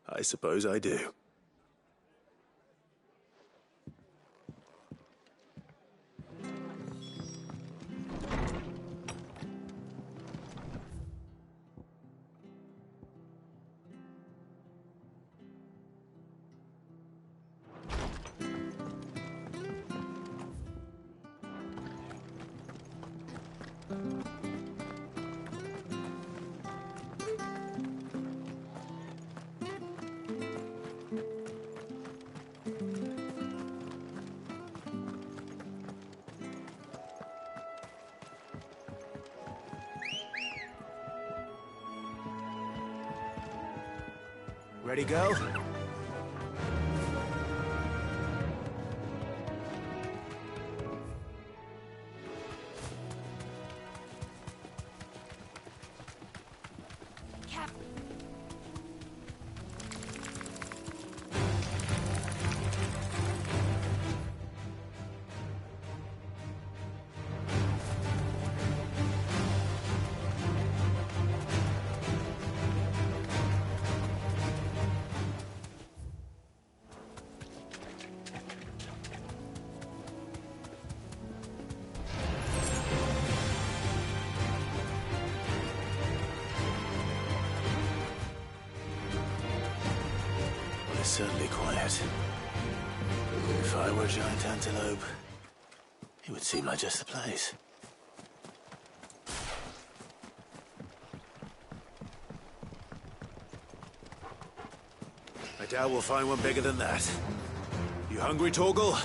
S2: I suppose I do. Ready, girl?
S5: Cap.
S2: It's certainly quiet. If I were a giant antelope, it would seem like just the place. I doubt we'll find one bigger than that. You hungry, Torgal?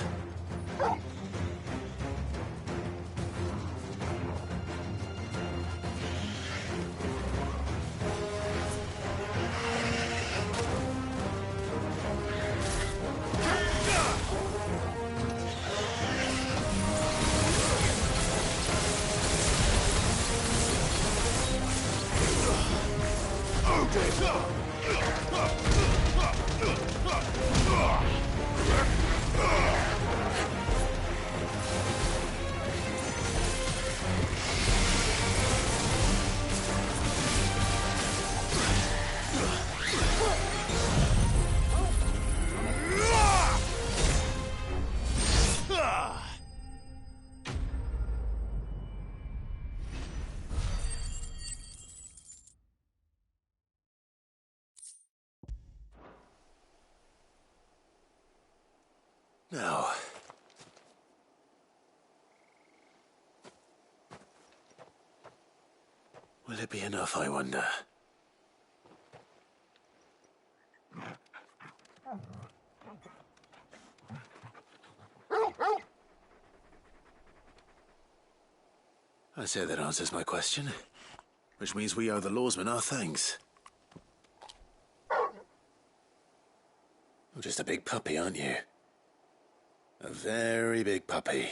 S2: Now, will it be enough, I wonder? I say that answers my question, which means we owe the lawsmen our thanks. You're just a big puppy, aren't you? A very big puppy.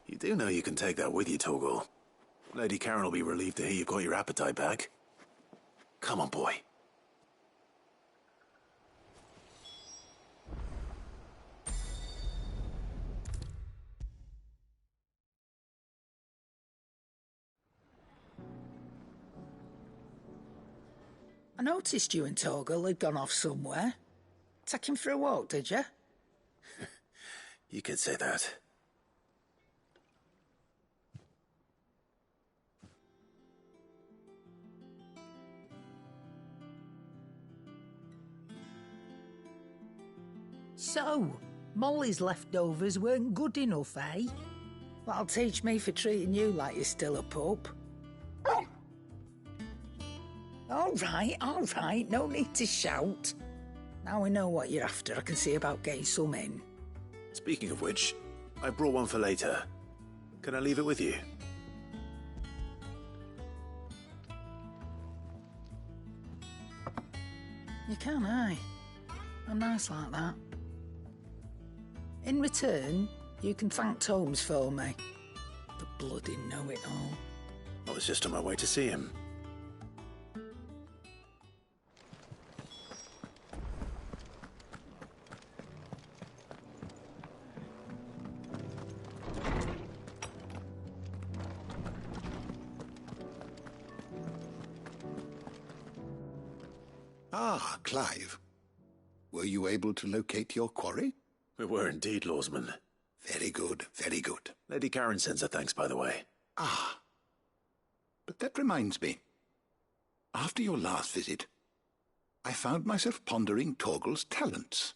S2: You do know you can take that with you, Torgal. Lady Karen will be relieved to hear you've got your appetite back. Come on, boy.
S10: I noticed you and Torgal had gone off somewhere. Take him for a walk, did you?
S2: You could say that.
S10: So, Molly's leftovers weren't good enough, eh? That'll teach me for treating you like you're still a pup. All right, no need to shout. Now we know what you're after, I can see about getting some in.
S2: Speaking of which, I brought one for later. Can I leave it with you?
S10: You can, aye. I'm nice like that. In return, you can thank Tomes for me. The
S12: bloody know-it-all.
S2: I was just on my way to see him.
S9: Ah, Clive. Were you able to locate your quarry?
S2: We were indeed, Lawsman.
S9: Very good, very good.
S2: Lady Karen sends her thanks, by the way.
S9: Ah. But that reminds me. After your last visit, I found myself pondering Torgal's talents.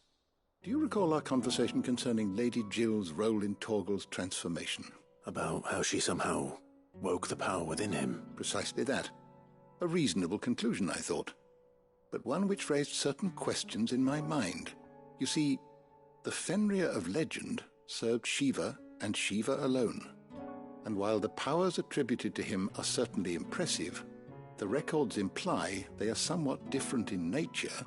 S9: Do you recall our conversation concerning Lady Jill's role in Torgal's transformation?
S2: About how she somehow woke the power within him.
S9: Precisely that. A reasonable conclusion, I thought. But one which raised certain questions in my mind. You see, the Fenrir of legend served Shiva and Shiva alone. And while the powers attributed to him are certainly impressive, the records imply they are somewhat different in nature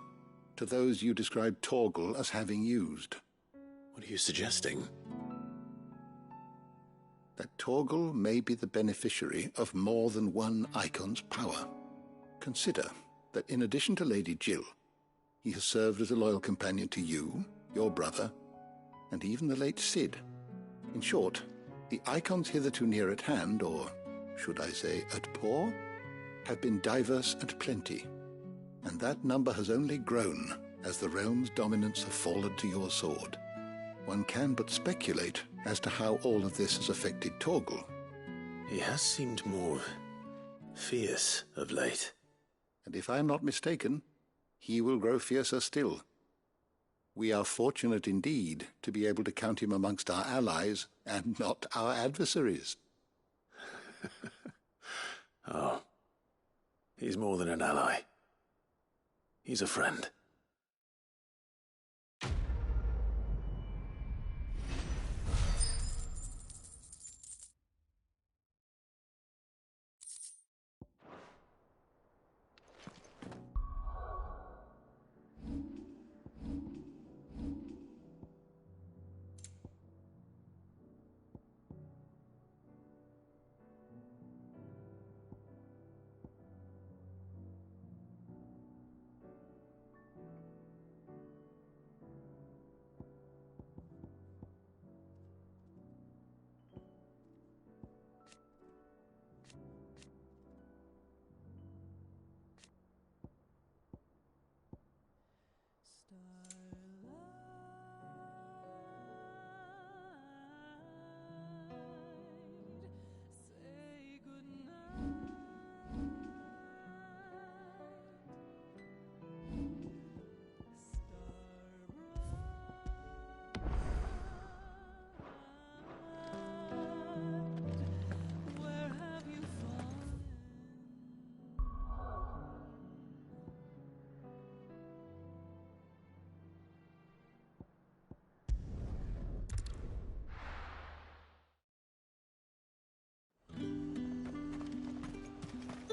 S9: to those you described Torgal as having used.
S2: What are you suggesting?
S9: That Torgal may be the beneficiary of more than one icon's power. Consider that in addition to Lady Jill, he has served as a loyal companion to you, your brother, and even the late Cid. In short, the icons hitherto near at hand, or should I say at paw, have been diverse and plenty, and that number has only grown as the realm's dominance have fallen to your sword. One can but speculate as to how all of this has affected Torgal.
S2: He has seemed more fierce of late.
S9: And if I am not mistaken, he will grow fiercer still. We are fortunate indeed to be able to count him amongst our allies and not our adversaries.
S2: Oh, he's more than an ally. He's a friend.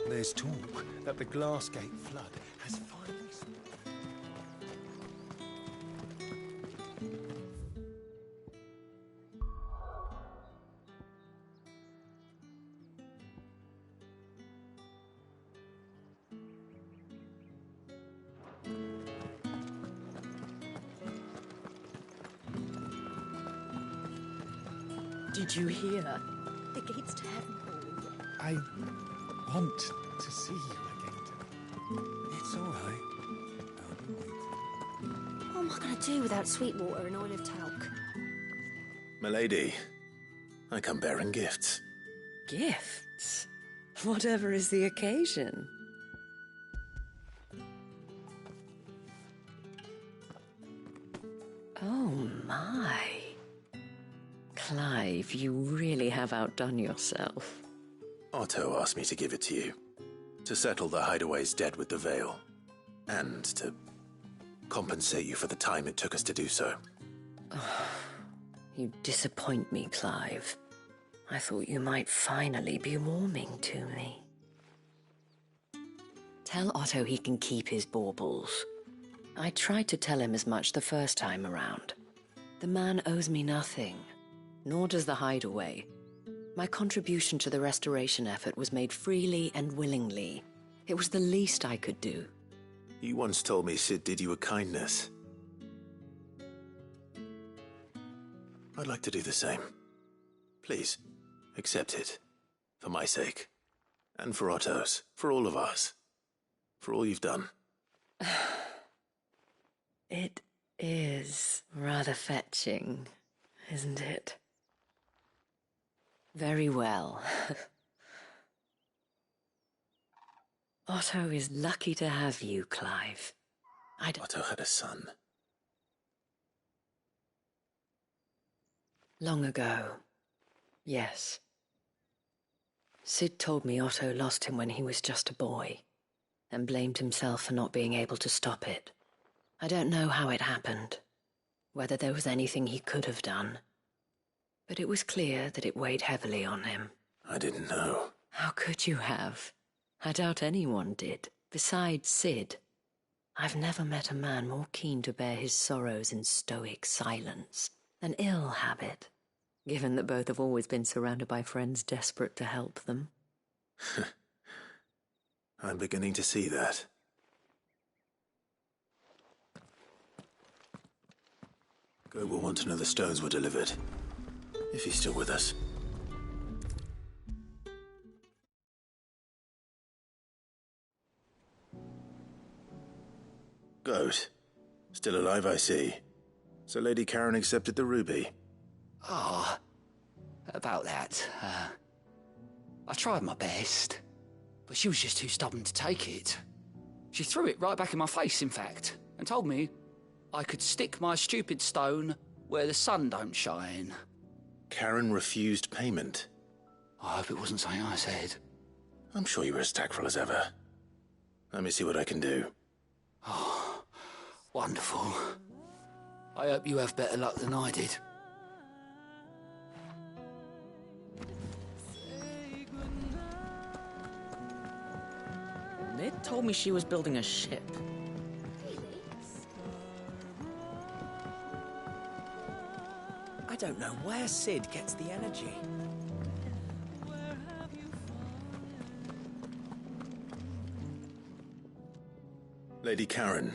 S15: There's talk that the Glassgate flood has finally...
S12: Did you hear?
S5: The gates to heaven.
S15: I want to see you again. It's all right. I'll be waiting.
S5: What am I going to do without sweet water and oil of talc?
S2: Milady, I come bearing gifts.
S12: Gifts? Whatever is the occasion. Oh my. Clive, you really have outdone yourself.
S2: Otto asked me to give it to you. To settle the Hideaway's debt with the Veil. And to compensate you for the time it took us to do so.
S12: You disappoint me, Clive. I thought you might finally be warming to me. Tell Otto he can keep his baubles. I tried to tell him as much the first time around. The man owes me nothing, nor does the Hideaway. My contribution to the restoration effort was made freely and willingly. It was the least I could do.
S2: You once told me Sid did you a kindness. I'd like to do the same. Please, accept it. For my sake. And for Otto's. For all of us. For all you've done.
S12: It is rather fetching, isn't it? Very well. Otto is lucky to have you, Clive.
S2: Otto had a son.
S12: Long ago, yes. Sid told me Otto lost him when he was just a boy, and blamed himself for not being able to stop it. I don't know how it happened, whether there was anything he could have done, but it was clear that it weighed heavily on him.
S2: I didn't know.
S12: How could you have? I doubt anyone did, besides Sid. I've never met a man more keen to bear his sorrows in stoic silence. An ill habit, given that both have always been surrounded by friends desperate to help them.
S2: I'm beginning to see that. Goat will want to know the stones were delivered. If he's still with us. Goat. Still alive, I see. So Lady Karen accepted the ruby.
S8: About that, I tried my best, but she was just too stubborn to take it. She threw it right back in my face, in fact, and told me I could stick my stupid stone where the sun don't shine.
S2: Karen refused payment.
S8: I hope it wasn't something I said.
S2: I'm sure you were as tactful as ever. Let me see what I can do.
S8: Oh, wonderful. I hope you have better luck than I did.
S12: Nid told me she was building a ship.
S20: I don't know where Sid gets the energy.
S2: Lady Karen,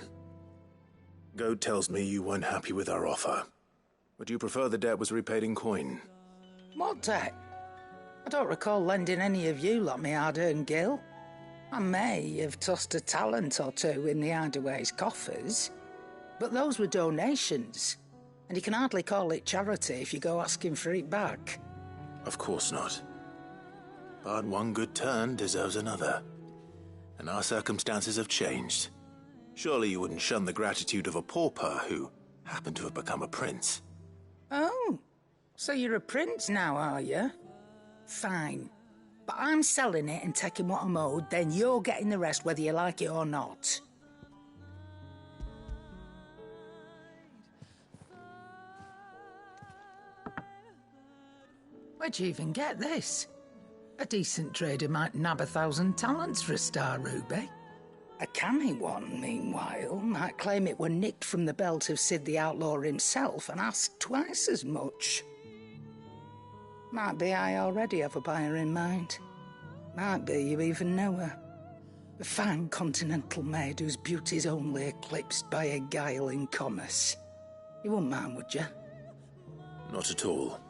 S2: Goat tells me you weren't happy with our offer. Would you prefer the debt was repaid in coin?
S10: What debt? I don't recall lending any of you lot me hard-earned gil. I may have tossed a talent or two in the Hideaway's coffers, but those were donations, and you can hardly call it charity if you go asking for it back.
S2: Of course not. But one good turn deserves another. And our circumstances have changed. Surely you wouldn't shun the gratitude of a pauper who happened to have become a prince.
S10: Oh, so you're a prince now, are you? Fine. But I'm selling it and taking what I'm owed, then you're getting the rest whether you like it or not. Where'd you even get this? A decent trader might nab 1,000 talents for a star ruby. A canny one, meanwhile, might claim it were nicked from the belt of Sid the Outlaw himself and ask twice as much. Might be I already have a buyer in mind. Might be you even know her. A fine continental maid whose beauty's only eclipsed by a guile in commerce. You wouldn't mind, would you?
S2: Not at all.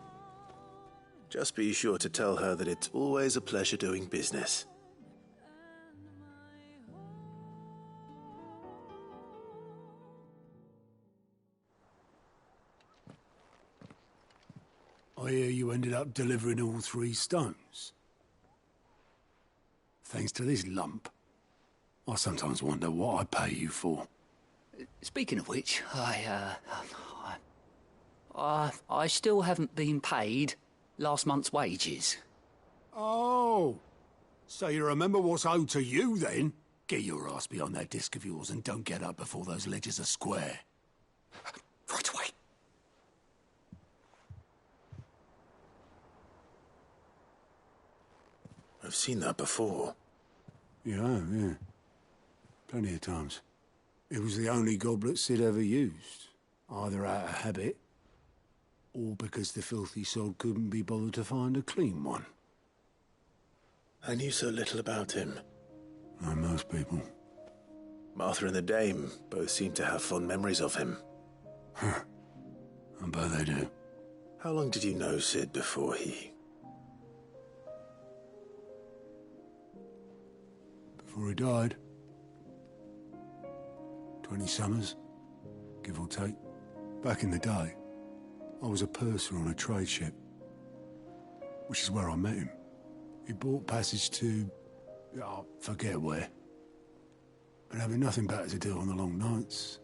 S2: Just be sure to tell her that it's always a pleasure doing business.
S14: I hear you ended up delivering all 3 stones. Thanks to this lump. I sometimes wonder what I pay you for.
S8: Speaking of which, I still haven't been paid last month's wages.
S14: Oh, so you remember what's owed to you then? Get your ass behind that disc of yours and don't get up before those ledgers are square.
S8: Right away.
S2: I've seen that before.
S14: Yeah. Plenty of times. It was the only goblet Sid ever used. Either out of habit, All because the filthy sod couldn't be bothered to find a clean one.
S2: I knew so little about him.
S14: Like most people.
S2: Martha and the Dame both seem to have fond memories of him.
S14: I bet they do.
S2: How long did you know Sid before he...
S14: Before he died? 20 summers, give or take. Back in the day, I was a purser on a trade ship, which is where I met him. He bought passage to... I forget where. But having nothing better to do on the long nights,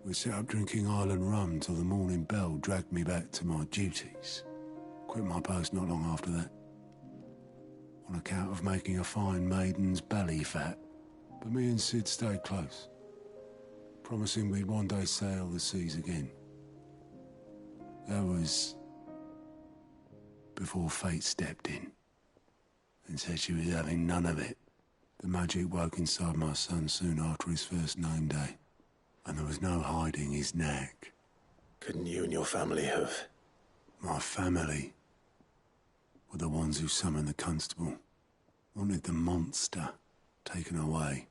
S14: we sat up drinking island rum till the morning bell dragged me back to my duties. Quit my post not long after that. On account of making a fine maiden's belly fat. But me and Sid stayed close, promising we'd one day sail the seas again. That was before fate stepped in and said she was having none of it. The magic woke inside my son soon after his first name day, and there was no hiding his knack.
S2: Couldn't you and your family have...
S14: My family were the ones who summoned the constable, wanted the monster taken away.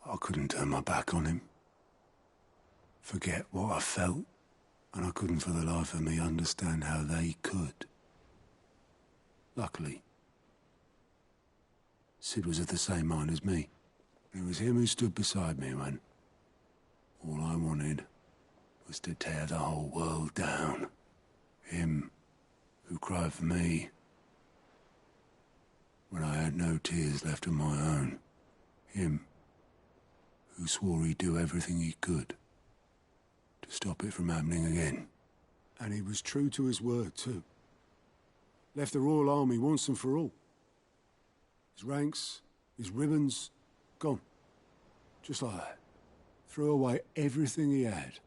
S14: I couldn't turn my back on him, forget what I felt, and I couldn't for the life of me understand how they could. Luckily, Sid was of the same mind as me. It was him who stood beside me when all I wanted was to tear the whole world down. Him who cried for me when I had no tears left of my own. Him who swore he'd do everything he could to stop it from happening again. And he was true to his word, too. Left the Royal Army once and for all. His ranks, his ribbons, gone. Just like that. Threw away everything he had.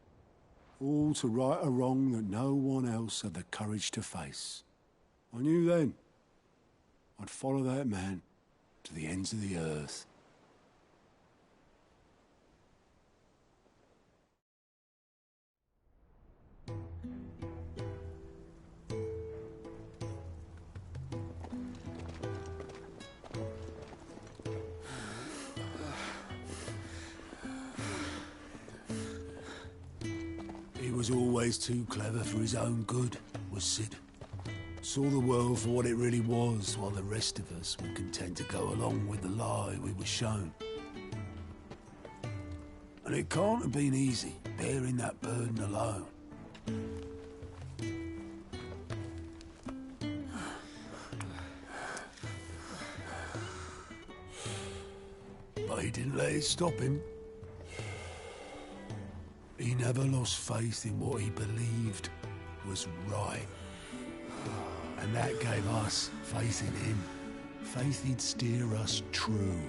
S14: All to right a wrong that no one else had the courage to face. I knew then I'd follow that man to the ends of the earth. He was always too clever for his own good, was Sid. Saw the world for what it really was, while the rest of us were content to go along with the lie we were shown. And it can't have been easy, bearing that burden alone. But he didn't let it stop him. He never lost faith in what he believed was right. And that gave us faith in him. Faith he'd steer us true.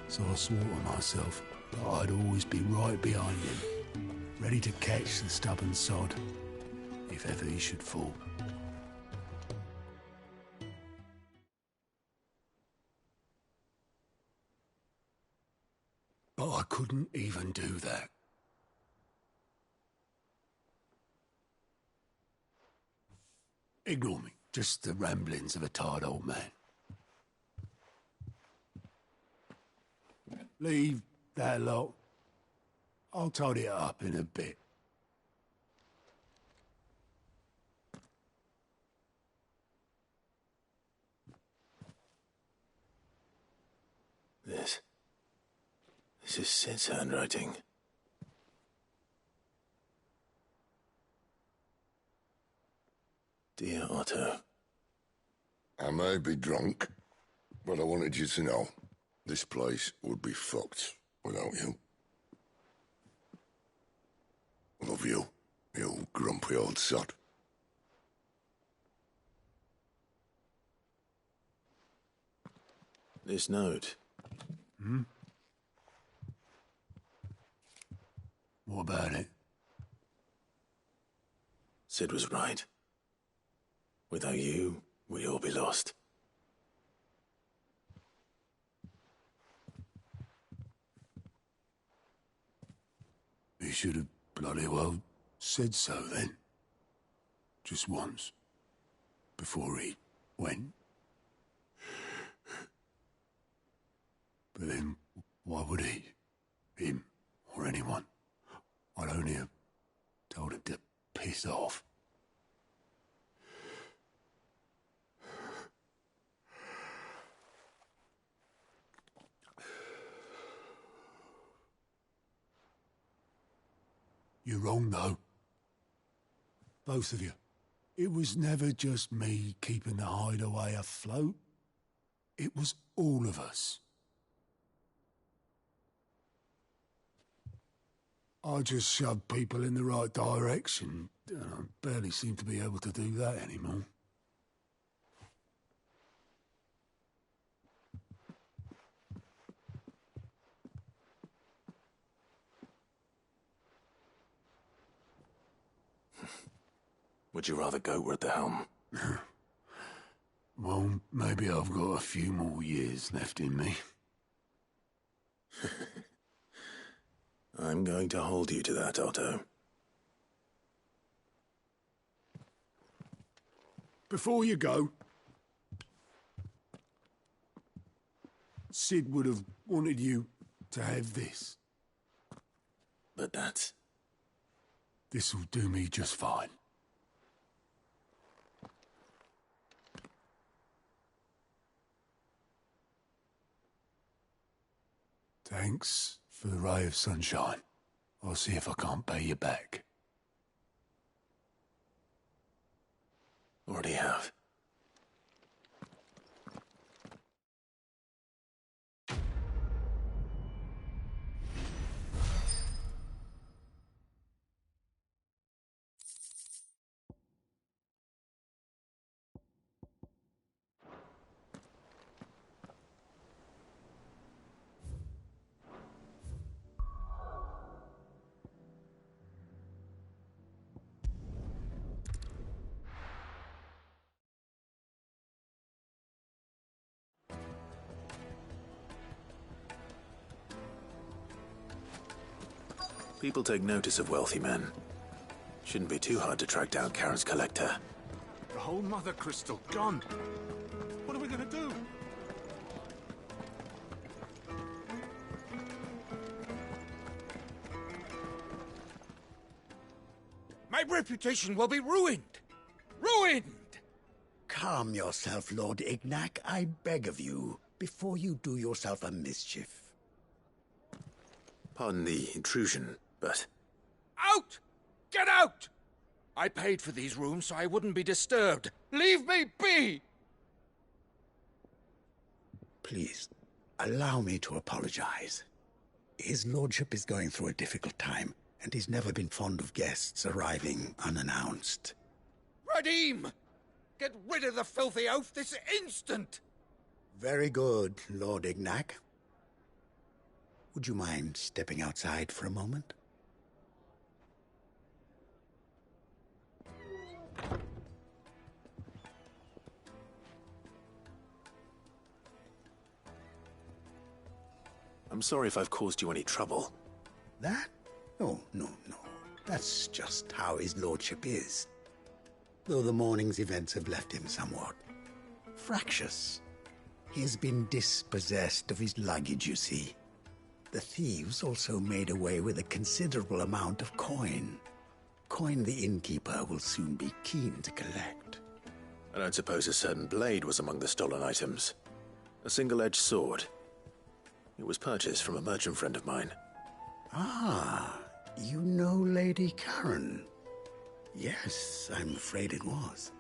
S14: So I swore to myself that I'd always be right behind him, ready to catch the stubborn sod, if ever he should fall. But I couldn't even do that. Ignore me. Just the ramblings of a tired old man. Leave that lot. I'll tidy it up in a bit.
S2: This is Sid's handwriting. Dear Otto.
S11: I may be drunk, but I wanted you to know this place would be fucked without you. Love you, you grumpy old sod.
S2: This note.
S14: Hmm? What about it?
S2: Sid was right. Without you, we'd all be lost.
S14: He should have bloody well said so then. Just once. Before he went. But then, why would he? Him, or anyone? I'd only have told him to piss off. You're wrong, though. Both of you. It was never just me keeping the hideaway afloat. It was all of us. I just shoved people in the right direction, and I barely seem to be able to do that anymore.
S2: Would you rather go at the helm?
S14: Well, maybe I've got a few more years left in me.
S2: I'm going to hold you to that, Otto.
S14: Before you go, Sid would have wanted you to have this.
S2: But that's...
S14: This'll do me just fine. Thanks for the ray of sunshine. I'll see if I can't pay you back.
S2: Already have. People take notice of wealthy men. Shouldn't be too hard to track down Karen's collector.
S7: The whole mother crystal gone. What are we gonna do? My reputation will be ruined. Ruined!
S6: Calm yourself, Lord Ignac, I beg of you, before you do yourself a mischief.
S2: Pardon the intrusion, but...
S7: Out! Get out! I paid for these rooms so I wouldn't be disturbed. Leave me be!
S6: Please, allow me to apologize. His lordship is going through a difficult time, and he's never been fond of guests arriving unannounced.
S7: Radim! Get rid of the filthy oaf this instant!
S6: Very good, Lord Ignac. Would you mind stepping outside for a moment?
S2: I'm sorry if I've caused you any trouble.
S6: That? Oh, no. That's just how his lordship is. Though the morning's events have left him somewhat fractious. He has been dispossessed of his luggage, you see. The thieves also made away with a considerable amount of coin. Coin the innkeeper will soon be keen to collect.
S2: I don't suppose a certain blade was among the stolen items. A single-edged sword. It was purchased from a merchant friend of mine.
S6: Ah, you know Lady Karen. Yes, I'm afraid it was.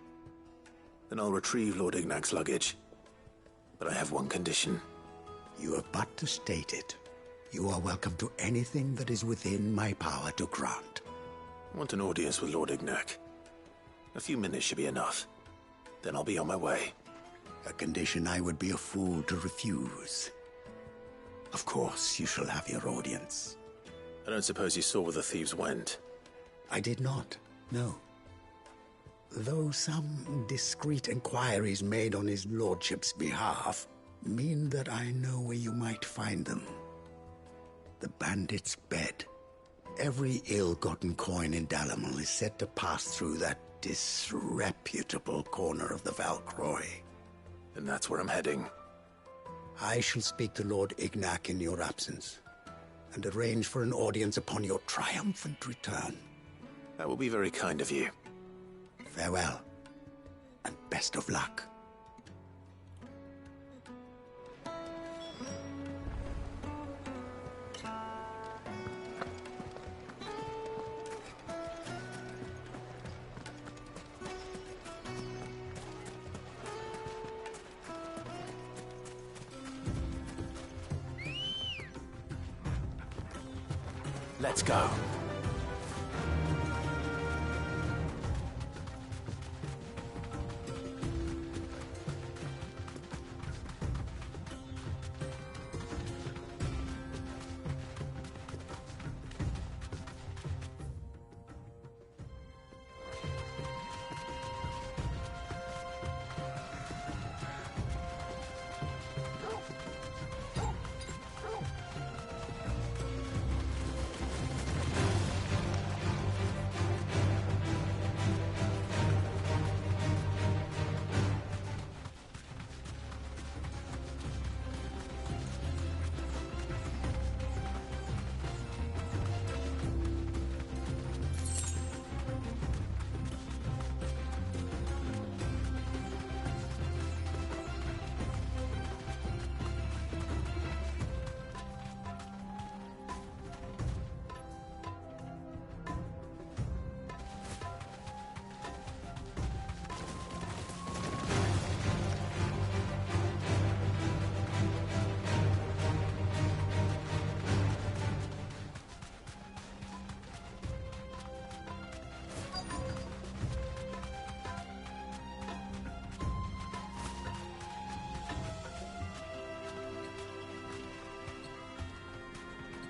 S2: Then I'll retrieve Lord Ignac's luggage. But I have one condition.
S6: You have but to state it. You are welcome to anything that is within my power to grant.
S2: I want an audience with Lord Ignac. A few minutes should be enough. Then I'll be on my way.
S6: A condition I would be a fool to refuse. Of course, you shall have your audience.
S2: I don't suppose you saw where the thieves went?
S6: I did not, no. Though some discreet inquiries made on his lordship's behalf mean that I know where you might find them. The bandit's bed. Every ill-gotten coin in Dalamil is said to pass through that disreputable corner of the Valcroy.
S2: And that's where I'm heading.
S6: I shall speak to Lord Ignac in your absence, and arrange for an audience upon your triumphant return.
S2: That will be very kind of you.
S6: Farewell, and best of luck.
S2: Let's go.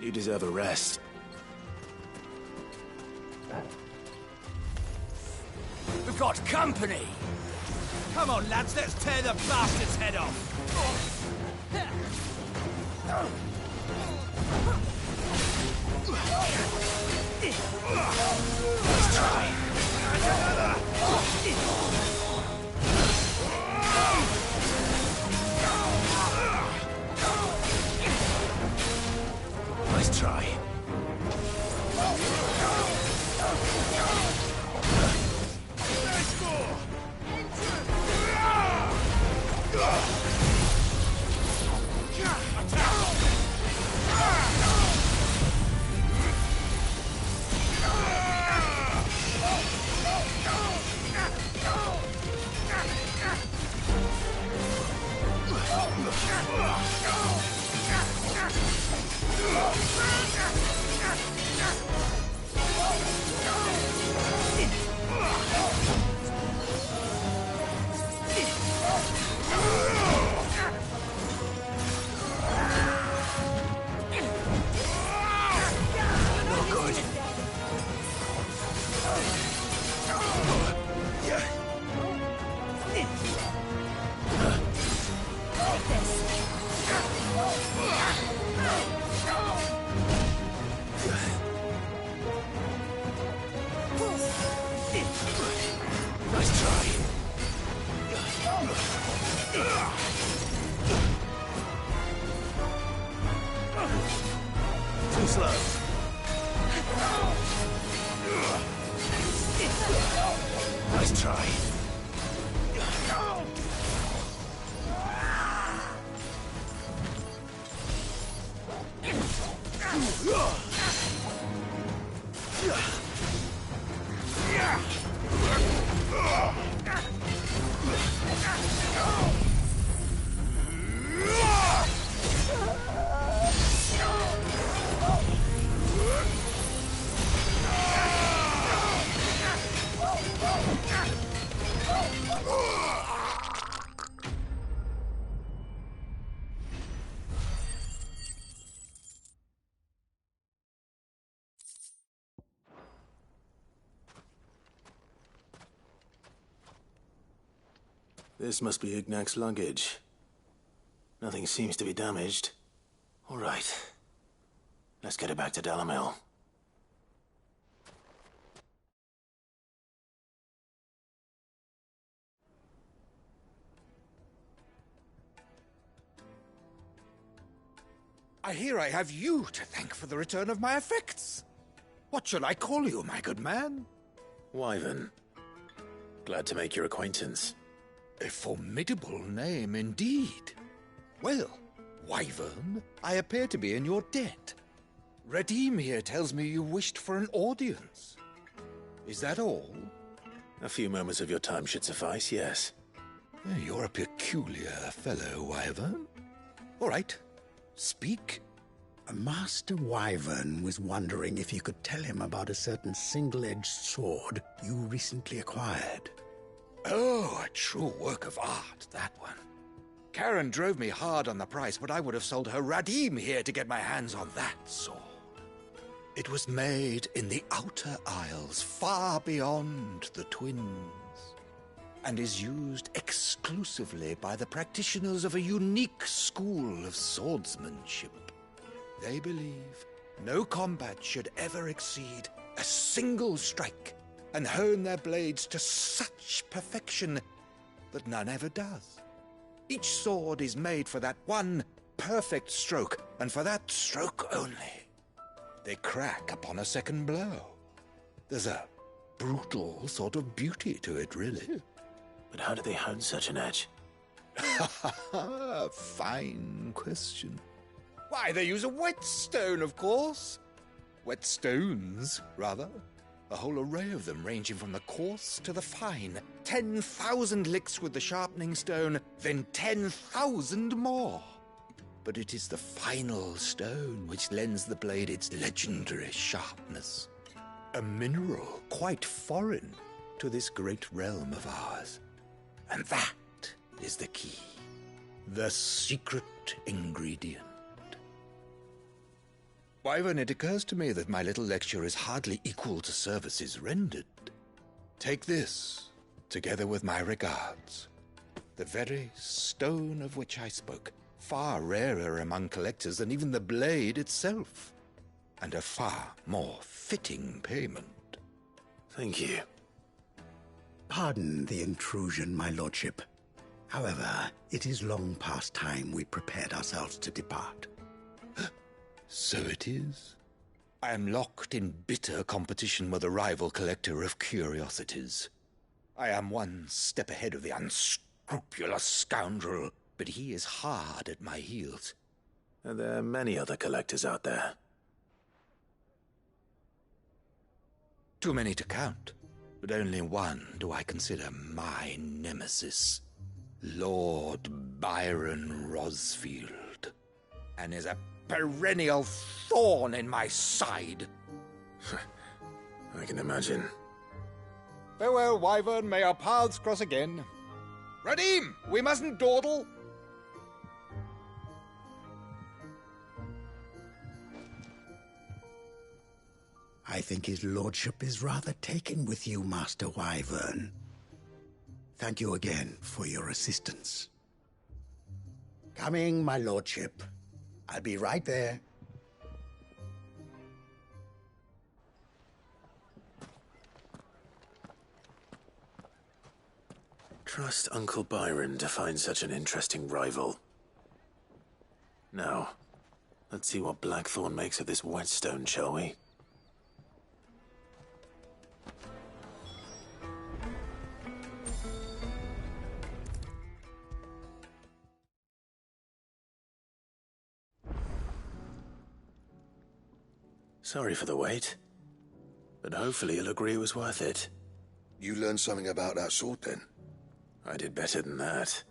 S2: You deserve a rest.
S16: We've got company! Come on, lads, let's tear the bastard's head off! Let's try.
S2: Nice try. Too slow. Nice try. This must be Ignac's luggage. Nothing seems to be damaged. All right. Let's get it back to Dalamil.
S7: I hear I have you to thank for the return of my effects. What shall I call you, my good man?
S2: Wyvern. Glad to make your acquaintance.
S7: A formidable name indeed. Well, Wyvern, I appear to be in your debt. Redeem here tells me you wished for an audience. Is that all?
S2: A few moments of your time should suffice, yes.
S7: You're a peculiar fellow, Wyvern. All right, speak.
S6: Master Wyvern was wondering if you could tell him about a certain single-edged sword you recently acquired.
S7: Oh, a true work of art, that one. Karen drove me hard on the price, but I would have sold her Radim here to get my hands on that sword. It was made in the Outer Isles, far beyond the Twins, and is used exclusively by the practitioners of a unique school of swordsmanship. They believe no combat should ever exceed a single strike, and hone their blades to such perfection that none ever does. Each sword is made for that one perfect stroke, and for that stroke only. They crack upon a second blow. There's a brutal sort of beauty to it, really.
S2: But how do they hone such an edge?
S7: Fine question. Why, they use a whetstone, of course. Whetstones, rather. A whole array of them, ranging from the coarse to the fine. 10,000 licks with the sharpening stone, then 10,000 more. But it is the final stone which lends the blade its legendary sharpness. A mineral quite foreign to this great realm of ours. And that is the key. The secret ingredient. Wyvern, it occurs to me that my little lecture is hardly equal to services rendered. Take this, together with my regards. The very stone of which I spoke, far rarer among collectors than even the blade itself, and a far more fitting payment.
S2: Thank you.
S6: Pardon the intrusion, my lordship. However, it is long past time we prepared ourselves to depart.
S7: So it is. I am locked in bitter competition with a rival collector of curiosities. I am one step ahead of the unscrupulous scoundrel, but he is hard at my heels.
S2: Are there many other collectors out there?
S7: Too many to count, but only one do I consider my nemesis. Lord Byron Rosfield. And is a perennial thorn in my side.
S2: I can imagine.
S7: Farewell, Wyvern. May our paths cross again. Radim, we mustn't dawdle.
S6: I think his lordship is rather taken with you, Master Wyvern. Thank you again for your assistance. Coming, my lordship. I'll be right there.
S2: Trust Uncle Byron to find such an interesting rival. Now, let's see what Blackthorn makes of this whetstone, shall we? Sorry for the wait, but hopefully you'll agree it was worth it.
S11: You learned something about that sword, then?
S2: I did better than that.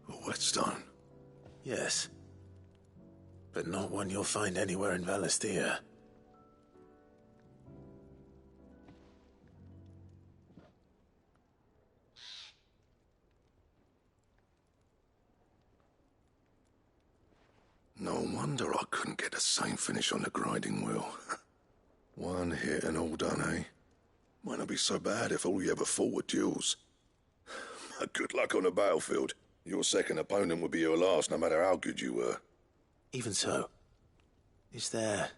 S11: A whetstone?
S2: Yes. But not one you'll find anywhere in Valisthea.
S11: No wonder I couldn't get the same finish on the grinding wheel. One hit and all done, eh? Might not be so bad if all you ever fought were duels. Good luck on the battlefield. Your second opponent would be your last, no matter how good you were.
S2: Even so, is there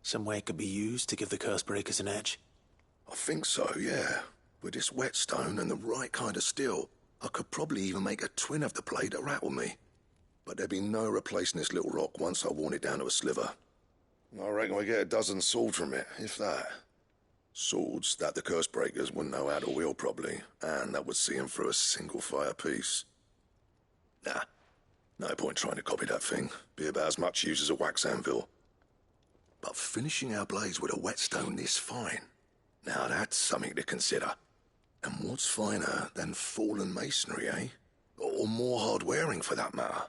S2: some way it could be used to give the Curse Breakers an edge?
S11: I think so, yeah. With this whetstone and the right kind of steel, I could probably even make a twin of the blade to rattle me. But there'd be no replacing this little rock once I worn it down to a sliver. I reckon we get a dozen swords from it, if that. Swords that the curse breakers wouldn't know how to wield properly, and that would see them through a single fire piece. Nah, no point trying to copy that thing. Be about as much use as a wax anvil. But finishing our blades with a whetstone this fine, now that's something to consider. And what's finer than fallen masonry, eh? Or more hard-wearing, for that matter.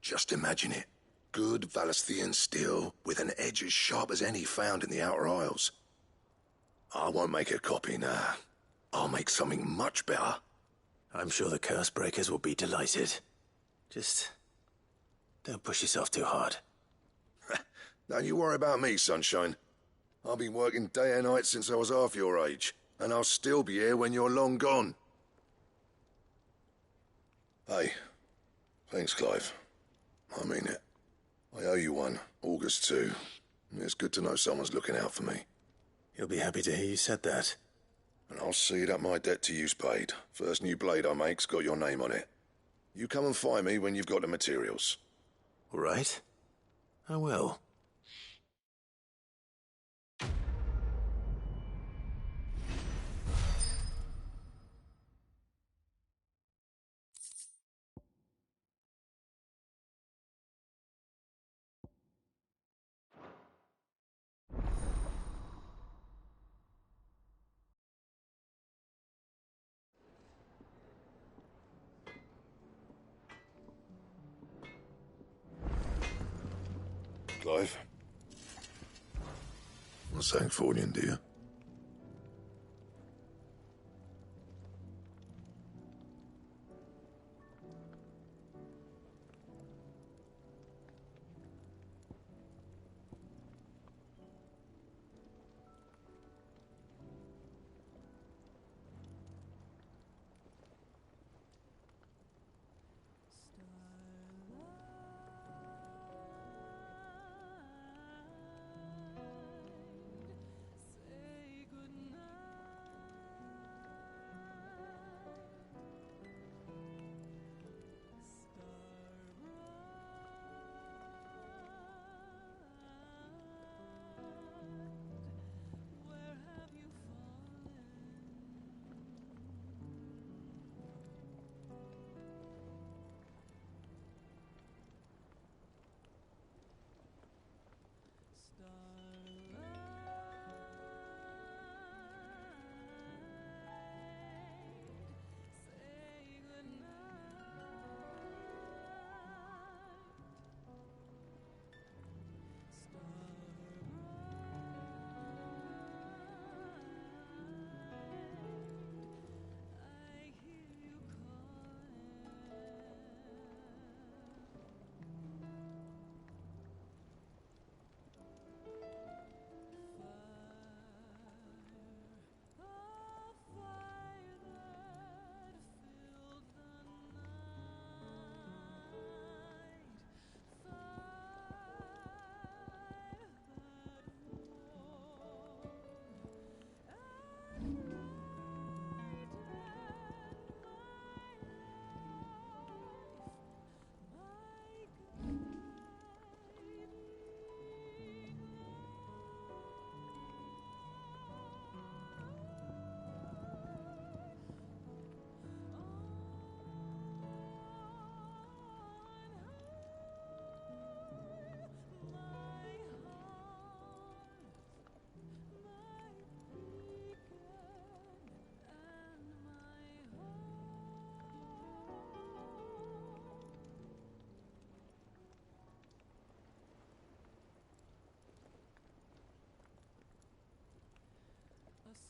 S11: Just imagine it. Good Valisthian steel with an edge as sharp as any found in the Outer Isles. I won't make a copy, nah. I'll make something much better.
S2: I'm sure the curse breakers will be delighted. Just don't push yourself too hard.
S11: Don't you worry about me, sunshine. I've been working day and night since I was half your age, and I'll still be here when you're long gone. Hey, thanks, Clive. I mean it. I owe you one, August too. It's good to know someone's looking out for me.
S2: He'll be happy to hear you said that.
S11: And I'll see that my debt to you's paid. First new blade I make's got your name on it. You come and find me when you've got the materials.
S2: All right. I will.
S11: Clive? What's that for you, dear?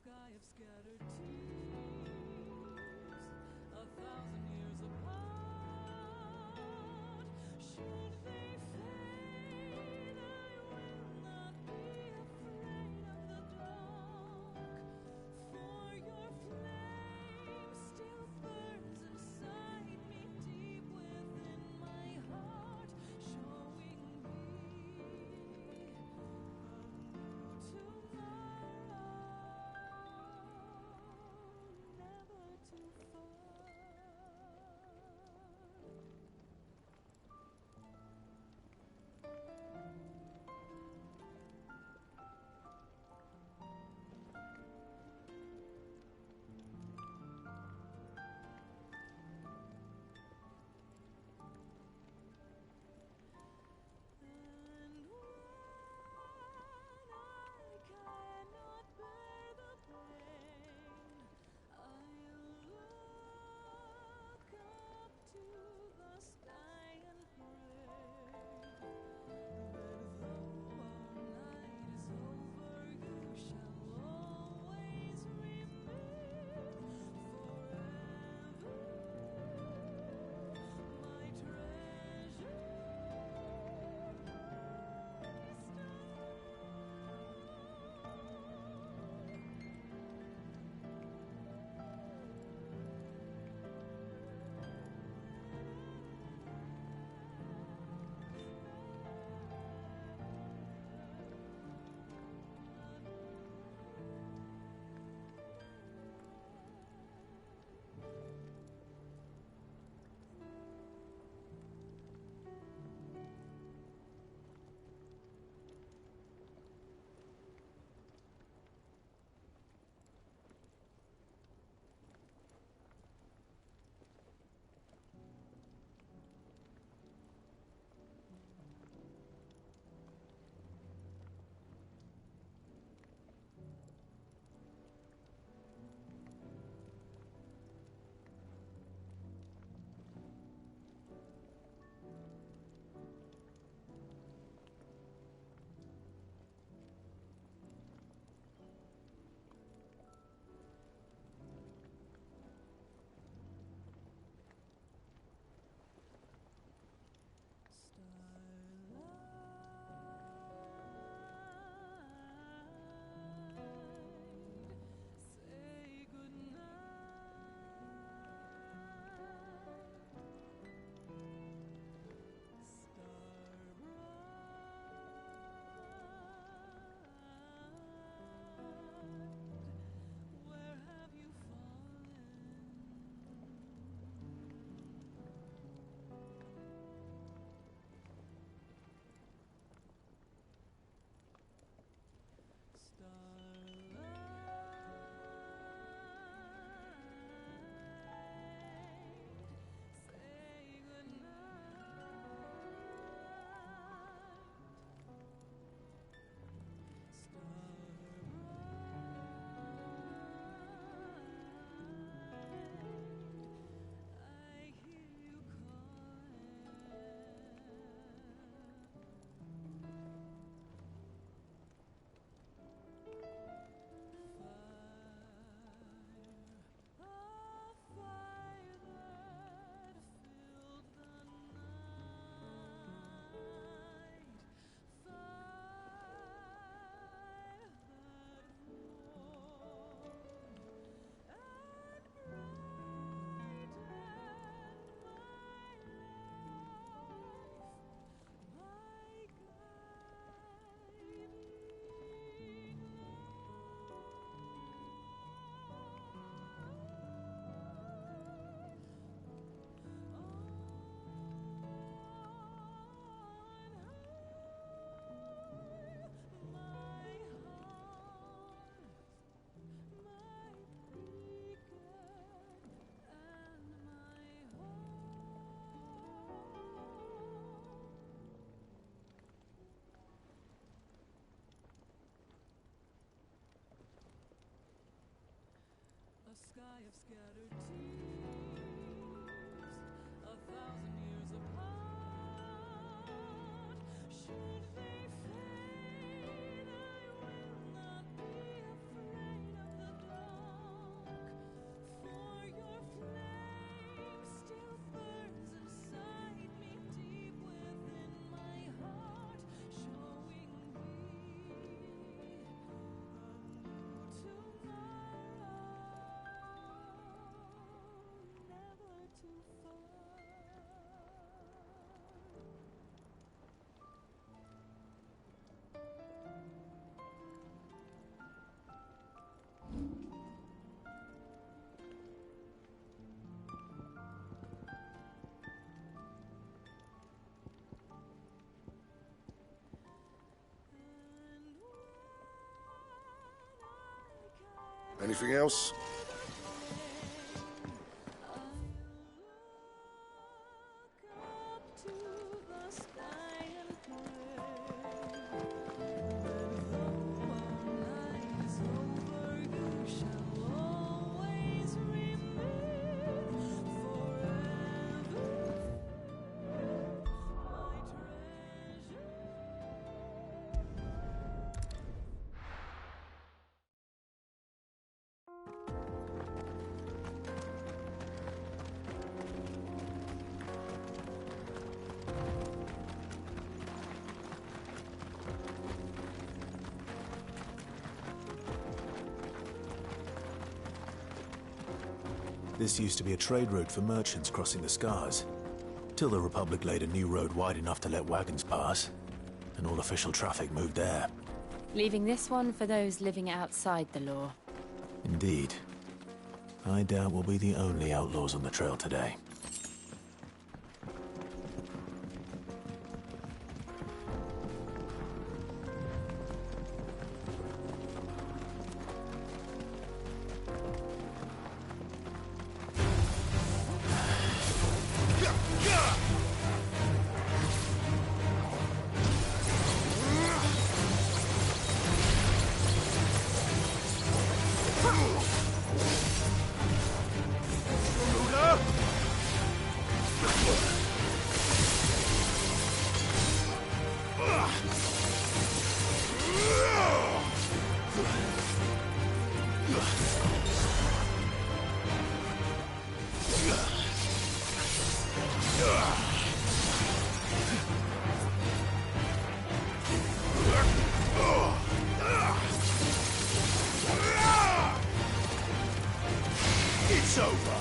S1: sky of scattered tears, 1,000 years apart. Should they fade, I will not be afraid of the dark, for your flame still burns inside me, deep within my heart, showing me a new tomorrow. sky of scattered tears, 1,000 years apart. Should they fade, I will not be afraid of the dark, for your flame still burns inside me, deep within my heart, showing me never too far.
S11: Anything else?
S1: To the sky and pray that though our night is over, you shall always remain forever, my treasure.
S2: This used to be a trade route for merchants crossing the Scars, till the Republic laid a new road wide enough to let wagons pass, and all official traffic moved there.
S19: Leaving this one for those living outside the law.
S2: Indeed. I doubt we'll be the only outlaws on the trail today.
S16: It's over.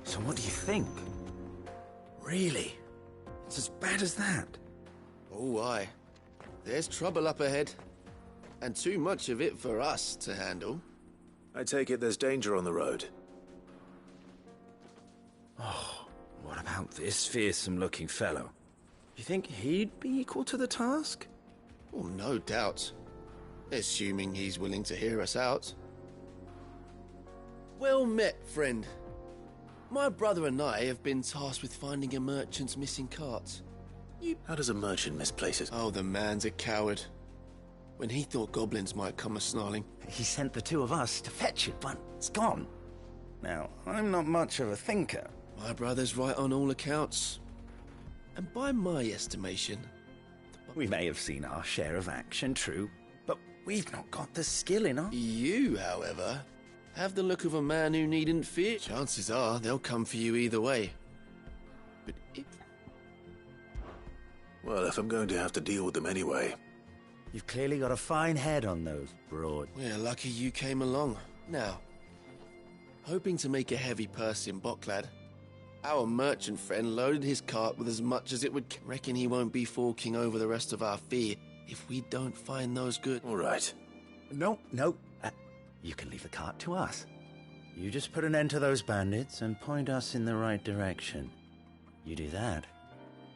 S20: So what do you think? Really? It's as bad as that?
S21: Oh, aye. There's trouble up ahead. And too much of it for us to handle.
S2: I take it there's danger on the road.
S20: Oh, what about this fearsome-looking fellow? You think he'd be equal to the task?
S21: Oh, no doubt. Assuming he's willing to hear us out. Well met, friend. My brother and I have been tasked with finding a merchant's missing cart.
S2: How does a merchant misplace it?
S21: Oh, the man's a coward. When he thought goblins might come a-snarling.
S20: He sent the two of us to fetch it, but it's gone. Now, I'm not much of a thinker.
S21: My brother's right on all accounts. And by my estimation...
S20: We may have seen our share of action, true, but we've not got the skill in our...
S21: You, however, have the look of a man who needn't fear. Chances are they'll come for you either way. But if...
S2: Well, if I'm going to have to deal with them anyway...
S20: You've clearly got a fine head on those broad...
S21: We're lucky you came along. Now, hoping to make a heavy purse in Bocklad, our merchant friend loaded his cart with as much as it would... Reckon he won't be forking over the rest of our fee if we don't find those good...
S2: All right.
S20: No. You can leave the cart to us. You just put an end to those bandits and point us in the right direction. You do that,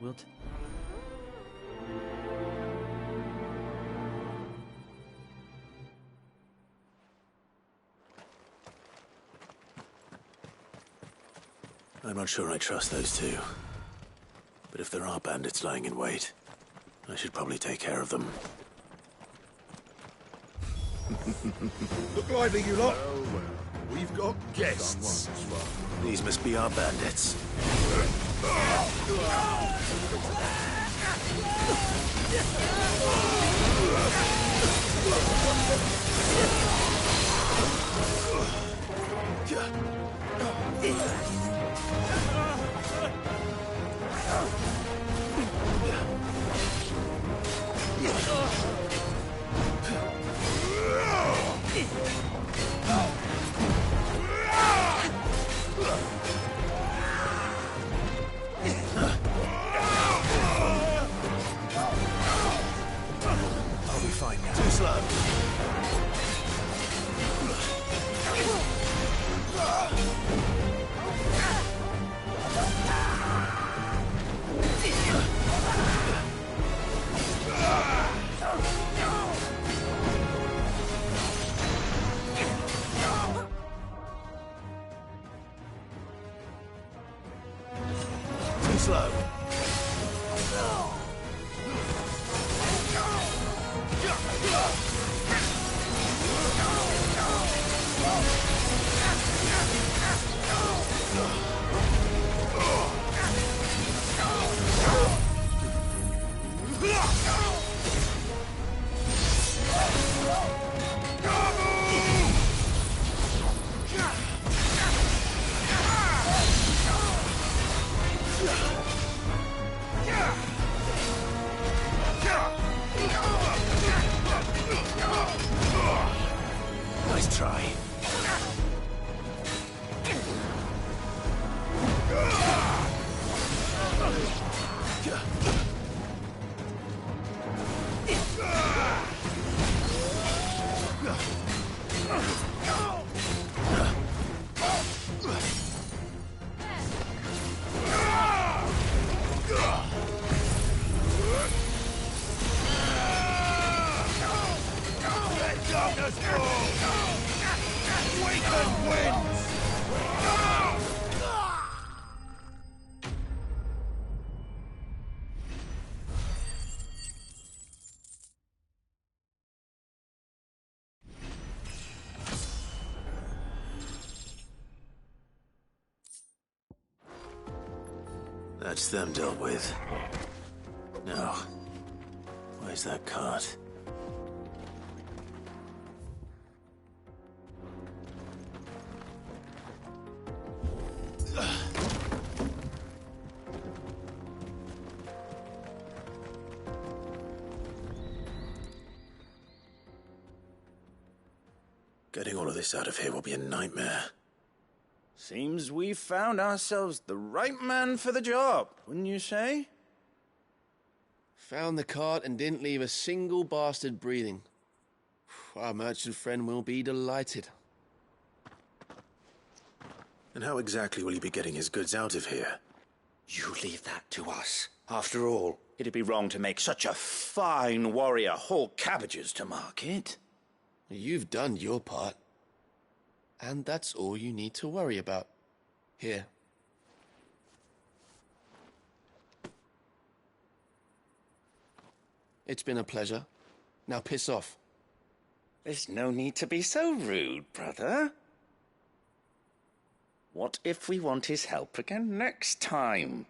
S20: we'll...
S2: I'm not sure I trust those two. But if there are bandits lying in wait, I should probably take care of them.
S11: Look lively, you lot. We've got guests.
S2: These must be our bandits. I'll be fine now. Too slow. Too slow. Nice try. That's them dealt with. Now, where's that cart? Getting all of this out of here will be a nightmare.
S16: Seems we've found ourselves the right man for the job, wouldn't you say?
S21: Found the cart and didn't leave a single bastard breathing. Our merchant friend will be delighted.
S2: And how exactly will he be getting his goods out of here?
S17: You leave that to us. After all, it'd be wrong to make such a fine warrior haul cabbages to market.
S21: You've done your part. And that's all you need to worry about. Here. It's been a pleasure. Now piss off.
S17: There's no need to be so rude, brother. What if we want his help again next time?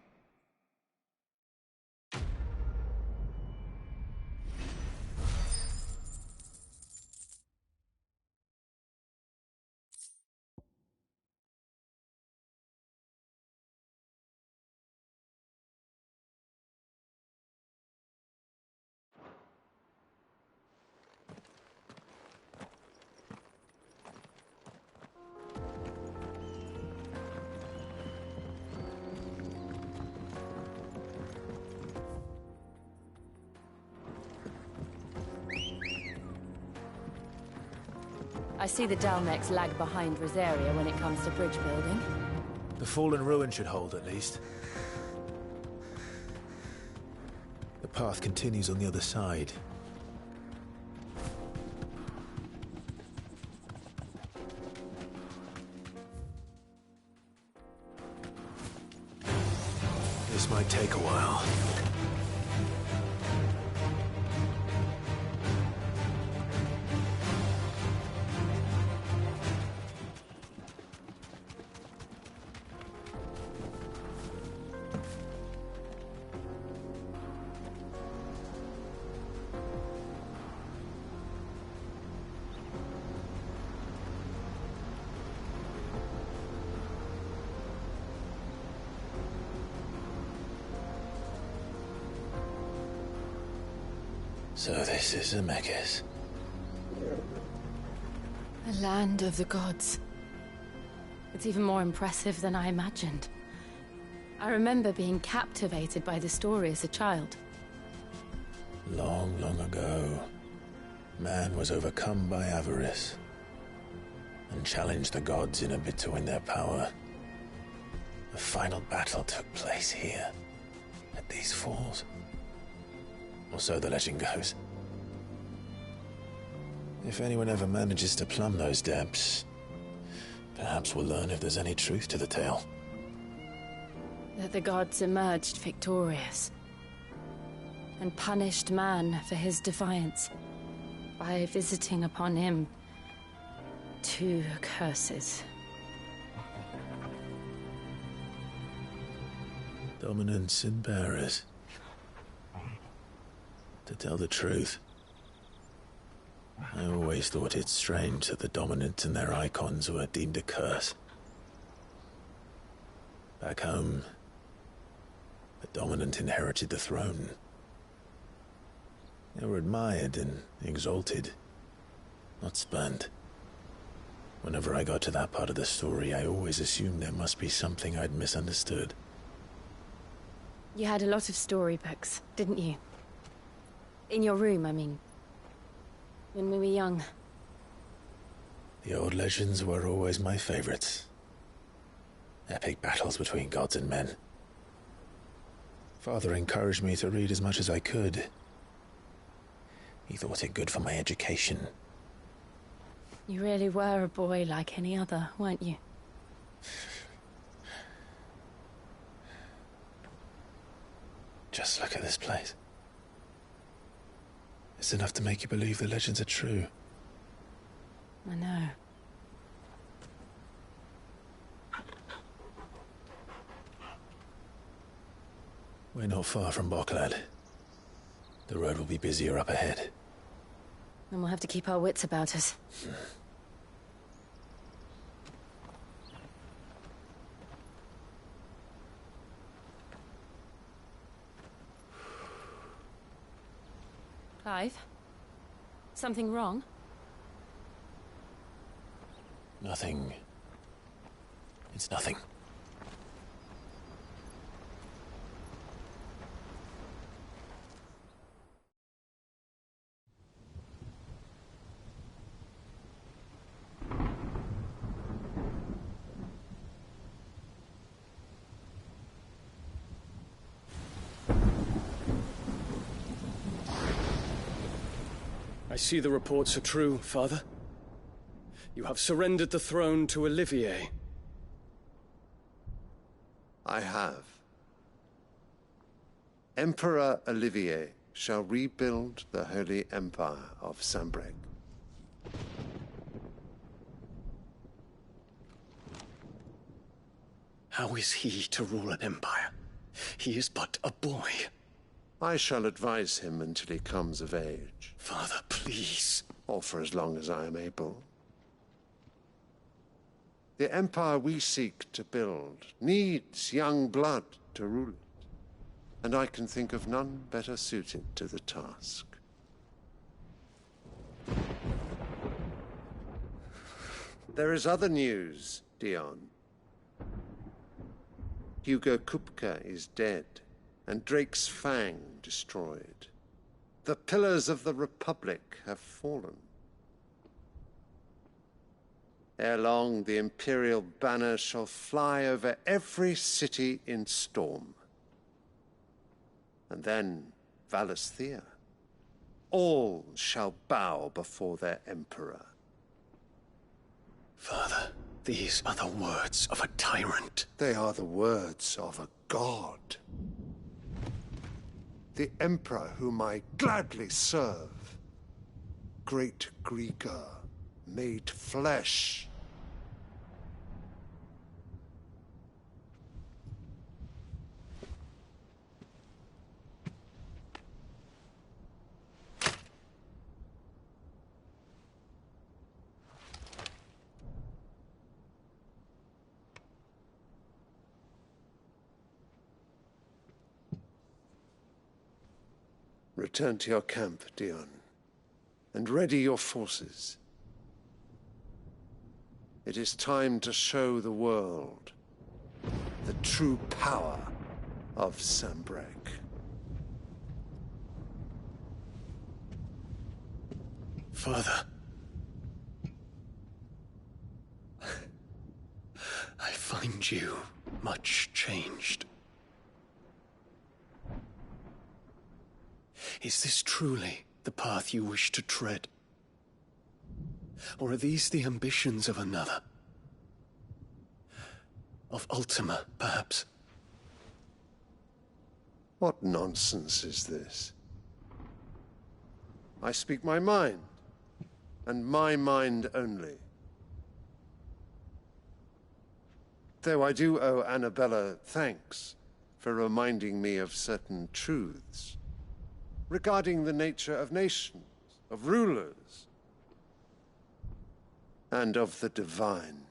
S19: I see the Dalmex lag behind Rosaria when it comes to bridge building.
S15: The fallen ruin should hold, at least.
S2: The path continues on the other side. This might take a while. So this is Zemeckis.
S19: The land of the gods. It's even more impressive than I imagined. I remember being captivated by the story as a child.
S2: Long, long ago, man was overcome by avarice and challenged the gods in a bid to win their power. The final battle took place here, at these falls. Or so the legend goes. If anyone ever manages to plumb those depths, perhaps we'll learn if there's any truth to the tale.
S19: That the gods emerged victorious and punished man for his defiance by visiting upon him 2 curses.
S2: Dominants and bearers. To tell the truth, I always thought it strange that the dominant and their icons were deemed a curse. Back home, the dominant inherited the throne. They were admired and exalted, not spurned. Whenever I got to that part of the story, I always assumed there must be something I'd misunderstood.
S19: You had a lot of storybooks, didn't you? In your room, I mean. When we were young.
S2: The old legends were always my favorites. Epic battles between gods and men. Father encouraged me to read as much as I could. He thought it good for my education.
S19: You really were a boy like any other, weren't you?
S2: Just look at this place. It's enough to make you believe the legends are true.
S19: I know.
S2: We're not far from Boklad. The road will be busier up ahead.
S19: Then we'll have to keep our wits about us. Clive? Something wrong?
S2: Nothing. It's nothing.
S13: I see the reports are true, Father. You have surrendered the throne to Olivier.
S9: I have. Emperor Olivier shall rebuild the Holy Empire of Sambrec.
S13: How is he to rule an empire? He is but a boy.
S9: I shall advise him until he comes of age.
S13: Father, please.
S9: Or for as long as I am able. The empire we seek to build needs young blood to rule it, and I can think of none better suited to the task. There is other news, Dion. Hugo Kupka is dead, and Drake's Fang destroyed. The pillars of the Republic have fallen. Ere long, the Imperial banner shall fly over every city in Storm. And then, Valisthea. All shall bow before their Emperor.
S13: Father, these are the words of a tyrant.
S9: They are the words of a god.
S14: the Emperor whom I gladly serve. Great Greeker, made flesh. Return to your camp, Dion, and ready your forces. It is time to show the world the true power of Sanbreque.
S2: Father. I find you much changed. Is this truly the path you wish to tread? Or are these the ambitions of another? Of Ultima, perhaps?
S14: What nonsense is this? I speak my mind, and my mind only. Though I do owe Annabella thanks for reminding me of certain truths regarding the nature of nations, of rulers, and of the divine.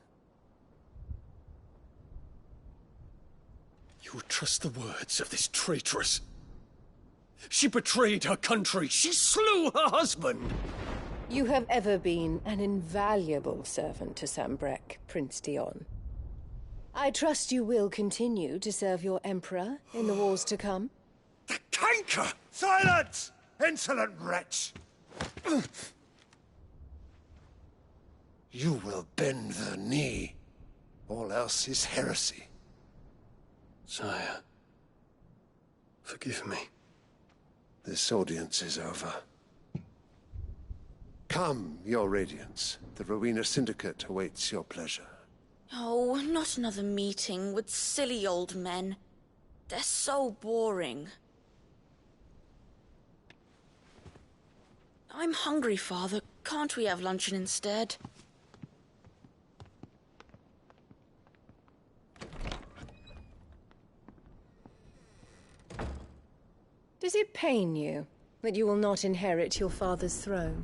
S2: You would trust the words of this traitress? She betrayed her country. She slew her husband.
S18: You have ever been an invaluable servant to Sanbreque, Prince Dion. I trust you will continue to serve your Emperor in the wars to come.
S14: The canker! Silence! Insolent wretch! You will bend the knee. All else is heresy.
S2: Sire, forgive me.
S14: This audience is over. Come, your Radiance. The Rowena Syndicate awaits your pleasure.
S22: Oh, not another meeting with silly old men. They're so boring. I'm hungry, Father. Can't we have luncheon instead?
S18: Does it pain you that you will not inherit your father's throne?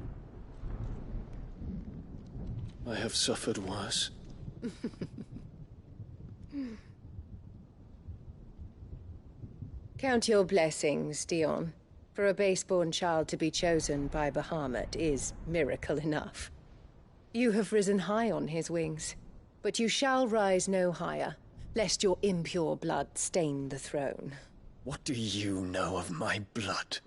S2: I have suffered worse.
S18: Count your blessings, Dion. For a base-born child to be chosen by Bahamut is miracle enough. You have risen high on his wings, but you shall rise no higher, lest your impure blood stain the throne.
S2: What do you know of my blood?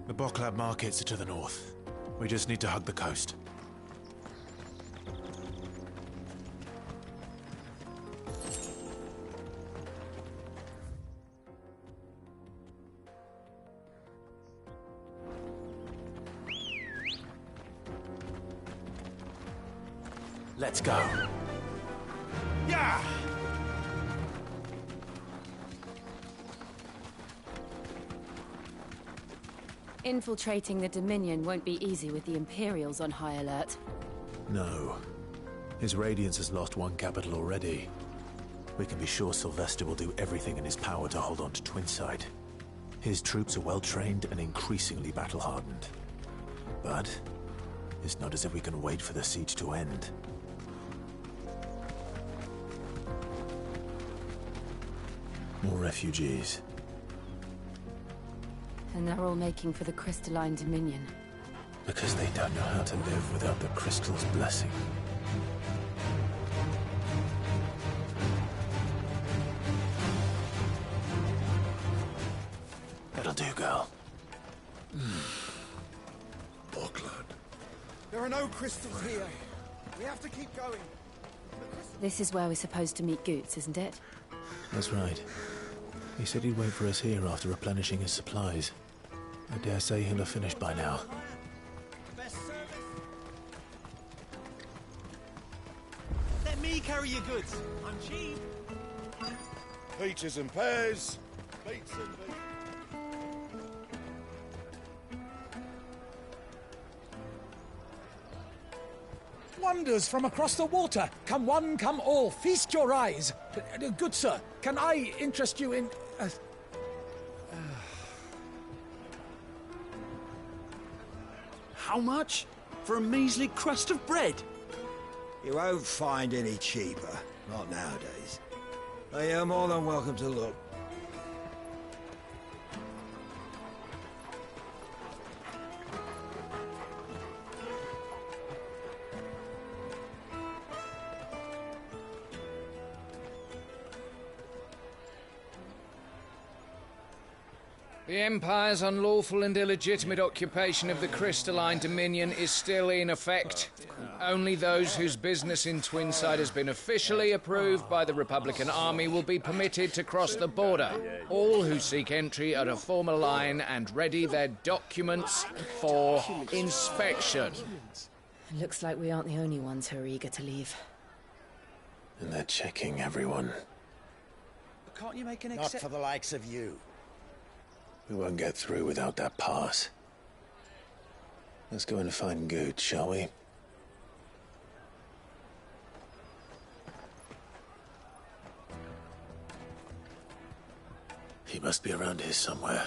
S2: The Boklab markets are to the north. We just need to hug the coast. Let's go.
S16: Yeah!
S19: Infiltrating the Dominion won't be easy with the Imperials on high alert.
S2: No. His Radiance has lost one capital already. We can be sure Sylvester will do everything in his power to hold on to Twinside. His troops are well-trained and increasingly battle-hardened. But it's not as if we can wait for the siege to end. More refugees.
S19: And they're all making for the Crystalline Dominion.
S2: Because they don't know how to live without the Crystal's blessing. That'll do, girl.
S14: Boklad.
S23: There are no crystals here. We have to keep going.
S19: This is where we're supposed to meet Goots, isn't it?
S2: That's right. He said he'd wait for us here after replenishing his supplies. I dare say he'll have finished by now.
S16: Let me carry your goods. I'm cheap.
S11: Peaches and pears. Beets and beets.
S3: Wonders from across the water. Come one, come all. Feast your eyes. Good sir, can I interest you in...
S16: How much? For a measly crust of bread?
S4: You won't find any cheaper. Not nowadays. But you're more than welcome to look.
S23: The Empire's unlawful and illegitimate occupation of the Crystalline Dominion is still in effect. Only those whose business in Twinside has been officially approved by the Republican Army will be permitted to cross the border. All who seek entry are to form a line and ready their documents for inspection.
S12: Looks like we aren't the only ones who are eager to leave.
S2: And they're checking everyone.
S16: Can't you make an
S4: Not
S16: exception?
S4: for the likes of you.
S2: We won't get through without that pass. Let's go and find Good, shall we? He must be around here somewhere.